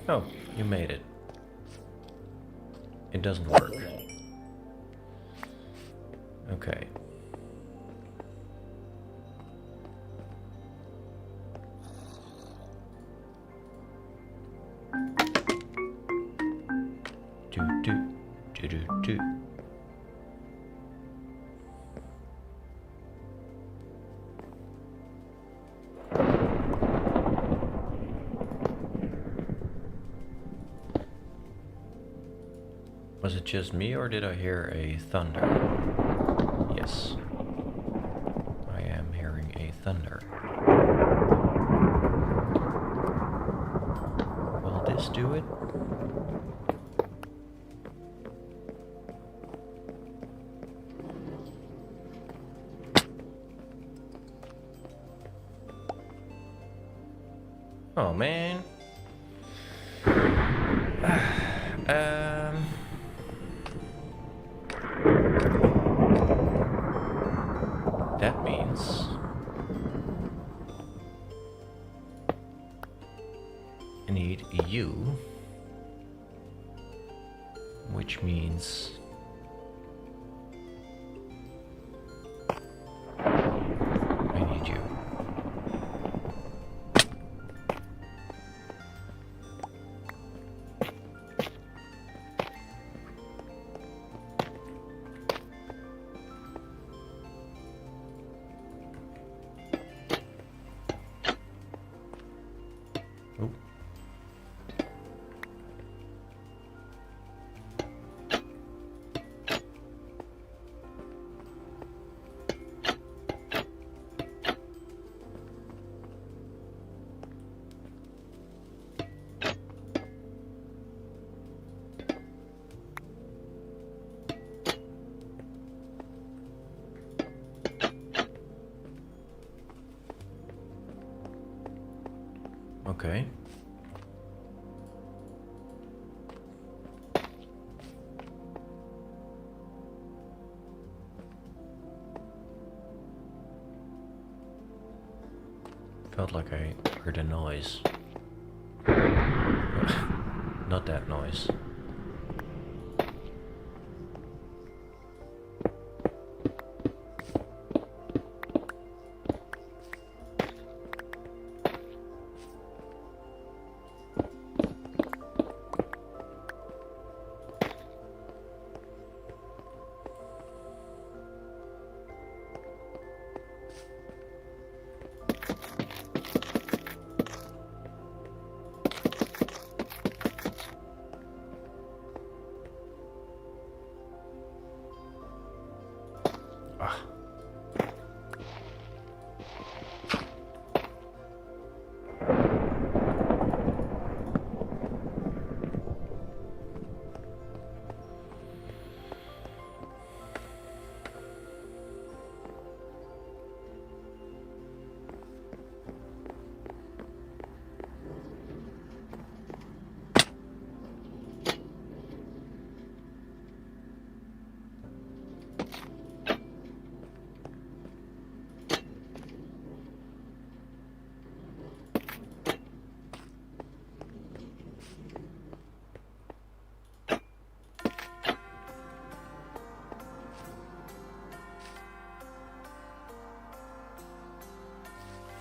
S1: Oh, you made it. It doesn't work. Okay. Do. Was it just me, or did I hear a thunder? Yes. I am hearing a thunder. Will this do it? Oh man. That means I need you, which means I need you. Okay. Felt like I heard a noise. Not that noise.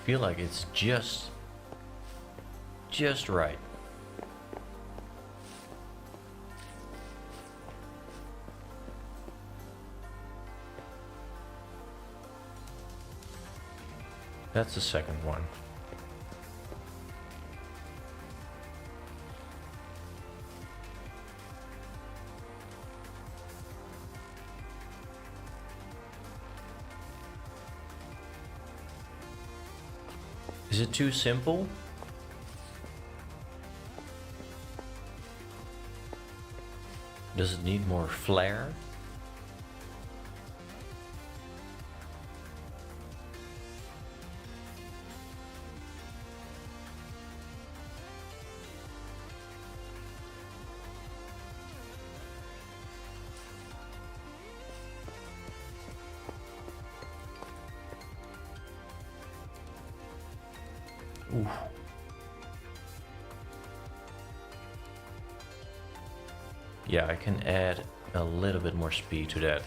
S1: Feel like it's just right. That's the second one. Is it too simple? Does it need more flair? Ooh. Yeah, I can add a little bit more speed to that.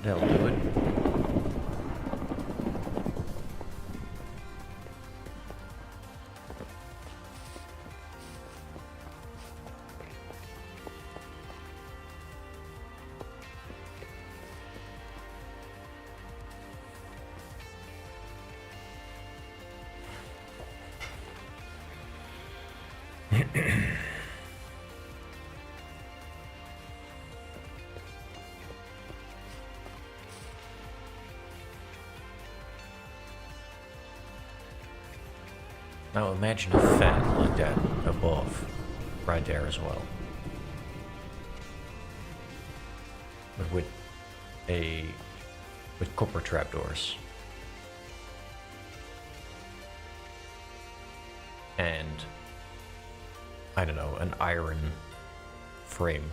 S1: That'll do it. Now imagine a fan like that above, right there as well. But with copper trapdoors. And I don't know, an iron frame.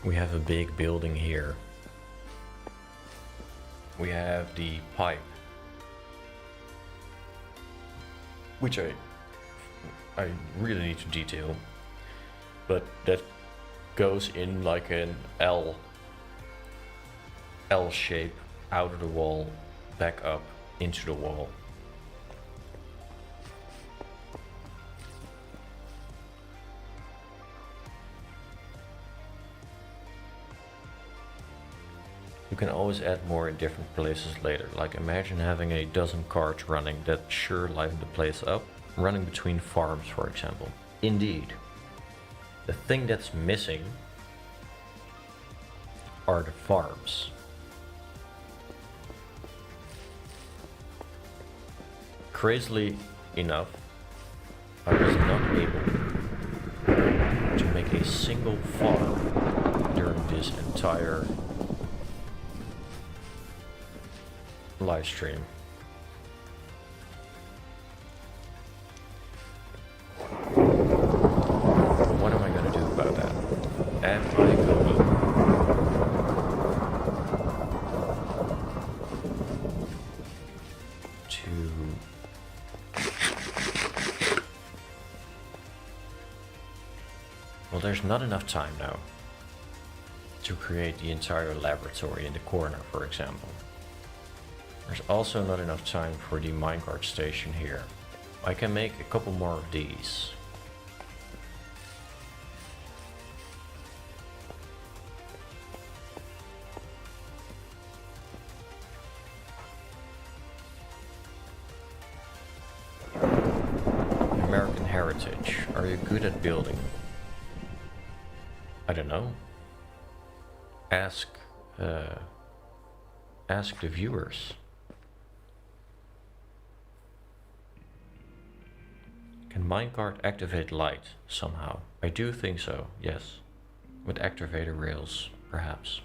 S1: We have a big building here. We have the pipe, which I really need to detail, but that goes in like an L shape out of the wall, back up into the wall. You can always add more in different places later. Like imagine having a dozen carts running that sure liven the place up, running between farms, for example. Indeed. The thing that's missing are the farms. Crazily enough, I was not able to make a single farm during this entire live stream. What am I going to do about that? Am I going to... Well, there's not enough time now to create the entire laboratory in the corner, for example. There's also not enough time for the minecart station here. I can make a couple more of these. American Heritage. Are you good at building? I don't know. Ask the viewers. Can minecart activate light somehow? I do think so, yes. With activator rails, perhaps.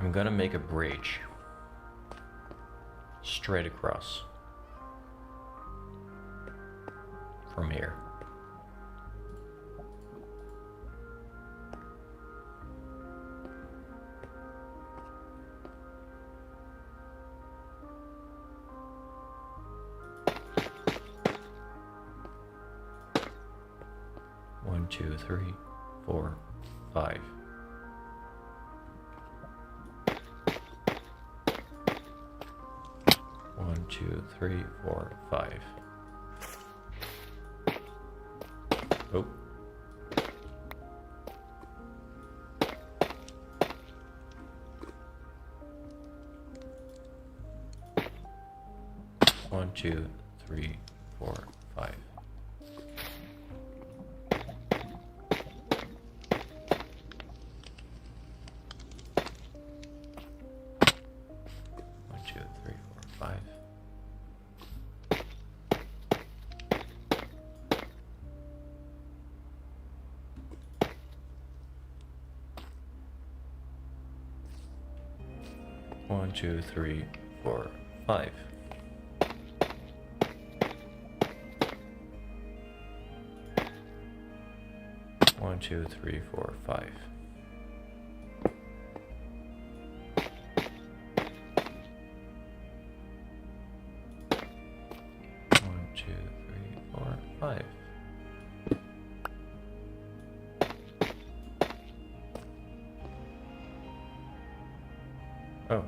S1: I'm gonna make a bridge straight across from here. One, two, three, 4, 5. One, two, three, 4, 5. Oh. One, two, three, 4, 5. One, two, three, 4, 5. One, two, three, 4, 5. One, two, three, 4, 5. Oh.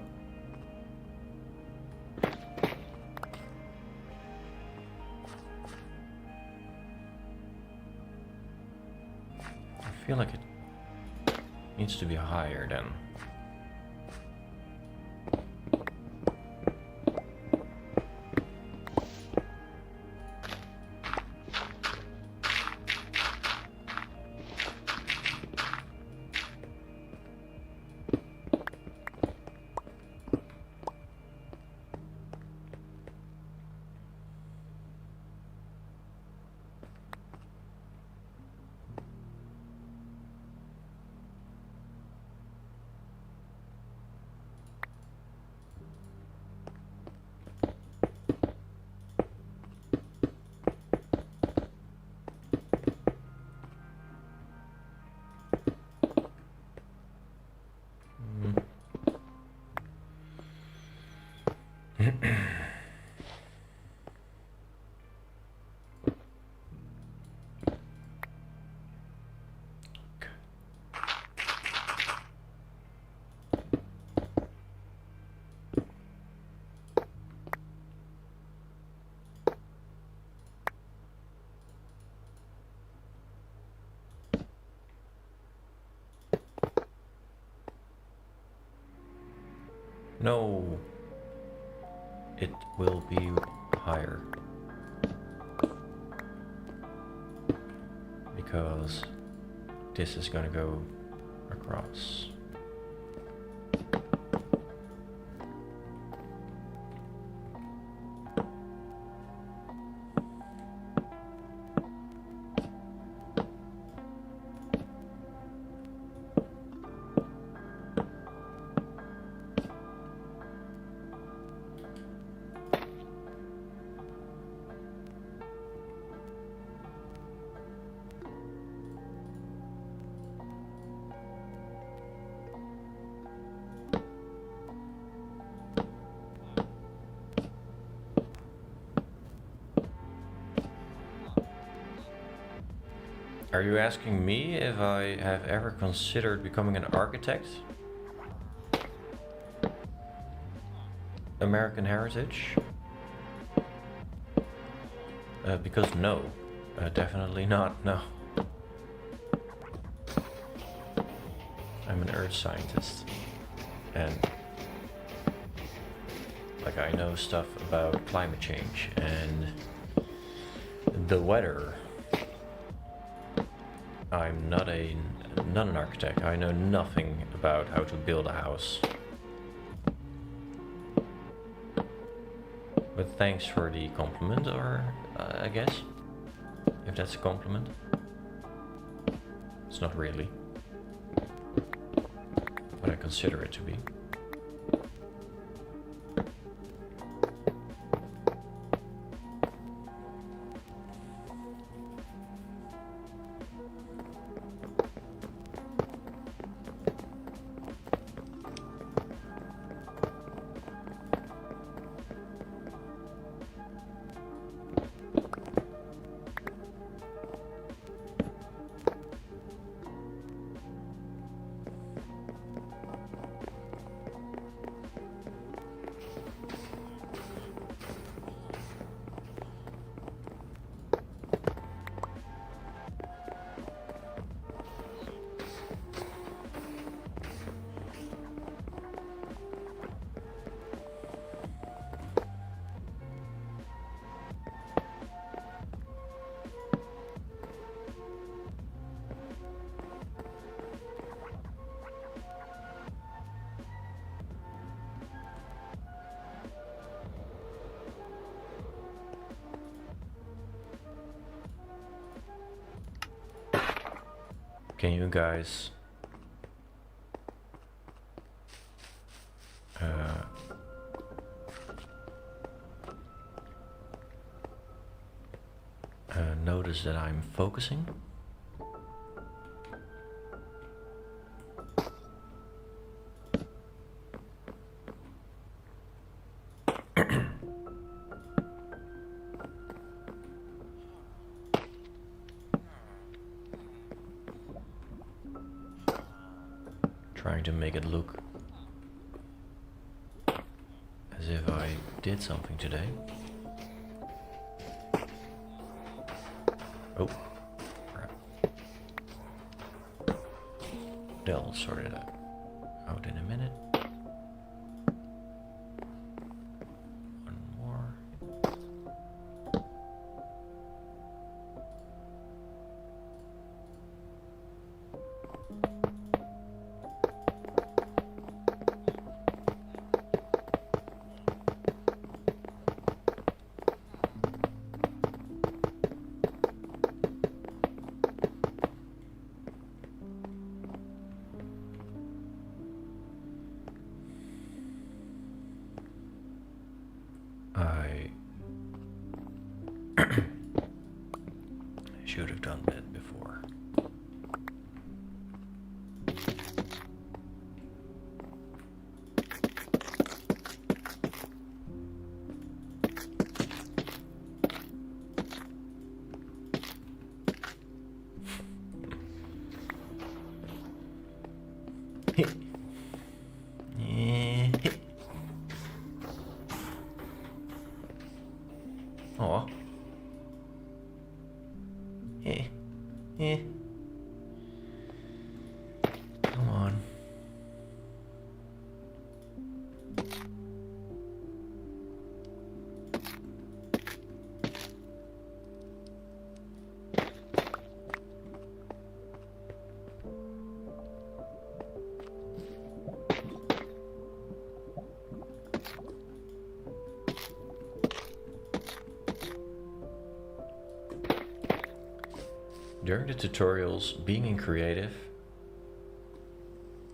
S1: I feel like it needs to be higher then. No, it will be higher because this is gonna go across. Are you asking me if I have ever considered becoming an architect? American heritage? Because no, definitely not, no. I'm an earth scientist, and like I know stuff about climate change and the weather. I'm not an architect. I know nothing about how to build a house. But thanks for the compliment, or I guess, if that's a compliment. It's not really, but I consider it to be. Can you guys notice that I'm focusing? Trying to make it look as if I did something today. Oh, crap. They'll sort it out in a minute. One more. I should have done that before. Aw. Come on. During the tutorials, being in creative,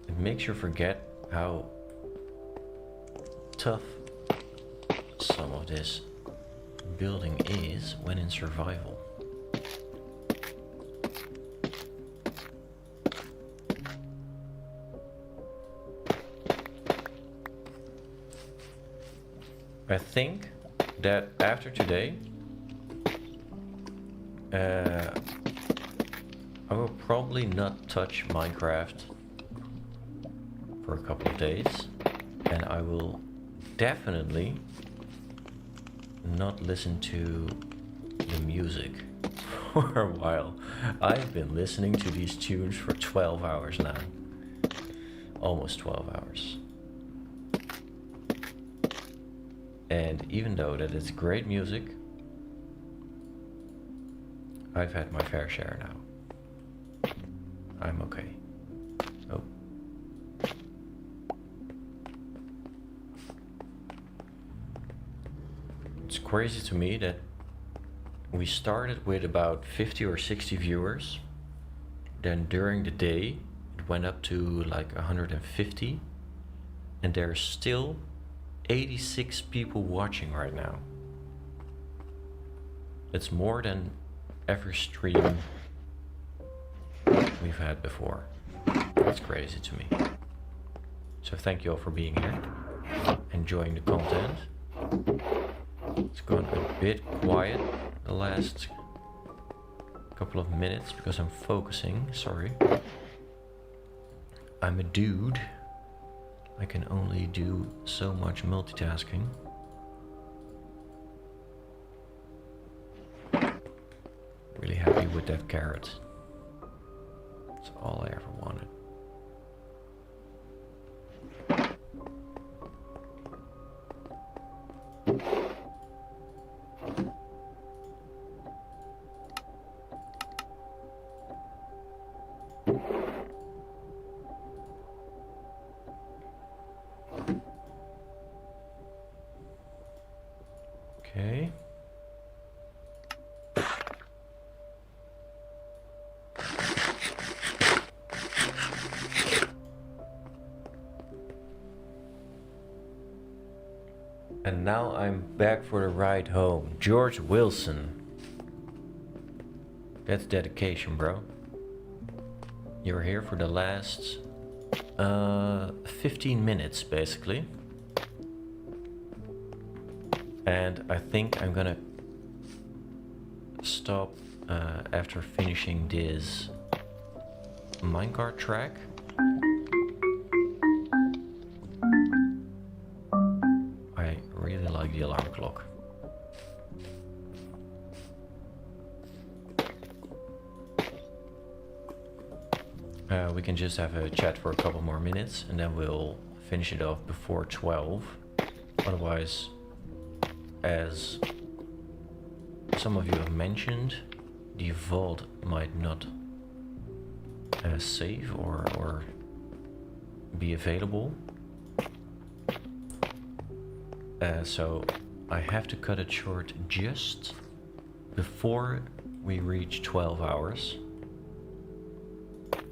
S1: it makes you forget how tough some of this building is when in survival. I think that after today, I will probably not touch Minecraft for a couple of days, and I will definitely not listen to the music for a while. I've been listening to these tunes for 12 hours now. Almost 12 hours. And even though that it's great music, I've had my fair share now. I'm okay. Oh. It's crazy to me that we started with about 50 or 60 viewers. Then during the day, it went up to like 150. And there's still 86 people watching right now. It's more than every stream we've had before. That's crazy to me. So thank you all for being here, enjoying the content. It's gone a bit quiet the last couple of minutes because I'm focusing, sorry. I'm a dude. I can only do so much multitasking. Really happy with that carrot. That's all I ever wanted. Okay. And now I'm back for the ride home. George Wilson. That's dedication, bro. You're here for the last 15 minutes, basically. And I think I'm gonna stop after finishing this minecart track. I really like the alarm clock. We can just have a chat for a couple more minutes and then we'll finish it off before 12. Otherwise, as some of you have mentioned, the vault might not save or be available. So I have to cut it short just before we reach 12 hours.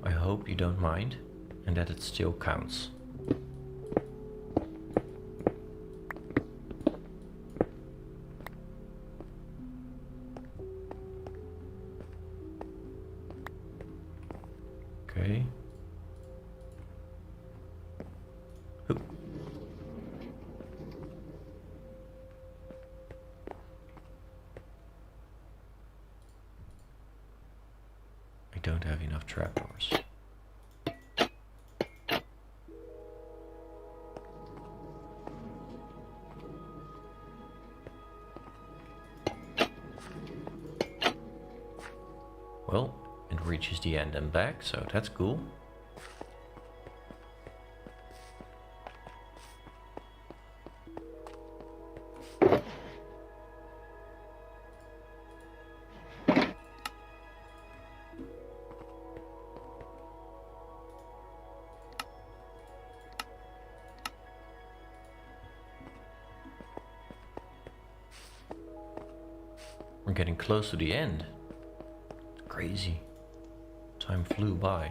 S1: I hope you don't mind and that it still counts. Okay. Oop. I don't have enough trapdoors. Well, it reaches the end and back, so that's cool. We're getting close to the end. It's crazy. Time flew by.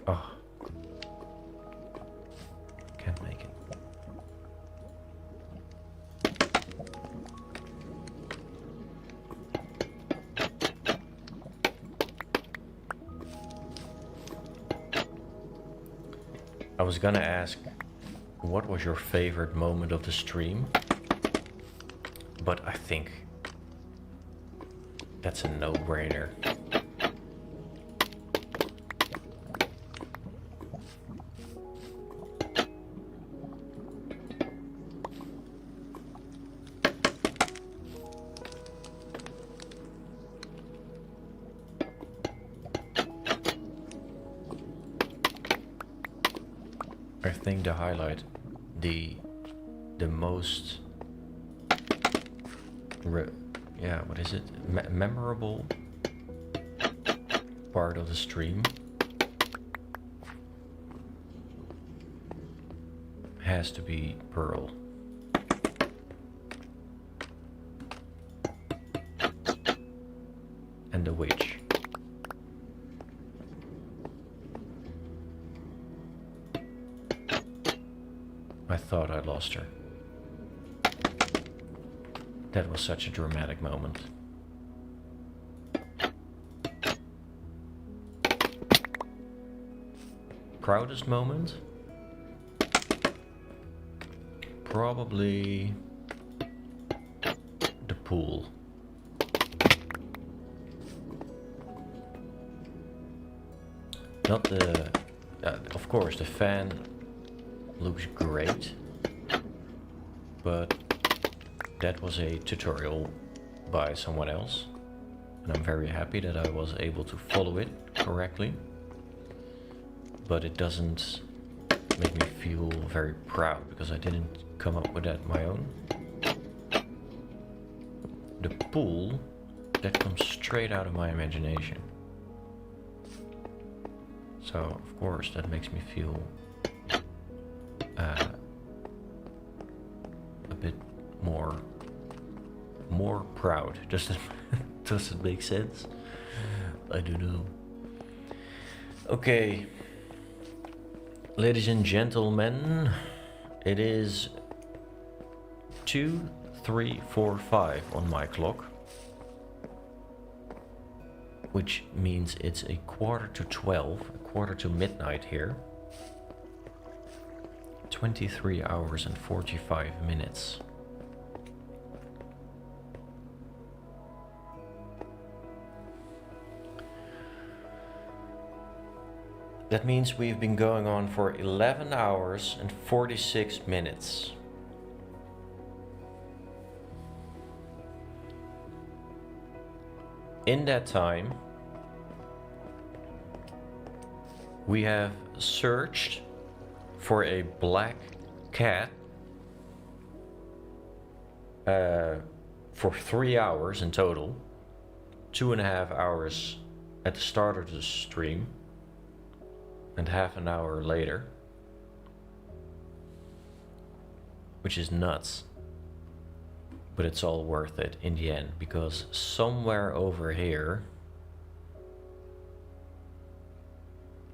S1: Oh. Can't make it. I was gonna ask, what was your favorite moment of the stream? But I think that's a no-brainer. I think the highlight, the most, what is it? Memorable part of the stream has to be Pearl. And the witch. I thought I lost her. That was such a dramatic moment. Proudest moment? Probably the pool. Not the... of course, the fan looks great, but that was a tutorial by someone else, and I'm very happy that I was able to follow it correctly, but it doesn't make me feel very proud because I didn't come up with that my own. The pool, that comes straight out of my imagination, so of course that makes me feel bit more proud. Does it make sense? I don't know. Okay, ladies and gentlemen, it is 2, 3, 4, 5 on my clock, which means it's a quarter to 12, a quarter to midnight here. 23 hours and 45 minutes. That means we've been going on for 11 hours and 46 minutes. In that time, we have searched for a black cat for 3 hours in total, 2.5 hours at the start of the stream and half an hour later, which is nuts, but it's all worth it in the end, because somewhere over here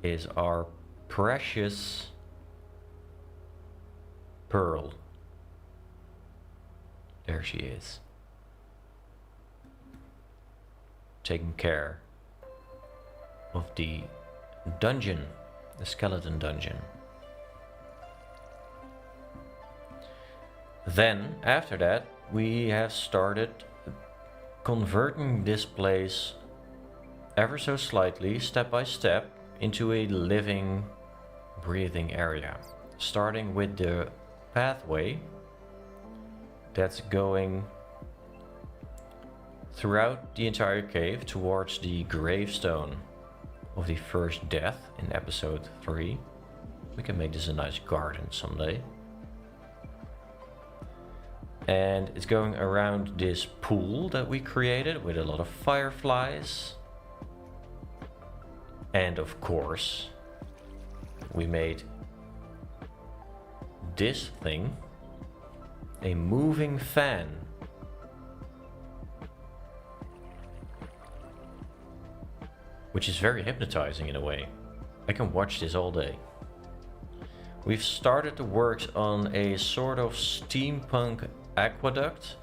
S1: is our precious pearl. There she is, taking care of the dungeon, the skeleton dungeon. Then after that we have started converting this place ever so slightly, step by step, into a living, breathing area, starting with the pathway that's going throughout the entire cave towards the gravestone of the first death in episode 3. We can make this a nice garden someday. And it's going around this pool that we created with a lot of fireflies. And of course, we made this thing, a moving fan. Which is very hypnotizing in a way. I can watch this all day. We've started the works on a sort of steampunk aqueduct.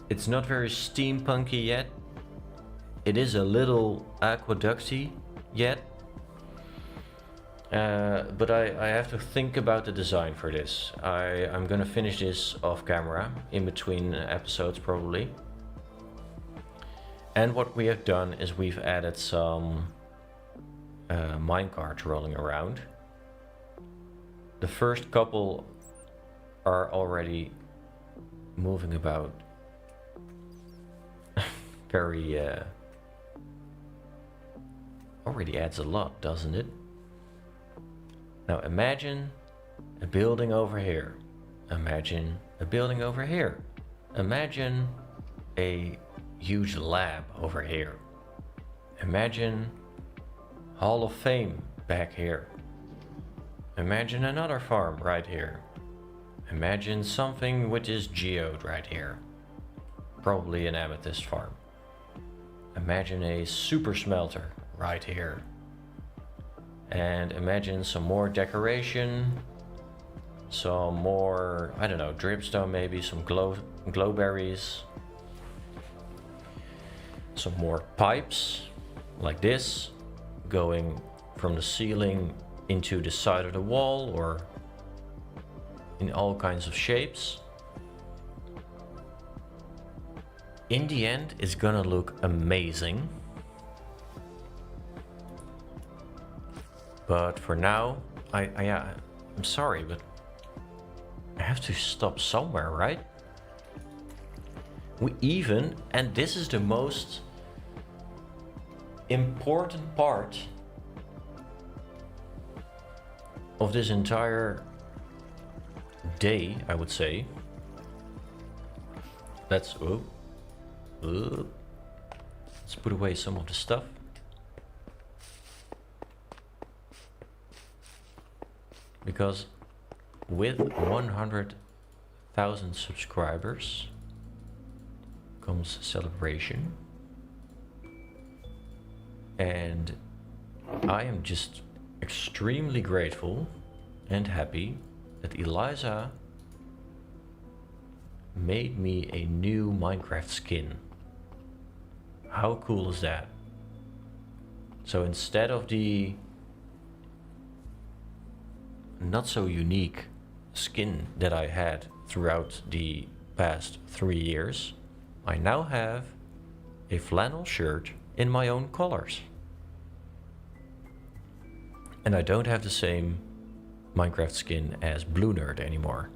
S1: It's not very steampunky yet. It is a little aqueducty yet. But I have to think about the design for this. I'm gonna finish this off camera, in between episodes probably. And what we have done is we've added some minecarts rolling around. The first couple are already moving about very already adds a lot, doesn't it? Now imagine a building over here. Imagine a building over here. Imagine a huge lab over here. Imagine Hall of Fame back here. Imagine another farm right here. Imagine something which is geode right here. Probably an amethyst farm. Imagine a super smelter right here. And imagine some more decoration. Some more, I don't know, dripstone maybe, some glowberries. Some more pipes, like this, going from the ceiling into the side of the wall or in all kinds of shapes. In the end, it's gonna look amazing. But for now, I'm sorry, but I have to stop somewhere, right? We even, and this is the most important part of this entire day, I would say. Let's put away some of the stuff. Because with 100,000 subscribers comes celebration. And I am just extremely grateful and happy that Eliza made me a new Minecraft skin. How cool is that? So instead of the not so unique skin that I had throughout the past 3 years, I now have a flannel shirt in my own colors. And I don't have the same Minecraft skin as Blue Nerd anymore.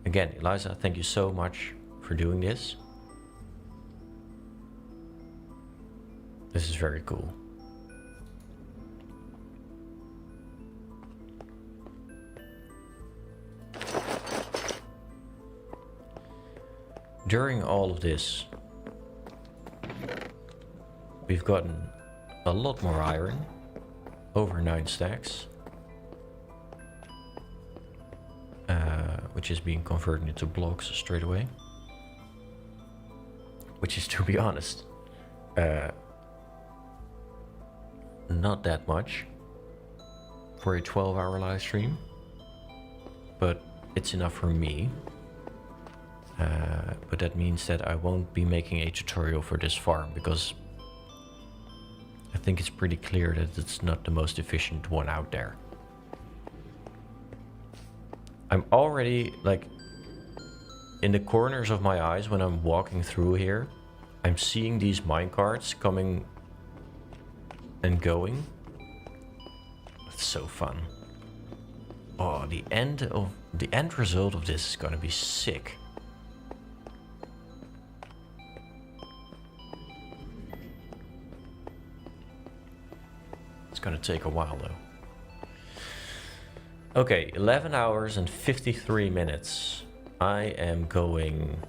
S1: Again, Eliza, thank you so much for doing this. This is very cool. During all of this, we've gotten a lot more iron, over 9 stacks, which is being converted into blocks straight away, which is, to be honest, not that much for a 12-hour live stream, but it's enough for me. But that means that I won't be making a tutorial for this farm, because I think it's pretty clear that it's not the most efficient one out there. I'm already, like, in the corners of my eyes when I'm walking through here, I'm seeing these minecarts coming and going. It's so fun. Oh, the end result of this is gonna be sick. It's gonna take a while though. Okay, 11 hours and 53 minutes. I am going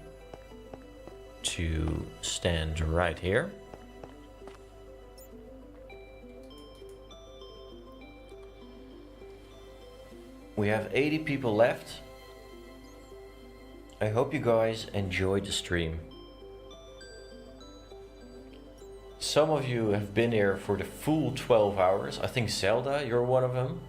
S1: to stand right here. We have 80 people left. I hope you guys enjoyed the stream. Some of you have been here for the full 12 hours. I think Zelda, you're one of them.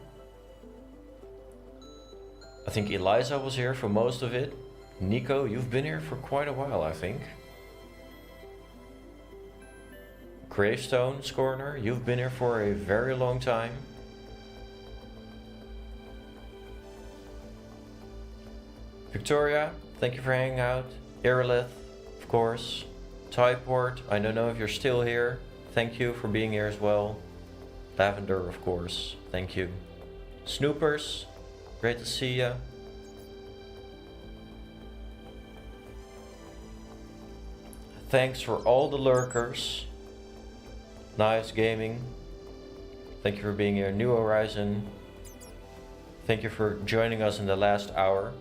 S1: I think Eliza was here for most of it. Nico, you've been here for quite a while, I think. Gravestone's Corner, you've been here for a very long time. Victoria, thank you for hanging out. Irilith, of course. Pipework, I don't know if you're still here. Thank you for being here as well. Lavender, of course. Thank you. Snoopers, great to see ya. Thanks for all the lurkers. Knives Gaming, thank you for being here. New Horizon, thank you for joining us in the last hour.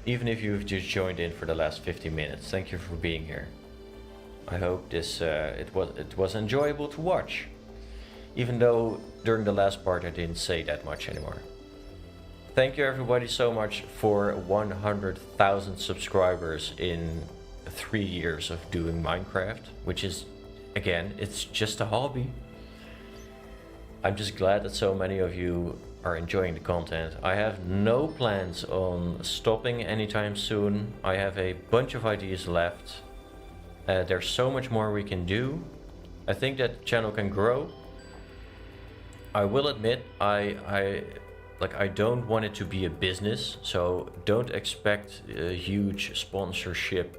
S1: Even if you've just joined in for the last 50 minutes, thank you for being here. I hope this it was enjoyable to watch, even though during the last part I didn't say that much anymore. Thank you everybody so much for 100,000 subscribers in 3 years of doing Minecraft, which is, again, it's just a hobby. I'm just glad that so many of you are enjoying the content. I have no plans on stopping anytime soon. I have a bunch of ideas left. There's so much more we can do. I think that the channel can grow. I will admit, I don't want it to be a business, so don't expect a huge sponsorship